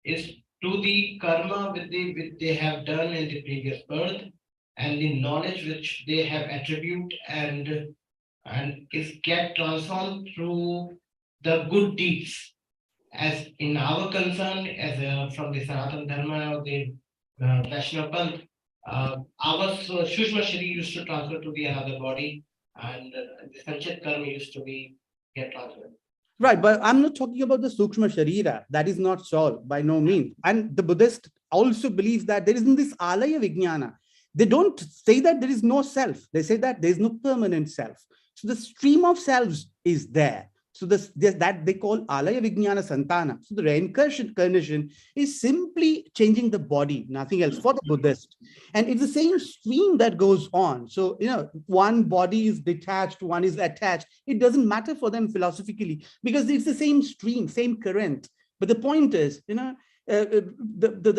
It's to the karma which they have done in the previous birth and the knowledge which they have attribute and is get transformed through the good deeds. As in our concern, as from the Sanatana Dharma or the Vaishnava Panth, our Sushma Shari used to transfer to the another body, and the Sanchit Karma used to be get transferred. Right, but I'm not talking about the Sukshma Sharira. That is not solved by no means. And the Buddhist also believes that there isn't this alaya vijnana. They don't say that there is no self. They say that there is no permanent self. So the stream of selves is there. So that they call alaya vijnana santana. So the reincarnation is simply changing the body, nothing else for the Buddhist. And it's the same stream that goes on. So, one body is detached, one is attached. It doesn't matter for them philosophically because it's the same stream, same current. But the point is, the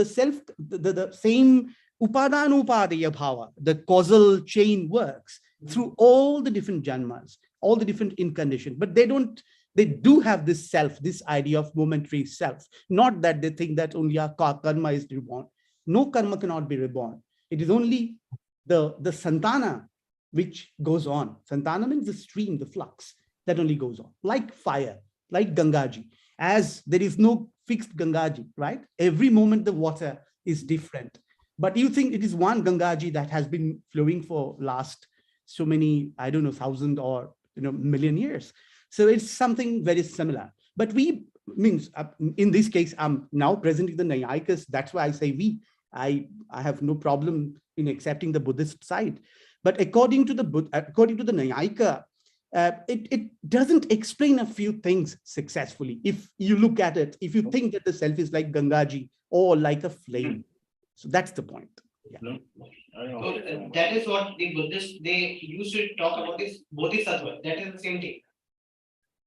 self, the same upadana bhava, the causal chain works through all the different janmas, all the different incarnations, but they do have this self, this idea of momentary self. Not that they think that only our karma is reborn. No karma cannot be reborn. It is only the santana which goes on. Santana means the stream, the flux that only goes on, like fire, like Gangaji. As there is no fixed Gangaji, right? Every moment the water is different. But you think it is one Gangaji that has been flowing for last so many, I don't know, 1,000 or million years. So it's something very similar. But we means in this case, I'm now presenting the Nayayikas. That's why I say we. I have no problem in accepting the Buddhist side. But according to the Nayayika, it doesn't explain a few things successfully. If you look at it, if you think that the self is like Gangaji or like a flame. So that's the point. Yeah. So that is what the Buddhists, they used to talk about this Bodhisattva. That is the same thing.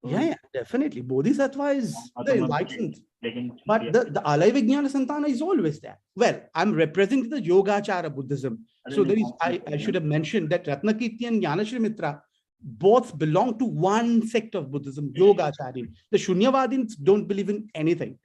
Yeah, definitely. Bodhisattva is the enlightened. But the alaya vijnana santana is always there. Well, I'm representing the Yogachara Buddhism. So there is, I should have mentioned that Ratnakirti and Jnanashri Mitra both belong to one sect of Buddhism, Yogacharin. The Shunyavadins don't believe in anything.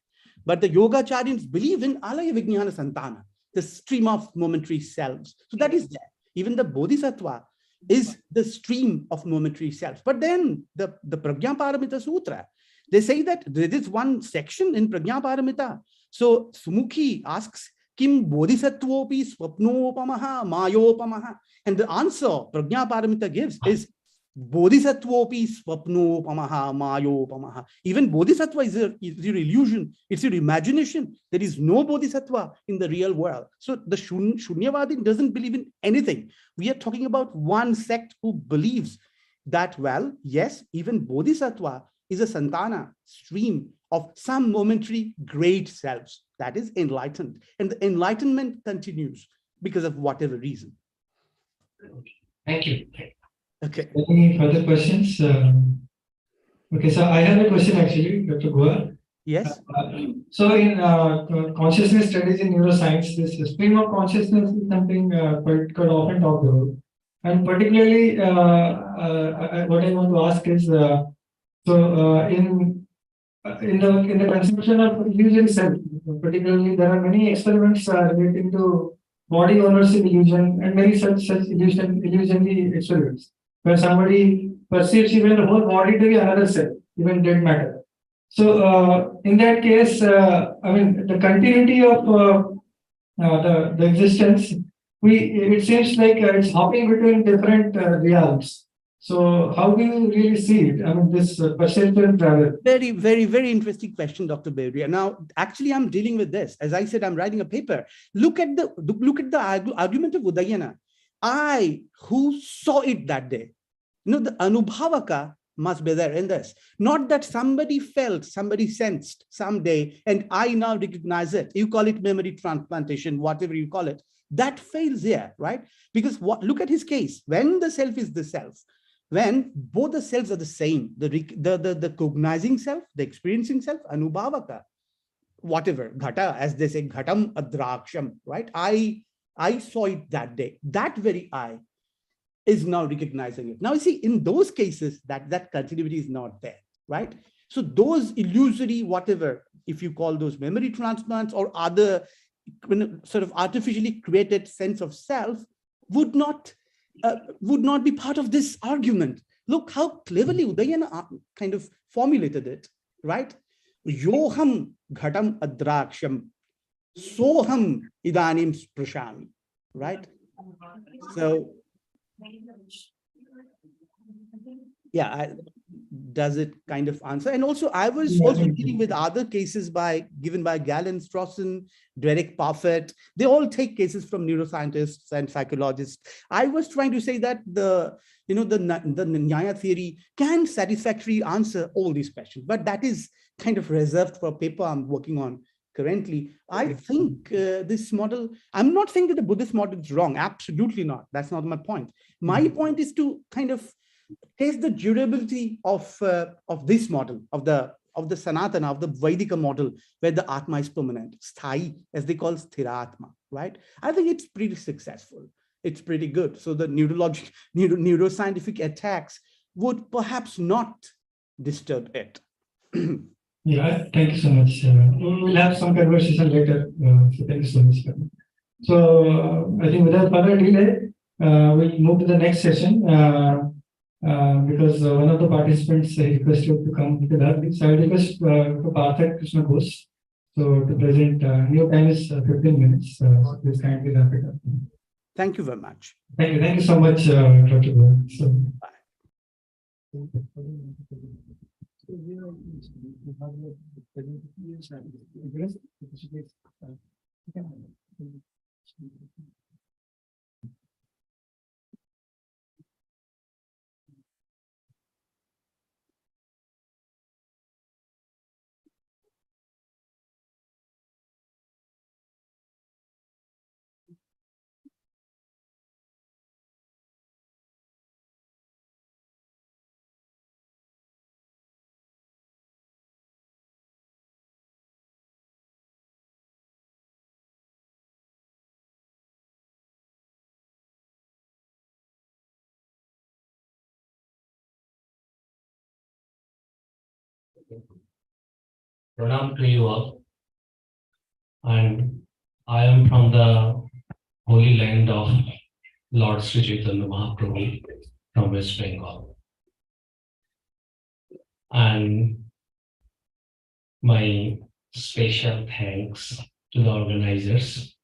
But the Yogacharins believe in alaya vijnana santana, the stream of momentary selves. So that is there. Even the Bodhisattva is the stream of momentary self. But then the Prajnaparamita Sutra, they say that there is one section in Prajnaparamita. So Sumukhi asks, Kim Bodhisattvopi swapnopamaha mayopamaha. And the answer Prajnaparamita gives is Bodhisattvopi swapnopamaha mayopamaha. Even Bodhisattva is your illusion. It's your imagination. There is no Bodhisattva in the real world. So the Shunyavadin doesn't believe in anything. We are talking about one sect who believes that, well, yes, even Bodhisattva is a santana stream of some momentary great selves that is enlightened. And the enlightenment continues because of whatever reason. Thank you. Okay. Any further questions? Okay, so I have a question actually, Dr. Guha. Yes. So in consciousness studies in neuroscience, this stream of consciousness is something quite often talked about. And particularly, what I want to ask is, in the conception of illusory self, particularly, there are many experiments relating to body ownership illusion and many such illusionary experiments, where somebody perceives even the whole body to be another self, even dead matter. So, in that case, I mean, the continuity of the existence, it seems like it's hopping between different realms. So, how do you really see it? I mean, this perceptual travel. Very, very, very interesting question, Dr. Beria. Now, actually, I'm dealing with this. As I said, I'm writing a paper. Look at the argument of Udayana. I who saw it that day. The anubhavaka must be there in this. Not that somebody felt, somebody sensed someday, and I now recognize it. You call it memory transplantation, whatever you call it. That fails here, right? Because look at his case. When the self is the self, when both the selves are the same, the cognizing self, the experiencing self, anubhavaka, whatever, ghata, as they say, ghatam adraksham, right? I saw it that day. That very I is now recognizing it. Now, you see, in those cases, that continuity is not there, right? So those illusory, whatever, if you call those memory transplants or other sort of artificially created sense of self, would not be part of this argument. Look how cleverly Udayana kind of formulated it, right? Yoham ghatam adraksham, soham idanim sprashami, right? So, yeah, does it kind of answer? And also, I was also dealing with other cases given by Galen Strawson, Derek Parfit. They all take cases from neuroscientists and psychologists. I was trying to say that the Nyaya theory can satisfactorily answer all these questions, but that is kind of reserved for a paper I'm working on currently. I think this model, I'm not saying that the Buddhist model is wrong. Absolutely not. That's not my point. My point is to kind of test the durability of this model, of the Sanatana, of the Vedika model, where the Atma is permanent, sthai, as they call Sthiratma, right? I think it's pretty successful. It's pretty good. So the neuroscientific attacks would perhaps not disturb it. Yeah, thank you so much. We'll have some conversation later. So thank you so much. So I think without further delay, we'll move to the next session. Because one of the participants requested to come to that. So I request Partha Krishna Ghosh to present. Your time is 15 minutes. So please kindly wrap it up. Thank you very much. Thank you so much, Dr. Ghosh. So, bye. Pranam to you all. And I am from the holy land of Lord Sri Chaitanya Mahaprabhu from West Bengal. And my special thanks to the organizers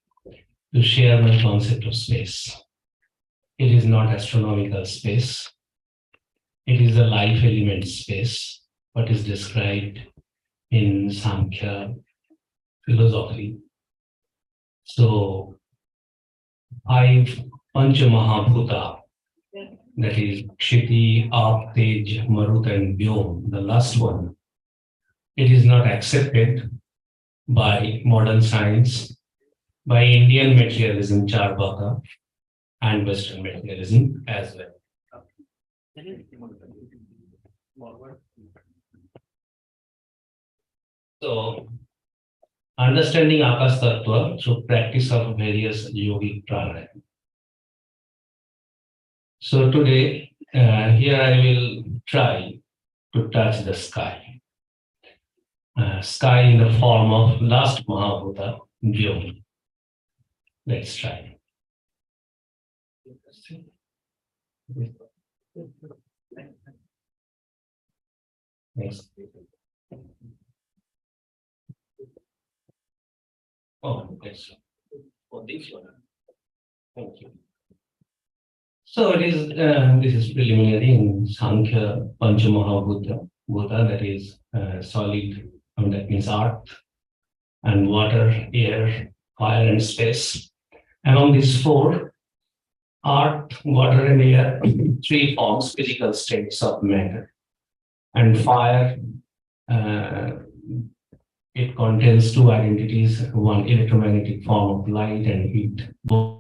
to share my concept of space. It is not astronomical space. It is a life element space, what is described in Samkhya philosophy. So, 5 Pancha Mahabhuta, that is Kshiti, Aap, Tej, Marut, and Vyom, the last one, it is not accepted by modern science, by Indian materialism, Charvaka, and Western materialism as well. So, understanding Akash Tattva through practice of various yogic pranayama. So today, here I will try to touch the sky. Sky in the form of last Mahabhuta, Vyom. Let's try. Next. Oh, yes. For this one. Thank you. So it is, this is preliminary in Sankhya Panchamahabhuta, Bhuta, that is solid, that means earth and water, air, fire and space. Among these four, earth, water and air, three forms, physical states of matter. And fire, it contains two identities, one electromagnetic form of light and heat. Both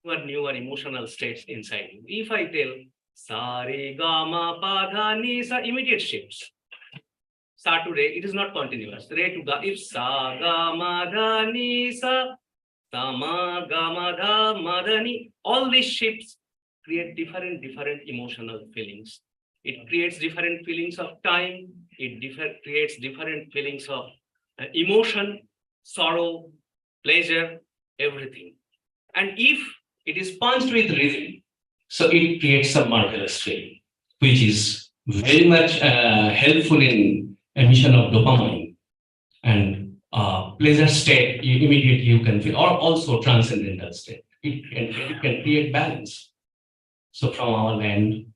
newer emotional states inside you. If I tell sa re ga ma pa dha ni sa, immediate shifts. Sa to re, it is not continuous. Re to ga, if sa ga ma dha ni sa, sa ma ga ma dha ma dha ni, all these shifts create different emotional feelings. It creates different feelings of time. It creates different feelings of emotion, sorrow, pleasure, everything. And if it is punched with rhythm, so it creates a marvelous feeling, which is very much helpful in emission of dopamine and pleasure state. Immediately you can feel, or also transcendental state. It can create balance. So from our land,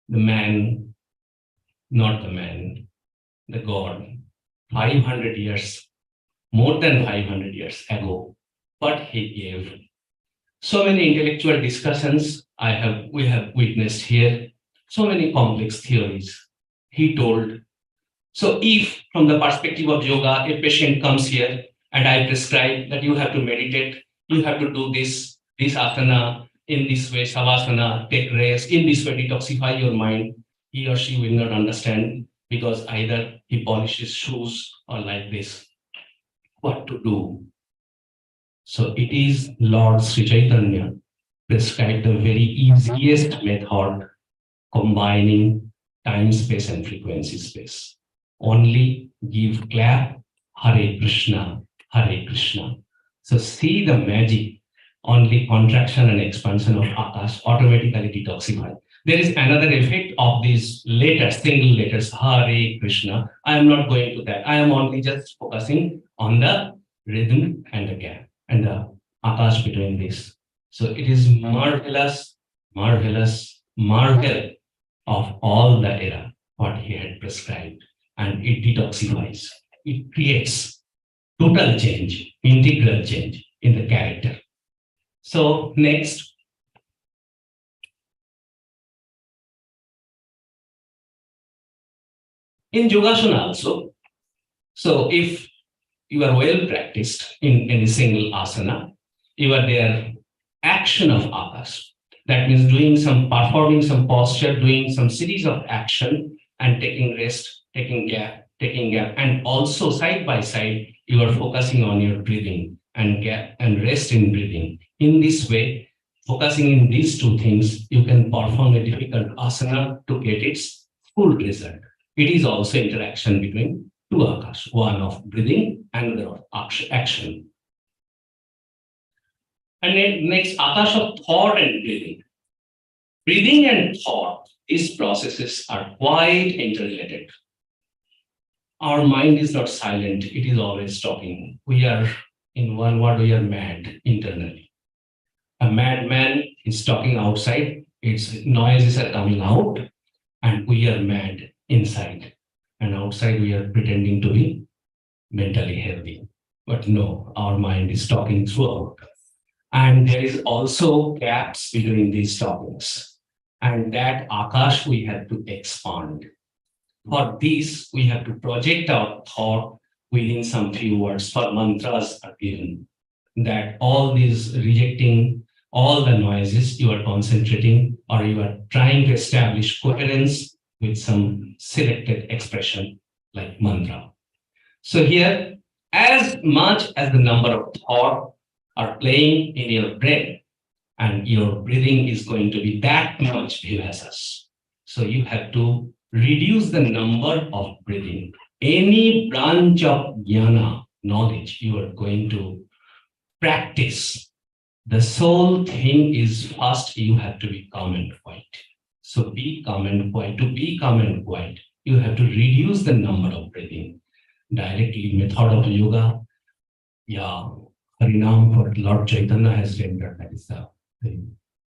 the man, not the man, the God, 500 years, more than 500 years ago, what he gave. So many intellectual discussions we have witnessed here, so many complex theories he told. So if from the perspective of yoga, a patient comes here and I prescribe that you have to meditate, you have to do this asana, in this way, savasana, take rest, in this way, detoxify your mind, he or she will not understand because either he polishes shoes or like this. What to do? So it is Lord Sri Chaitanya prescribed the very easiest method combining time, space, and frequency space. Only give clap, Hare Krishna, Hare Krishna. So see the magic, only contraction and expansion of Akash automatically detoxify. There is another effect of these letters, single letters, Hare Krishna. I am not going to that. I am only just focusing on the rhythm and the gap and the Akash between this. So it is marvelous, marvelous, marvel of all the era, what he had prescribed, and it detoxifies. It creates total change, integral change in the character. So next, in Yogasana also, so if you are well practiced in any single asana, you are there action of Akash. That means performing some posture, doing some series of action and taking rest, taking gap, and also side by side, you are focusing on your breathing and gap and rest in breathing. In this way, focusing in these two things, you can perform a difficult asana to get its full result. It is also interaction between two Akash, one of breathing and another of action. And then next, Akash of thought and breathing. Breathing and thought, these processes are quite interrelated. Our mind is not silent, it is always talking. We are, in one word, we are mad internally. A madman is talking outside, its noises are coming out, and we are mad inside. And outside we are pretending to be mentally healthy. But no, our mind is talking throughout. And there is also gaps between these talkings. And that Akash we have to expand. For this, we have to project our thought within some few words. For mantras are given. That all these rejecting all the noises, you are concentrating or you are trying to establish coherence with some selected expression like mantra. So here, as much as the number of thoughts are playing in your brain, and your breathing is going to be that much vivasas. So you have to reduce the number of breathing. Any branch of jnana, knowledge, you are going to practice. The sole thing is first you have to be calm and quiet. So be calm and quiet. To be calm and quiet, you have to reduce the number of breathing. Directly, method of yoga, yeah, Harinam for Lord Chaitanya has rendered. That is the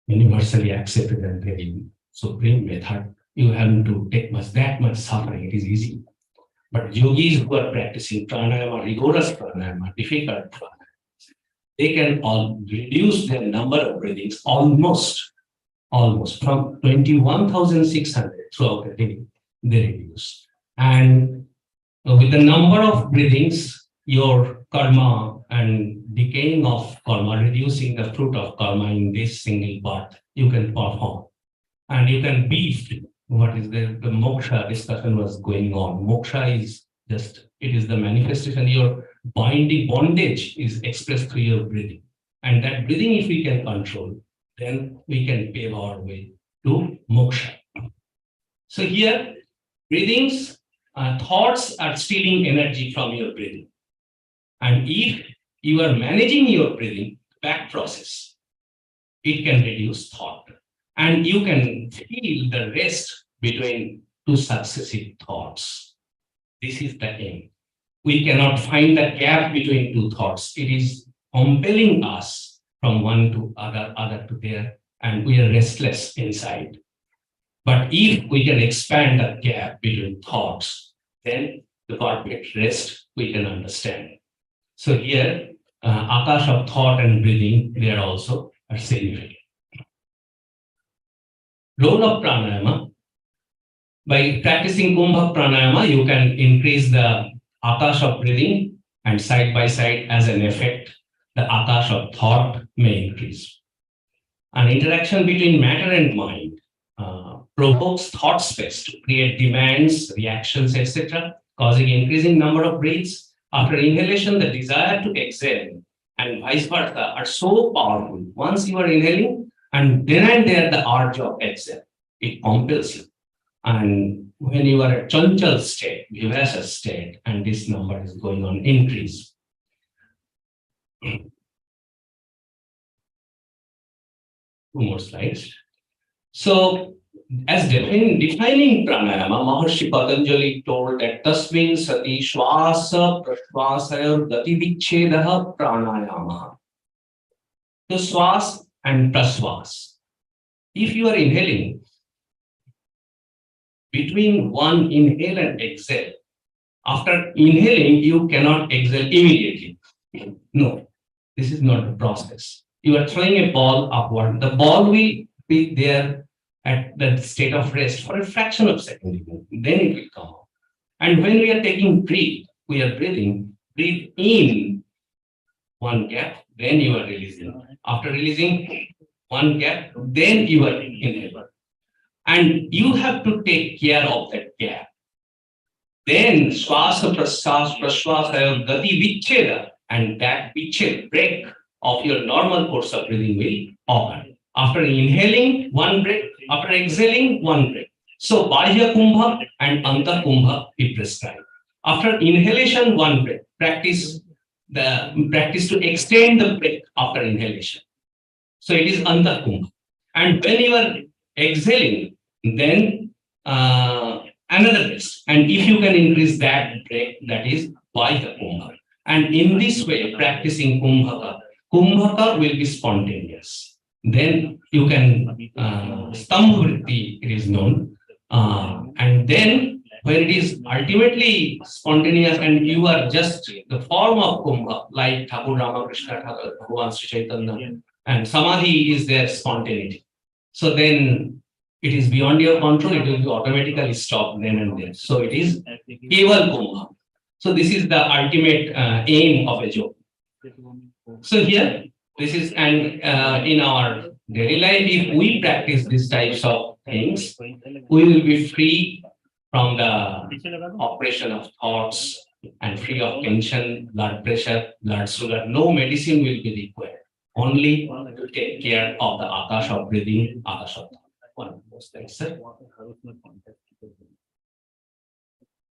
universally accepted and very supreme method. You have to take that much suffering. It is easy. But yogis who are practicing pranayama, rigorous pranayama, difficult pranayama, they can all reduce their number of breathings almost from 21,600 throughout the day, they reduce. And with the number of breathings, your karma and decaying of karma, reducing the fruit of karma in this single part, you can perform. And you can be what is the moksha discussion was going on. Moksha is just, it is the manifestation, your bondage is expressed through your breathing. And that breathing, if we can control, then we can pave our way to moksha. So here, breathings, thoughts are stealing energy from your breathing. And if you are managing your breathing, back process, it can reduce thought. And you can feel the rest between two successive thoughts. This is the aim. We cannot find the gap between two thoughts. It is compelling us from one to other to there, and we are restless inside. But if we can expand the gap between thoughts, then the perfect rest we can understand. So here, akash of thought and breathing, they are also significant. Role of pranayama. By practicing kumbha pranayama, you can increase the akash of breathing, and side by side, as an effect, the akash of thought may increase. An interaction between matter and mind provokes thought space to create demands, reactions, etc., causing increasing number of breaths. After inhalation, the desire to exhale and vice versa are so powerful. Once you are inhaling, and then and there the urge of exhale, it compels you. And when you are at chanchal state, vivacious state, and this number is going on increase. Two more slides. So, as defining pranayama, Maharshi Patanjali told that tasmin sati shwasa prashvasaya gati vichchedaha pranayama. So, swas and praswas. If you are inhaling, between one inhale and exhale, after inhaling, you cannot exhale immediately. No, this is not the process. You are throwing a ball upward. The ball will be there at the state of rest for a fraction of a second, then it will come out. And when we are taking breathe, we are breathing, breathe in one gap, then you are releasing. After releasing one gap, then you are inhaling. And you have to take care of that gap. Then swasa praswasa gati vichcheda, and that vichcheda, break of your normal course of breathing will occur. After inhaling, one breath. After exhaling, one breath. So Bahya Kumbha and Anta Kumbha we prescribe. After inhalation, one breath. Practice to extend the breath after inhalation. So it is Anta Kumbha. And when you are exhaling, then another rest. And if you can increase that breath, that is Bahya Kumbha. And in this way, practicing Kumbhaka will be spontaneous. Then you can Stambha Vritti, it is known. And then when it is ultimately spontaneous and you are just the form of Kumbha, like Thakur Ramakrishna, Thakur Bhagavan Sri Chaitanya, and Samadhi is their spontaneity. So then it is beyond your control, it will be automatically stopped then and there. So it is Keval Kumbha. So this is the ultimate aim of a yoga. So here, this is, and in our daily life, if we practice these types of things, we will be free from the operation of thoughts and free of tension, blood pressure, blood sugar. No medicine will be required. Only to take care of the akash of breathing, akash of thought. One of those things, sir.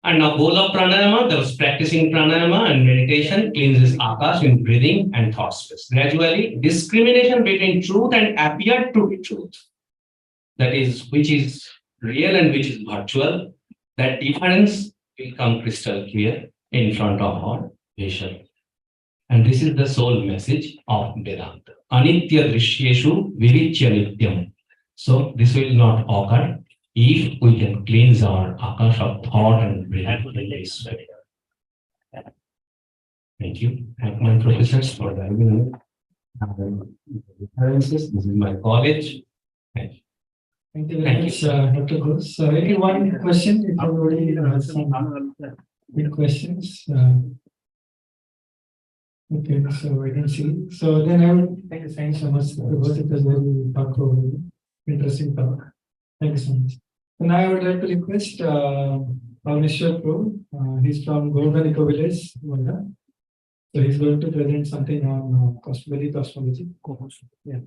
And now goal of pranayama, there was practicing pranayama and meditation cleanses akash in breathing and thought space. Gradually, discrimination between truth and appeared to be truth, that is, which is real and which is virtual, that difference will come crystal clear in front of our vision. And this is the sole message of Vedanta. Anitya drishyeshu virichya nityam. So this will not occur if we can cleanse our akash of thought and breathing in this way. Thank you. Thank my professors for the references. This is my college. Thank you. Thank you very much, Dr. Ghose. So maybe one question, if everybody has some good questions. Okay, so I can see. So then I would thank you so much because it was very thought-provoking, interesting talk. Thank you so much. And I would like to request Mr. Pro. He's from Golganico village, Munda. So he's going to present something on cosmology. Yeah.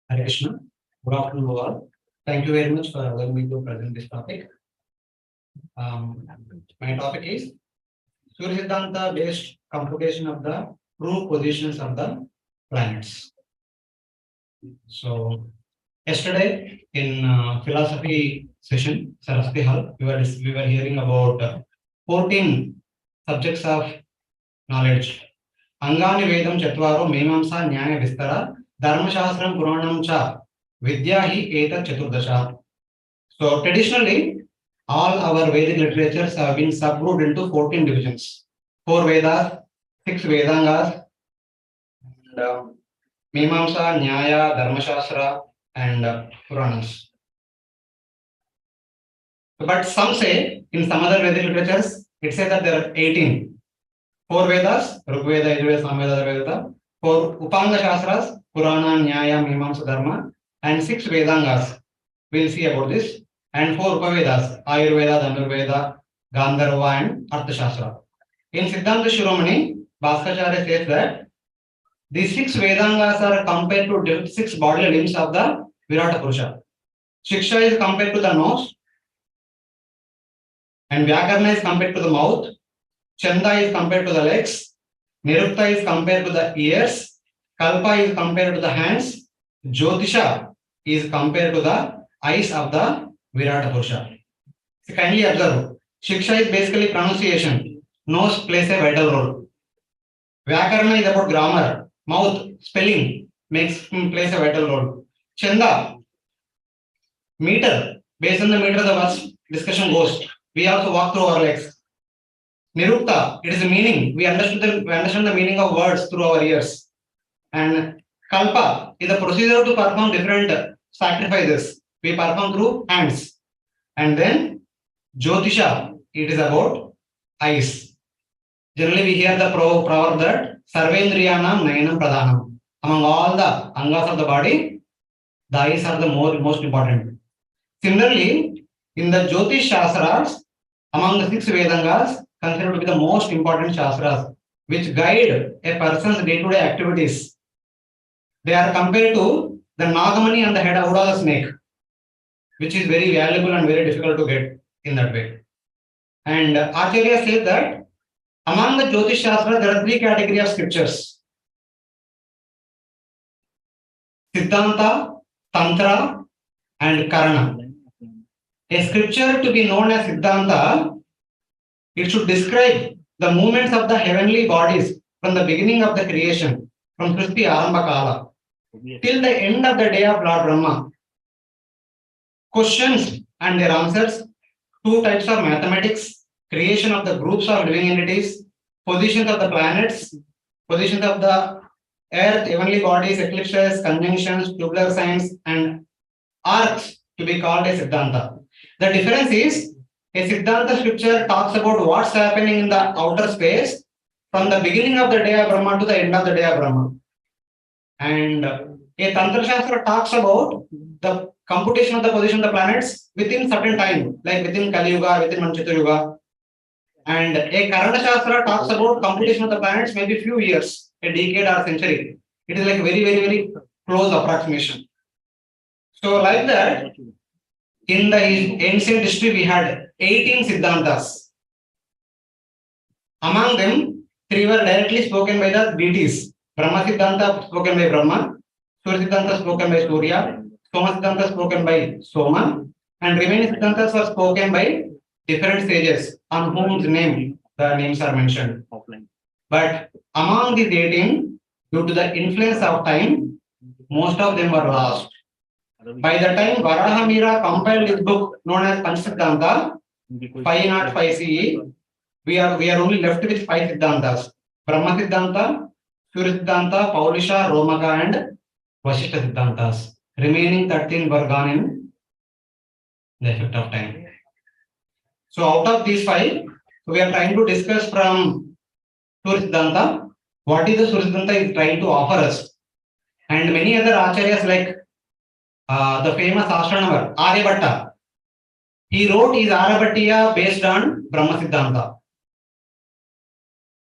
Hare Krishna. Good afternoon, all. Thank you very much for allowing me to present this topic. My topic is Surya Siddhanta based computation of the true positions of the planets. So, yesterday in philosophy session, Saraswati Hall, we were hearing about 14 subjects of knowledge. Angani Vedam Chatwaro Memamsa Nyaya Vistara Dharmashastram Puranam Cha Vidya hi Eta Chaturdasha. So traditionally, all our Vedic literatures have been subgrouped into 14 divisions. 4 Vedas, 6 Vedangas, and Mimamsa, Nyaya, Dharmashastra, and Puranas. But some say, in some other Vedic literatures, it says that there are 18. 4 Vedas, Rigveda, Yajurveda, Samveda, Vedanta. 4 Upanga Shastras, Purana, Nyaya, Mimamsa, Dharma, and 6 Vedangas. We'll see about this. And 4 Upavedas, Ayurveda, Dhanurveda, Gandharva, and Arthashastra. In Siddhanta Shiromani, Bhaskacharya says that these 6 Vedangas are compared to 6 bodily limbs of the Virata Purusha. Shiksha is compared to the nose, and Vyakarna is compared to the mouth, Chanda is compared to the legs, Nirukta is compared to the ears, Kalpa is compared to the hands, Jyotisha is compared to the eyes of the Virata Purusha. So kindly observe, Shiksha is basically pronunciation, nose plays a vital role. Vyakarna is about grammar, mouth, spelling plays a vital role. Chanda, meter, based on the meter the words discussion goes. We also walk through our legs. Nirukta, it is the meaning. We understand the meaning of words through our ears. And Kalpa is the procedure to perform different sacrifices. We perform through hands. And then Jyotisha, it is about eyes. Generally, we hear the proverb that Sarvendriyanam Nayanam Pradhanam. Among all the angas of the body, the eyes are the most important. Similarly, in the Jyotish Shastras, among the 6 Vedangas, considered to be the most important Shastras, which guide a person's day-to-day activities. They are compared to the Nagamani on the head of the snake, which is very valuable and very difficult to get in that way. And Acharya says that among the Jyotish Shastra, there are 3 categories of scriptures: Siddhanta, Tantra, and Karana. A scripture to be known as Siddhanta, it should describe the movements of the heavenly bodies from the beginning of the creation, from Srishti Arambha Kala, till the end of the day of Lord Brahma. Questions and their answers, 2 types of mathematics, creation of the groups of living entities, positions of the planets, positions of the earth, heavenly bodies, eclipses, conjunctions, tubular signs, and arcs to be called a Siddhanta. The difference is, a Siddhanta scripture talks about what's happening in the outer space from the beginning of the day of Brahma to the end of the day of Brahma. And a Tantra Shastra talks about the computation of the position of the planets within certain time, like within Kali Yuga, within Manchitra Yuga. And a Karana Shastra talks about computation of the planets maybe few years, a decade or century. It is like very close approximation. So like that, in the ancient history, we had 18 Siddhantas. Among them, 3 were directly spoken by the deities. Brahma Siddhanta spoken by Brahma, Surya Siddhanta spoken by Surya, Soma Siddhanta spoken by Soma, and remaining Siddhantas were spoken by different sages on whose name the names are mentioned. But among these 18, due to the influence of time, most of them were lost. By the time Varahamira compiled his book known as Panchasiddhanta, 505 CE, we are only left with 5 Siddhantas: Brahma Siddhanta, Surya Siddhanta, Paulisha, Romaka, and Vasishtha Siddhantas. Remaining 13 were gone in the effect of time. So out of these 5, we are trying to discuss from Surya Siddhanta, what is the Surya Siddhanta is trying to offer us. And many other acharyas like the famous astronomer Aryabhatta, he wrote his Aryabhatiya based on Brahma Siddhanta.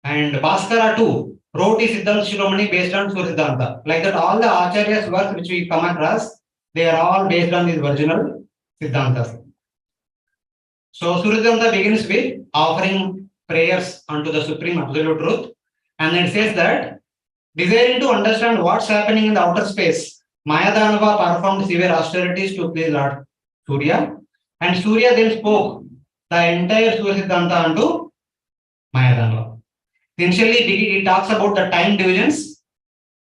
And Bhaskara too wrote his Siddhanta Shiromani based on Surya Siddhanta. Like that, all the acharyas' works which we come across, they are all based on these original Siddhantas. So Surya Siddhanta begins with offering prayers unto the Supreme Absolute Truth, and it says that, desiring to understand what's happening in the outer space, Mayadanava performed severe austerities to please Lord Surya, and Surya then spoke the entire Surya Siddhanta unto Mayadanava. Initially, he talks about the time divisions.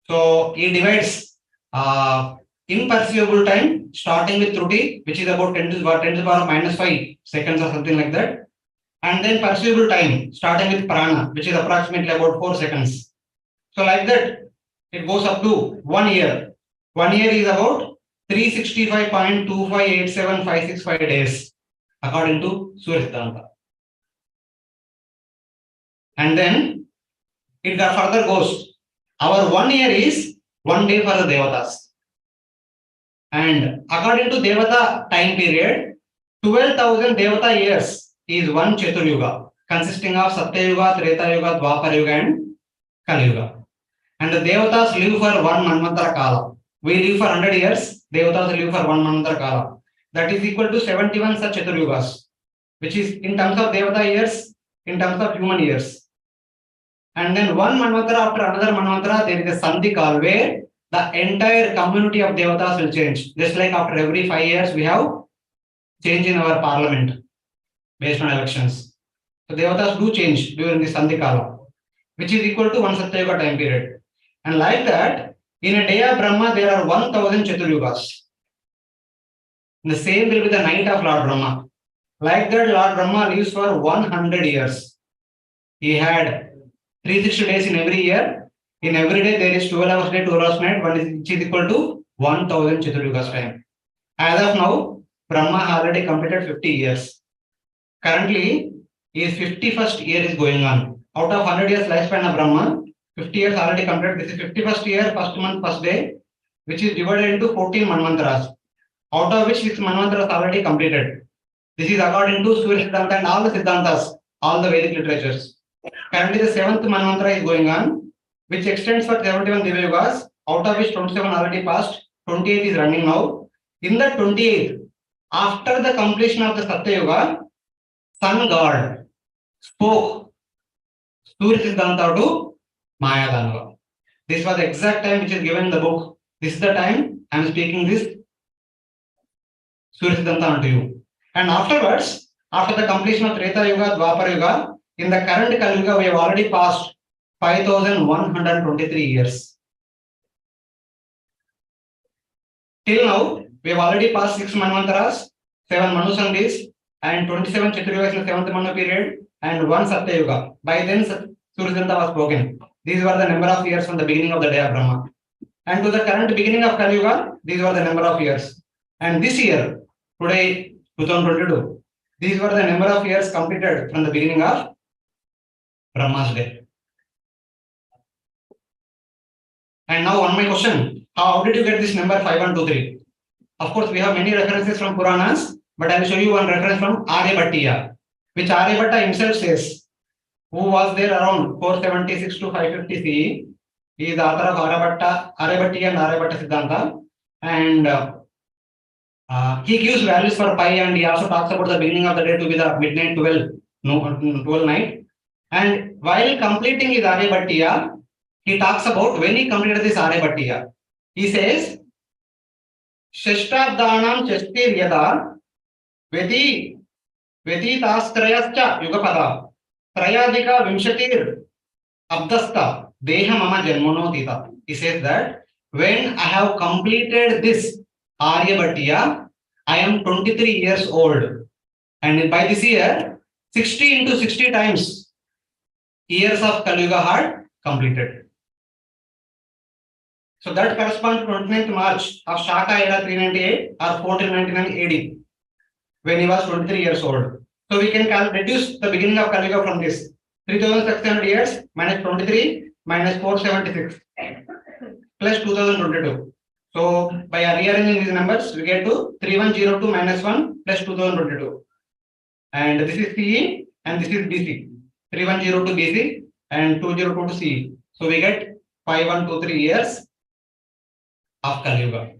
So he divides imperceivable time, starting with Truti, which is about 10 to the power minus 5 seconds or something like that. And then perceivable time, starting with Prana, which is approximately about 4 seconds. So like that, it goes up to 1 year. 1 year is about 365.2587565 days, according to Surya Siddhanta. And then it further goes. Our 1 year is 1 day for the Devatas. And according to Devata time period, 12,000 Devata years is one Chaturyuga, consisting of Satyayuga, Treta Yuga, Dwapara Yuga, and Kali Yuga. And the Devatas live for 1 Manvantara Kala. We live for 100 years, Devatas live for 1 Manvantara Kala. That is equal to 71 such Chaturyugas, which is in terms of Devata years, in terms of human years. And then 1 Manvantara after another Manvantara, there is a Sandhi Kal where the entire community of Devatas will change. Just like after every 5 years, we have change in our parliament based on elections. So Devatas do change during the Sandhi Kala, which is equal to 1 Satyayuga time period. And like that, in a day of Brahma, there are 1,000 Chaturyugas. The same will be the night of Lord Brahma. Like that, Lord Brahma lives for 100 years. He had 360 days in every year. In every day, there is 12 hours day, 12 hours night, which is equal to 1,000 Chaturyugas time. As of now, Brahma already completed 50 years. Currently, his 51st year is going on. Out of 100 years lifespan of Brahma, 50 years already completed. This is 51st year, first month, first day, which is divided into 14 Manvantaras, out of which 6 Manvantaras already completed. This is according to Surya Siddhanta and all the Siddhantas, all the Vedic literatures. Currently, the 7th Manvantara is going on, which extends for 71 Divya Yugas, out of which 27 already passed, 28 is running now. In the 28th, after the completion of the Satya Yuga, Sun God spoke Surya Siddhanta to Mayadanava. This was the exact time which is given in the book. This is the time I am speaking this Surya Siddhanta unto you. And afterwards, after the completion of Treta Yuga, Dwapara Yuga, in the current Kali Yuga, we have already passed 5,123 years. Till now, we have already passed 6 Manvantaras, 7 Manu Sandhis, and 27 Chaturyugas in the 7th Manu period, and 1 Satya Yuga. By then, Surya Siddhanta was spoken. These were the number of years from the beginning of the day of Brahma. And to the current beginning of Kali Yuga, these were the number of years. And this year, today, 2022, these were the number of years completed from the beginning of Brahma's day. And now on my question, how did you get this number 5123? Of course, we have many references from Puranas, but I will show you one reference from Aryabhatiya, which Aryabhatta himself says, who was there around 476 to 550 CE. He is the author of Aryabhatiya and Aryabhatta Siddhanta. And he gives values for pi, and he also talks about the beginning of the day to be the midnight 12 night. And while completing his Aryabhatiya, he talks about when he completed this Aryabhatiya. He says, Shashtabdanam Shashtiryada Vyatitastrayascha Yugapada Trayadika Vimshatir Abdasta Deha Mama Janmano Tita. He says that when I have completed this Aryabhatiya, I am 23 years old. And by this year, 60 into 60 times years of Kali Yuga had completed. So that corresponds to 29th March of Shaka era 398 or 1499 AD, when he was 23 years old. So we can reduce the beginning of Kali Yuga from this. 3600 years minus 23 minus 476 plus 2022. So by rearranging these numbers, we get to 3102 minus 1 plus 2022. And this is CE and this is BC. 3102 BC and 2022 CE. So we get 5123 years of Kali Yuga.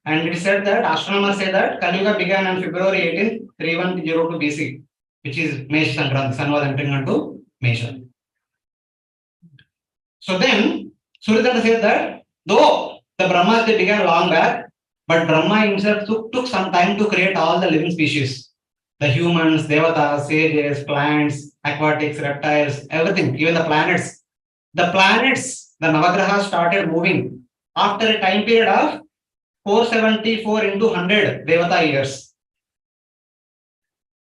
And it is said that astronomers say that Kali Yuga began on February 18th, 3102 BC, which is Mesha Sankranti. Sun was entering onto Mesha. So then Suryadanta said that though the Brahmas they began long back, but Brahma himself took some time to create all the living species. The humans, devatas, sages, plants, aquatics, reptiles, everything, even the planets. The planets, the Navagrahas started moving after a time period of 474 into 100 Devata years.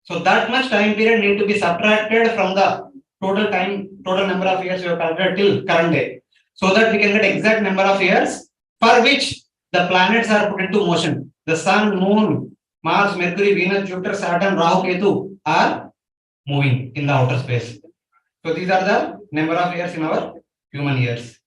So that much time period need to be subtracted from the total number of years we have calculated till current day, so that we can get exact number of years for which the planets are put into motion. The Sun, Moon, Mars, Mercury, Venus, Jupiter, Saturn, Rahu, Ketu are moving in the outer space. So these are the number of years in our human years.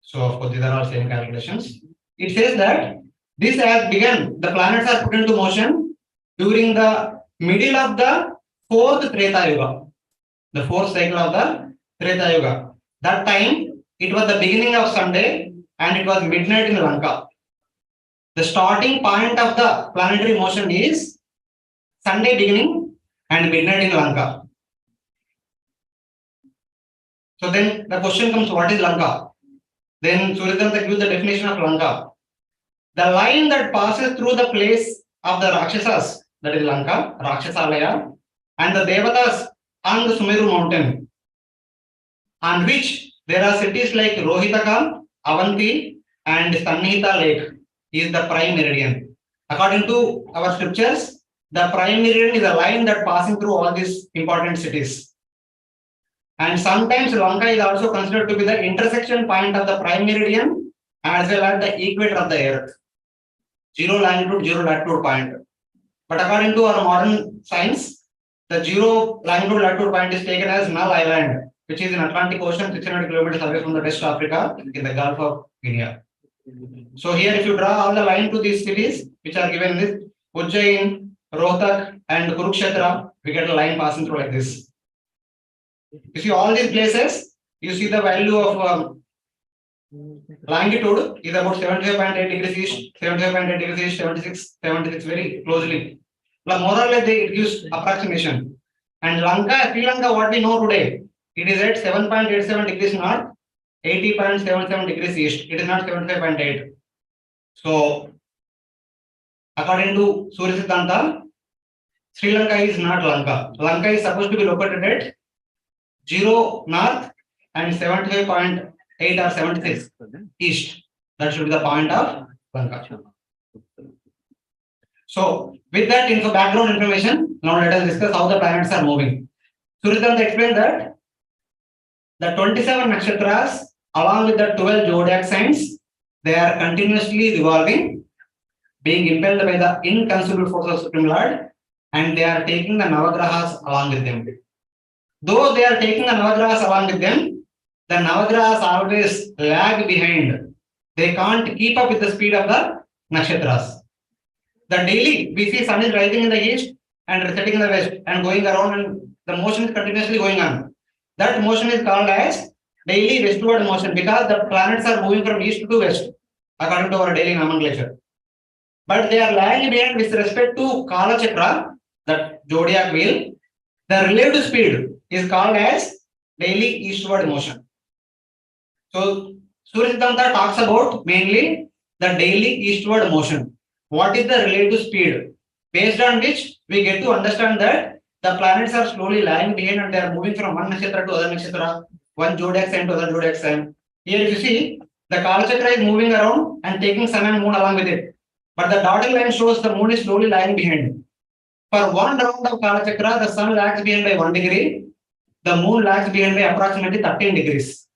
So of course these are all same calculations. It says that this has begun, the planets are put into motion during the middle of the fourth Treta Yuga, the fourth cycle of the Treta Yuga. That time it was the beginning of Sunday and it was midnight in Lanka. The starting point of the planetary motion is Sunday beginning and midnight in Lanka. So then the question comes, what is Lanka? Then Suryadanta gives the definition of Lanka. The line that passes through the place of the Rakshasas, that is Lanka, Rakshasalaya, and the Devatas on the Sumeru mountain, on which there are cities like Rohitaka, Avanti, and Sannihita lake, is the prime meridian. According to our scriptures, the prime meridian is a line that passing through all these important cities. And sometimes Lanka is also considered to be the intersection point of the prime meridian as well as the equator of the earth. Zero longitude, zero latitude point. But according to our modern science, the zero longitude latitude point is taken as Null Island, which is in Atlantic Ocean, 600 kilometers away from the West Africa in the Gulf of Guinea. So here, if you draw all the line to these cities, which are given this Ujjain, Rohtak, and Kurukshetra, we get a line passing through like this. You see all these places, you see the value of longitude is about 75.8 degrees east, 75.8 degrees east, 76 very closely. More or less, it gives approximation. And Lanka, Sri Lanka, what we know today, it is at 7.87 degrees north, 80.77 degrees east. It is not 75.8. So, according to Surya Siddhanta, Sri Lanka is not Lanka. Lanka is supposed to be located at 0 north and 75.8 or 76 east. That should be the point of Lanka. So, with that background information, now let us discuss how the planets are moving. Suryadanta explained that the 27 nakshatras, along with the 12 zodiac signs, they are continuously revolving, being impelled by the inconceivable force of Supreme Lord, and they are taking the Navagrahas along with them. Though they are taking the Navagrahas along with them, the Navagrahas always lag behind. They can't keep up with the speed of the nakshatras. The daily, we see sun is rising in the east and setting in the west and going around, and the motion is continuously going on. That motion is called as daily westward motion because the planets are moving from east to west according to our daily nomenclature. But they are lagging behind with respect to Kala Chakra, that zodiac wheel. The relative speed is called as daily eastward motion. So Surya Siddhanta talks about mainly the daily eastward motion. what is the relative speed, based on which we get to understand that the planets are slowly lagging behind and they are moving from one nakshatra to other nakshatra, one zodiac sign to other zodiac sign. Here if you see, the Kala Chakra is moving around and taking sun and moon along with it. But the dotted line shows the moon is slowly lagging behind. For one round of Kala Chakra, the sun lags behind by 1 degree, the moon lags behind by approximately 13 degrees.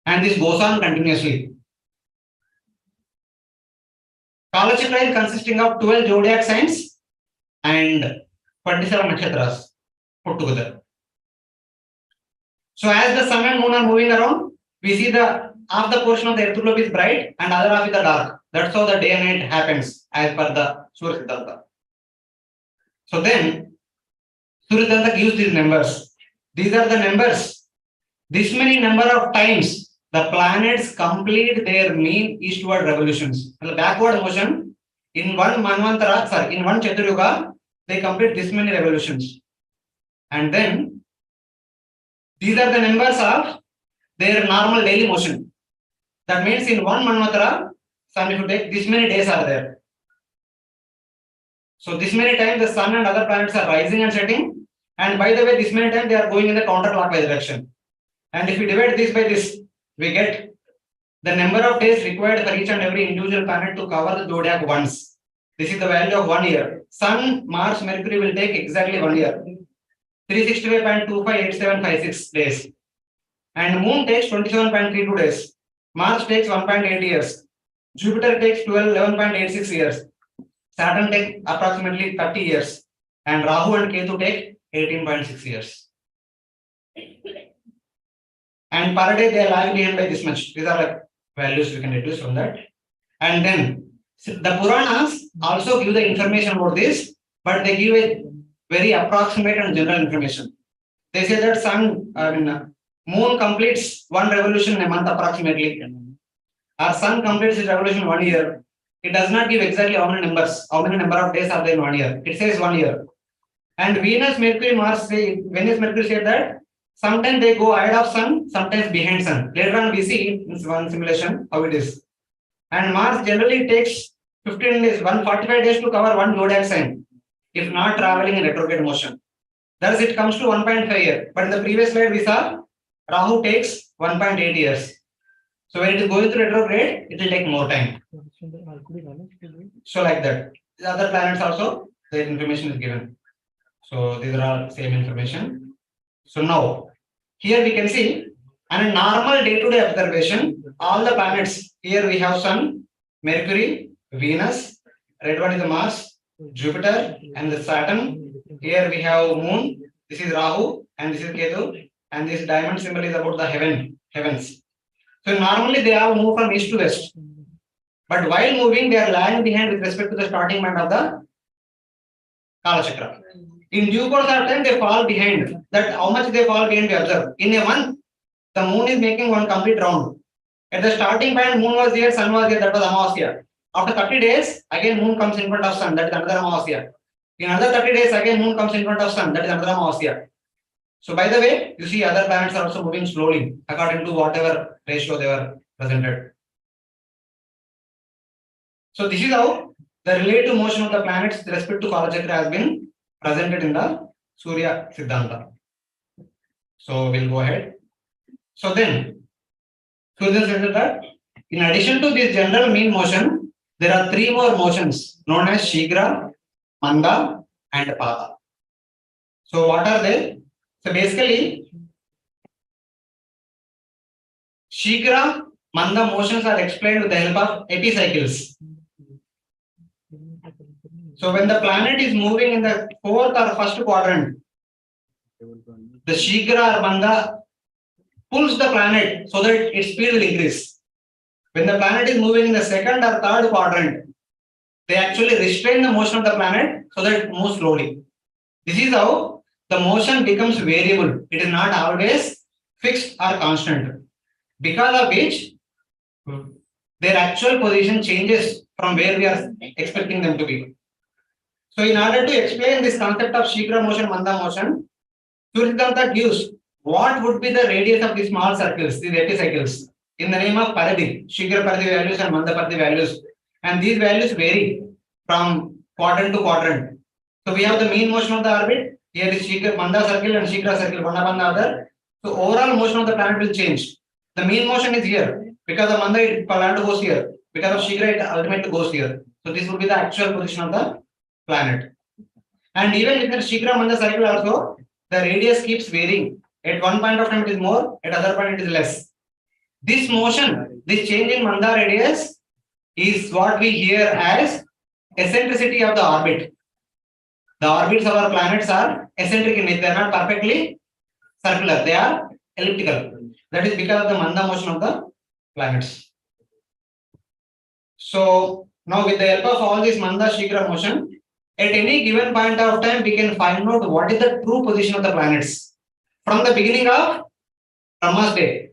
And this goes on continuously. Kala Chakra is consisting of 12 zodiac signs and 27 nakshatras put together. So as the sun and moon are moving around, we see the half the portion of the earth globe is bright and other half is the dark. That's how the day and night happens as per the Surya Siddhanta. So then Surya Siddhanta gives these numbers. These are the numbers. This many number of times the planets complete their mean eastward revolutions. The backward motion in one Manvantara, sorry, in one Chaturyuga, they complete this many revolutions. And then these are the numbers of their normal daily motion. That means in one Manvantara, sun, if you take this many days are there. So this many times the sun and other planets are rising and setting. And by the way, this many times they are going in the counterclockwise direction. And if we divide this by this, we get the number of days required for each and every individual planet to cover the zodiac once. This is the value of 1 year. Sun, Mars, Mercury will take exactly 1 year. 365.258756 days. And Moon takes 27.32 days. Mars takes 1.8 years. Jupiter takes 11.86 years. Saturn takes approximately 30 years. And Rahu and Ketu take 18.6 years. And per day they are lagging behind by this much. These are like values we can deduce from that. And then the Puranas also give the information about this, but they give a very approximate and general information. They say that Moon completes one revolution in a month approximately. Our Sun completes its revolution in 1 year. It does not give exactly how many number of days are there in 1 year. It says 1 year. And Venus, Mercury, Mars Mercury said that sometimes they go ahead of Sun, sometimes behind Sun. Later on we see in one simulation how it is. And Mars generally takes 15 days, 145 days to cover one zodiac sign, if not traveling in retrograde motion. Thus it comes to 1.5 years. But in the previous slide we saw Rahu takes 1.8 years. So when it is going through retrograde, it will take more time. So like that. The other planets also, the information is given. So these are all same information. So now, here we can see, on a normal day-to-day observation, all the planets, here we have Sun, Mercury, Venus, red one is the Mars, Jupiter, and the Saturn. Here we have Moon, this is Rahu, and this is Ketu, and this diamond symbol is about the heavens. So normally they all move from east to west. But while moving, they are lagging behind with respect to the starting point of the Kala Chakra. In due course of time, they fall behind. That how much they fall behind, we observe. In a month, the moon is making one complete round. At the starting point, moon was there, sun was there, that was Amavasya. After 30 days, again moon comes in front of sun, that is another Amavasya. In another 30 days, again moon comes in front of sun, that is another Amavasya. So by the way, you see other planets are also moving slowly according to whatever ratio they were presented. So this is how the relative motion of the planets with respect to Kala Chakra has been presented in the Surya Siddhanta. So we'll go ahead. So then, Surya said that in addition to this general mean motion, there are 3 more motions known as Shigra, Manda, and Pada. So what are they? So basically, Shigra, Manda motions are explained with the help of epicycles. So when the planet is moving in the 4th or 1st quadrant, the Shigra or Manda pulls the planet so that its speed will increase. When the planet is moving in the 2nd or 3rd quadrant, they actually restrain the motion of the planet so that it moves slowly. This is how the motion becomes variable. It is not always fixed or constant. Because of which, their actual position changes from where we are expecting them to be. So in order to explain this concept of Shigra motion, Manda motion, Surya Siddhanta gives what would be the radius of these small circles, these epicycles, in the name of Paradhi, Shigra Paradhi values and Manda Paradhi values. And these values vary from quadrant to quadrant. So we have the mean motion of the orbit. Here is Shikhra, Manda circle and Shikhra circle, one upon the other. So overall motion of the planet will change. The mean motion is here. Because of Manda, it planet goes here. Because of Shikhra, it ultimately goes here. So this will be the actual position of the planet. And even if the Shikhra Manda circle also, the radius keeps varying. At one point of time it is more, at other point it is less. This motion, this change in Manda radius is what we hear as eccentricity of the orbit. The orbits of our planets are eccentric in nature. They are not perfectly circular. They are elliptical. That is because of the Manda motion of the planets. So now with the help of all this Manda Shikhra motion, at any given point of time, we can find out what is the true position of the planets. From the beginning of Brahma's day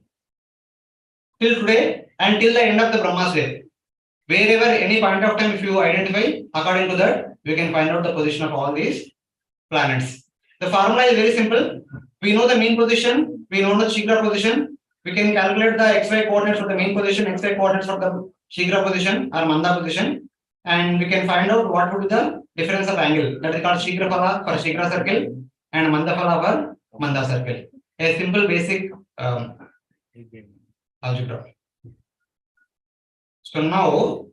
till today and till the end of the Brahma's day. Wherever any point of time, if you identify, according to that, we can find out the position of all these planets. The formula is very simple. We know the mean position, we know the Shikhra position. We can calculate the XY coordinates of the mean position, XY coordinates of the Shikhra position or Manda position, and we can find out what would be the difference of angle. That is called Shikhra phala for Shikhra circle and Manda phala for Manda circle. A simple basic algebra. So now,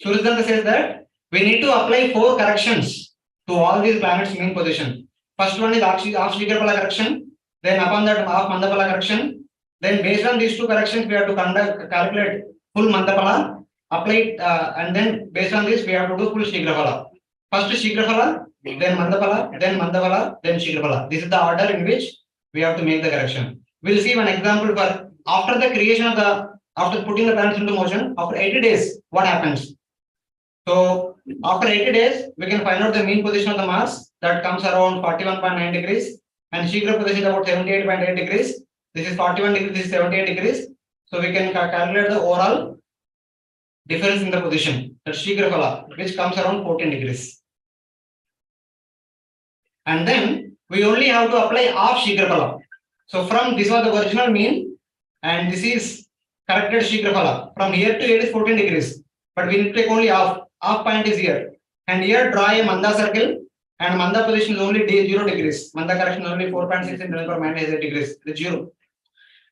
Jijnasa says that we need to apply 4 corrections to all these planets' mean position. First one is half Shikhra phala correction, then upon that half Manda phala correction. Then based on these 2 corrections, we have to calculate full Manda phala, apply it, and then based on this, we have to do full Shikhra phala. First Shikhra phala, then Manda phala, then Manda phala, then Shikhra phala. This is the order in which we have to make the correction. We'll see one example for after the creation of after putting the planets into motion, after 80 days, what happens? So after 80 days, we can find out the mean position of the Mars that comes around 41.9 degrees and Shikhra position is about 78.8 degrees. This is 41 degrees, this is 78 degrees. So we can calculate the overall difference in the position, that Shikhra phala, which comes around 14 degrees. And then we only have to apply half Shikhra phala. So from this was the original mean, and this is corrected Shikhra phala. From here to here is 14 degrees, but we need to take only half point is here. And here draw a Manda circle, and Manda position is only 0 degrees. Manda correction is only 4.6 and 10⁻⁸ degrees. It's 0.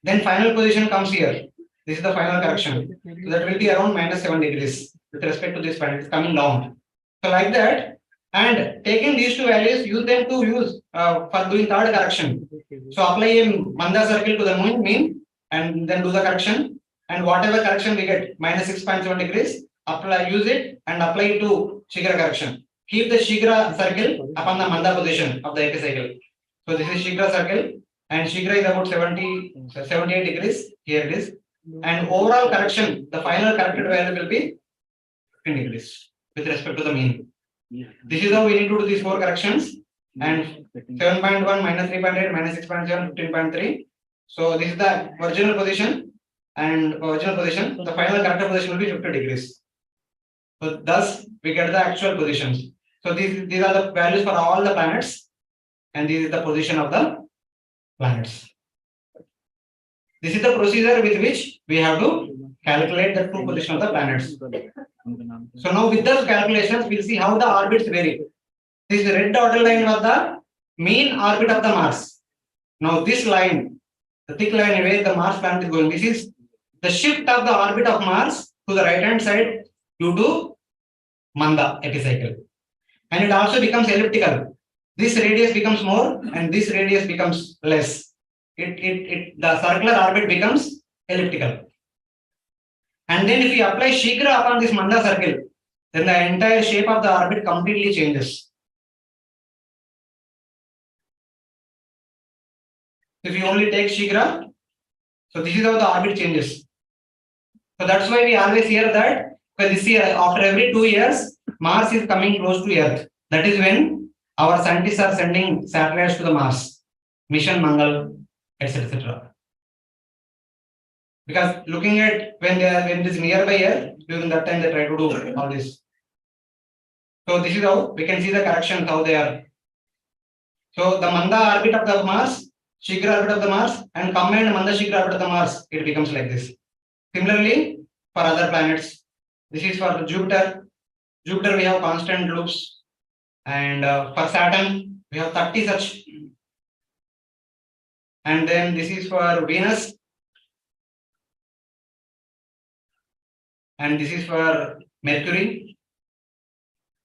Then final position comes here. This is the final correction. So that will be around -7 degrees with respect to this point. It's coming down. So like that, and taking these 2 values, use them to use for doing third correction. So apply a Manda circle to the mean and then do the correction. And whatever correction we get, -6.7 degrees, use it and apply it to Shikhra correction. Keep the Shikhra circle upon the Manda position of the epicycle. So this is Shikhra circle, and Shikhra is about 78 degrees. Here it is. And overall correction, the final corrected value will be 15 degrees with respect to the mean. This is how we need to do these 4 corrections. And 7.1 -3.8 -6.7 15.3. So this is the original position, and original position. The final corrected position will be 50 degrees. So thus we get the actual positions. So these are the values for all the planets, and this is the position of the planets. This is the procedure with which we have to calculate the true position of the planets. So now with those calculations, we'll see how the orbits vary. This red dotted line was the mean orbit of the Mars. Now this line, the thick line where the Mars planet is going, this is the shift of the orbit of Mars to the right hand side due to Manda epicycle. And it also becomes elliptical. This radius becomes more and this radius becomes less. The circular orbit becomes elliptical. And then if we apply Shikhra upon this Manda circle, then the entire shape of the orbit completely changes. If you only take Shikhra, so this is how the orbit changes. So that's why we always hear that this year, after every 2 years, Mars is coming close to Earth. That is when our scientists are sending satellites to the Mars, mission Mangal, etc. Because looking at when it is nearby Earth, during that time they try to do all this. So this is how we can see the corrections, how they are. So the Manda orbit of the Mars, Shikhra orbit of the Mars, and combined Manda Shikhra orbit of the Mars, it becomes like this. Similarly, for other planets, This is for the Jupiter. Jupiter we have constant loops, and for Saturn we have 30 such. And then this is for Venus, and this is for Mercury,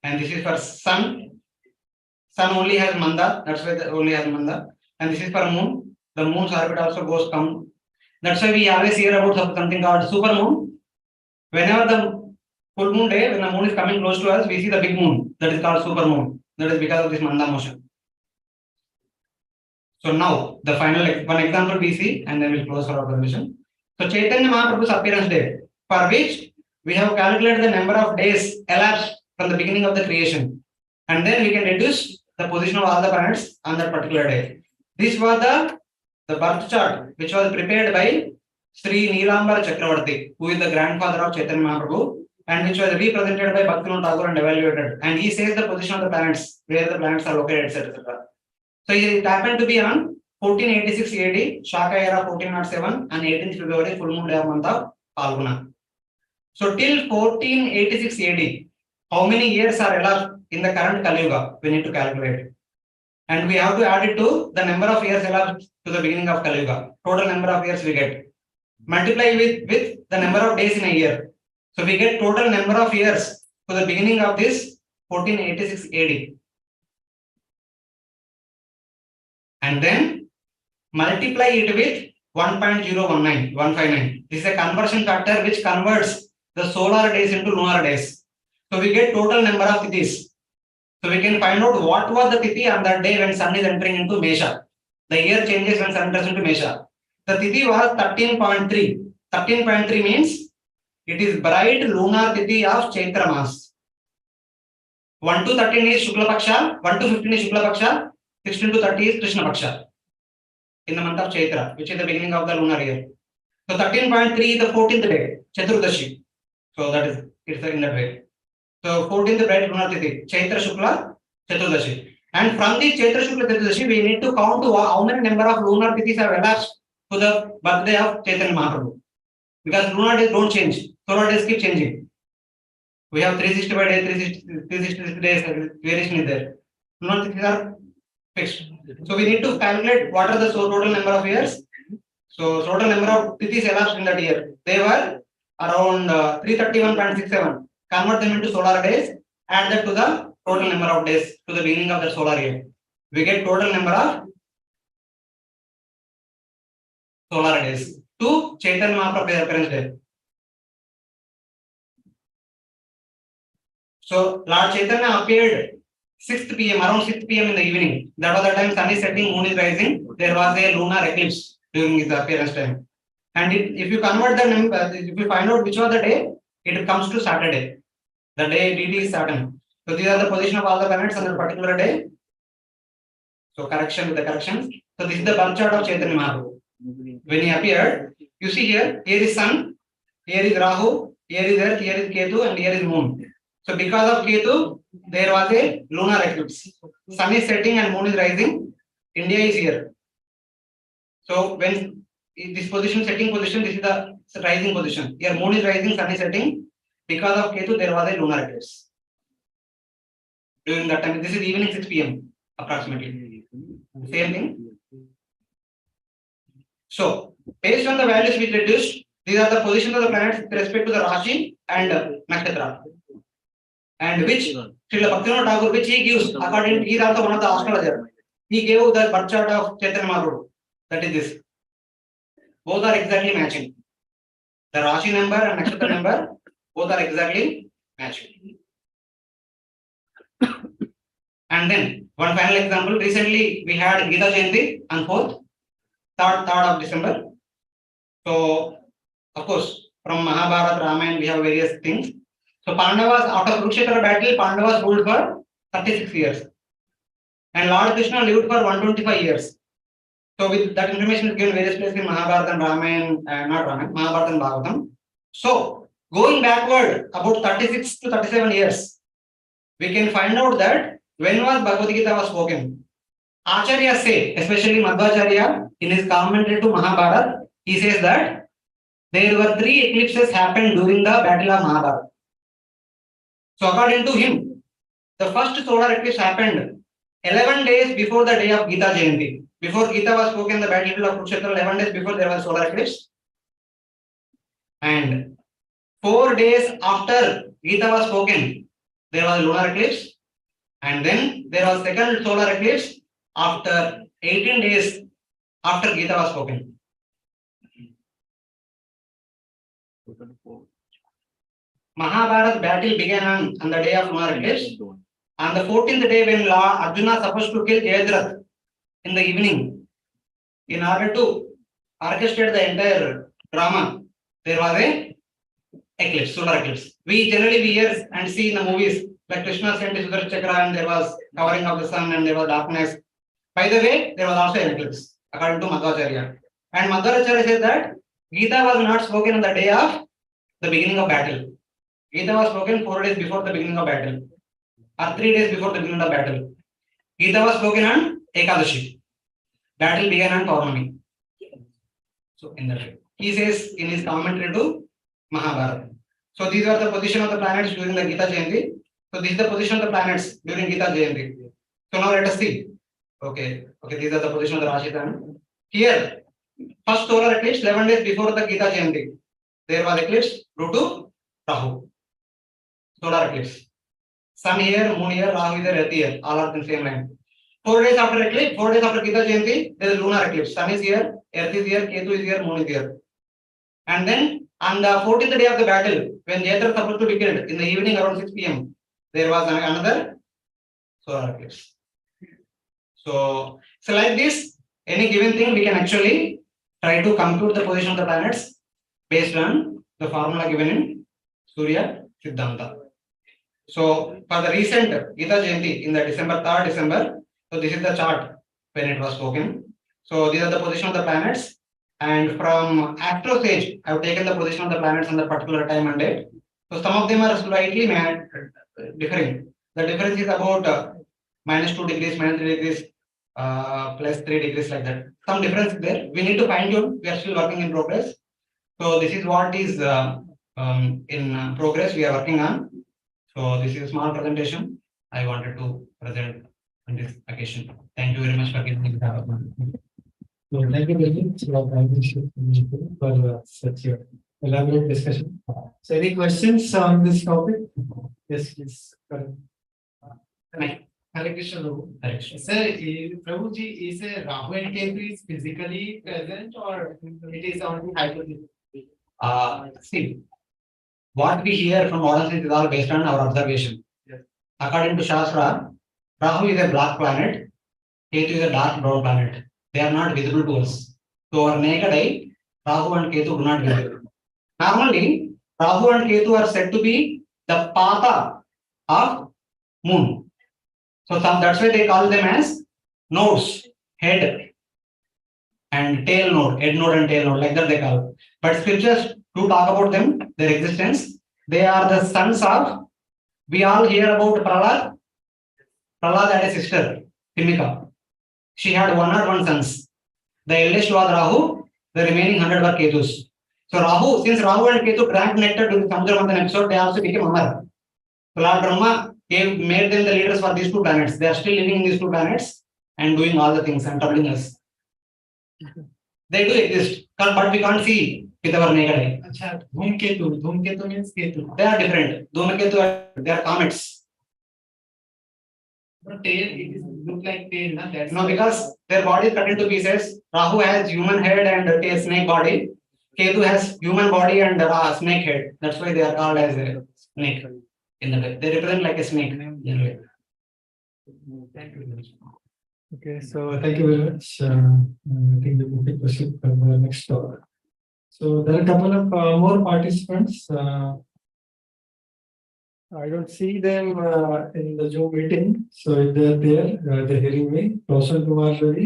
and this is for Sun. Sun only has Manda, that's why it only has Manda. And this is for Moon. The Moon's orbit also goes come. That's why we always hear about something called super moon. Whenever the full moon day, when the moon is coming close to us, we see the big moon. That is called super moon. That is because of this Manda motion. So now the final one example we see, and then we'll close our observation. So Chaitanya Mahaprabhu's appearance day, for which we have calculated the number of days elapsed from the beginning of the creation, and then we can deduce the position of all the planets on that particular day. This was the birth chart which was prepared by Sri Neelambar Chakravarti, who is the grandfather of Chaitanya Mahaprabhu, and which was represented by Bhaktivinoda Thakur and evaluated. And he says the position of the planets, where the planets are located, etc. So it happened to be on 1486 AD, Shaka era 1407, and 18th February, full moon day of month of Phalguna. So till 1486 AD, how many years are elapsed in the current Kali Yuga? We need to calculate. And we have to add it to the number of years elapsed to the beginning of Kali Yuga. Total number of years we get. Multiply with the number of days in a year. So we get total number of years to the beginning of this 1486 AD. And then multiply it with 1.019. This is a conversion factor which converts the solar days into lunar days. So we get total number of tithis. So we can find out what was the tithi on that day when sun is entering into Mesha. The year changes when sun enters into Mesha. The tithi was 13.3. 13.3 means it is bright lunar tithi of Chaitra Mas. 1 to 13 is Shukla Paksha, 1 to 15 is Shukla Paksha, 16 to 30 is Krishna Paksha in the month of Chaitra, which is the beginning of the lunar year. So 13.3 is the 14th day, Chaturdashi. So that is, it's in that way. So 14th bright lunar tithi, Chaitra Shukla Chaturdashi. And from the Chaitra Shukla Chaturdashi, we need to count to how many number of lunar tithis have elapsed to the birthday of Chaitanya Mahaprabhu. Because lunar days don't change, solar days keep changing. We have 365 days, 366 days, variation is there. Lunar tithis are fixed. So we need to calculate what are the total number of years. So total number of tithis elapsed in that year. They were around 331.67. Convert them into solar days, add that to the total number of days to the beginning of the solar year. We get total number of solar days to Chaitanya Mahaprabhu's appearance day. So Lord Chaitanya appeared 6th PM, around 6 PM in the evening. That was the time sun is setting, moon is rising. There was a lunar eclipse during his appearance time. And if you convert the number, if you find out which was the day, it comes to Saturday. The day DD is Saturn. So these are the position of all the planets on a particular day. So correction with the corrections. So this is the birth chart of Chaitanya Mahaprabhu. When he appeared, you see here is Sun, here is Rahu, here is Earth, here is Ketu, and here is Moon. So because of Ketu, there was a lunar eclipse. Sun is setting and moon is rising. India is here. So when this position, setting position, this is the rising position. Here moon is rising, sun is setting. Because of Ketu, there was a lunar eclipse. During that time, this is evening 6 PM approximately. Same thing. So based on the values we reduced, these are the positions of the planets with respect to the Rashi and Nakshatra. And which Srila Bhaktivinoda Thakur, which he gives according to, he is also one of the astrologers. He gave the birth chart of Chaitanya Mahaprabhu. That is this. Both are exactly matching. The Rashi number and Nakshatra number, both are exactly matching. And then one final example. Recently we had Gita Jayanti on 3rd of December. So of course from Mahabharata, Ramayana we have various things. So Pandavas, after Kurukshetra battle, Pandavas ruled for 36 years. And Lord Krishna lived for 125 years. So with that information is given various places in Mahabharata and Ramayana, not Ramayana, Mahabharata and Bhagavatam. So going backward about 36 to 37 years, we can find out that when was Bhagavad Gita was spoken. Acharya say, especially Madhvacharya, in his commentary to Mahabharata, he says that there were 3 eclipses happened during the battle of Mahabharata. So according to him, the first solar eclipse happened 11 days before the day of Gita Jayanti. Before Gita was spoken, the battlefield of Kurukshetra, 11 days before there was solar eclipse. And 4 days after Gita was spoken, there was lunar eclipse. And then there was second solar eclipse after 18 days after Gita was spoken. Mahabharata battle began on the day of lunar eclipse. On the 14th day, when Lord Arjuna supposed to kill Jayadratha in the evening, in order to orchestrate the entire drama, there was a eclipse, solar eclipse. We generally hear and see in the movies like Krishna sent his Sudarshan Chakra and there was covering of the sun and there was darkness. By the way, there was also an eclipse, according to Madhvacharya. And Madhvacharya said that Gita was not spoken on the day of the beginning of battle. Gita was spoken 4 days before the beginning of battle, or 3 days before the beginning of battle. Gita was spoken on Ekadashi. Battle began on Paurnami. So in that way, he says in his commentary to Mahabharata. So these are the position of the planets during the Gita Jayanti. So this is the position of the planets during Gita Jayanti. So now let us see. Okay, these are the position of the Rashi. Here, first solar eclipse 11 days before the Gita Jayanti. There was eclipse due to Rahu. Solar eclipse. Sun here, moon here, Rahu is there, Earth here. All are in the same line. 4 days after eclipse, 4 days after Gita Jayanti, there is lunar eclipse. Sun is here, Earth is here, Ketu is here, moon is here. And then on the 14th day of the battle, when Jayadratha supposed to be killed in the evening around 6 p.m., there was another solar eclipse. So like this, any given thing we can actually try to compute the position of the planets based on the formula given in Surya Siddhanta. So for the recent Gita Jayanti in the 3rd December, so this is the chart when it was spoken. So these are the position of the planets. And from astro stage, I have taken the position of the planets on the particular time and date. So some of them are slightly differing. The difference is about -2 degrees, -3 degrees, +3 degrees, like that. Some difference there. We need to fine tune. We are still working in progress. So this is what is in progress we are working on. So this is a small presentation I wanted to present on this occasion. Thank you very much for giving me the opportunity. So thank you very much for such an elaborate discussion. So any questions on this topic? Yes, please. Hare Krishna. Sir, Prabhuji, is Rahu and Ketu is physically present or it is only hypothetical? See, what we hear from modern science is all based on our observation. Yes. According to Shastra, Rahu is a black planet, Ketu is a dark brown planet. They are not visible to us. So our naked eye, Rahu and Ketu do not visible. Normally, Rahu and Ketu are said to be the pata of moon. So that's why they call them as nodes, head and tail node, head node and tail node, like that they call. But scriptures do talk about them, their existence. They are the sons of, we all hear about Prahlad. Prahlad had a sister, Timika. She had 101 sons. The eldest was Rahu, the remaining 100 were Ketus. So Rahu, since Rahu and Ketu drank nectar during the Samudra Manthan episode, they also became Amar. So Lord Brahma made them the leaders for these 2 planets. They are still living in these 2 planets and doing all the things and troubling us. They do exist, but we can't see with our naked eye. Achha, Dhumketu means Ketu. They are different. Dhumketu, they are comets. But tail, it is look like tail, na? That's no, because their body is cut into pieces. Rahu has human head and a snake body. Ketu has human body and snake head. That's why they are called as a snake. In the way. They represent like a snake. In a way. Thank you very much. Okay, so thank you very much. I think we will proceed for the next talk. So there are a couple of more participants. I don't see them in the Zoom meeting. So if they are there, they're hearing me. Roshan Kumar Ravi.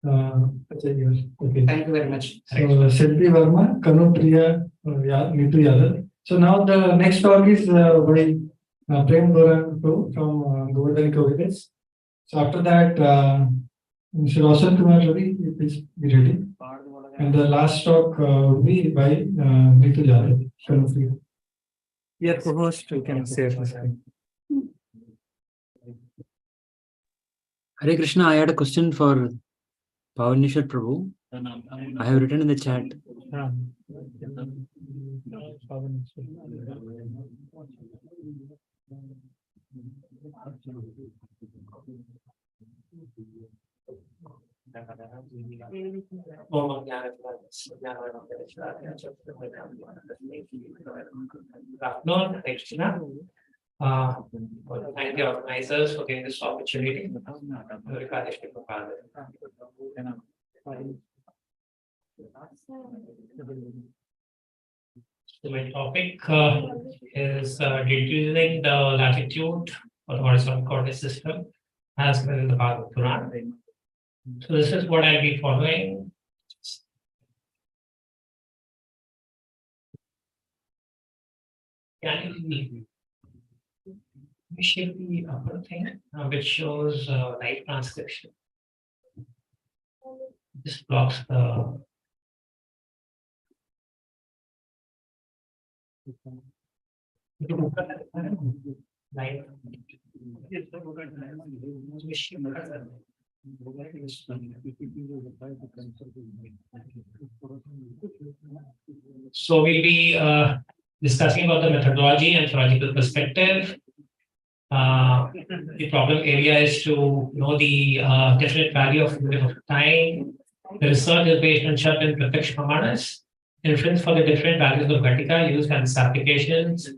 Okay. Thank you very much. So Siddhi Verma, Kanu Priya, Nitu Yadav. So now the next talk is by Prem Goran from Govardhan Covides. So after that, Mr. Roshan Kumar Ravi, please be ready. And the last talk will be by Nitu Yadav. Yeah, co-host, you can share the screen. Hare Krishna, I had a question for Pavanishwar Prabhu. I have written in the chat. Afternoon, Krishna. Thank the organizers for giving this opportunity. So my topic is reducing the latitude or the horizontal coordinate system as well in the Bhagavad Puran. So this is what I'll be following. Can you share the upper thing which shows live transcription? This blocks the live. So we'll be discussing about the methodology and theological perspective. The problem area is to know the definite value of unit of time. The research is based on Shabd and Pratyaksh Pramanas, inference for the different values of Ghatika used and its applications,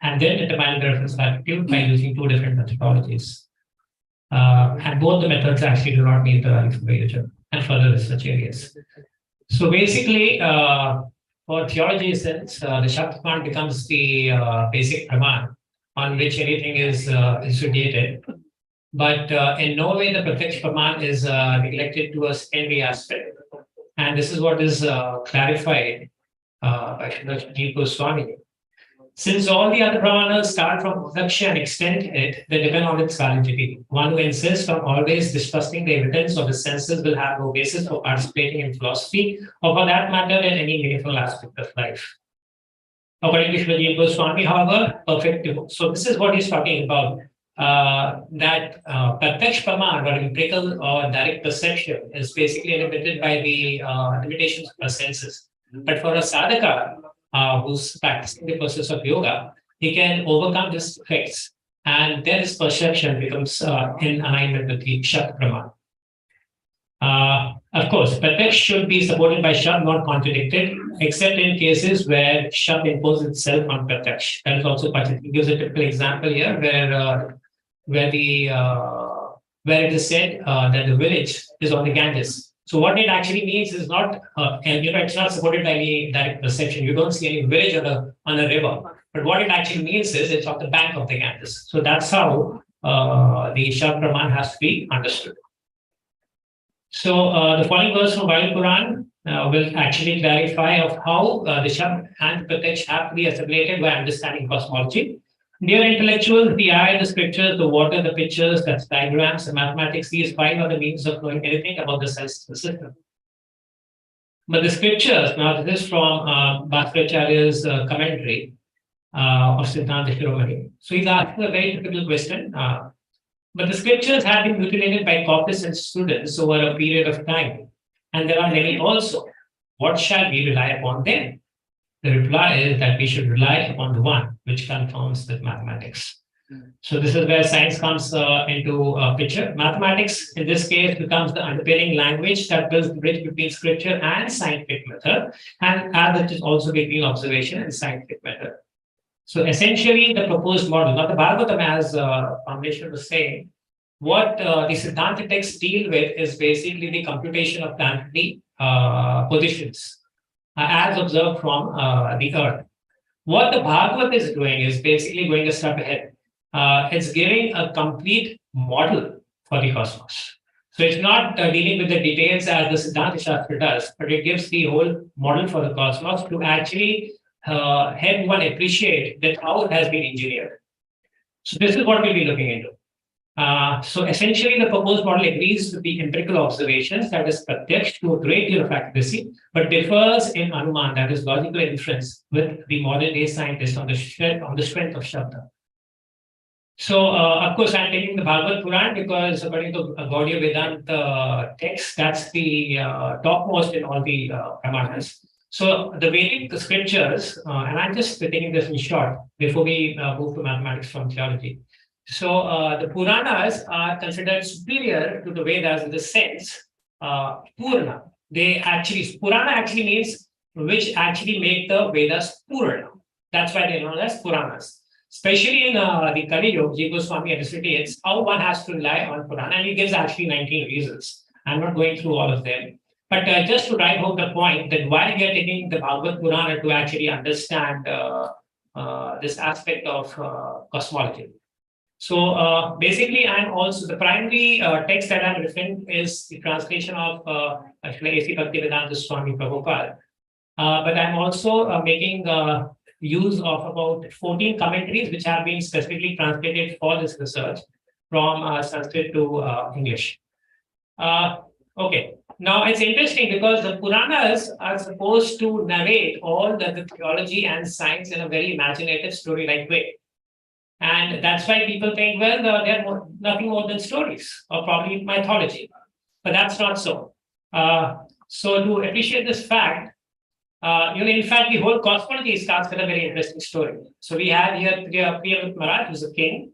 and then determine the reference latitude by using two different methodologies. And both the methods actually do not meet the value for variation and further research areas. So basically, for theology sense, the Shabd Praman becomes the basic Praman on which anything is instigated. But in no way the Pratyaksh Praman is neglected to a secondary aspect. And this is what is clarified by Sri Goswami. Since all the other Brahmanas start from Pratyaksh and extend it, they depend on its validity. One who insists on always distrusting the evidence of the senses will have no basis for participating in philosophy, or for that matter, in any meaningful aspect of life. According to Sri Goswami, however, perfect divorce. So this is what he's talking about. That Pratyaksh Praman or empirical or direct perception is basically limited by the limitations of our senses. But for a sadhaka who's practicing the process of yoga, he can overcome these effects, and then his perception becomes in alignment with the Shabd Praman. Of course, Pratyaksh should be supported by Shabd, not contradicted, except in cases where Shabd imposes itself on Pratyaksh. That is also particular. He gives a typical example here where it is said that the village is on the Ganges. So what it actually means is not, it's not supported by any direct perception. You don't see any village on a river. But what it actually means is it's on the bank of the Ganges. So that's how the Shabd Praman has to be understood. So the following verse from Bible Quran will actually clarify of how the Shabd and Pratyaksh have to be assimilated by understanding cosmology. Dear intellectuals, the eye, the scriptures, the water, the pictures, that's diagrams, the mathematics, these five are the means of knowing anything about the system. But the scriptures, now this is from Bhaskaracharya's commentary of Siddhanta Shiromani. So he's asking a very typical question. But the scriptures have been mutilated by copies and students over a period of time. And there are many also. What shall we rely upon then? The reply is that we should rely upon the one which conforms with mathematics. So this is where science comes into a picture. Mathematics, in this case, becomes the underpinning language that builds the bridge between scripture and scientific method, and as it is also between observation and scientific method. So essentially, the proposed model, not the Bhagavatam, as Parmeshwar was saying, what the Siddhanta texts deal with is basically the computation of planetary positions as observed from the Earth. What the Bhagavad is doing is basically going a step ahead. It's giving a complete model for the cosmos. So it's not dealing with the details as the Siddhanta Shastra does, but it gives the whole model for the cosmos to actually help one appreciate that how it has been engineered. So this is what we'll be looking into. So essentially, the proposed model agrees with the empirical observations, that is pratyaksh, to a great deal of accuracy, but differs in anuman, that is logical inference, with the modern day scientist on the strength of Shabda. So, of course, I'm taking the Bhagavad Puran because according to Gaudiya Vedanta text, that's the topmost in all the Brahmanas. So the Vedic scriptures, and I'm just taking this in short before we move to mathematics from theology. So the Puranas are considered superior to the Vedas in the sense, Purna. Purana actually means which actually make the Vedas Purana. That's why they're known as Puranas. Especially in the Kali Yuga, G. Goswami elucidates how one has to rely on Purana, and he gives actually 19 reasons. I'm not going through all of them. But just to drive home the point that while we are taking the Bhagavad Purana to actually understand this aspect of cosmology. So basically, I'm also, the primary text that I'm referring is the translation of actually A.C. Bhaktivedanta Swami Prabhupada. But I'm also making use of about 14 commentaries which have been specifically translated for this research from Sanskrit to English. Okay, now it's interesting because the Puranas are supposed to narrate all the theology and science in a very imaginative story-like way. And that's why people think, well, they're nothing more than stories or probably mythology. But that's not so. So to appreciate this fact, in fact, the whole cosmology starts with a very interesting story. So we have here Priya Maharaj, who's a king,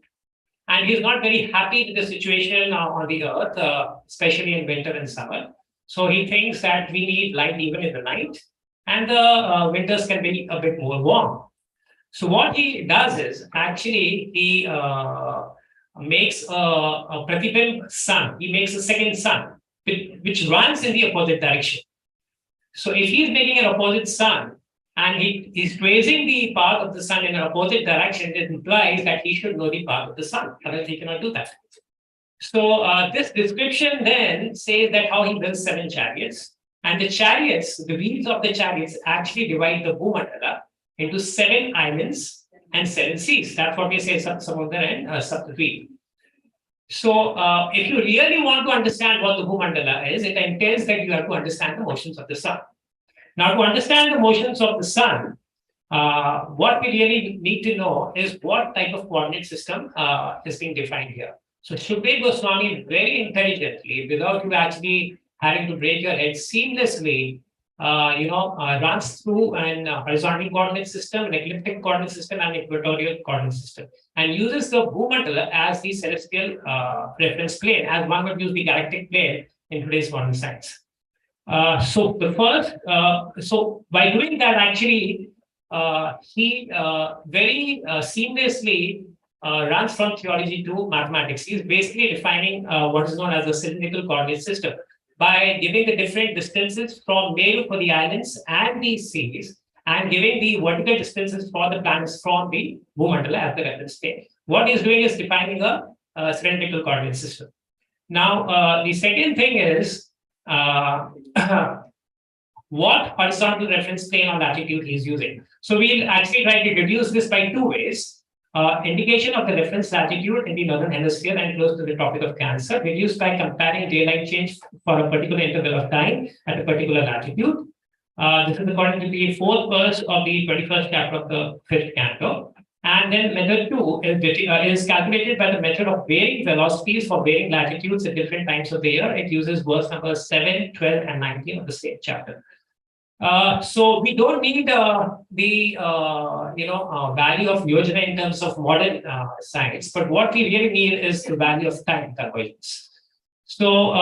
and he's not very happy with the situation on the earth, especially in winter and summer. So he thinks that we need light even in the night, and the winters can be a bit more warm. So what he does is actually he makes a Pratibimb sun. He makes a second sun, which runs in the opposite direction. So if he's making an opposite sun and he's tracing the path of the sun in an opposite direction, it implies that he should know the path of the sun. Otherwise, he cannot do that. So this description then says that how he builds 7 chariots, and the chariots, the wheels of the chariots actually divide the Bhumandala into 7 islands and 7 seas. That's what we say Samudra and Saptadvip. So if you really want to understand what the Bhumandala is, it entails that you have to understand the motions of the sun. Now, to understand the motions of the sun, what we really need to know is what type of coordinate system is being defined here. So Shukdev Goswami very intelligently, without you actually having to break your head, seamlessly runs through an horizontal coordinate system, an ecliptic coordinate system, and equatorial coordinate system, and uses the Bhumandala as the celestial reference plane, as one would use the galactic plane in today's modern science. So by doing that, actually, he very seamlessly runs from theology to mathematics. He's basically defining what is known as a cylindrical coordinate system by giving the different distances from Meru for the islands and the seas, and giving the vertical distances for the planets from the Bhumandala as the reference plane. What he's doing is defining a cylindrical coordinate system. Now, the second thing is what horizontal reference plane or latitude he's using. So we'll actually try to deduce this by 2 ways. Indication of the reference latitude in the northern hemisphere and close to the Tropic of Cancer, reduced by comparing daylight change for a particular interval of time at a particular latitude. This is according to the 4th verse of the 21st chapter of the 5th canto. And then method 2 is calculated by the method of varying velocities for varying latitudes at different times of the year. It uses verse number 7, 12, and 19 of the same chapter. So we don't need the value of yojana in terms of modern science, but what we really need is the value of time convergence. So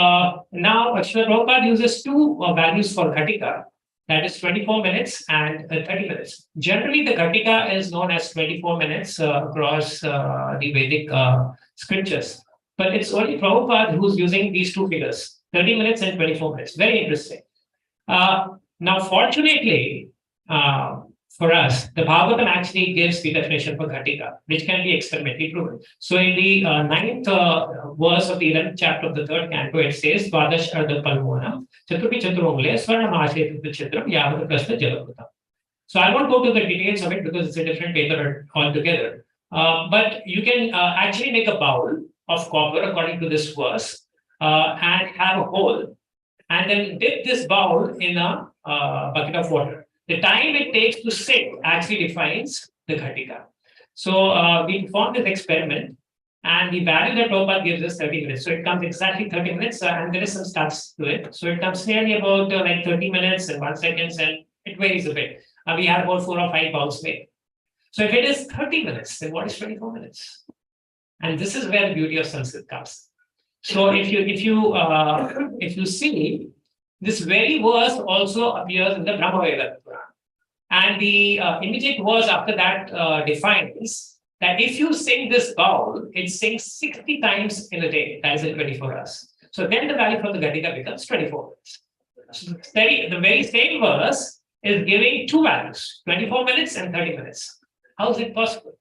now Srila Prabhupada uses 2 values for Ghatika, that is 24 minutes and 30 minutes. Generally, the Ghatika is known as 24 minutes across the Vedic scriptures, but it's only Prabhupada who's using these 2 figures, 30 minutes and 24 minutes. Very interesting. Now, fortunately, for us, the Bhagavatam actually gives the definition for Ghatika, which can be experimentally proven. So in the 9th verse of the 11th chapter of the 3rd canto, it says, Dvadash Ardha Palmonam, Chaturi Chaturungle, Swarnamashe Chitram, Yavata Prastha Jalaputam. So I won't go to the details of it because it's a different paper altogether. But you can actually make a bowl of copper according to this verse and have a hole, and then dip this bowl in a bucket of water. The time it takes to sink actually defines the ghatika. So we performed this experiment, and the value that Prabhupada gives is 30 minutes. So it comes exactly 30 minutes, and there is some stats to it. So it comes nearly about like 30 minutes and 1 second, and it varies a bit. We had about 4 or 5 bowls made. So if it is 30 minutes, then what is 24 minutes? And this is where the beauty of Sanskrit comes. So if you see, this very verse also appears in the Brahma Veda Puran. And the immediate verse after that defines that if you sing this bowl, it sings 60 times in a day, that is in 24 hours. So then the value for the Ghatika becomes 24 minutes. So the very same verse is giving 2 values, 24 minutes and 30 minutes. How is it possible?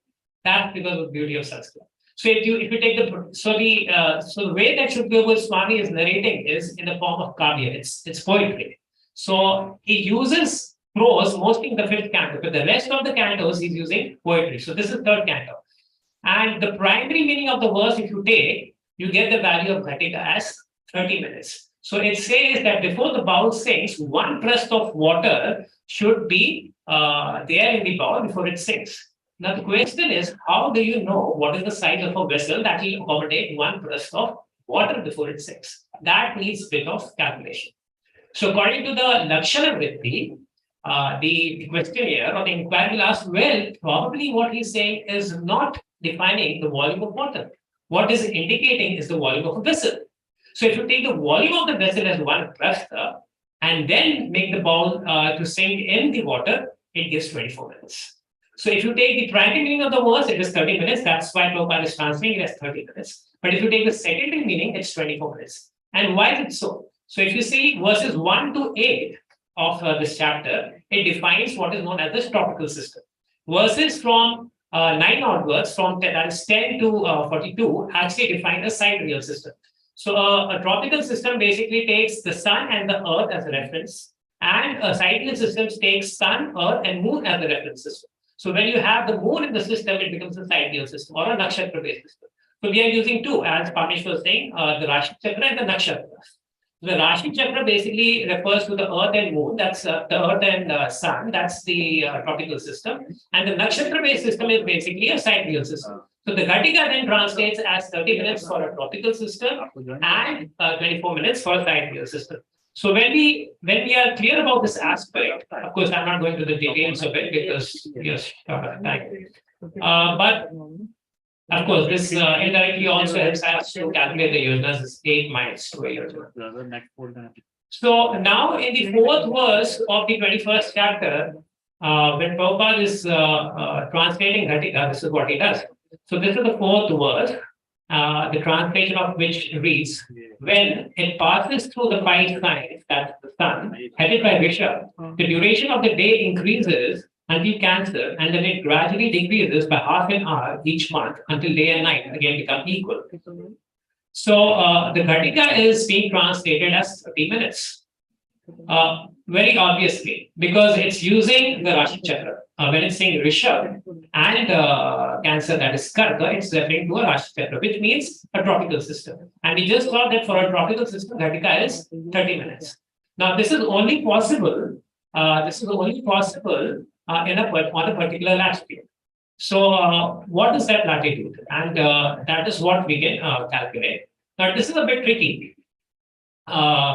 That's because of the beauty of Sanskrit. So if you take the way that Shukdev Goswami is narrating is in the form of kavya. It's poetry. So he uses prose mostly in the 5th canto, but the rest of the cantos he's using poetry. So this is 3rd canto. And the primary meaning of the verse, if you take, you get the value of Ghatika as 30 minutes. So it says that before the bowl sinks, 1 press of water should be there in the bowl before it sinks. Now the question is, how do you know what is the size of a vessel that will accommodate 1 press of water before it sinks? That needs a bit of calculation. So according to the Lakshana Vritti, the question here or the inquiry will ask, well, probably what he's saying is not defining the volume of water. What is indicating is the volume of a vessel. So if you take the volume of the vessel as 1 prastha and then make the bowl to sink in the water, it gives 24 minutes. So if you take the primary meaning of the verse, it is 30 minutes. That's why Prabhupada is translating it as 30 minutes. But if you take the secondary meaning, it's 24 minutes. And why is it so? So if you see verses 1 to 8 of this chapter, it defines what is known as the tropical system. Verses from 9 onwards, from that is 10 to 42, actually define a sidereal system. So a tropical system basically takes the sun and the earth as a reference, and a sidereal system takes sun, earth, and moon as a reference system. So when you have the moon in the system, it becomes a sidereal system or a nakshatra-based system. So we are using 2, as Pamesh was saying, the Rashi Chakra and the Nakshatra. The Rashi Chakra basically refers to the earth and moon, that's the earth and sun, that's the tropical system. And the Nakshatra-based system is basically a sidereal system. So the Ghatika then translates as 30 minutes for a tropical system and 24 minutes for a sidereal system. So when we are clear about this aspect, of course, I'm not going to the details of it because yes, time. But of course, this indirectly also helps us to calculate the Jijnasa 8 miles to a Jijnasa. So now in the 4th verse of the 21st chapter, when Prabhupada is translating Ghatika, this is what he does. So this is the 4th verse, the translation of which reads, when it passes through the 5 signs, that's the sun, headed by Rishabh, the duration of the day increases until Cancer, and then it gradually decreases by half an hour each month until day and night again become equal. So the Ghatika is being translated as 30 minutes. Very obviously, because it's using the Rashi Chakra. When it's saying Rishabh and Cancer, that is Karka, it's referring to a Rashi Chakra, which means a tropical system. And we just saw that for a tropical system, Ghatika is 30 minutes. Now, this is only possible. On a particular latitude. So, what is that latitude? And that is what we can calculate. Now, this is a bit tricky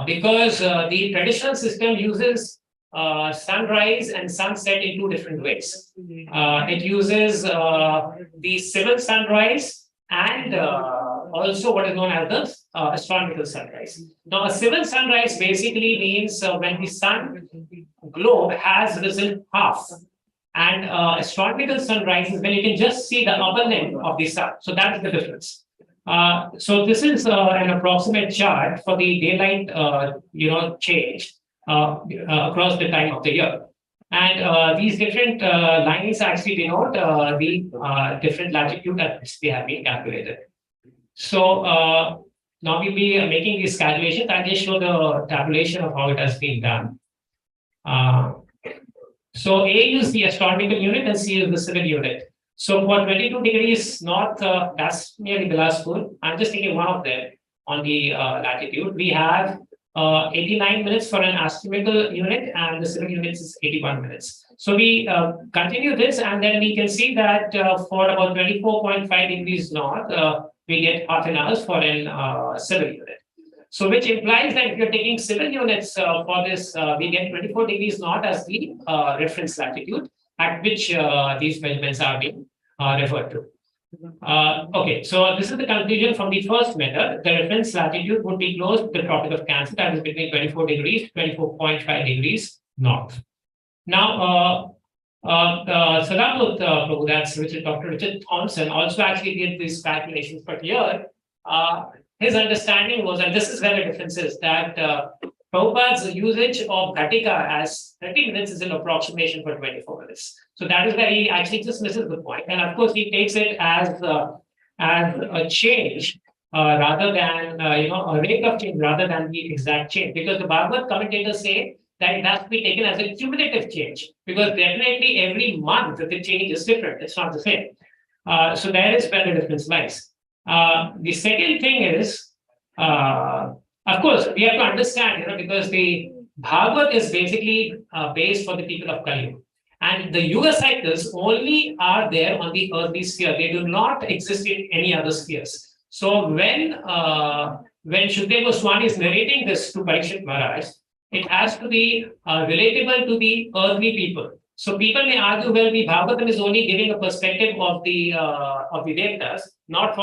because the traditional system uses sunrise and sunset in 2 different ways. It uses the civil sunrise and also what is known as the astronomical sunrise. Now, a civil sunrise basically means when the sun globe has risen half, and astronomical sunrise is when you can just see the upper limb of the sun. So that is the difference. So this is an approximate chart for the daylight, change across the time of the year. And these different lines actually denote the different latitude at which they have been calculated. So now we'll be making these calculations. I just show the tabulation of how it has been done. So A is the astronomical unit and C is the civil unit. So for 22 degrees north, that's nearly Bilaspur. I'm just taking one of them on the latitude. We have 89 minutes for an astronomical unit, and the civil units is 81 minutes. So we continue this, and then we can see that for about 24.5 degrees north, we get half an hour for an civil unit. So which implies that if you're taking civil units for this, we get 24 degrees north as the reference latitude at which these measurements are being referred to. Okay, so this is the conclusion from the first method. The reference latitude would be close to the Tropic of Cancer, that is between 24 degrees, 24.5 degrees north. Now, Sadamut Prabhu, that's Dr. Richard Thompson, also actually did these calculations, but here, his understanding was, and this is where the difference is, that Prabhupada's usage of Ghatika as 30 minutes is an approximation for 24 minutes. So that is where he actually just misses the point. And of course, he takes it as a change rather than, a rate of change rather than the exact change. Because the Bhagavad commentators say that it has to be taken as a cumulative change. Because definitely every month the change is different. It's not the same. So there is where the difference lies. The second thing is, of course, we have to understand, because the Bhagavad is basically based for the people of Kali Yuga. And the Yuga cycles only are there on the earthly sphere. They do not exist in any other spheres. So when Shukdev Goswami is narrating this to Parikshit Maharaj, it has to be relatable to the earthly people. So people may argue, well, the Bhagavatam is only giving a perspective of the Devatas, not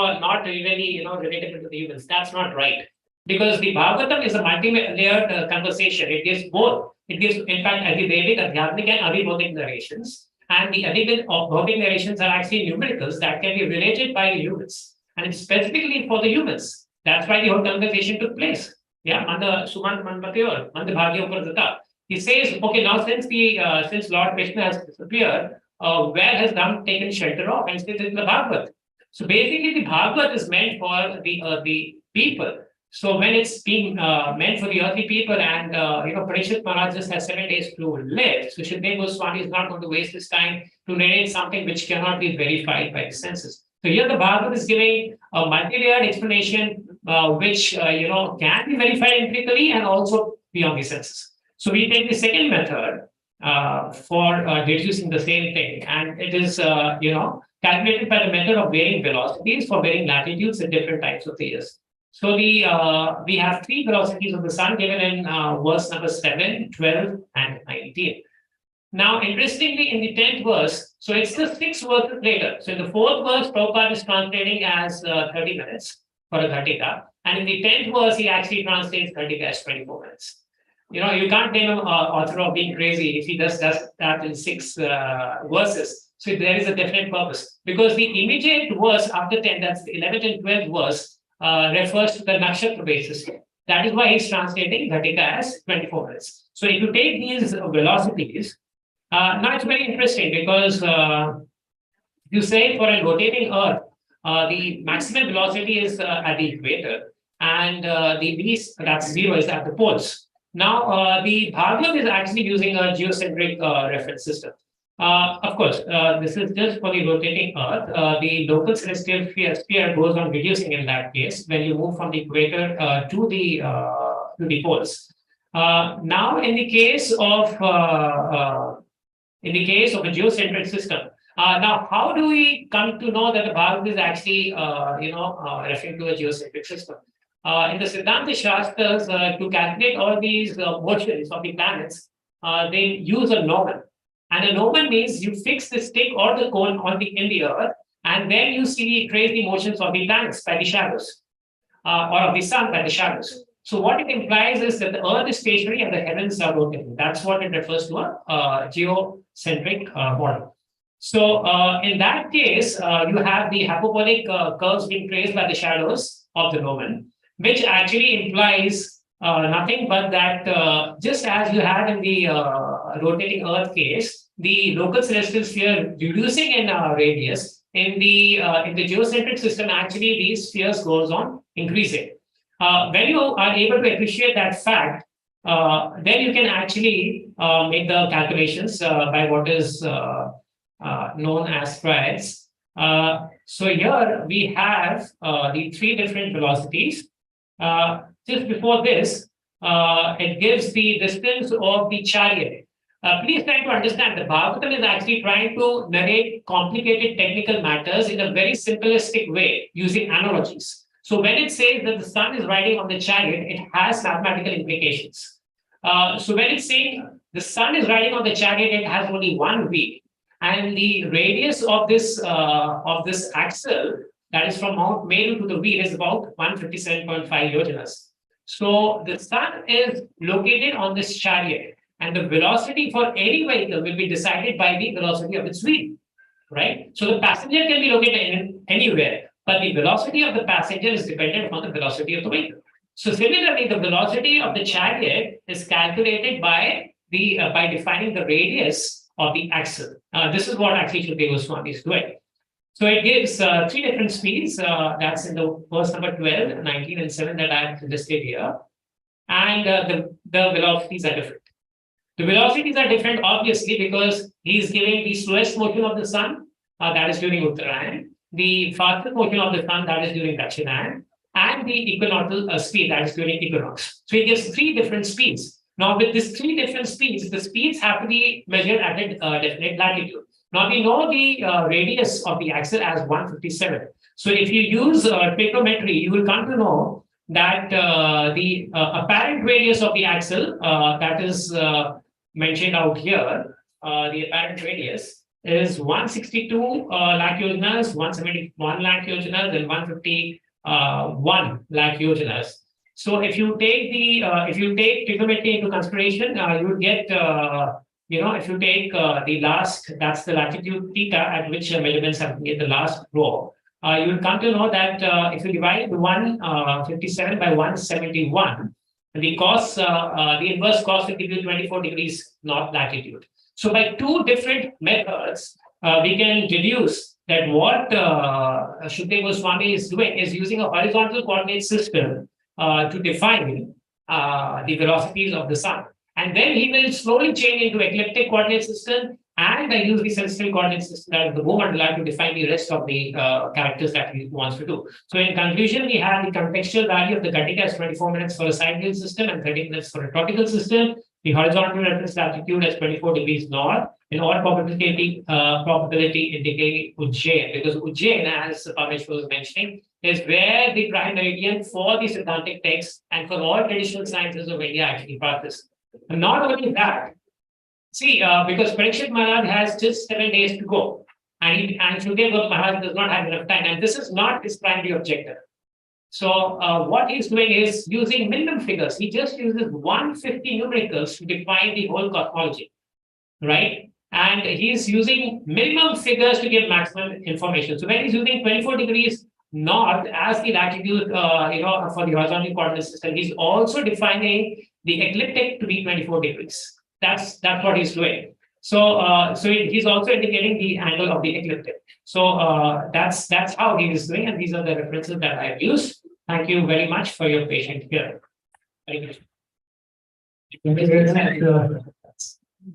really relatable to the humans. That's not right. Because the Bhagavatam is a multi-layered conversation. It gives both. It gives, in fact, Adivedic, Adhyatmic, and Adibodhic narrations. And the Adibodhic narrations are actually numericals that can be related by the humans. And it's specifically for the humans. That's why the whole conversation took place. Yeah, Manda Sumant Manpatir, Manda Bhagya Upradata. He says, okay, now since Lord Krishna has disappeared, where has Ram taken shelter of? And it's in the Bhagavad. So basically, the Bhagavad is meant for the people. So when it's being meant for the earthly people, and Parikshit Maharaj just has 7 days to live, so Shukdev Goswami is not going to waste his time to narrate something which cannot be verified by the senses. So here the Bhagavad is giving a multi-layered explanation, which can be verified empirically and also beyond the senses. So we take the second method for deducing the same thing, and it is calculated by the method of varying velocities for varying latitudes at different times of the years. So we have 3 velocities of the sun given in verse number 7, 12, and 19. Now, interestingly, in the 10th verse, so it's the 6 verses later. So in the 4th verse, Prabhupada is translating as 30 minutes for a Ghatika. And in the 10th verse, he actually translates Ghatika as 24 minutes. You can't blame an author of being crazy if he does that in 6 verses. So there is a definite purpose. Because the immediate verse after 10, that's the 11th and 12th verse, refers to the nakshatra basis. That is why he's translating Ghatika as 24 minutes. So if you take these velocities, now it's very interesting because you say for a rotating Earth, the maximum velocity is at the equator, and the least, that's 0, is at the poles. Now, the Bhagavad is actually using a geocentric reference system. Of course, this is just for the rotating Earth. The local celestial sphere goes on reducing in that case when you move from the equator to the poles. Now, in the case of a geocentric system, now how do we come to know that the Bhagavad is actually referring to a geocentric system? In the Siddhanta Shastras, to calculate all these motions of the planets, they use a gnomon. And a gnomon means you fix the stick or the cone in the earth, and then you trace the motions of the planets by the shadows, or of the sun by the shadows. So what it implies is that the earth is stationary and the heavens are rotating. That's what it refers to, a geocentric model. So in that case, you have the hyperbolic curves being traced by the shadows of the gnomon, which actually implies nothing but that just as you had in the rotating Earth case, the local celestial sphere reducing in radius, in the geocentric system, actually these spheres goes on increasing. When you are able to appreciate that fact, then you can actually make the calculations by what is known as triads. So here we have the three different velocities. Just before this, it gives the distance of the chariot. Please try to understand the Bhagavatam is actually trying to narrate complicated technical matters in a very simplistic way using analogies. So when it says that the sun is riding on the chariot, it has mathematical implications. So when it's saying the sun is riding on the chariot, it has only one wheel, and the radius of this axle, that is from Mount Meru to the wheel, is about 157.5 yojanas. So the sun is located on this chariot, and the velocity for any vehicle will be decided by the velocity of its wheel, right? So the passenger can be located anywhere, but the velocity of the passenger is dependent on the velocity of the vehicle. So similarly, the velocity of the chariot is calculated by defining the radius of the axle. This is what actually Shruti Goswami is doing. So it gives three different speeds. That's in the verse number 12, 19, and 7 that I have listed here. And the velocities are different. The velocities are different, obviously, because he's giving the slowest motion of the sun, that is during Uttarayan, the fastest motion of the sun, that is during Dakshinayana, and the equinoctial speed, that is during equinox. So he gives three different speeds. Now, with these three different speeds, the speeds have to be measured at a definite latitude. Now, we know the radius of the axle as 157. So if you use trigonometry, you will come to know that the apparent radius of the axle, that is mentioned out here, the apparent radius is 162 lakh yojanas, 171 lakh yojanas, and 151 lakh yojanas. So if you take trigonometry into consideration, you would get, if you take the last, that's the latitude theta at which measurements have been in the last row, you will come to know that if you divide 157 by 171, the inverse cos will give you 24 degrees north latitude. So by two different methods, we can deduce that what Shruti Goswami is doing is using a horizontal coordinate system to define the velocities of the sun. And then he will slowly change into ecliptic coordinate system and use the celestial coordinate system, that is the Bhumandala, to define the rest of the characters that he wants to do. So in conclusion, we have the contextual value of the Gatika as 24 minutes for a sidereal system and 30 minutes for a tropical system. The horizontal reference latitude as 24 degrees north. In all probability indicating Ujjain, because Ujjain, as Parmeshwar was mentioning, is where the prime meridian for the Siddhantic texts and for all traditional sciences of India actually practice. And not only that, see, because Parikshit Maharaj has just 7 days to go, and Shukdev Maharaj does not have enough time, and this is not his primary objective. So what he's doing is using minimum figures. He just uses 150 numericals to define the whole cosmology, right? And he's using minimum figures to give maximum information. So when he's using 24 degrees north as the latitude, for the horizontal coordinate system, he's also defining the ecliptic to be 24 degrees. That's what he's doing. So he's also indicating the angle of the ecliptic. So that's how he is doing, and these are the references that I have used. Thank you very much for your patience here. Thank you. Thank you very much.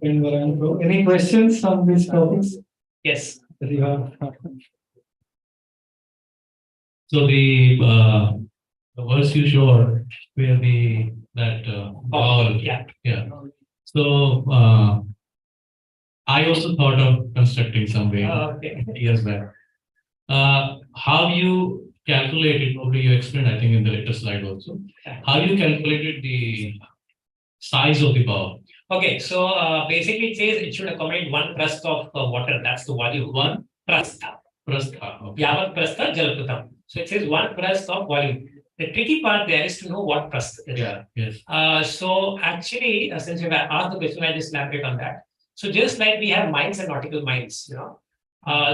Any questions on these topics? Yes. That you have? So the verse you showed where ball. Yeah. So I also thought of constructing some way years back. How you calculated, probably you explained, I think, in the later slide also. How you calculated the size of the ball? Okay, so basically it says it should accommodate 1 prastha of water. That's the volume. 1 prastha. Prastha. Okay. Yavat prastha jalaprutam. So it says 1 prastha of volume. The tricky part there is to know what prastha is. Yeah. Yes. So actually, since you have asked the question, I just elaborate on that. So just like we have miles and nautical miles,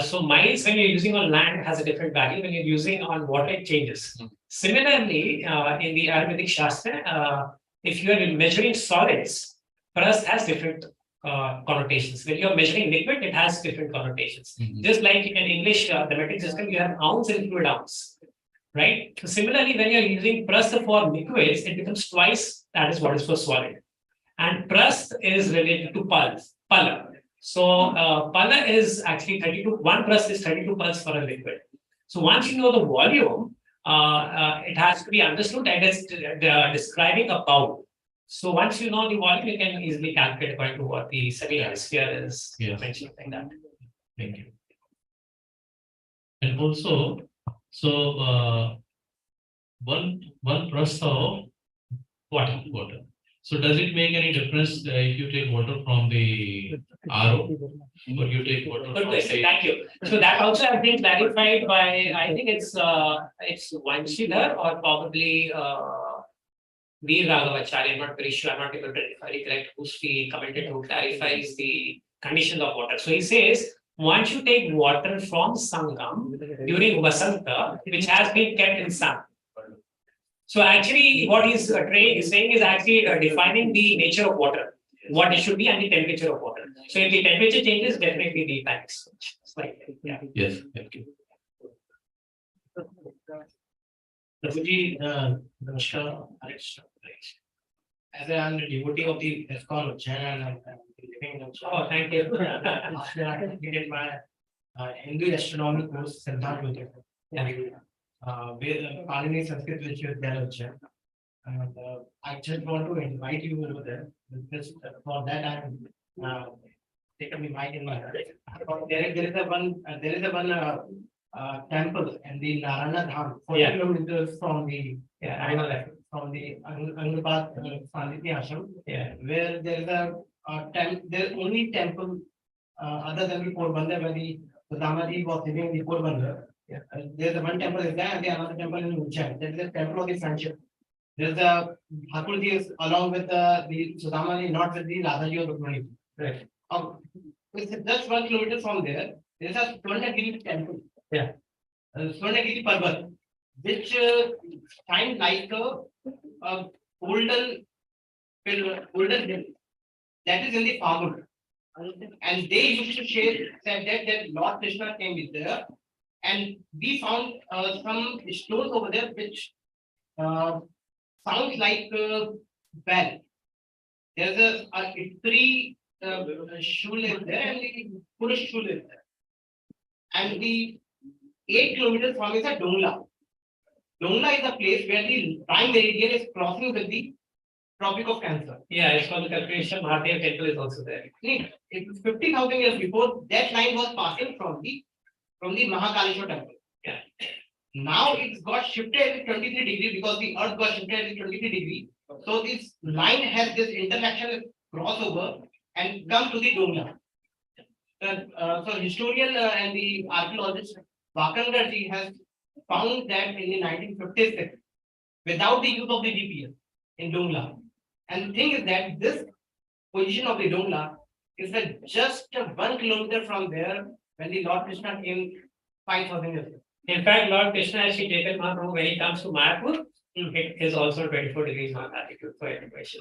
so miles when you're using on land has a different value. When you're using on water, it changes. Similarly, in the Ayurvedic Shastra, if you are measuring solids, prastha has different connotations. When you're measuring liquid, it has different connotations. Just like in English, the metric system, you have ounce and fluid ounce, right? So similarly, when you're using prastha for liquids, it becomes twice that is what is for solid. And prastha is related to pala. So Pala is actually 32, 1 press is 32 pulse for a liquid. So once you know the volume, it has to be understood that it's describing a bowl. So once you know the volume, you can easily calculate according to what the setting hemisphere is mentioned like that. Thank you. And also, so one press of water. So does it make any difference if you take water from the RO or you take water Good from question. Thank you. So that also has been clarified by, I think it's Vanshidhar or probably Veer Raghavacharya. I'm not very sure. I'm not able to recollect who's the commentator who clarifies the conditions of water. So he says, once you take water from Sangam during Vasanta, which has been kept in sun. So actually, what he's saying is actually defining the nature of water, what it should be, and the temperature of water. So if the temperature changes, definitely the tanks. Yeah. Yes, thank you. Prabhuji, Namaskar. As I am the devotee of the ISKCON Ujjain and I'm living in Ujjain. Oh, thank you. I completed my Hindu astronomy course, Siddharth Ujjain. With Kalini Sanskrit Vishwavidyalaya Ujjain. And I just want to invite you over there because for that I'm taking the mic in my hand. There is a one temple in the Narayana Dham, 40 kilometers from the I know that. from the Angapad Sandhiti Ashram, where there is there's only temple other than the Porbandar where the Damaji was living in the Porbandar. There's one temple is there and the another temple in Ujjain. There is a temple of the friendship. There's a Thakurji is along with the Sudamaji, not with the Radhaji or Rukmani. Right. It's just 1 kilometer from there. There's a Swarnagiri temple. Swarnagiri Parvat, which shines like a golden hill that is in the Pagod. And they used to say that Lord Krishna came with there. And we found some stones over there which sounds like bell. There's a three shul is there and the Purush shul is there. And the 8 kilometers from is a Dongla. Dongla is a place where the prime meridian is crossing with the Tropic of Cancer. Yeah, it's called the calculation. Mahadev temple is also there. It's 50,000 years before that line was passing from the Mahakaleshwar temple. Yeah. Now it's got shifted at 23 degrees because the earth got shifted at 23 degrees. So this line has this interaction crossover and come to the Dongla. So historian and the archaeologist Vakangarji has found that in the 1956 without the use of the GPS in Dongla. And the thing is that this position of the Dongla is just 1 kilometer from there when the Lord Krishna came 5,000 years ago. In fact, Lord Krishna has taken Mahaprabhu when he comes to Mayapur. It is also 24 degrees north latitude for information.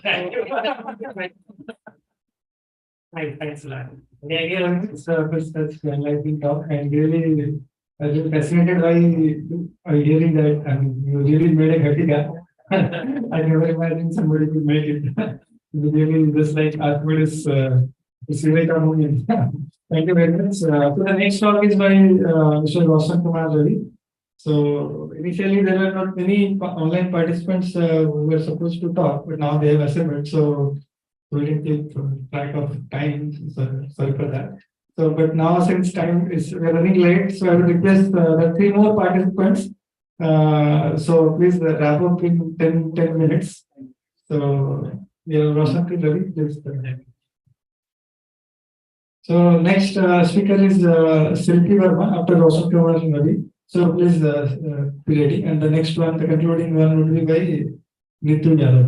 Thanks a lot. It's such enlightening talk and really I was fascinated by hearing that. I mean, you really made a happy guy. I never imagined somebody could make it. Really, just like Archimedes, Siveka movement. Thank you very much. So the next talk is by Mr. Roshan Kumar Ravi. So initially there were not many online participants who were supposed to talk, but now they have assembled. So we didn't take track of time. So sorry for that. So, but now since time is we're running late, so I will request the 3 more participants. So please wrap up in 10 minutes. So Roshan Ravi, please. So next speaker is Silpi Verma after Roshan Kumar Ravi. So please be ready. And the next one, the concluding one would be by Nitu Yadav.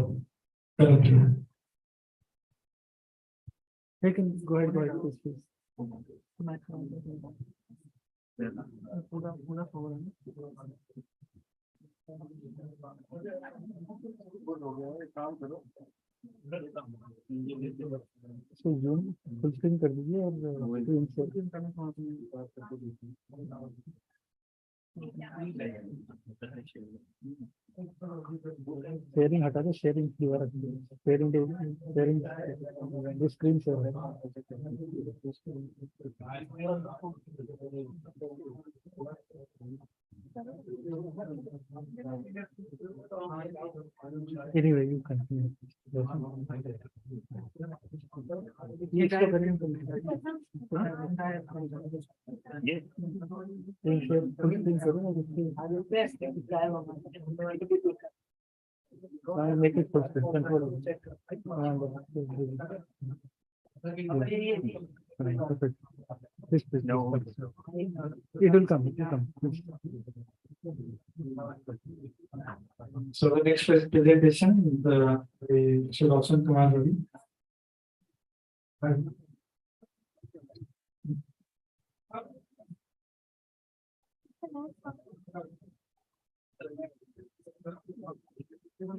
Go ahead, please. So Zoom full screen कर दीजिए और Sharing हटा दो, sharing दोबारा sharing the screen share anyway you continue. Make it first. Control. Perfect. Please, please. No. It will come. It will come. So the next presentation, the should also come already.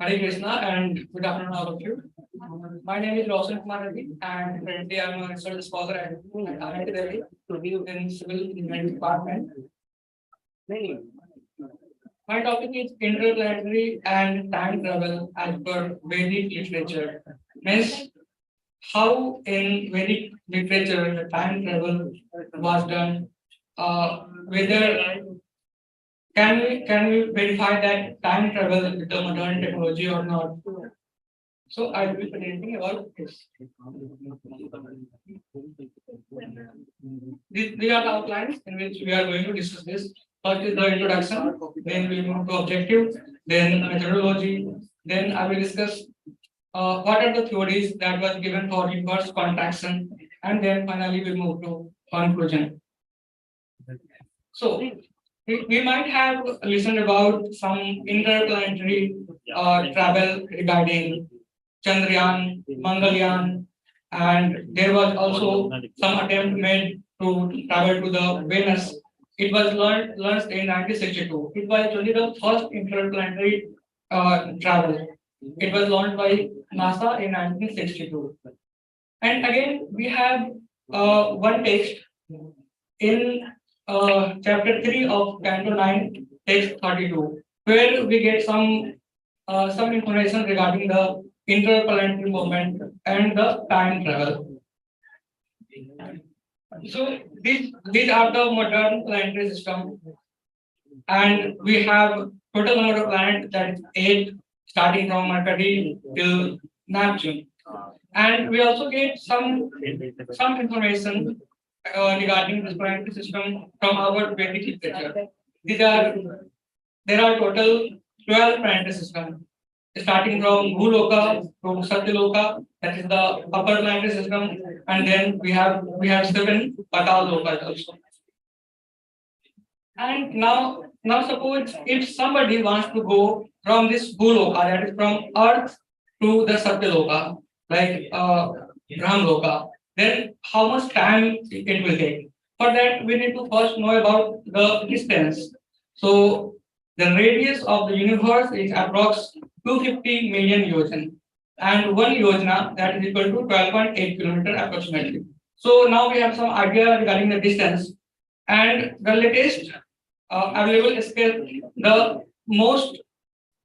Hare Krishna and good afternoon all of you. My name is Roshan Kumar Reddy and currently I am a research scholar at IIT Delhi in Civil Engineering Department. My topic is interplanetary and time travel as per Vedic literature. Means how in Vedic literature the time travel was done, whether can we verify that time travel with the modern technology or not? So I will be presenting about this. These are the outlines in which we are going to discuss this. First is the introduction, then we move to objective, then methodology, then I will discuss what are the theories that was given for inverse contraction, and then finally we move to conclusion. So we might have listened about some interplanetary travel regarding Chandrayaan, Mangalyaan, and there was also some attempt made to travel to the Venus. It was launched in 1962. It was actually the first interplanetary travel. It was launched by NASA in 1962. And again, we have one text in chapter 3 of Canto 9, text 32, where we get some information regarding the interplanetary movement and the time travel. So these are the modern planetary system, and we have total number of planets, that is 8, starting from Mercury till Neptune. And we also get some information regarding this planetary system from our Vedic literature. There are total 12 planetary systems, starting from Bhuloka to Satyaloka, that is the upper planetary system, and then we have 7 Patal Lokas also. And now suppose if somebody wants to go from this Bhuloka, that is from Earth to the Satyaloka, like Brahmloka, then how much time it will take? For that, we need to first know about the distance. So the radius of the universe is approx 250 million yojan, and 1 yojana, that is equal to 12.8 kilometer approximately. So now we have some idea regarding the distance, and the latest available space, the most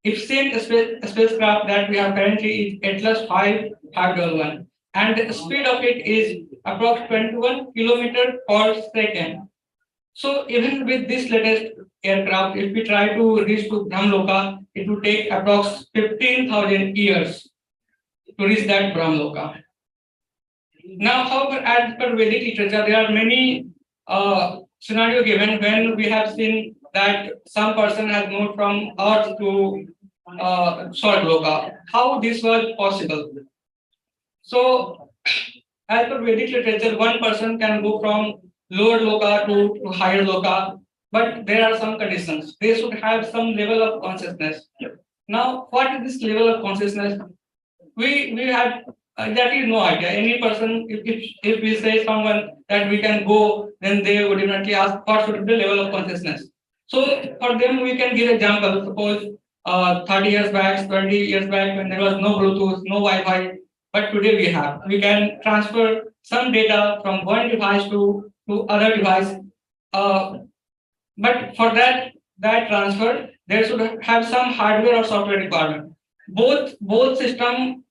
efficient spacecraft that we have currently is Atlas 511, and the speed of it is approx 21 kilometer per second. So even with this latest aircraft, if we try to reach to Brahmloka, it will take approx 15,000 years to reach that Brahmloka. Now, however, as per Vedic literature, there are many scenario given when we have seen that some person has moved from Earth to Swargloka. How this was possible? So, as per Vedic literature, one person can go from lower loka to higher loka, but there are some conditions. They should have some level of consciousness. Now, what is this level of consciousness? We have exactly no idea. Any person, if we say someone that we can go, then they would definitely ask what should be the level of consciousness. So for them, we can give example. Suppose 30 years back, 20 years back, when there was no Bluetooth, no Wi-Fi, but today we can transfer some data from one device to other device. But for that, that transfer, there should have some hardware or software requirement. Both system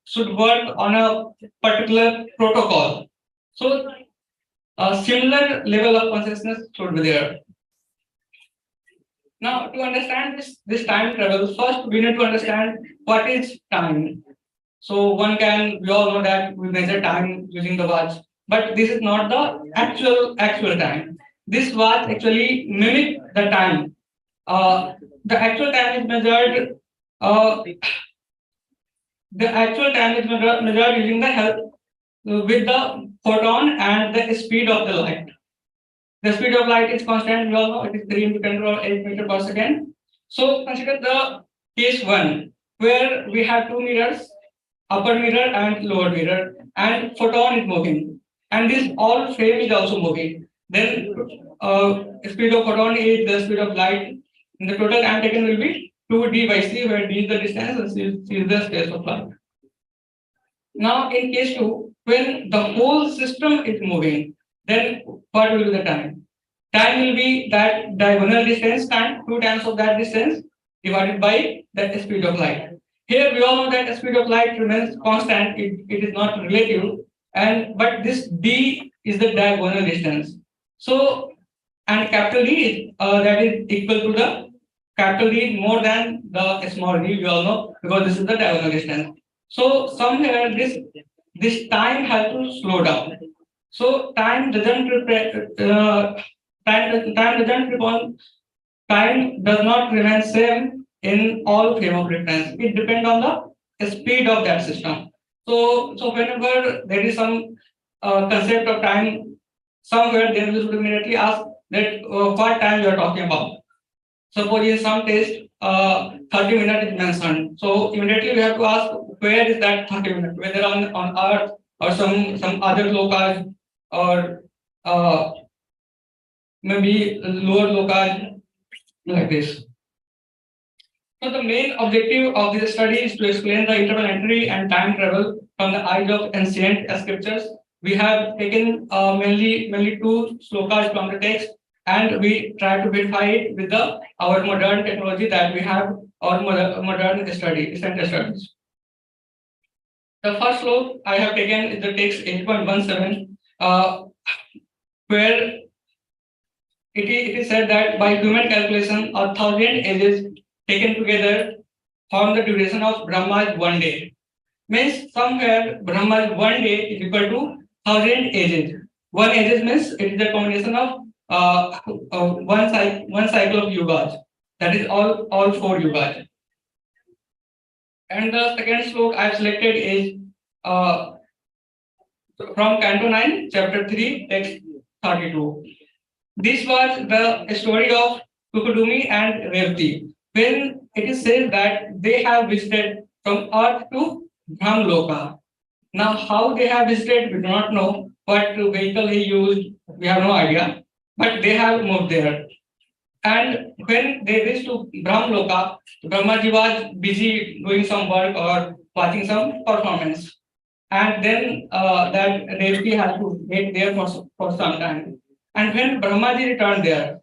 should work on a particular protocol. So a similar level of consciousness should be there. Now, to understand this time travel, first we need to understand what is time. So we all know that we measure time using the watch, but this is not the actual time. This watch actually mimic the time. The actual time is measured. The actual time is measured using the help with the photon and the speed of the light. The speed of light is constant. We all know it is 3 into 10 or 8 meter per second. So consider the case 1, where we have 2 mirrors, upper mirror and lower mirror, and photon is moving, and this all frame is also moving. Then speed of photon is the speed of light, and the total time taken will be 2d/c, where d is the distance and c is the space of light. Now in case 2, when the whole system is moving, then what will be the time? Time will be that diagonal distance time, 2 times of that distance divided by the speed of light. Here we all know that the speed of light remains constant, it is not relative, but this d is the diagonal distance. So, and capital D is that is equal to the capital D more than the small d, we all know, because this is the diagonal distance. So somewhere this time has to slow down. So time does not remain same in all frame of reference. It depends on the speed of that system. So whenever there is some concept of time somewhere, then we should immediately ask that what time you are talking about. Suppose in some test 30 minutes is mentioned. So immediately we have to ask where is that 30 minutes, whether on Earth or some other locale, or maybe lower locale, like this. So the main objective of this study is to explain the interplanetary and time travel from the eyes of ancient scriptures. We have taken mainly 2 slokas from the text, and we try to verify it with our modern technology that we have, or modern studies. The first slok I have taken is the text 8.17, where it is said that by human calculation, 1,000 ages taken together form the duration of Brahma's 1 day. Means somewhere Brahma's 1 day is equal to 1,000 ages. 1 ages means it is a combination of one cycle of yugas. That is all 4 yugas. And the second slok I have selected is from Canto 9, Chapter 3, Text 32. This was the story of Kukudumi and Revati, when it is said that they have visited from Earth to Brahmloka. Now, how they have visited, we do not know. What vehicle he used, we have no idea. But they have moved there. And when they reached to Brahmloka, Brahmaji was busy doing some work or watching some performance. And then that Revati had to wait there for some time. And when Brahmaji returned there,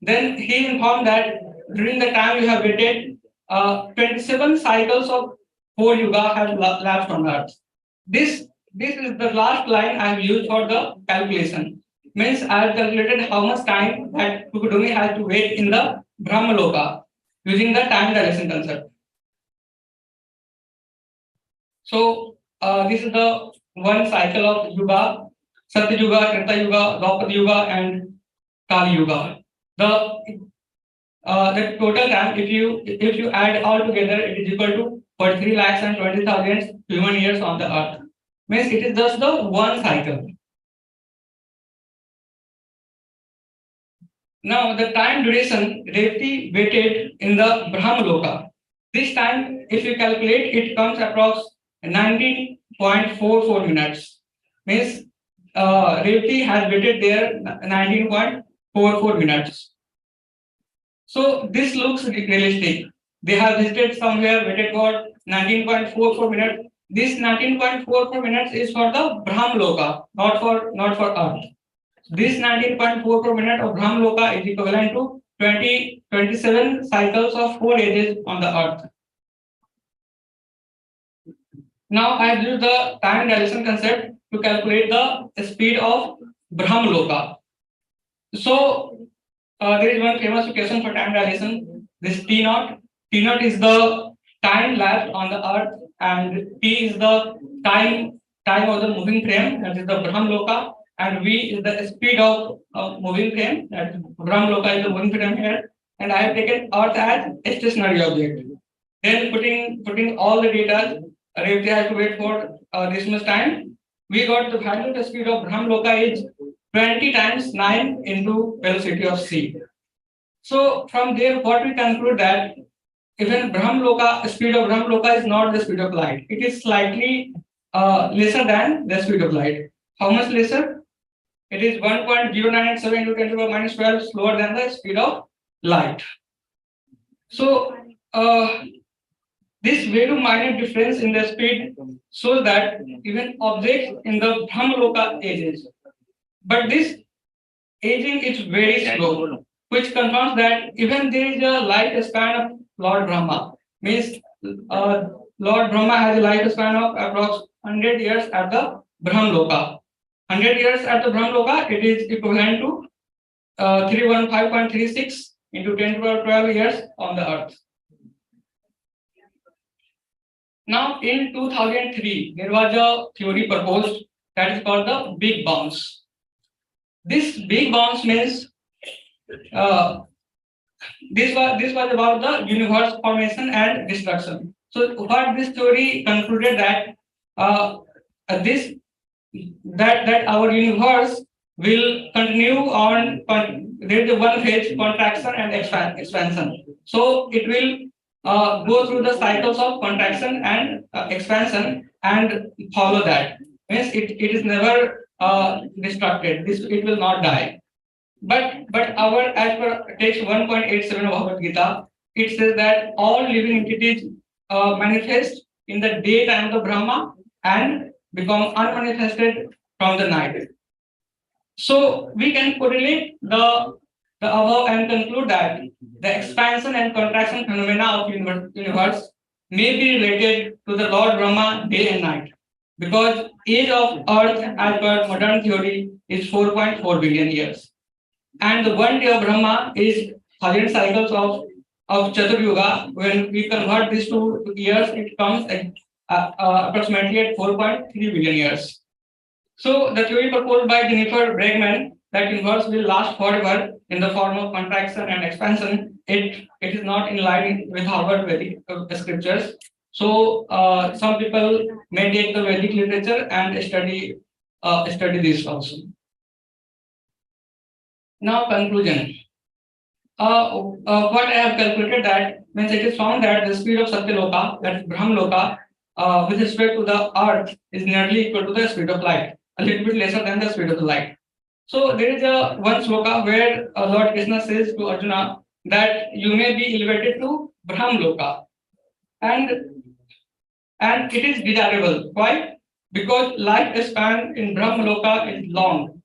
then he informed that during the time you have waited, 27 cycles of 4 yuga have lapsed on Earth. This is the last line I have used for the calculation. Means I have calculated how much time that Kukudumi has to wait in the Brahmaloka using the time dilation concept. So this is the one cycle of yuga: Satya Yuga, Treta Yuga, Dwapara Yuga, and Kali Yuga. The total time, if you add all together, it is equal to 43,20,000 human years on the Earth. Means it is just the one cycle. Now the time duration Revati waited in the Brahmaloka. This time, if you calculate, it comes across 19.44 minutes. Means Revati has waited there 19.44 minutes. So this looks realistic. They have visited somewhere, waited for 19.44 minutes. This 19.44 minutes is for the Brahmloka, not for Earth. This 19.44 minutes of Brahmloka is equivalent to 27 cycles of 4 ages on the earth. Now I use the time dilation concept to calculate the speed of Brahmaloka. So there is one famous equation for time dilation. This T naught. T naught is the time lapse on the earth, and T is the time of the moving frame, that is the Brahmaloka, and V is the speed of moving frame, that Brahmaloka is the moving frame here, and I have taken earth as a stationary object. Then putting all the data, Revati has to wait for this much time. We got the value of the speed of Brahmaloka is 20 times 9 into velocity of c. So from there, what we conclude that even Brahmaloka, speed of Brahmaloka is not the speed of light. It is slightly lesser than the speed of light. How much lesser? It is 1.097 into 10 to the power minus 12 slower than the speed of light. So this very minor difference in the speed shows that even objects in the Brahmaloka ages. But this aging is very slow, which confirms that even there is a lifespan of Lord Brahma. Means Lord Brahma has a lifespan of approximately 100 years at the Brahmaloka. 100 years at the Brahmaloka, it is equivalent to 315.36 into 10 to the power 12 years on the earth. Now, in 2003, there was a theory proposed that is called the Big Bounce. This Big Bounce means this was about the universe formation and destruction. So, what this theory concluded that that our universe will continue on. There is a one phase contraction and expansion. So, it will go through the cycles of contraction and expansion and follow that. Means it is never destructed. It will not die. But our, as per text 1.87 of Bhagavad Gita, it says that all living entities manifest in the daytime of the Brahma and become unmanifested from the night. So we can correlate the above and conclude that the expansion and contraction phenomena of universe may be related to the Lord Brahma day and night, because age of Earth as per modern theory is 4.4 billion years, and the one day of Brahma is 1,000 cycles of Chatur Yuga. When we convert this to years, it comes approximately at 4.3 billion years. So the theory proposed by Jennifer Bregman that universe will last forever in the form of contraction and expansion, it is not in line with our Vedic scriptures. So some people may take the Vedic literature and study this also. Now conclusion. What I have calculated that means it is found that the speed of Satyaloka, that is Brahmaloka, with respect to the earth is nearly equal to the speed of light, a little bit lesser than the speed of the light. So there is a one sloka where Lord Krishna says to Arjuna that you may be elevated to Brahmaloka, and it is desirable. Why? Because lifespan in Brahmaloka is long.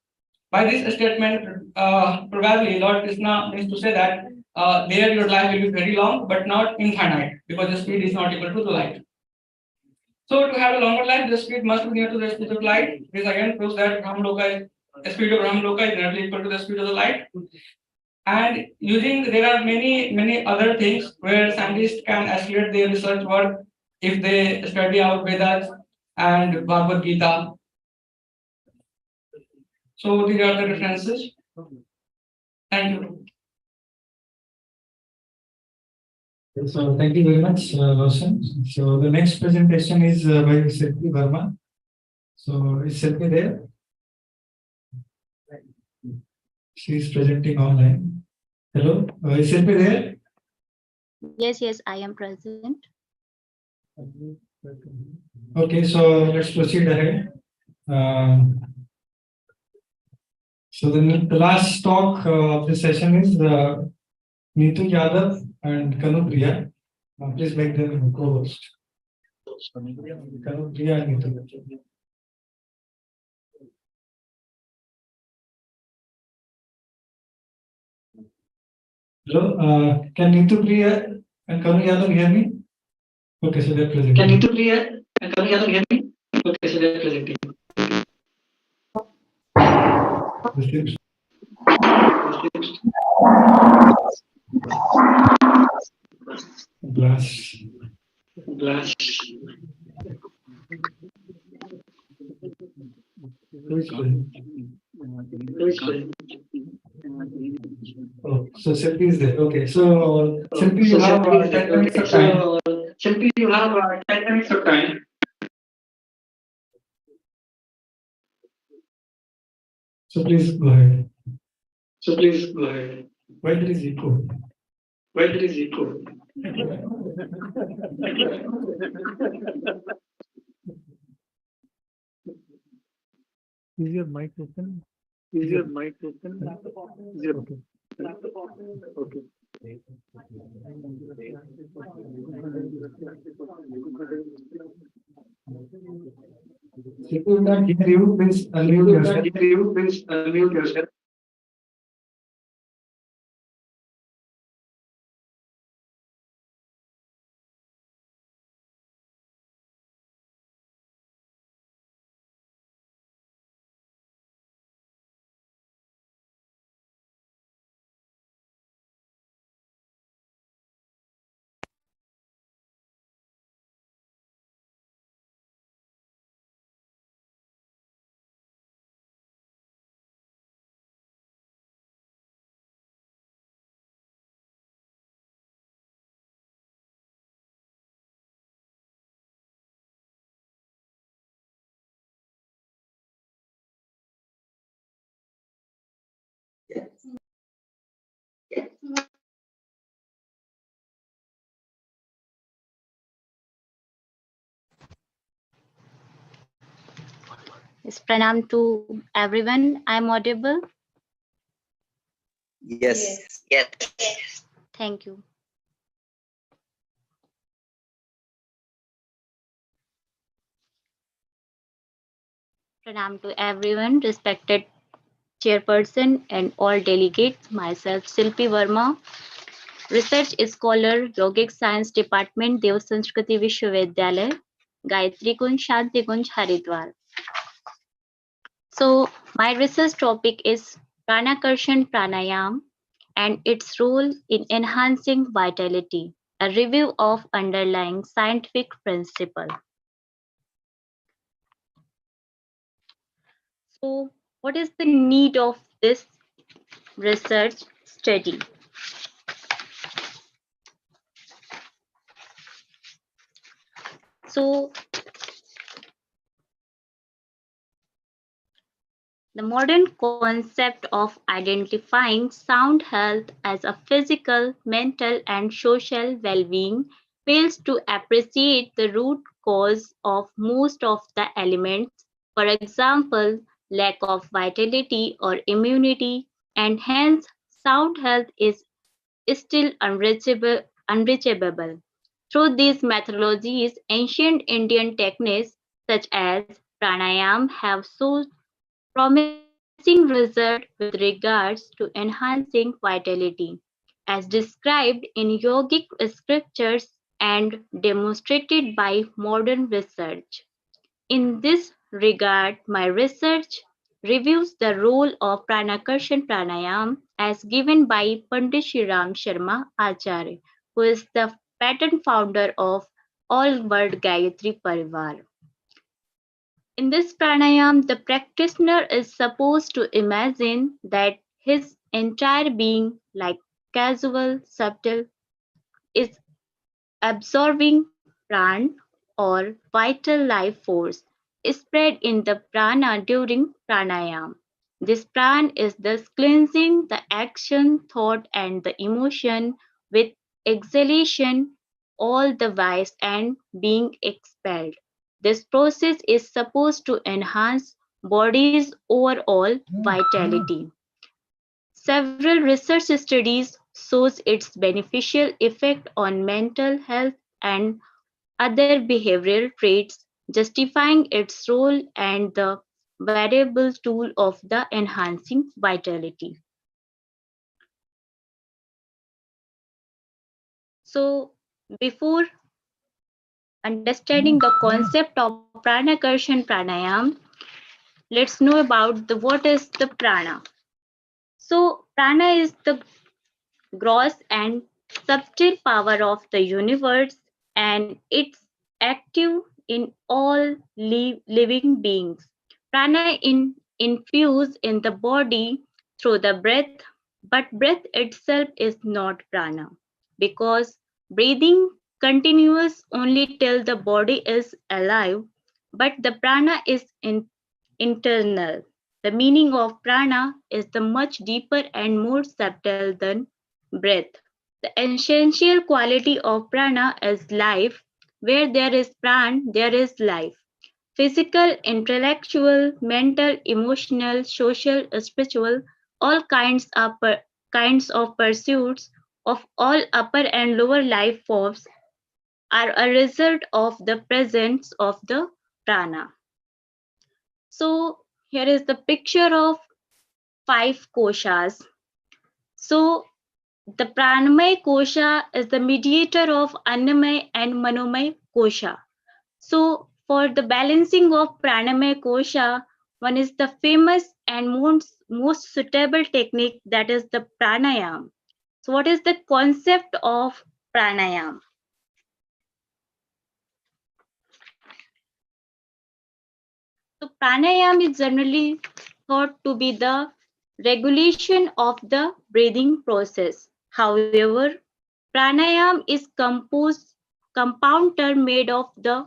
By this statement, probably Lord Krishna means to say that there your life will be very long, but not infinite, because the speed is not equal to the light. So to have a longer life, the speed must be near to the speed of light. This again proves that the speed of Brahmaloka is nearly equal to the speed of the light. And there are many other things where scientists can accelerate their research work if they study our Vedas and Bhagavad Gita. So these are the references. Thank you. So thank you very much, Roshan. So the next presentation is by Selvi Verma. So is Selvi there? She is presenting online. Hello, is Selvi there? Yes, I am present. Okay, so let's proceed ahead. So the last talk of the session is Neetu Yadav and Kanu Priya. Please make them co-host. Kanu Priya and Neetu. Hello, can Nitu Priya and Kanu Yadav hear me? Okay, so they're presenting. Can Nitu Priya and Kanu Yadav hear me? Okay, so they're presenting. Blast. Oh, so Silpi is there. Okay, so Silpi, you have 10 minutes of time. Silpi, you have 10 minutes of time. So please go ahead. Why there is echo? Is your mic open? Okay. Okay. If you can't hear you, please unmute yourself. Yes, pranam to everyone. I'm audible. Yes. Thank you. Pranam to everyone, respected chairperson and all delegates. Myself, Silpi Verma, research scholar, Yogic Science Department, Dev Sanskriti Vishwavidyalaya, Gayatri Kunj, Shanti Kunj, Haridwar. So my research topic is Pranakarshan Pranayam and its role in enhancing vitality, a review of underlying scientific principle. So what is the need of this research study? So the modern concept of identifying sound health as a physical, mental, and social well-being fails to appreciate the root cause of most of the elements, for example, lack of vitality or immunity, and hence sound health is still unreachable. Through these methodologies, ancient Indian techniques such as pranayam have shown promising results with regards to enhancing vitality, as described in yogic scriptures and demonstrated by modern research. In this regard, my research reviews the role of Pranakarshan Pranayam as given by Pandit Shri Ram Sharma Acharya, who is the patent founder of All World Gayatri Parivar. In this pranayam, the practitioner is supposed to imagine that his entire being, like casual, subtle, is absorbing pran or vital life force spread in the prana during pranayam. This pran is thus cleansing the action, thought, and the emotion with exhalation, all the vice and being expelled. This process is supposed to enhance body's overall vitality. Several research studies shows its beneficial effect on mental health and other behavioral traits, justifying its role and the variable tool of the enhancing vitality. So before understanding the concept of pranakarshan pranayam, let's know about what is the prana. So prana is the gross and subtle power of the universe, and it's active in all living beings. Prana infused in the body through the breath, but breath itself is not prana because breathing continues only till the body is alive, but the prana is internal. The meaning of prana is the much deeper and more subtle than breath. The essential quality of prana is life. Where there is pran, there is life. Physical, intellectual, mental, emotional, social, spiritual, all kinds of pursuits of all upper and lower life forms are a result of the presence of the prana. So here is the picture of 5 koshas. So the pranamay kosha is the mediator of annamay and manomay kosha. So for the balancing of pranamay kosha, one is the famous and most suitable technique, that is the pranayam. So what is the concept of pranayam? So pranayam is generally thought to be the regulation of the breathing process. However, pranayam is compound term made of the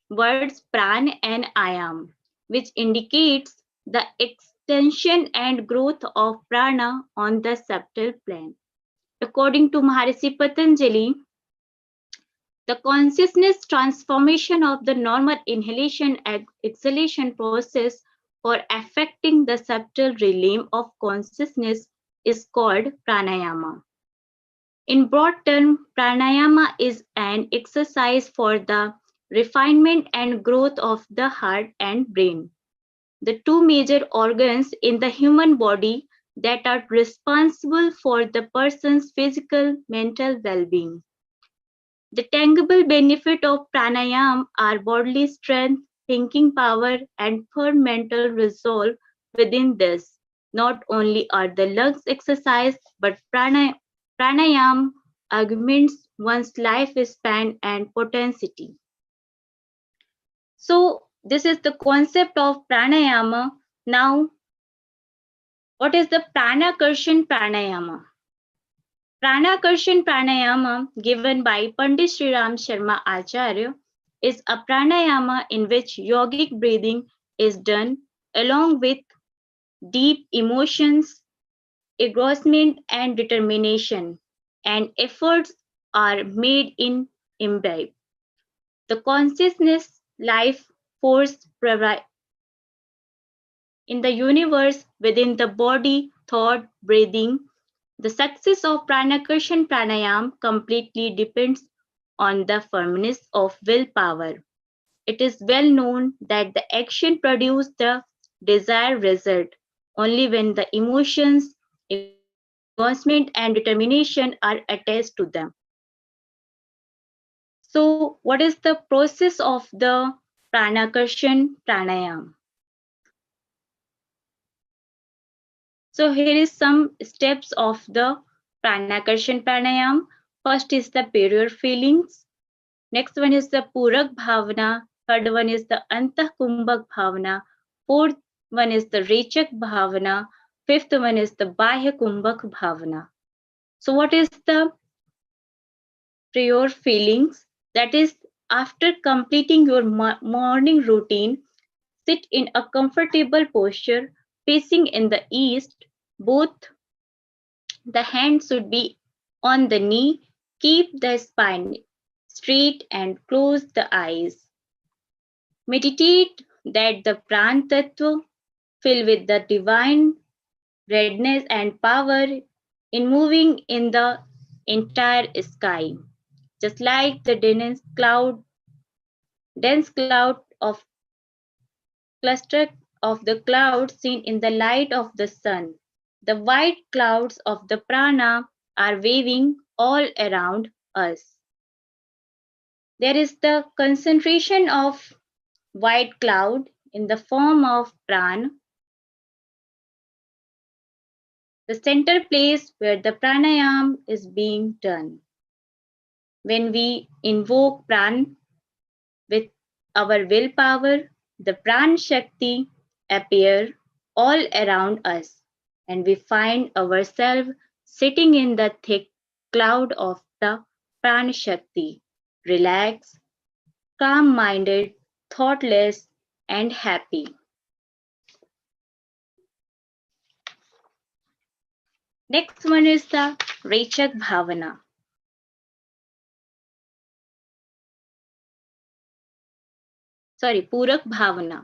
words pran and ayam, which indicates the extension and growth of prana on the subtle plane. According to Maharishi Patanjali, the consciousness transformation of the normal inhalation and exhalation process for affecting the subtle realm of consciousness is called pranayama. In broad term, pranayama is an exercise for the refinement and growth of the heart and brain, the two major organs in the human body that are responsible for the person's physical, mental well-being. The tangible benefit of pranayam are bodily strength, thinking power, and firm mental resolve within this. Not only are the lungs exercised, but pranayam augments one's lifespan and potency. So this is the concept of pranayama. Now, what is the pranakarshan pranayama? Pranakarshan pranayama given by Pandit Sri Ram Sharma Acharya is a pranayama in which yogic breathing is done along with deep emotions, engrossment and determination, and efforts are made in imbibe. The consciousness, life force in the universe within the body, thought, breathing. The success of pranakarshan pranayam completely depends on the firmness of willpower. It is well known that the action produces the desired result only when the emotions, engrossment, and determination are attached to them. So, what is the process of the pranakarshan pranayam? So here is some steps of the pranakarshan pranayam. First is the pure feelings. Next one is the purak bhavana. Third one is the antah kumbhak bhavana. Fourth one is the rechak bhavana. Fifth one is the bahya kumbhak bhavana. So what is the pure feelings? That is, after completing your morning routine, sit in a comfortable posture facing in the east. Both the hands should be on the knee. Keep the spine straight and close the eyes. Meditate that the Pran Tattva, filled with the divine redness and power, in moving in the entire sky, just like the dense cloud of cluster of the clouds seen in the light of the sun. The white clouds of the prana are waving all around, us. There is the concentration of white cloud in the form of prana, the center place where the pranayam is being done. When we invoke prana with our willpower, the prana shakti appear all around us, and we find ourselves sitting in the thick cloud of the prana shakti, relaxed, calm-minded, thoughtless, and happy. Next one is the Rechak Bhavana. Purak Bhavana.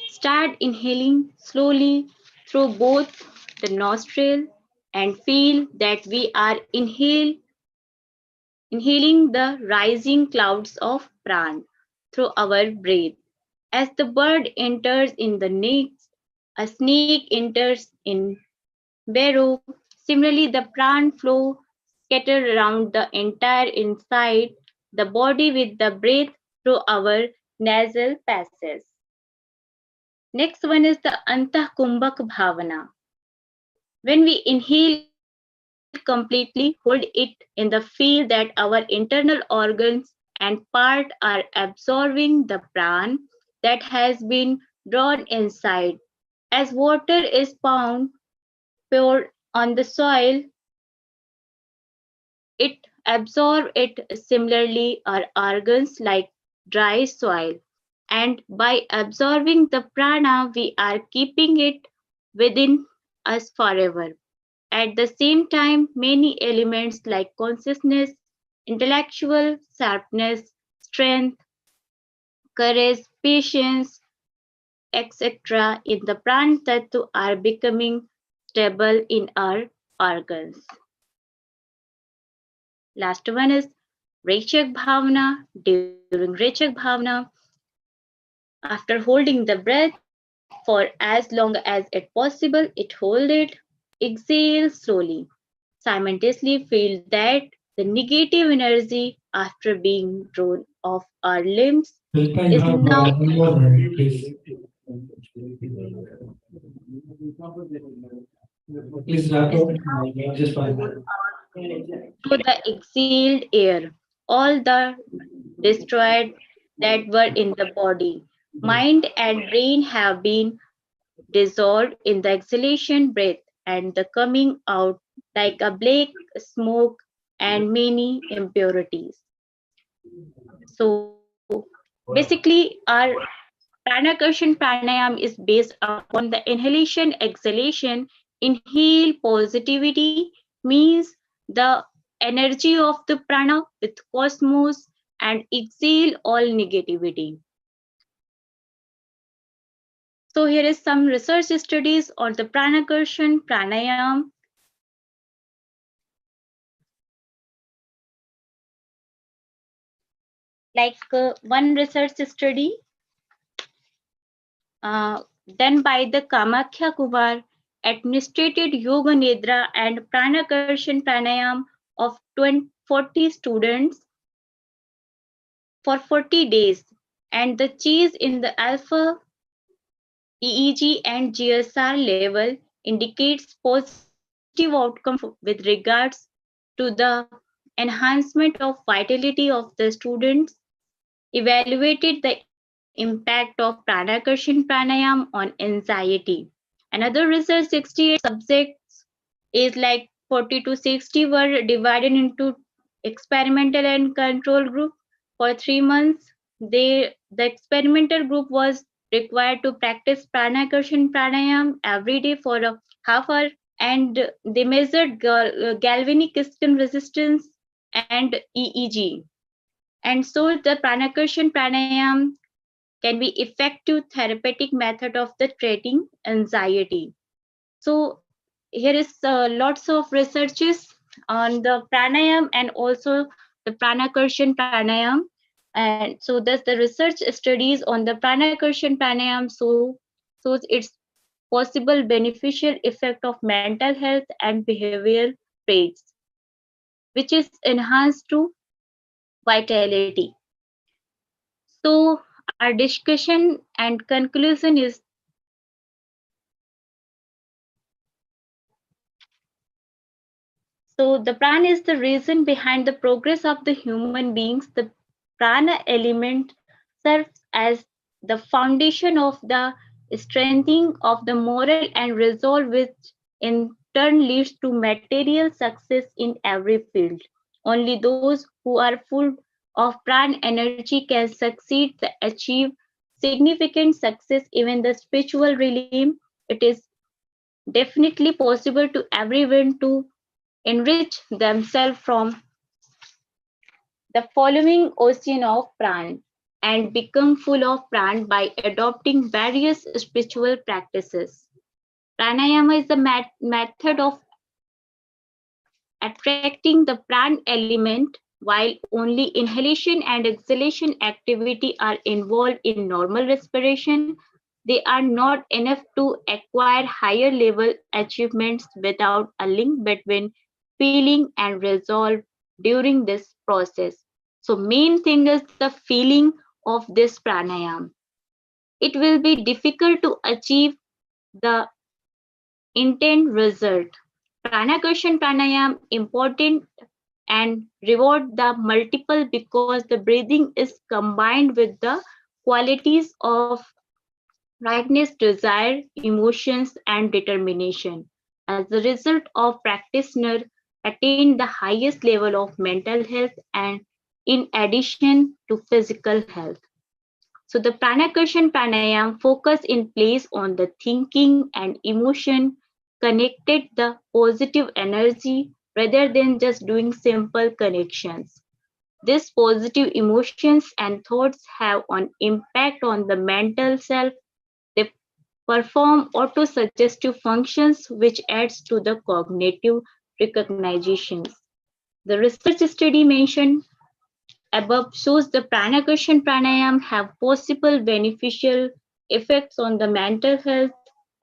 Start inhaling slowly through both the nostril and feel that we are inhaling the rising clouds of prana through our breath. As the bird enters in the nest, a snake enters in burrow. Similarly, the prana flow scattered around the entire inside the body with the breath through our nasal passages. Next one is the Antah Kumbhak Bhavana. When we inhale completely, hold it in the feel that our internal organs and part are absorbing the prana that has been drawn inside. As water is poured on the soil, it absorbs it. Similarly, our organs like dry soil. And by absorbing the prana, we are keeping it within us forever. At the same time, many elements like consciousness, intellectual sharpness, strength, courage, patience, etc. in the prana tattva are becoming stable in our organs. Last one is Rechak Bhavana. During Rechak Bhavana, after holding the breath for as long as it possible, it hold it, exhale slowly. Simultaneously feel that the negative energy after being drawn off our limbs Shilpa, you is have now one more minute, please. Please wrap up. Just 1 minute. to the exhaled air, all the destroyed that were in the body. Mind and brain have been dissolved in the exhalation breath and the coming out like a black smoke and many impurities. So basically our Pranakashan pranayam is based upon the inhalation, exhalation. Inhale positivity means the energy of the prana with cosmos, and exhale all negativity. So here is some research studies on the Pranakarshan pranayam. Like one research study done by the Kamakhya Kumar administrated Yoga Nidra and Pranakarshan pranayam of 40 students for 40 days, and the change in the alpha, EEG and GSR level indicates positive outcome with regards to the enhancement of vitality of the students. Evaluated the impact of Pranakarshan pranayam on anxiety. Another research, 68 subjects is like 40 to 60 were divided into experimental and control group. For 3 months, the experimental group was required to practice Pranakarshan pranayam every day for a half hour, and they measured galvanic skin resistance and EEG. And so the Pranakarshan pranayam can be effective therapeutic method of the treating anxiety. So here is lots of researches on the pranayam and also the Pranakarshan pranayam. And so thus the research studies on the Pranakarshan pranayam shows its possible beneficial effect of mental health and behavioral traits. which is enhanced to vitality. So our discussion and conclusion is so the prana is the reason behind the progress of the human beings. The prana element serves as the foundation of the strengthening of the moral and resolve, which in turn leads to material success in every field. Only those who are full of prana energy can succeed to achieve significant success even the spiritual realm. It is definitely possible to everyone to enrich themselves from the following ocean of pran and become full of pran by adopting various spiritual practices. Pranayama is the method of attracting the pran element, while only inhalation and exhalation activity are involved in normal respiration. They are not enough to acquire higher level achievements without a link between feeling and resolve during this process. So main thing is the feeling of this pranayam. It will be difficult to achieve the intent result. Pranakurshan pranayam important and reward the multiple because the breathing is combined with the qualities of rightness, desire, emotions, and determination. As a result of practitioner attain the highest level of mental health and in addition to physical health. So the pranakurshan pranayam focus in place on the thinking and emotion connected the positive energy rather than just doing simple connections. These positive emotions and thoughts have an impact on the mental self. They perform auto-suggestive functions which adds to the cognitive recognitions. The research study mentioned above shows the pranakurshan pranayam have possible beneficial effects on the mental health,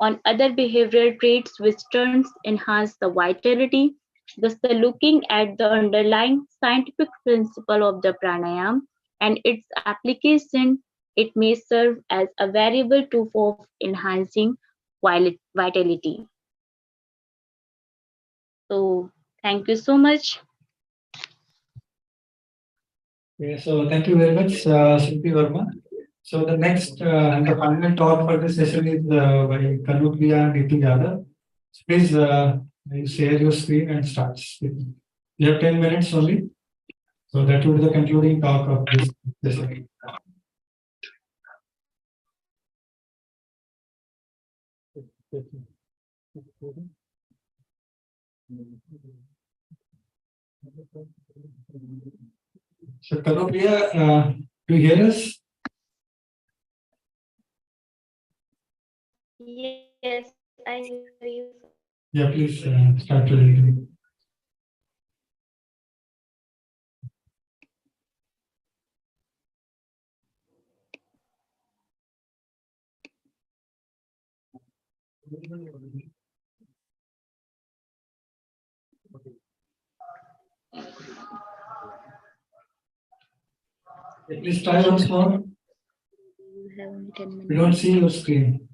on other behavioral traits which turns enhance the vitality. Thus, the looking at the underlying scientific principle of the pranayam and its application, it may serve as a variable tool of enhancing vitality. So, thank you so much. Okay, so thank you very much, Shilpi Verma. So the next and the final talk for this session is by Kanutria and Nitin Yadav. So please you share your screen and start speaking. You have 10 minutes only. So that will be the concluding talk of this session. So Kanutria, do you hear us? Yes, I hear you. Yeah, please start your interview. Please try once more. You have only 10 minutes. We don't see your screen.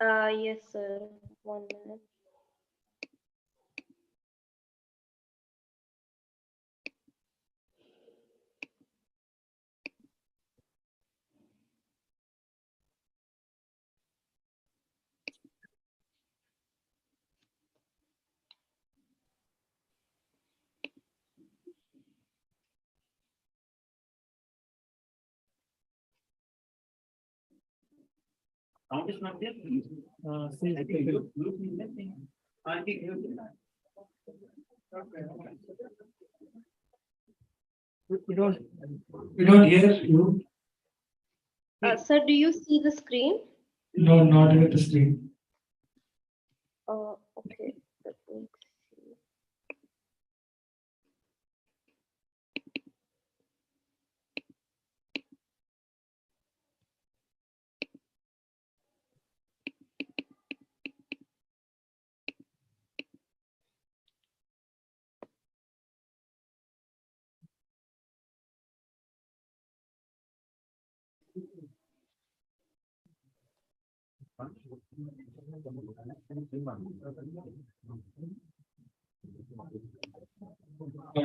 Yes, sir. 1 minute. Sound is not there. We don't hear you. Sir, do you see the screen? No, not with the screen. Okay. Let me see.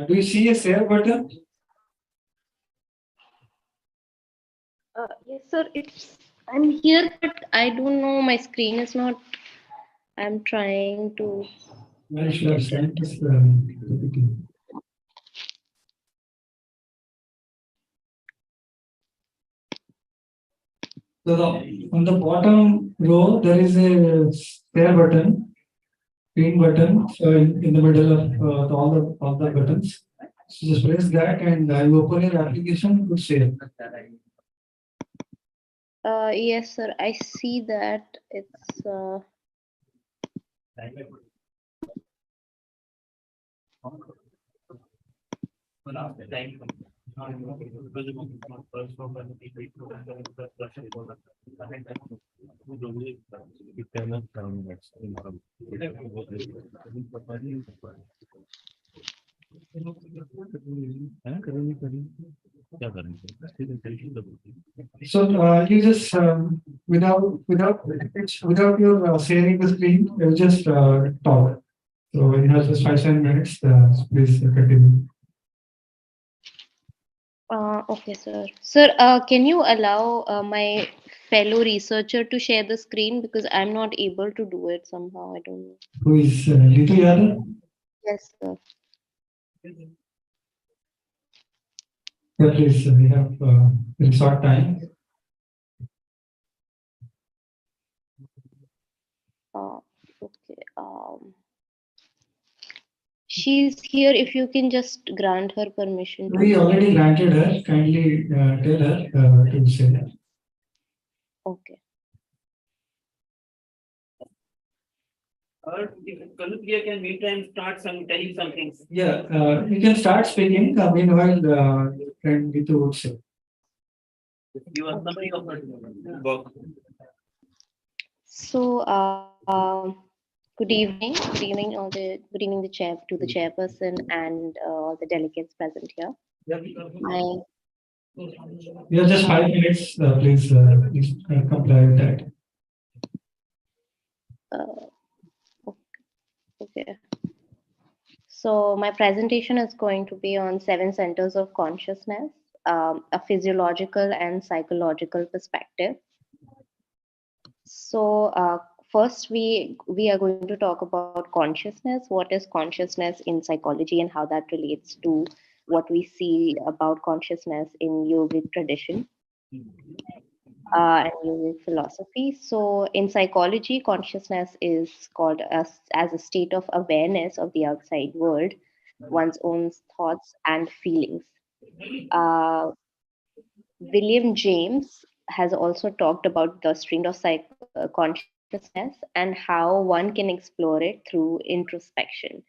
Do you see a share button? Yes, sir. I'm here, but I don't know. My screen is not. I'm trying to. I should have sent this PPT. So on the bottom row, there is a share button, green button. So in the middle of all the buttons. So just press that and you open your application to share. Yes, sir. I see that it's. So you just without your sharing the screen, you just talk. So in just 5-7 minutes, please continue. Okay, sir. Sir, can you allow my fellow researcher to share the screen because I'm not able to do it somehow. I don't know. Who is Ritu Yadav? Yes, sir. Yeah, please. We have very short time. Okay. She's here. If you can just grant her permission. We already granted her. Kindly tell her to say that. Okay. Or if Kalupia can meantime start telling something. Yeah, you can start speaking. Meanwhile, friend Ritu would say. You are summary of her work. So, good evening. Good evening, good evening, to the chairperson and all the delegates present here. We have just 5 minutes. Please comply with that. Okay. So my presentation is going to be on 7 centers of consciousness, a physiological and psychological perspective. So first, we are going to talk about consciousness. What is consciousness in psychology and how that relates to what we see about consciousness in yogic tradition and yogic philosophy. So in psychology, consciousness is called as a state of awareness of the outside world, one's own thoughts and feelings. William James has also talked about the stream of consciousness and how one can explore it through introspection.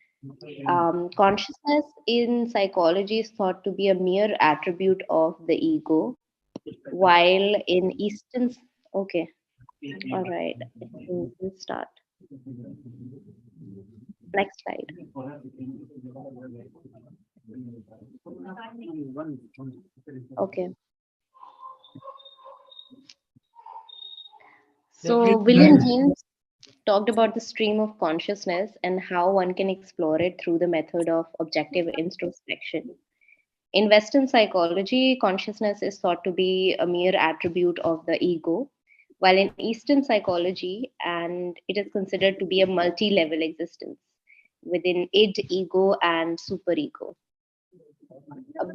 Consciousness in psychology is thought to be a mere attribute of the ego, while in Eastern, okay, all right, we'll start. Next slide. Okay. So William James talked about the stream of consciousness and how one can explore it through the method of objective introspection. In Western psychology, consciousness is thought to be a mere attribute of the ego, while in Eastern psychology, and it is considered to be a multi-level existence within id, ego, and superego.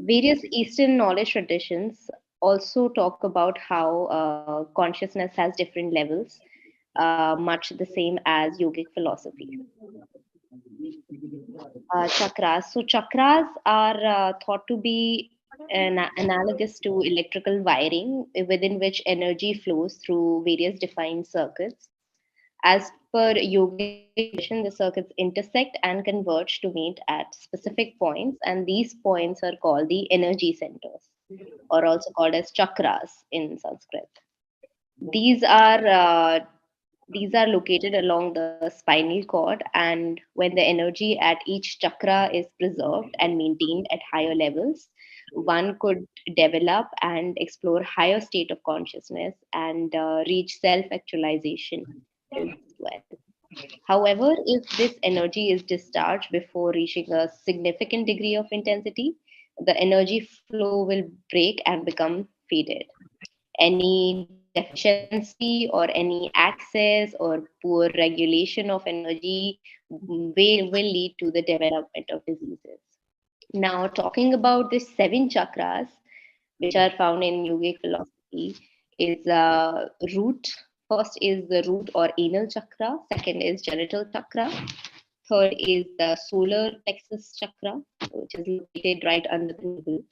Various Eastern knowledge traditions also talk about how consciousness has different levels, much the same as yogic philosophy. Chakras. So chakras are thought to be analogous to electrical wiring within which energy flows through various defined circuits. As per yogic tradition, the circuits intersect and converge to meet at specific points, and these points are called the energy centers, or also called as chakras in Sanskrit. These are located along the spinal cord, and when the energy at each chakra is preserved and maintained at higher levels, one could develop and explore higher state of consciousness and reach self-actualization as well. However, if this energy is discharged before reaching a significant degree of intensity, the energy flow will break and become faded. Any deficiency or any access or poor regulation of energy will lead to the development of diseases. Now, talking about the 7 chakras, which are found in yogic philosophy, is root. First is the root or anal chakra. Second is genital chakra. Third is the solar plexus chakra, which is located right under the navel.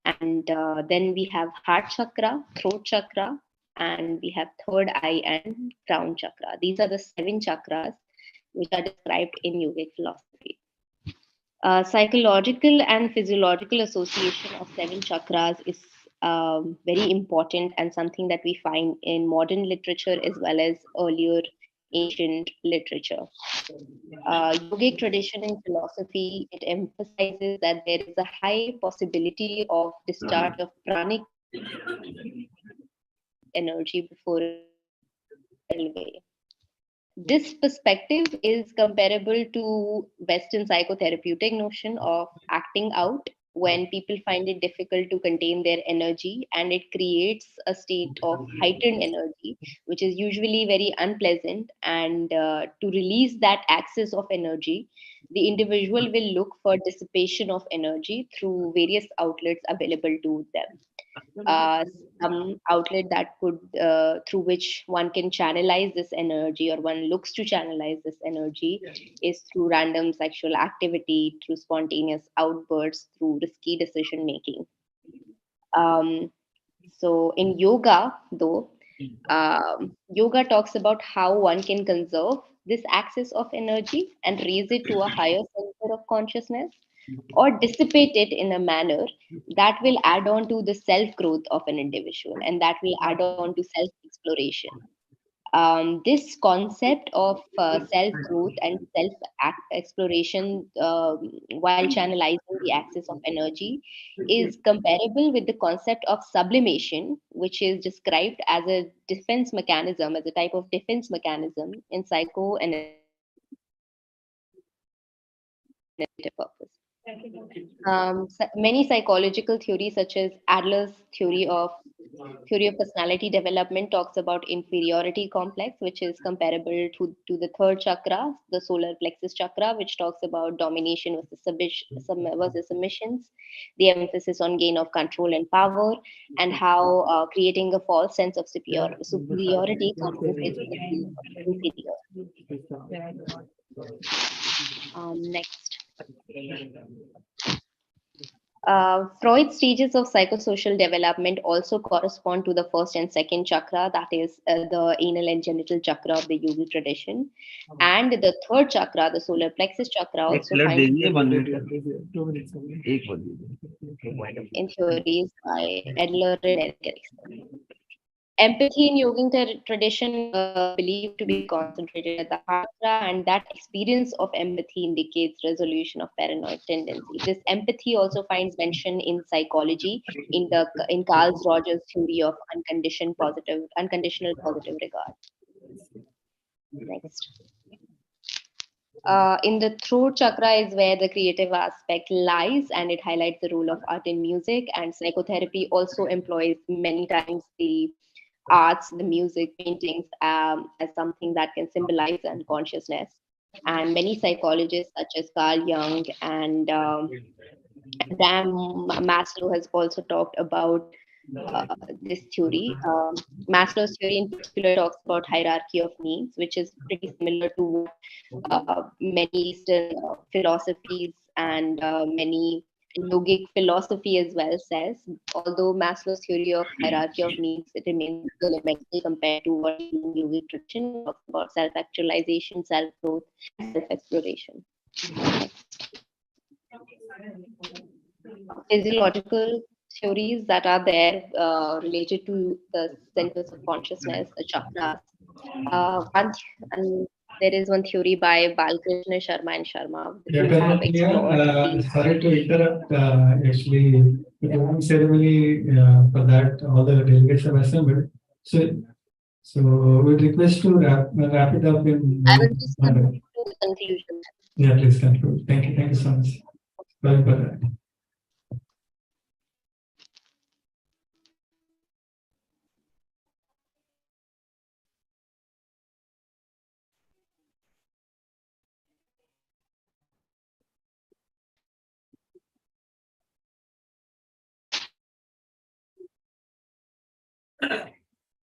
And then we have heart chakra, throat chakra, and we have third eye and crown chakra. These are the 7 chakras which are described in yogic philosophy. Psychological and physiological association of 7 chakras is very important and something that we find in modern literature as well as earlier ancient literature. Yogic tradition in philosophy, it emphasizes that there is a high possibility of discharge of pranic energy before away. This perspective is comparable to Western psychotherapeutic notion of acting out when people find it difficult to contain their energy, and it creates a state of heightened energy, which is usually very unpleasant. And to release that excess of energy, the individual will look for dissipation of energy through various outlets available to them. Some outlet that could through which one can channelize this energy or one looks to channelize this energy is through random sexual activity, through spontaneous outbursts, through risky decision making. So in yoga though, yoga talks about how one can conserve this access of energy and raise it to a higher center of consciousness or dissipate it in a manner that will add on to the self growth of an individual and that will add on to self exploration. This concept of self growth and self exploration while channelizing the axis of energy is comparable with the concept of sublimation, which is described as a defense mechanism, as a type of defense mechanism in psychoanalytic purpose. Many psychological theories, such as Adler's theory of personality development, talks about inferiority complex, which is comparable to the third chakra, the solar plexus chakra, which talks about domination versus submissions, the emphasis on gain of control and power, and how creating a false sense of superiority compensates for the feeling of inferiority. Next. Freud's stages of psychosocial development also correspond to the first and second chakra, that is the anal and genital chakra of the yogi tradition. And the third chakra, the solar plexus chakra, also finds in theories by Adler and Eric Erikson. Empathy in yogic tradition believed to be concentrated at the heart chakra, and that experience of empathy indicates resolution of paranoid tendency. This empathy also finds mention in psychology in Carl Rogers' theory of unconditional positive regard. Next. In the throat chakra is where the creative aspect lies, and it highlights the role of art in music. And psychotherapy also employs many times the arts, the music, paintings as something that can symbolize unconsciousness. And many psychologists, such as Carl Jung and Abraham Maslow, has also talked about this theory. Maslow's theory in particular talks about hierarchy of needs, which is pretty similar to what many Eastern philosophies and many yogic philosophy as well says. Although Maslow's theory of hierarchy of needs, it remains elementary compared to what yogic tradition talks about self-actualization, self-growth, self-exploration. Physiological theories that are there related to the centers of consciousness, the chakras. And There is one theory by Balkrishna Sharma and Sharma. Yeah, who have explored sorry to interrupt. Actually, the opening ceremony for that, all the delegates have assembled. So we request to wrap it up in. I will just conclude the conclusion. Yeah, please conclude. Thank you. Thank you so much. Sorry for that. Part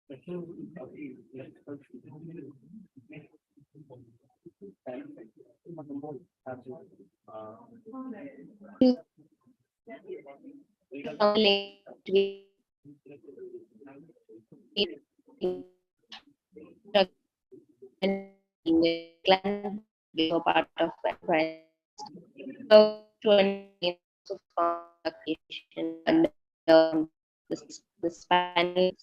of and the Spanish.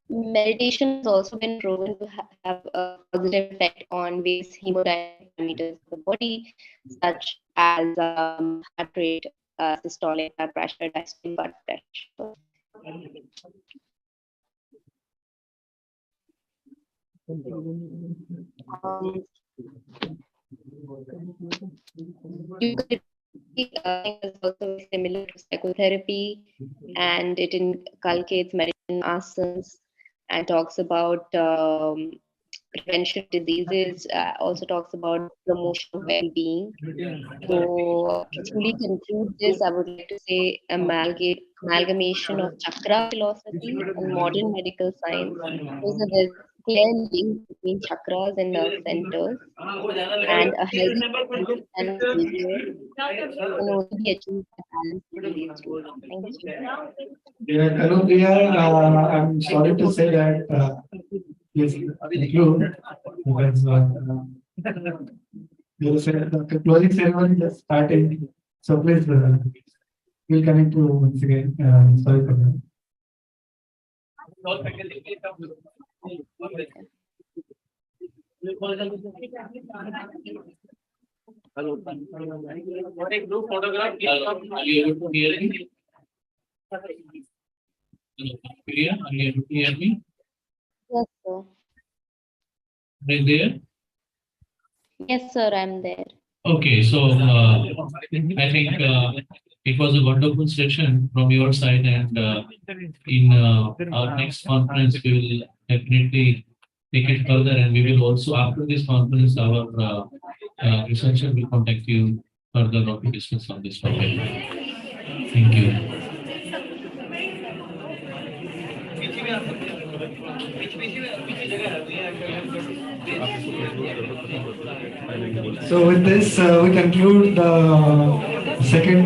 Meditation has also been proven to have a positive effect on various hemodynamic parameters of the body, such as heart rate, systolic blood pressure, diastolic blood pressure. Is also similar to psychotherapy, and it inculcates meditation asanas and talks about prevention of diseases, also talks about promotion of well-being. So to truly conclude this, I would like to say amalgamation of chakra philosophy and modern medical science. There's a very clear link between chakras and nerve centers, and a healthy and behavior can only be achieved by balance. Thank you. Yeah, Kanupriya, I'm sorry to say that please conclude because the closing ceremony just started. So please, we'll connect to once again. Sorry for that. What a group photograph. Are you able to hear me? Priya, are you able to hear me? Yes, sir. Right there? Yes, sir, I'm there. Okay, so I think it was a wonderful session from your side, and in our next conference, we will definitely take it further, and we will also, after this conference, our researcher will contact you further to discuss on this topic. Thank you. So with this, we conclude the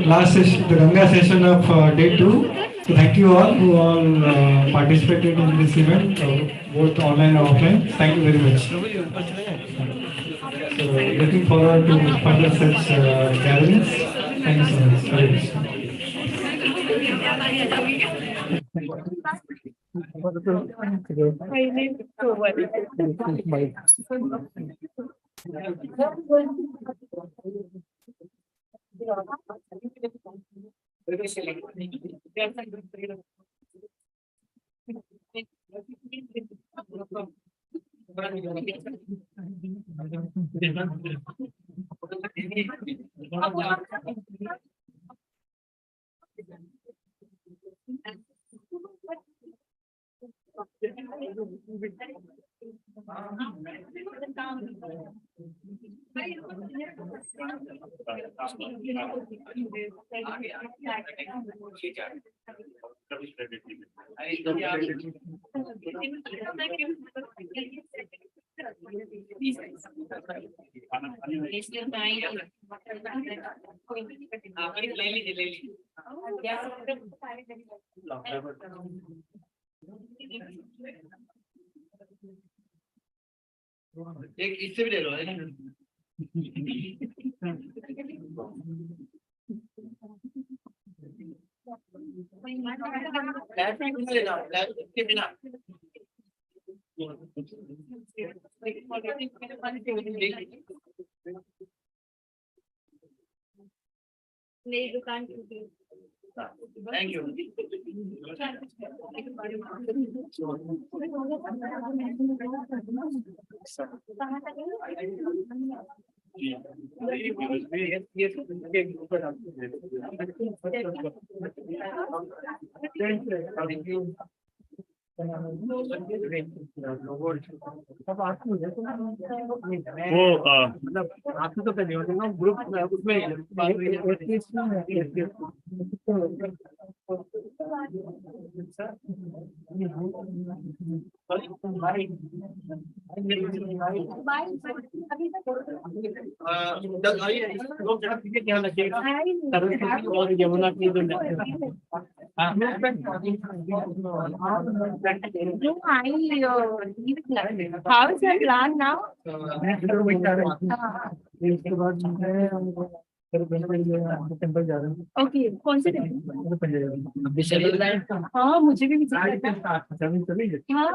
last session, the Ganga session of day 2. So thank you all who all participated in this event, both online and offline. Thank you very much. So looking forward to further such gatherings. Thank you so much. Hare Krishna. एक इससे भी ले लो है मेरी दुकान की Thank you. वो मतलब आपसे तो पहले होते ना ग्रुप उसमें और यमुना की How is your plan now? इसके बाद टेम्पल जा रहे हैं। Okay, कौन से टेम्पल? हाँ मुझे भी विजिट करना है। चलिए हाँ